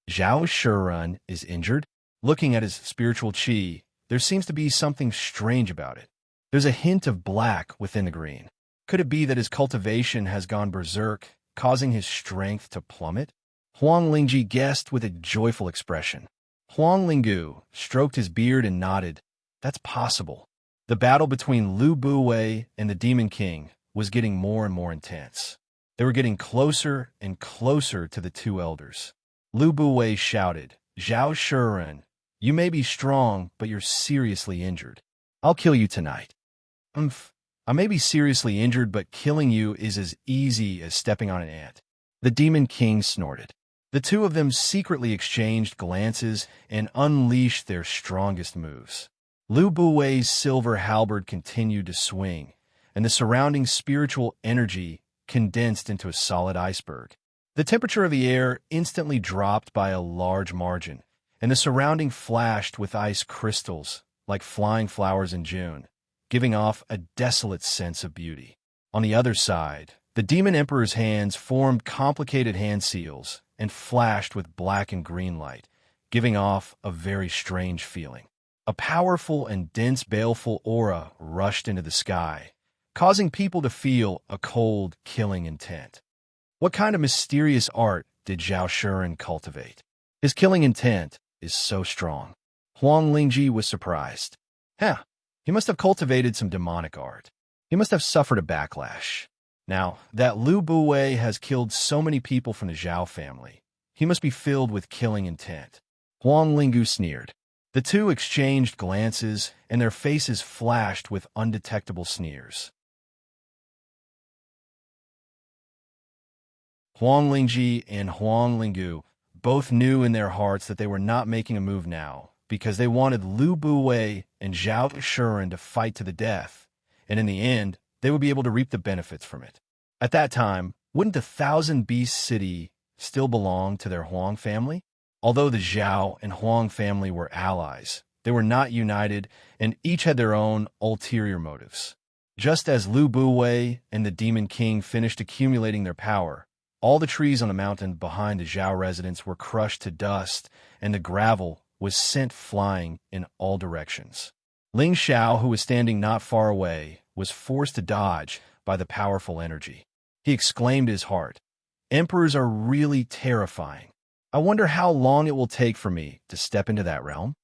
Zhao Shuren is injured? Looking at his spiritual chi, there seems to be something strange about it. There's a hint of black within the green. Could it be that his cultivation has gone berserk, causing his strength to plummet? Huang Lingji guessed with a joyful expression. Huang Linggu stroked his beard and nodded. That's possible. The battle between Lu Buwei and the Demon King was getting more and more intense. They were getting closer and closer to the two elders. Lu Buwei shouted, Zhao Shuren, you may be strong, but you're seriously injured. I'll kill you tonight. I may be seriously injured, but killing you is as easy as stepping on an ant. The Demon King snorted. The two of them secretly exchanged glances and unleashed their strongest moves. Lu Buwei's silver halberd continued to swing, and the surrounding spiritual energy condensed into a solid iceberg. The temperature of the air instantly dropped by a large margin, and the surrounding flashed with ice crystals like flying flowers in June, giving off a desolate sense of beauty. On the other side, the Demon Emperor's hands formed complicated hand seals and flashed with black and green light, giving off a very strange feeling. A powerful and dense baleful aura rushed into the sky, causing people to feel a cold, killing intent. What kind of mysterious art did Zhao Shuren cultivate? His killing intent is so strong. Huang Lingji was surprised. He must have cultivated some demonic art. He must have suffered a backlash. Now, that Lu Buwei has killed so many people from the Zhao family, he must be filled with killing intent. Huang Linggu sneered. The two exchanged glances, and their faces flashed with undetectable sneers. Huang Lingji and Huang Linggu both knew in their hearts that they were not making a move now, because they wanted Lu Buwei and Zhao Shuren to fight to the death, and in the end, they would be able to reap the benefits from it. At that time, wouldn't the 1000 city still belong to their Huang family? Although the Zhao and Huang family were allies, they were not united, and each had their own ulterior motives. Just as Lu Buwei and the Demon King finished accumulating their power, All the trees on the mountain behind the Zhao residence were crushed to dust, and the gravel was sent flying in all directions. Ling Xiao, who was standing not far away, was forced to dodge by the powerful energy. He exclaimed in his heart, "Emperors are really terrifying. I wonder how long it will take for me to step into that realm."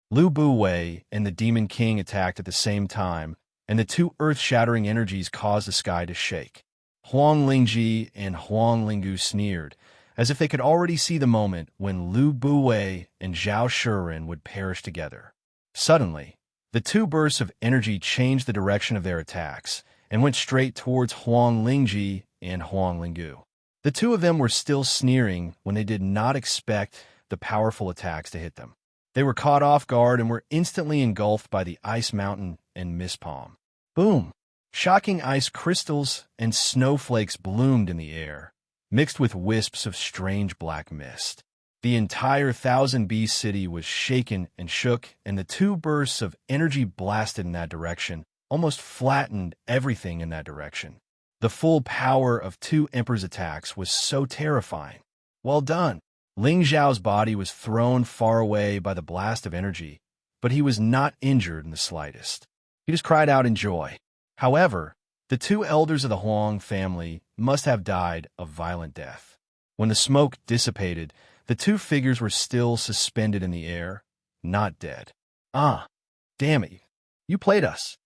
Lu Buwei and the Demon King attacked at the same time, and the two earth-shattering energies caused the sky to shake. Huang Lingji and Huang Lingu sneered, as if they could already see the moment when Lu Buwei and Zhao Shiren would perish together. Suddenly, the two bursts of energy changed the direction of their attacks and went straight towards Huang Lingji and Huang Lingu. The two of them were still sneering when they did not expect the powerful attacks to hit them. They were caught off guard and were instantly engulfed by the ice mountain and mist palm. Boom! Shocking ice crystals and snowflakes bloomed in the air, mixed with wisps of strange black mist. The entire Thousand Beast city was shaken and shook, and the two bursts of energy blasted in that direction almost flattened everything in that direction. The full power of two emperors' attacks was so terrifying. Well done! Ling Zhao's body was thrown far away by the blast of energy, but he was not injured in the slightest. He just cried out in joy. However, the two elders of the Huang family must have died a violent death. When the smoke dissipated, the two figures were still suspended in the air, not dead. Ah, damn it, you played us.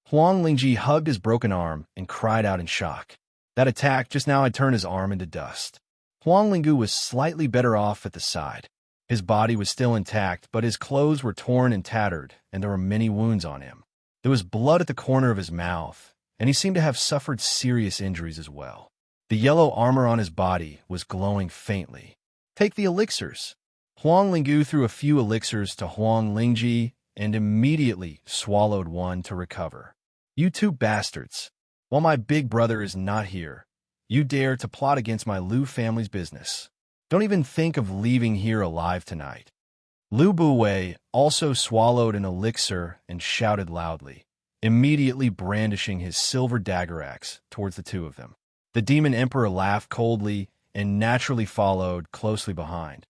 Huang Lingji hugged his broken arm and cried out in shock. That attack just now had turned his arm into dust. Huang Lingu was slightly better off at the side. His body was still intact, but his clothes were torn and tattered, and there were many wounds on him. There was blood at the corner of his mouth, and he seemed to have suffered serious injuries as well. The yellow armor on his body was glowing faintly. Take the elixirs. Huang Lingu threw a few elixirs to Huang Lingji and immediately swallowed one to recover. You two bastards! While my big brother is not here, you dare to plot against my Lu family's business. Don't even think of leaving here alive tonight. Lu Buwei also swallowed an elixir and shouted loudly, immediately brandishing his silver dagger axe towards the two of them. The Demon Emperor laughed coldly and naturally followed closely behind.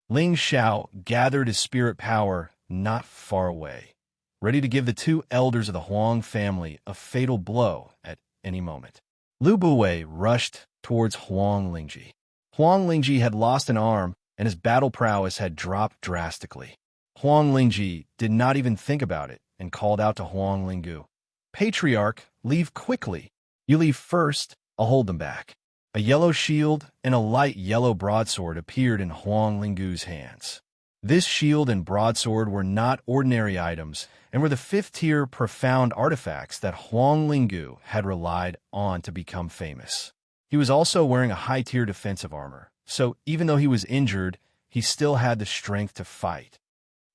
Ling Xiao gathered his spirit power not far away, ready to give the two elders of the Huang family a fatal blow at any moment. Lu Buwei rushed towards Huang Lingji. Huang Lingji had lost an arm, and his battle prowess had dropped drastically. Huang Lingji did not even think about it and called out to Huang Lingu, "Patriarch, leave quickly. You leave first, I'll hold them back." A yellow shield and a light yellow broadsword appeared in Huang Lingu's hands. This shield and broadsword were not ordinary items and were the fifth-tier profound artifacts that Huang Lingu had relied on to become famous. He was also wearing a high-tier defensive armor, so even though he was injured, he still had the strength to fight.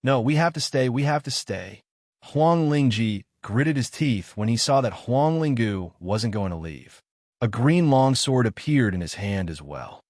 "No, we have to stay, we have to stay." Huang Lingji gritted his teeth when he saw that Huang Lingu wasn't going to leave. A green longsword appeared in his hand as well.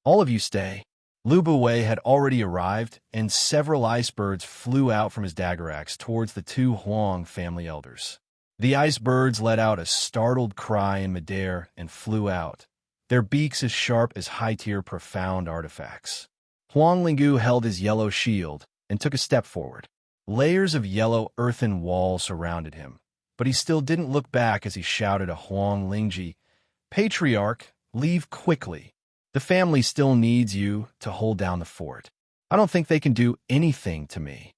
"All of you stay." Lu Buwei had already arrived, and several ice birds flew out from his dagger axe towards the two Huang family elders. The ice birds let out a startled cry in midair and flew out, their beaks as sharp as high-tier profound artifacts. Huang Lingu held his yellow shield and took a step forward. Layers of yellow earthen wall surrounded him, but he still didn't look back as he shouted to Huang Lingji, "Patriarch, leave quickly. The family still needs you to hold down the fort. I don't think they can do anything to me."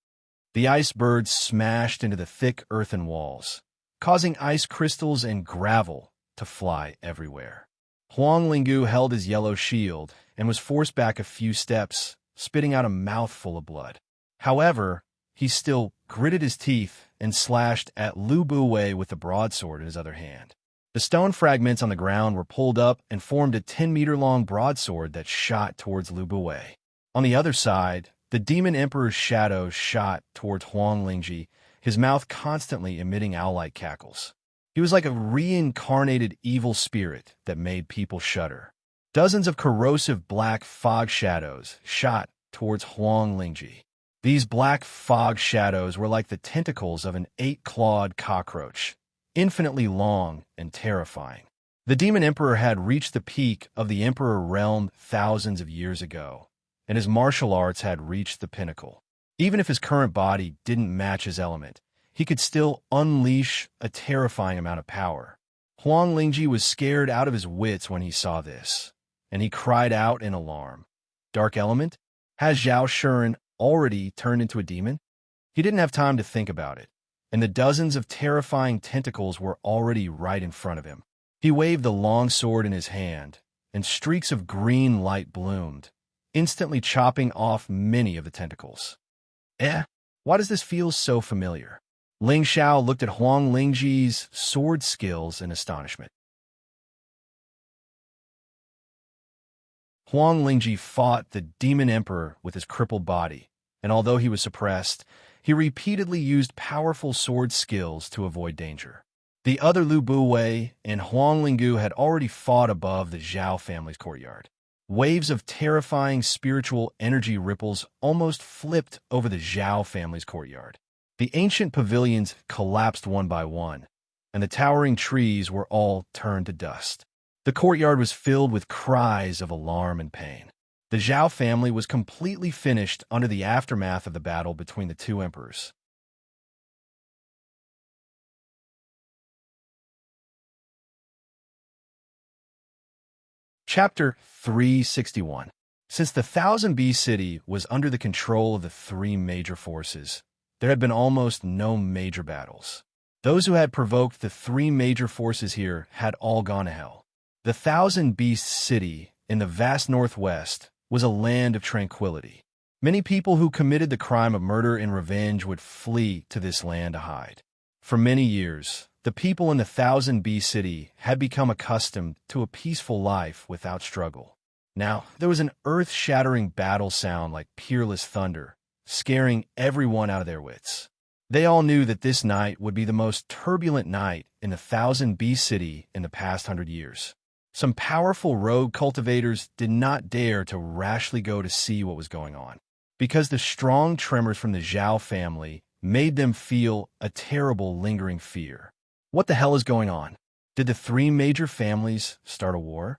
The ice birds smashed into the thick earthen walls, causing ice crystals and gravel to fly everywhere. Huang Lingu held his yellow shield and was forced back a few steps, spitting out a mouthful of blood. However, he still gritted his teeth and slashed at Lu Buwei with the broadsword in his other hand. The stone fragments on the ground were pulled up and formed a 10-meter-long broadsword that shot towards Lu Buwei. On the other side, the Demon Emperor's shadow shot towards Huang Lingji, his mouth constantly emitting owl-like cackles. He was like a reincarnated evil spirit that made people shudder. Dozens of corrosive black fog shadows shot towards Huang Lingji. These black fog shadows were like the tentacles of an 8-clawed cockroach, infinitely long and terrifying. The Demon Emperor had reached the peak of the Emperor realm thousands of years ago, and his martial arts had reached the pinnacle. Even if his current body didn't match his element, he could still unleash a terrifying amount of power. Huang Lingji was scared out of his wits when he saw this, and he cried out in alarm. Dark element? Has Zhao Shuren already turned into a demon? He didn't have time to think about it, and the dozens of terrifying tentacles were already right in front of him. He waved the long sword in his hand, and streaks of green light bloomed, instantly chopping off many of the tentacles. Why does this feel so familiar? Ling Xiao looked at Huang Lingji's sword skills in astonishment. Huang Lingji fought the Demon Emperor with his crippled body, and although he was suppressed, he repeatedly used powerful sword skills to avoid danger. The other Lu Buwei and Huang Linggu had already fought above the Zhao family's courtyard. Waves of terrifying spiritual energy ripples almost flipped over the Zhao family's courtyard. The ancient pavilions collapsed one by one, and the towering trees were all turned to dust. The courtyard was filled with cries of alarm and pain. The Zhao family was completely finished under the aftermath of the battle between the two emperors. Chapter 361. Since the 1000 B city was under the control of the three major forces, there had been almost no major battles. Those who had provoked the three major forces here had all gone to hell. The 1000 Beast city in the vast northwest was a land of tranquility. Many people who committed the crime of murder and revenge would flee to this land to hide. For many years, the people in the 1000 B city had become accustomed to a peaceful life without struggle. Now, there was an earth-shattering battle sound like peerless thunder, scaring everyone out of their wits. They all knew that this night would be the most turbulent night in the 1000 B city in the past 100 years. Some powerful rogue cultivators did not dare to rashly go to see what was going on, because the strong tremors from the Zhao family made them feel a terrible lingering fear. What the hell is going on? Did the three major families start a war?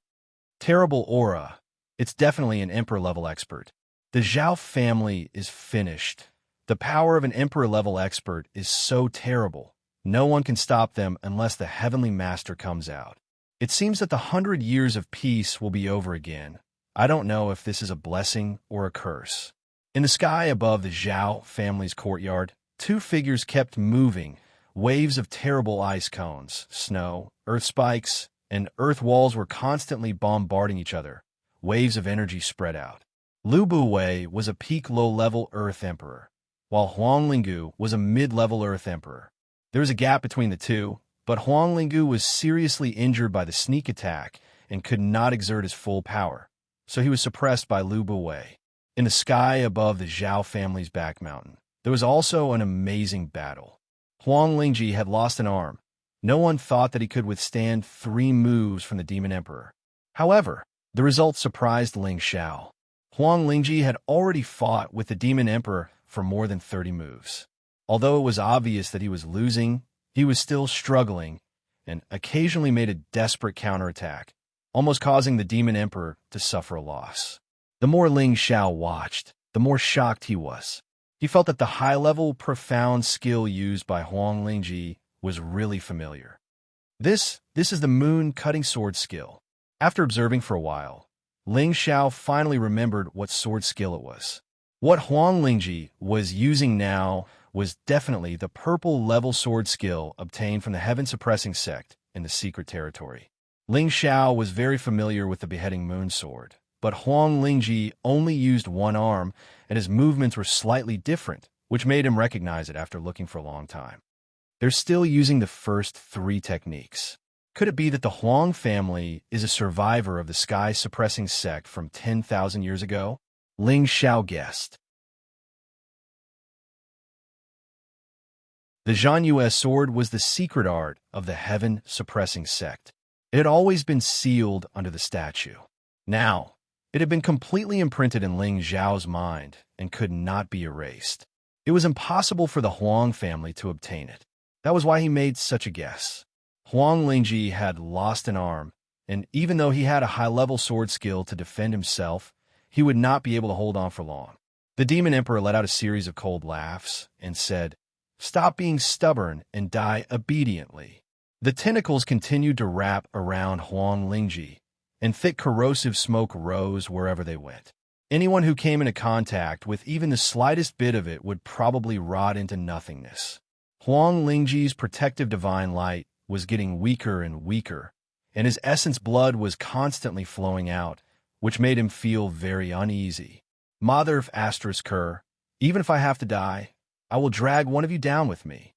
Terrible aura. It's definitely an emperor-level expert. The Zhao family is finished. The power of an emperor-level expert is so terrible, no one can stop them unless the heavenly master comes out. It seems that the 100 years of peace will be over again. I don't know if this is a blessing or a curse. In the sky above the Zhao family's courtyard, two figures kept moving. Waves of terrible ice cones, snow, earth spikes, and earth walls were constantly bombarding each other. Waves of energy spread out. Lu Buwei was a peak low-level Earth Emperor, while Huang Linggu was a mid-level Earth Emperor. There was a gap between the two, but Huang Linggu was seriously injured by the sneak attack and could not exert his full power, so he was suppressed by Lu Buwei. In the sky above the Zhao family's back mountain, there was also an amazing battle. Huang Lingji had lost an arm. No one thought that he could withstand 3 moves from the Demon Emperor. However, the result surprised Ling Xiao. Huang Lingji had already fought with the Demon Emperor for more than 30 moves. Although it was obvious that he was losing, he was still struggling and occasionally made a desperate counterattack, almost causing the Demon Emperor to suffer a loss. The more Ling Xiao watched, the more shocked he was. He felt that the high-level, profound skill used by Huang Lingji was really familiar. This is the moon-cutting sword skill. After observing for a while, Ling Xiao finally remembered what sword skill it was. What Huang Lingji was using now was definitely the purple-level sword skill obtained from the heaven-suppressing sect in the secret territory. Ling Xiao was very familiar with the beheading moon sword, but Huang Lingji only used one arm, and his movements were slightly different, which made him recognize it after looking for a long time. They're still using the first 3 techniques. Could it be that the Huang family is a survivor of the sky-suppressing sect from 10,000 years ago? Ling Xiao guessed. The Xianxia sword was the secret art of the heaven-suppressing sect. It had always been sealed under the statue. Now, it had been completely imprinted in Ling Xiao's mind and could not be erased. It was impossible for the Huang family to obtain it. That was why he made such a guess. Huang Lingji had lost an arm, and even though he had a high-level sword skill to defend himself, he would not be able to hold on for long. The Demon Emperor let out a series of cold laughs and said, "Stop being stubborn and die obediently." The tentacles continued to wrap around Huang Lingji, and thick corrosive smoke rose wherever they went. Anyone who came into contact with even the slightest bit of it would probably rot into nothingness. Huang Lingji's protective divine light was getting weaker and weaker, and his essence blood was constantly flowing out, which made him feel very uneasy. Mother of Kerr, even if I have to die, I will drag one of you down with me.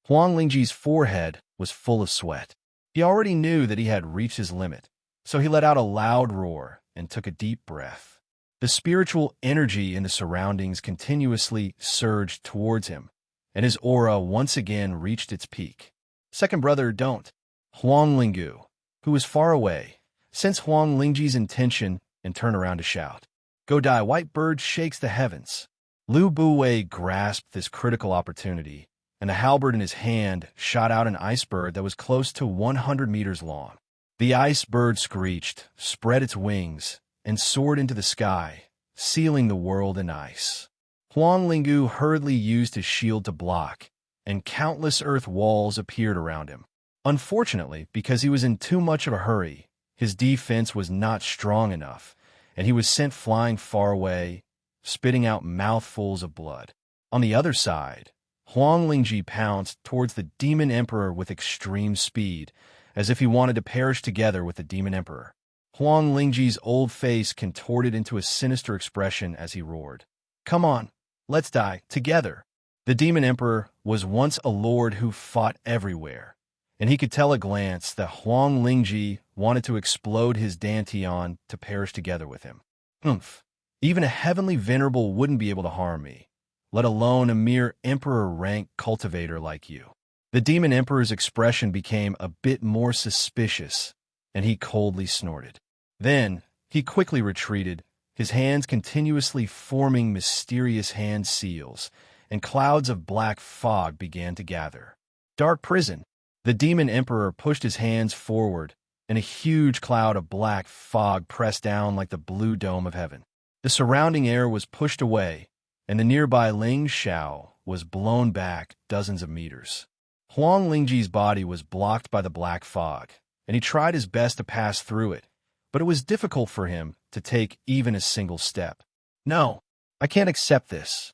Huang Lingji's forehead was full of sweat. He already knew that he had reached his limit, so he let out a loud roar and took a deep breath. The spiritual energy in the surroundings continuously surged towards him, and his aura once again reached its peak. Second brother, don't. Huang Linggu, who was far away, sensed Huang Lingji's intention and turned around to shout, "Go die, white bird shakes the heavens." Lu Buwei grasped this critical opportunity, and a halberd in his hand shot out an ice bird that was close to 100 meters long. The ice bird screeched, spread its wings, and soared into the sky, sealing the world in ice. Huang Linggu hurriedly used his shield to block, and countless earth walls appeared around him. Unfortunately, because he was in too much of a hurry, his defense was not strong enough, and he was sent flying far away, spitting out mouthfuls of blood. On the other side, Huang Lingji pounced towards the Demon Emperor with extreme speed, as if he wanted to perish together with the Demon Emperor. Huang Lingji's old face contorted into a sinister expression as he roared, "Come on, let's die, together." The Demon Emperor was once a lord who fought everywhere, and he could tell at a glance that Huang Lingji wanted to explode his dantian to perish together with him. "Humph, even a heavenly venerable wouldn't be able to harm me, let alone a mere emperor-rank cultivator like you." The Demon Emperor's expression became a bit more suspicious, and he coldly snorted. Then, he quickly retreated, his hands continuously forming mysterious hand seals, and clouds of black fog began to gather. Dark prison. The Demon Emperor pushed his hands forward, and a huge cloud of black fog pressed down like the blue dome of heaven. The surrounding air was pushed away, and the nearby Ling Xiao was blown back dozens of meters. Huang Lingji's body was blocked by the black fog, and he tried his best to pass through it, but it was difficult for him to take even a single step. "No, I can't accept this."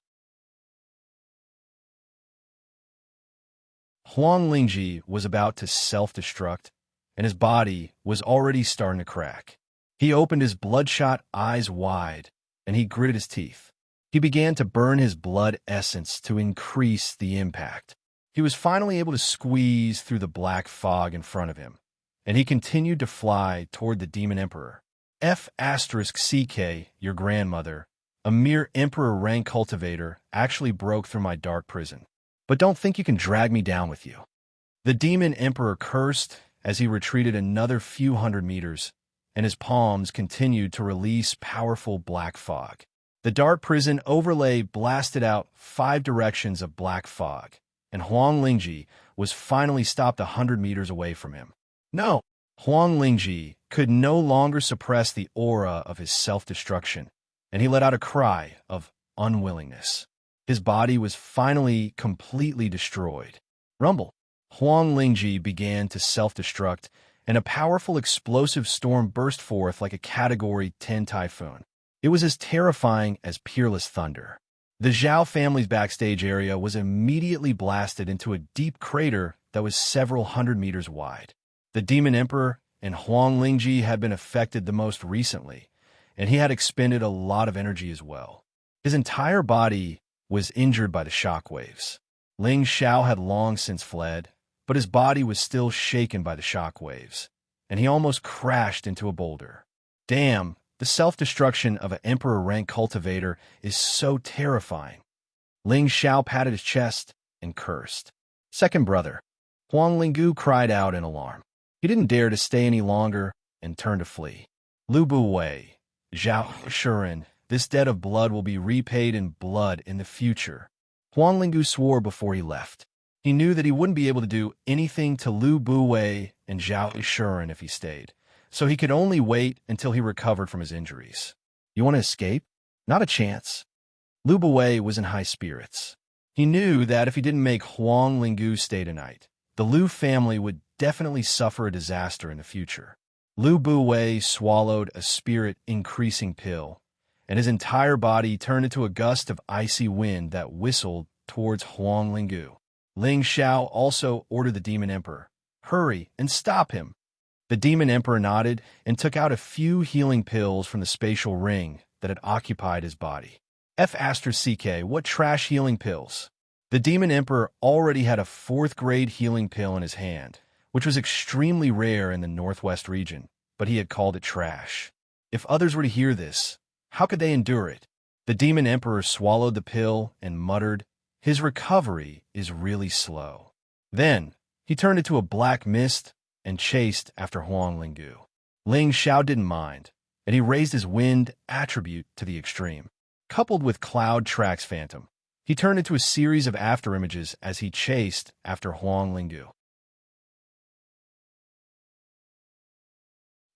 Huang Lingji was about to self-destruct, and his body was already starting to crack. He opened his bloodshot eyes wide, and he gritted his teeth. He began to burn his blood essence to increase the impact. He was finally able to squeeze through the black fog in front of him, and he continued to fly toward the Demon Emperor. "F***CK, your grandmother, a mere emperor-rank cultivator, actually broke through my dark prison. But don't think you can drag me down with you." The Demon Emperor cursed as he retreated another few hundred meters, and his palms continued to release powerful black fog. The dark prison overlay blasted out 5 directions of black fog, and Huang Lingji was finally stopped 100 meters away from him. "No!" Huang Lingji could no longer suppress the aura of his self-destruction, and he let out a cry of unwillingness. His body was finally completely destroyed. Rumble. Huang Lingji began to self-destruct, and a powerful explosive storm burst forth like a Category 10 typhoon. It was as terrifying as peerless thunder. The Zhao family's backstage area was immediately blasted into a deep crater that was several hundred meters wide. The Demon Emperor and Huang Lingji had been affected the most recently, and he had expended a lot of energy as well. His entire body was injured by the shockwaves. Ling Xiao had long since fled, but his body was still shaken by the shockwaves, and he almost crashed into a boulder. Damn, the self-destruction of an emperor-rank cultivator is so terrifying. Ling Xiao patted his chest and cursed. Second brother. Huang Linggu cried out in alarm. He didn't dare to stay any longer and turned to flee. Lu Buwei, Zhao Shuren, this debt of blood will be repaid in blood in the future. Huang Linggu swore before he left. He knew that he wouldn't be able to do anything to Lu Buwei and Zhao Shuren if he stayed, so he could only wait until he recovered from his injuries. You want to escape? Not a chance. Lu Buwei was in high spirits. He knew that if he didn't make Huang Linggu stay tonight, the Lu family would definitely suffer a disaster in the future. Lu Buwei swallowed a spirit-increasing pill, and his entire body turned into a gust of icy wind that whistled towards Huang Linggu. Ling Xiao also ordered the Demon Emperor, "Hurry and stop him." The Demon Emperor nodded and took out a few healing pills from the spatial ring that had occupied his body. CK, what trash healing pills? The Demon Emperor already had a 4th-grade healing pill in his hand, which was extremely rare in the Northwest region, but he had called it trash. If others were to hear this, how could they endure it? The Demon Emperor swallowed the pill and muttered, "His recovery is really slow." Then, he turned into a black mist and chased after Huang Linggu. Ling Xiao didn't mind, and he raised his wind attribute to the extreme. Coupled with Cloud Track's Phantom, he turned into a series of afterimages as he chased after Huang Linggu.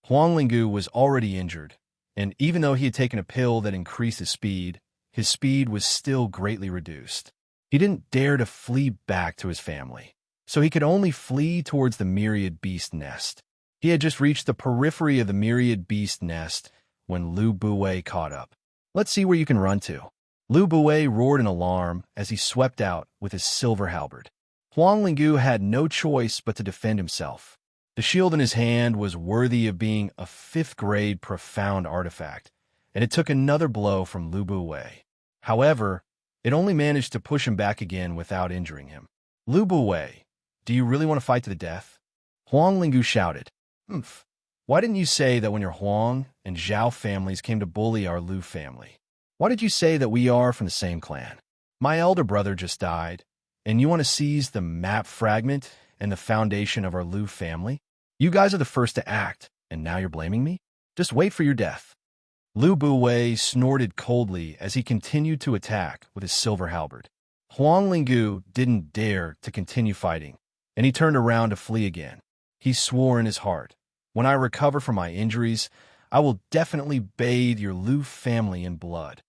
Huang Linggu was already injured, and even though he had taken a pill that increased his speed was still greatly reduced. He didn't dare to flee back to his family, so he could only flee towards the Myriad Beast Nest. He had just reached the periphery of the Myriad Beast Nest when Lu Buwei caught up. "Let's see where you can run to." Lu Buwei roared in alarm as he swept out with his silver halberd. Huang Linggu had no choice but to defend himself. The shield in his hand was worthy of being a 5th-grade profound artifact, and it took another blow from Lu Buwei. However, it only managed to push him back again without injuring him. "Lu Buwei, do you really want to fight to the death?" Huang Linggu shouted. "Humph. Why didn't you say that when your Huang and Zhao families came to bully our Lu family? Why did you say that we are from the same clan? My elder brother just died, and you want to seize the map fragment and the foundation of our Lu family? You guys are the first to act, and now you're blaming me? Just wait for your death." Lu Buwei snorted coldly as he continued to attack with his silver halberd. Huang Linggu didn't dare to continue fighting, and he turned around to flee again. He swore in his heart, "When I recover from my injuries, I will definitely bathe your Lu family in blood."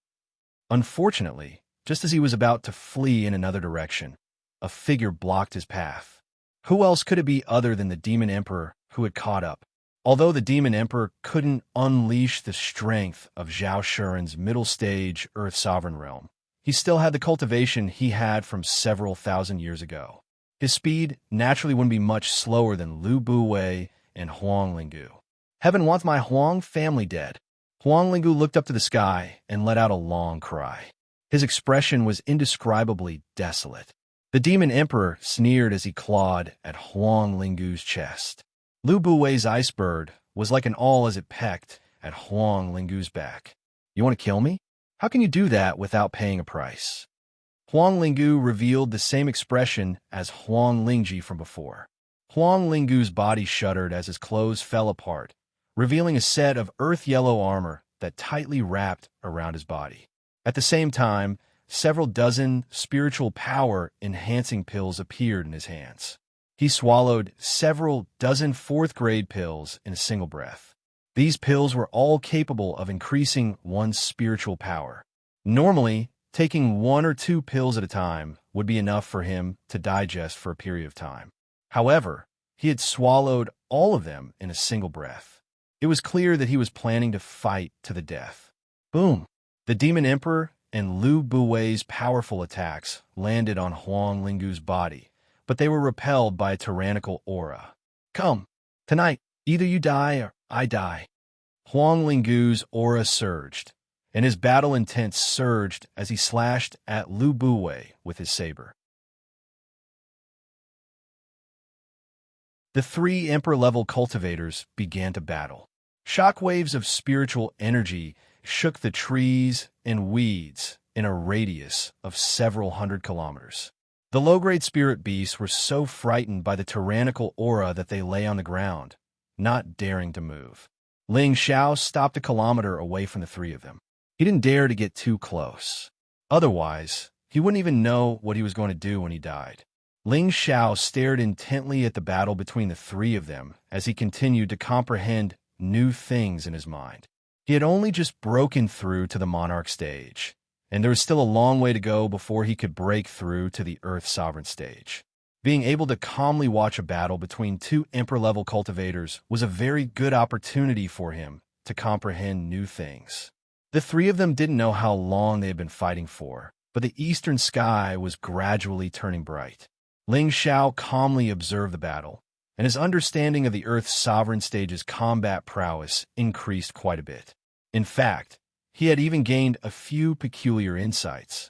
Unfortunately, just as he was about to flee in another direction, a figure blocked his path. Who else could it be other than the Demon Emperor who had caught up? Although the Demon Emperor couldn't unleash the strength of Zhao Shuren's middle-stage Earth Sovereign Realm, he still had the cultivation he had from several thousand years ago. His speed naturally wouldn't be much slower than Lu Buwei and Huang Linggu. "Heaven wants my Huang family dead." Huang Linggu looked up to the sky and let out a long cry. His expression was indescribably desolate. The Demon Emperor sneered as he clawed at Huang Linggu's chest. Lu Buwei's ice bird was like an awl as it pecked at Huang Linggu's back. "You want to kill me? How can you do that without paying a price?" Huang Linggu revealed the same expression as Huang Lingji from before. Huang Linggu's body shuddered as his clothes fell apart, revealing a set of earth-yellow armor that tightly wrapped around his body. At the same time, several dozen spiritual power-enhancing pills appeared in his hands. He swallowed several dozen 4th-grade pills in a single breath. These pills were all capable of increasing one's spiritual power. Normally, taking 1 or 2 pills at a time would be enough for him to digest for a period of time. However, he had swallowed all of them in a single breath. It was clear that he was planning to fight to the death. Boom! The Demon Emperor and Lu Buwei's powerful attacks landed on Huang Linggu's body, but they were repelled by a tyrannical aura. "Come! Tonight, either you die or I die." Huang Linggu's aura surged, and his battle intent surged as he slashed at Lu Buwei with his saber. The 3 Emperor-level cultivators began to battle. Shockwaves of spiritual energy shook the trees and weeds in a radius of several hundred kilometers. The low-grade spirit beasts were so frightened by the tyrannical aura that they lay on the ground, not daring to move. Ling Xiao stopped a kilometer away from the 3 of them. He didn't dare to get too close. Otherwise, he wouldn't even know what he was going to do when he died. Ling Xiao stared intently at the battle between the three of them as he continued to comprehend new things in his mind. He had only just broken through to the monarch stage, and there was still a long way to go before he could break through to the Earth Sovereign stage. Being able to calmly watch a battle between two Emperor-level cultivators was a very good opportunity for him to comprehend new things. The three of them didn't know how long they had been fighting for, but the eastern sky was gradually turning bright. Ling Xiao calmly observed the battle, and his understanding of the Earth's sovereign stage's combat prowess increased quite a bit. In fact, he had even gained a few peculiar insights.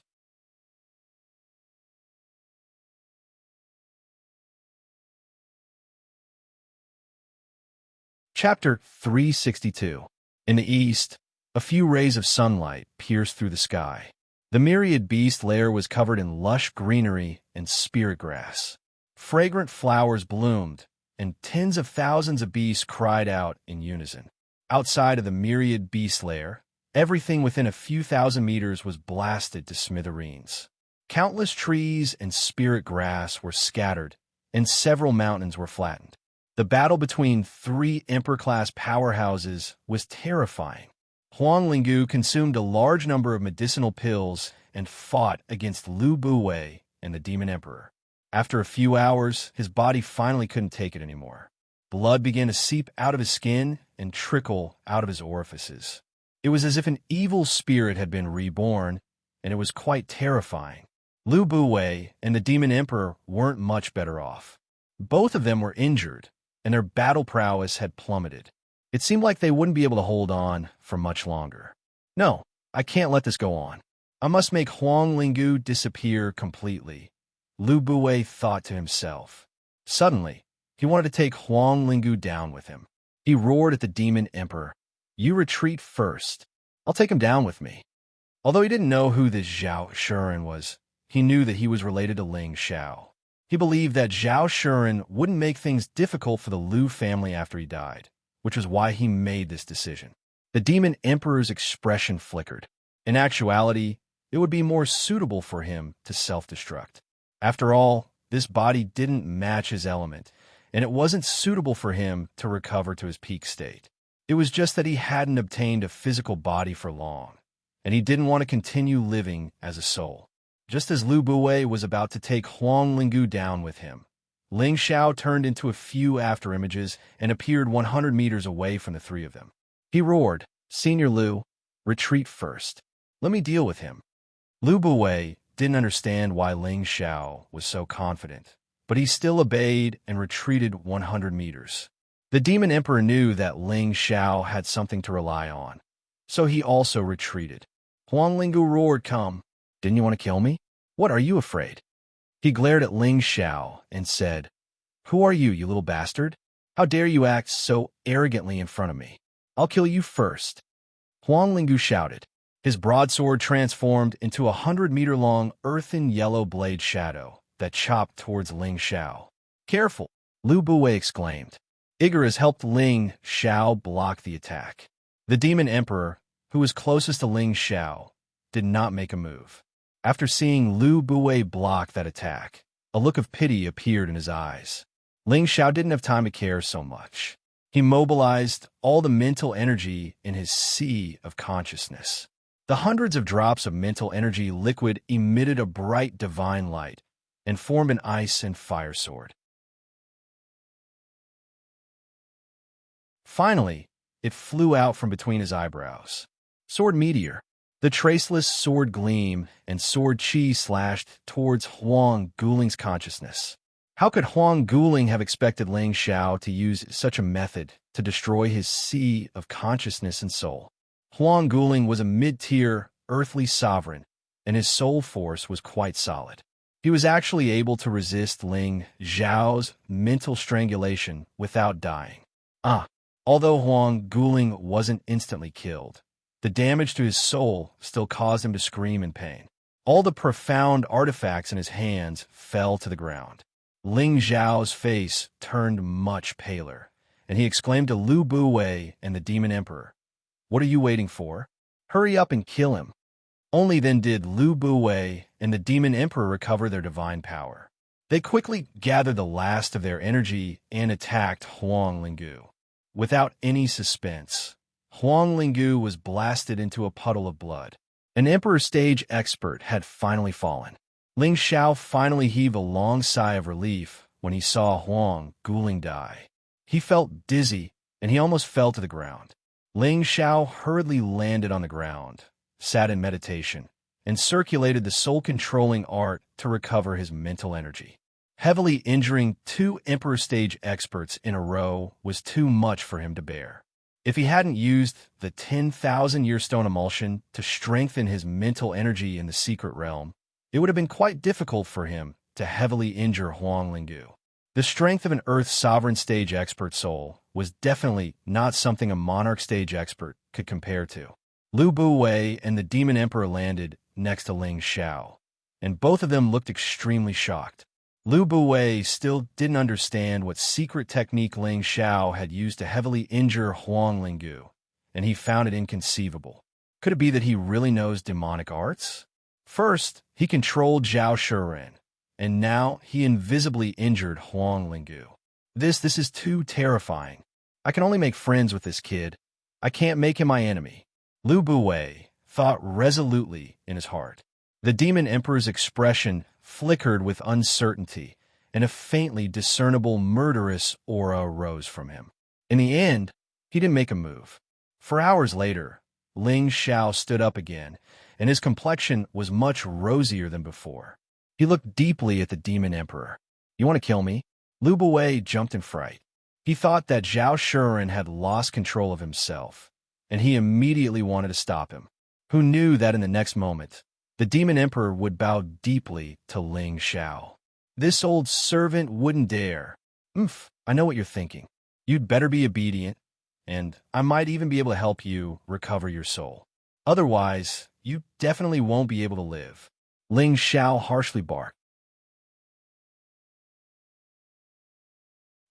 Chapter 362. In the east, a few rays of sunlight pierced through the sky. The myriad beast lair was covered in lush greenery and spirit grass. Fragrant flowers bloomed, and tens of thousands of beasts cried out in unison. Outside of the myriad beast lair, everything within a few thousand meters was blasted to smithereens. Countless trees and spirit grass were scattered, and several mountains were flattened. The battle between three Emperor-class powerhouses was terrifying. Huang Linggu consumed a large number of medicinal pills and fought against Lu Buwei and the Demon Emperor. After a few hours, his body finally couldn't take it anymore. Blood began to seep out of his skin and trickle out of his orifices. It was as if an evil spirit had been reborn, and it was quite terrifying. Lu Buwei and the Demon Emperor weren't much better off. Both of them were injured, and their battle prowess had plummeted. It seemed like they wouldn't be able to hold on for much longer. No, I can't let this go on. I must make Huang Linggu disappear completely, Lu Buwei thought to himself. Suddenly, he wanted to take Huang Linggu down with him. He roared at the Demon Emperor, "You retreat first. I'll take him down with me." Although he didn't know who this Zhao Shuren was, he knew that he was related to Ling Xiao. He believed that Zhao Shuren wouldn't make things difficult for the Lu family after he died, which was why he made this decision. The Demon Emperor's expression flickered. In actuality, it would be more suitable for him to self-destruct. After all, this body didn't match his element, and it wasn't suitable for him to recover to his peak state. It was just that he hadn't obtained a physical body for long, and he didn't want to continue living as a soul. Just as Lu Buwei was about to take Huang Linggu down with him, Ling Xiao turned into a few afterimages and appeared 100 meters away from the three of them. He roared, "Senior Lu, retreat first. Let me deal with him." Lu Buwei didn't understand why Ling Xiao was so confident, but he still obeyed and retreated 100 meters. The Demon Emperor knew that Ling Xiao had something to rely on, so he also retreated. Huang Linggu roared, "Come. Didn't you want to kill me? What are you afraid?" He glared at Ling Xiao and said, "Who are you, you little bastard? How dare you act so arrogantly in front of me? I'll kill you first." Huang Linggu shouted. His broadsword transformed into a 100-meter-long earthen yellow blade shadow that chopped towards Ling Xiao. "Careful," Lu Buwei exclaimed. Igor helped Ling Xiao block the attack. The Demon Emperor, who was closest to Ling Xiao, did not make a move. After seeing Lu Buwei block that attack, a look of pity appeared in his eyes. Ling Xiao didn't have time to care so much. He mobilized all the mental energy in his sea of consciousness. The hundreds of drops of mental energy liquid emitted a bright divine light and formed an ice and fire sword. Finally, it flew out from between his eyebrows. Sword Meteor. The traceless sword gleam and sword chi slashed towards Huang Guling's consciousness. How could Huang Guling have expected Ling Xiao to use such a method to destroy his sea of consciousness and soul? Huang Guling was a mid-tier, earthly sovereign, and his soul force was quite solid. He was actually able to resist Ling Xiao's mental strangulation without dying. Although Huang Guling wasn't instantly killed, the damage to his soul still caused him to scream in pain. All the profound artifacts in his hands fell to the ground. Ling Xiao's face turned much paler, and he exclaimed to Lu Buwei and the Demon Emperor, "What are you waiting for? Hurry up and kill him." Only then did Lu Buwei and the Demon Emperor recover their divine power. They quickly gathered the last of their energy and attacked Huang Lingu. Without any suspense, Huang Lingu was blasted into a puddle of blood. An Emperor stage expert had finally fallen. Ling Xiao finally heaved a long sigh of relief when he saw Huang Guling die. He felt dizzy, and he almost fell to the ground. Ling Xiao hurriedly landed on the ground, sat in meditation, and circulated the soul-controlling art to recover his mental energy. Heavily injuring 2 Emperor stage experts in a row was too much for him to bear. If he hadn't used the 10,000-year stone emulsion to strengthen his mental energy in the secret realm, it would have been quite difficult for him to heavily injure Huang Lingu. The strength of an Earth Sovereign stage expert soul was definitely not something a Monarch stage expert could compare to. Lu Buwei and the Demon Emperor landed next to Ling Xiao, and both of them looked extremely shocked. Lu Buwei still didn't understand what secret technique Ling Xiao had used to heavily injure Huang Lingu, and he found it inconceivable. Could it be that he really knows demonic arts? First, he controlled Zhao Shiren, and now he invisibly injured Huang Lingu. This is too terrifying. I can only make friends with this kid. I can't make him my enemy. Lu Buwei thought resolutely in his heart. The Demon Emperor's expression flickered with uncertainty, and a faintly discernible murderous aura rose from him. In the end, he didn't make a move. For hours later, Ling Xiao stood up again, and his complexion was much rosier than before. He looked deeply at the Demon Emperor. "You want to kill me?" Lu Buwei jumped in fright. He thought that Zhao Shiren had lost control of himself, and he immediately wanted to stop him. Who knew that in the next moment, the Demon Emperor would bow deeply to Ling Xiao. This old servant wouldn't dare. I know what you're thinking. You'd better be obedient, and I might even be able to help you recover your soul. Otherwise, you definitely won't be able to live. Ling Xiao harshly barked.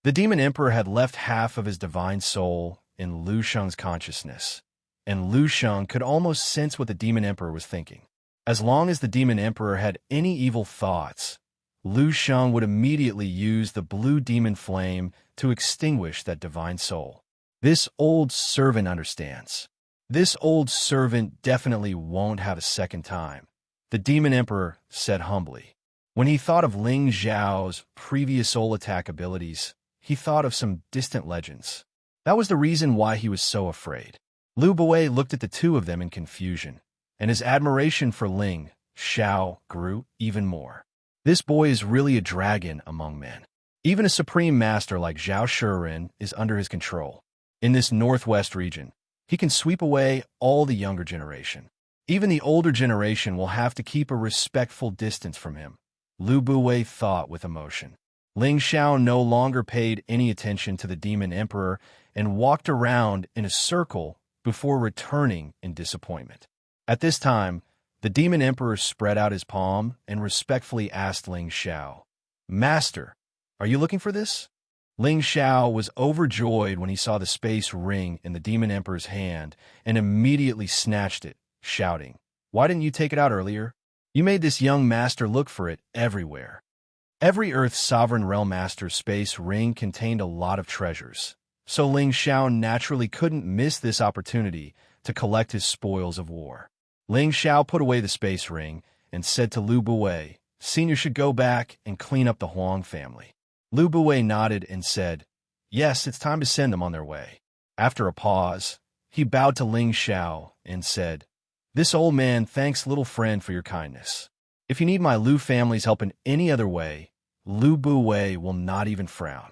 The Demon Emperor had left half of his divine soul in Lu Sheng's consciousness, and Lu Sheng could almost sense what the Demon Emperor was thinking. As long as the Demon Emperor had any evil thoughts, Lu Sheng would immediately use the blue demon flame to extinguish that divine soul. This old servant understands. This old servant definitely won't have a second time, the Demon Emperor said humbly. When he thought of Ling Xiao's previous soul attack abilities, he thought of some distant legends. That was the reason why he was so afraid. Lu Buwei looked at the two of them in confusion, and his admiration for Ling Xiao grew even more. This boy is really a dragon among men. Even a supreme master like Zhao Shiren is under his control. In this northwest region, he can sweep away all the younger generation. Even the older generation will have to keep a respectful distance from him, Lu Buwei thought with emotion. Ling Xiao no longer paid any attention to the Demon Emperor and walked around in a circle before returning in disappointment. At this time, the Demon Emperor spread out his palm and respectfully asked Ling Xiao, "Master, are you looking for this?" Ling Xiao was overjoyed when he saw the space ring in the Demon Emperor's hand and immediately snatched it, shouting, "Why didn't you take it out earlier? You made this young master look for it everywhere." Every Earth's sovereign realm master's space ring contained a lot of treasures, so Ling Xiao naturally couldn't miss this opportunity to collect his spoils of war. Ling Xiao put away the space ring and said to Lu Buwei, "Senior should go back and clean up the Huang family." Lu Buwei nodded and said, "Yes, it's time to send them on their way." After a pause, he bowed to Ling Xiao and said, "This old man thanks little friend for your kindness. If you need my Lu family's help in any other way, Lu Buwei will not even frown.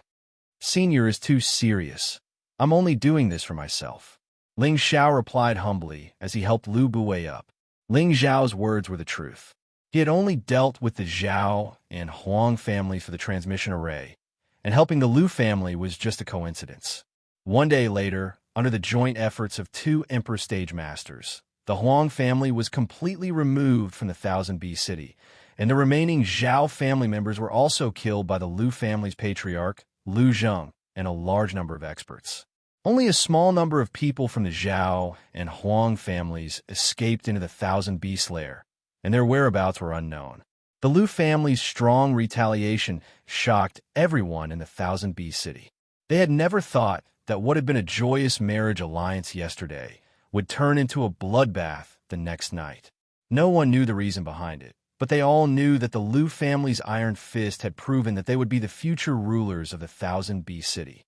Senior is too serious. I'm only doing this for myself." Ling Xiao replied humbly as he helped Lu Buwei up. Ling Xiao's words were the truth. He had only dealt with the Zhao and Huang families for the transmission array, and helping the Lu family was just a coincidence. One day later, under the joint efforts of two Emperor stage masters, the Huang family was completely removed from the Thousand Bee City, and the remaining Zhao family members were also killed by the Lu family's patriarch, Lu Zheng, and a large number of experts. Only a small number of people from the Zhao and Huang families escaped into the Thousand Beast Lair, and their whereabouts were unknown. The Liu family's strong retaliation shocked everyone in the Thousand Bee City. They had never thought that what had been a joyous marriage alliance yesterday would turn into a bloodbath the next night. No one knew the reason behind it, but they all knew that the Liu family's iron fist had proven that they would be the future rulers of the Thousand Bee City.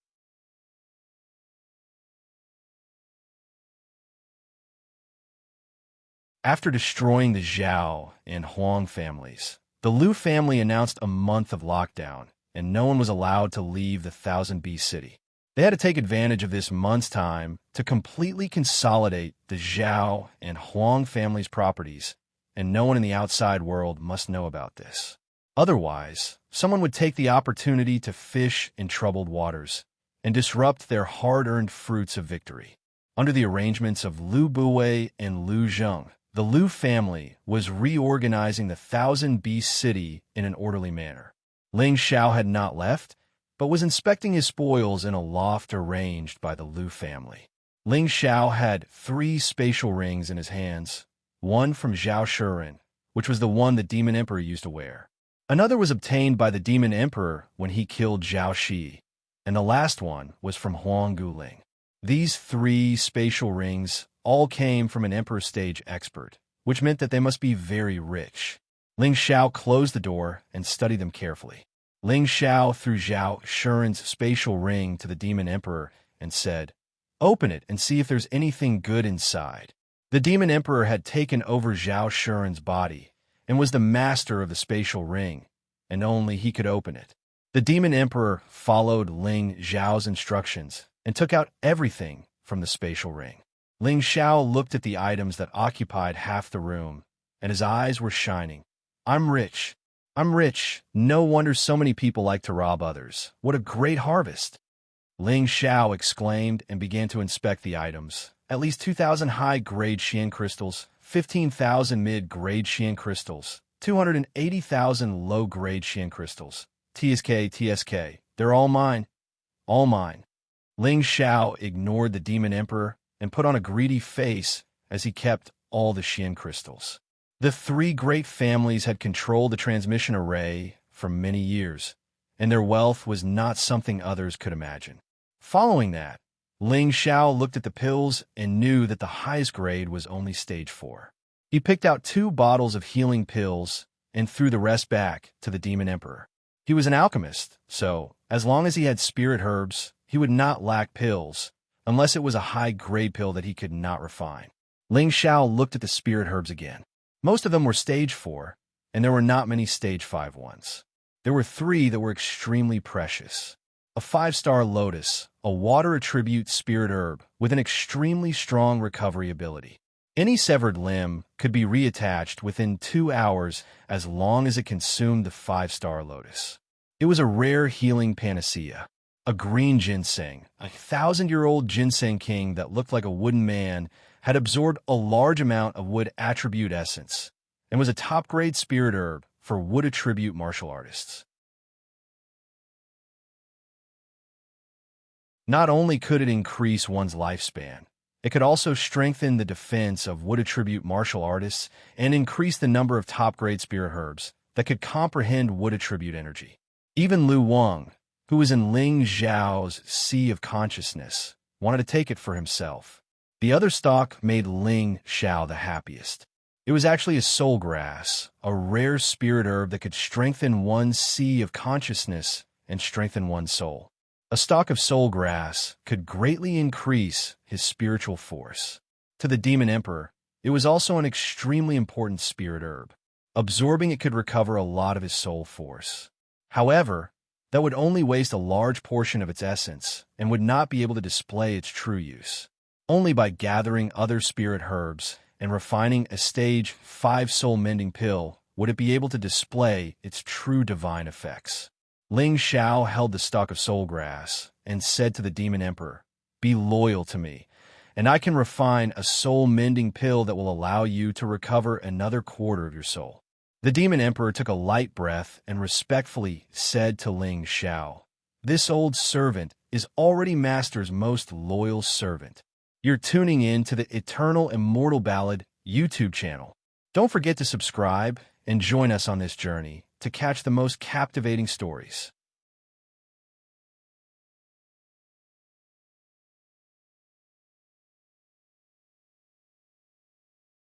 After destroying the Zhao and Huang families, the Liu family announced a month of lockdown, and no one was allowed to leave the Thousand Bee City. They had to take advantage of this month's time to completely consolidate the Zhao and Huang families' properties, and no one in the outside world must know about this. Otherwise, someone would take the opportunity to fish in troubled waters and disrupt their hard-earned fruits of victory. Under the arrangements of Liu Buwei and Liu Zheng, the Liu family was reorganizing the Thousand Bee City in an orderly manner. Ling Xiao had not left, but was inspecting his spoils in a loft arranged by the Liu family. Ling Xiao had 3 spatial rings in his hands, one from Zhao Shuren, which was the one the Demon Emperor used to wear. Another was obtained by the Demon Emperor when he killed Zhao Shi, and the last one was from Huang Guling. These 3 spatial rings all came from an Emperor stage expert, which meant that they must be very rich. Ling Xiao closed the door and studied them carefully. Ling Xiao threw Zhao Shuren's spatial ring to the Demon Emperor and said, "Open it and see if there's anything good inside." The Demon Emperor had taken over Zhao Shuren's body and was the master of the spatial ring, and only he could open it. The Demon Emperor followed Ling Xiao's instructions and took out everything from the spatial ring. Ling Xiao looked at the items that occupied half the room, and his eyes were shining. "I'm rich. I'm rich. No wonder so many people like to rob others. What a great harvest!" Ling Xiao exclaimed and began to inspect the items. At least 2,000 high-grade Xian crystals, 15,000 mid-grade Xian crystals, 280,000 low-grade Xian crystals. TSK, they're all mine. All mine. Ling Xiao ignored the Demon Emperor and put on a greedy face as he kept all the Xian crystals. The 3 great families had controlled the transmission array for many years, and their wealth was not something others could imagine. Following that, Ling Xiao looked at the pills and knew that the highest grade was only stage 4. He picked out 2 bottles of healing pills and threw the rest back to the Demon Emperor. He was an alchemist, so as long as he had spirit herbs, he would not lack pills, unless it was a high-grade pill that he could not refine. Ling Xiao looked at the spirit herbs again. Most of them were stage 4, and there were not many stage 5 ones. There were 3 that were extremely precious. A 5-star lotus, a water attribute spirit herb with an extremely strong recovery ability. Any severed limb could be reattached within 2 hours as long as it consumed the 5-star lotus. It was a rare healing panacea. A green ginseng, a 1,000-year-old ginseng king that looked like a wooden man, had absorbed a large amount of wood attribute essence and was a top-grade spirit herb for wood attribute martial artists. Not only could it increase one's lifespan, it could also strengthen the defense of wood attribute martial artists and increase the number of top-grade spirit herbs that could comprehend wood attribute energy. Even Lu Wang, who was in Ling Xiao's Sea of Consciousness, wanted to take it for himself. The other stock made Ling Xiao the happiest. It was actually a soul grass, a rare spirit herb that could strengthen one's Sea of Consciousness and strengthen one's soul. A stalk of soul grass could greatly increase his spiritual force. To the Demon Emperor, it was also an extremely important spirit herb. Absorbing it could recover a lot of his soul force. However, that would only waste a large portion of its essence and would not be able to display its true use. Only by gathering other spirit herbs and refining a stage 5 soul mending pill would it be able to display its true divine effects. Ling Xiao held the stalk of soul grass and said to the Demon Emperor, "Be loyal to me, and I can refine a soul-mending pill that will allow you to recover another quarter of your soul." The Demon Emperor took a light breath and respectfully said to Ling Xiao, "This old servant is already Master's most loyal servant." You're tuning in to the Immortal Ballad YouTube channel. Don't forget to subscribe and join us on this journey to catch the most captivating stories.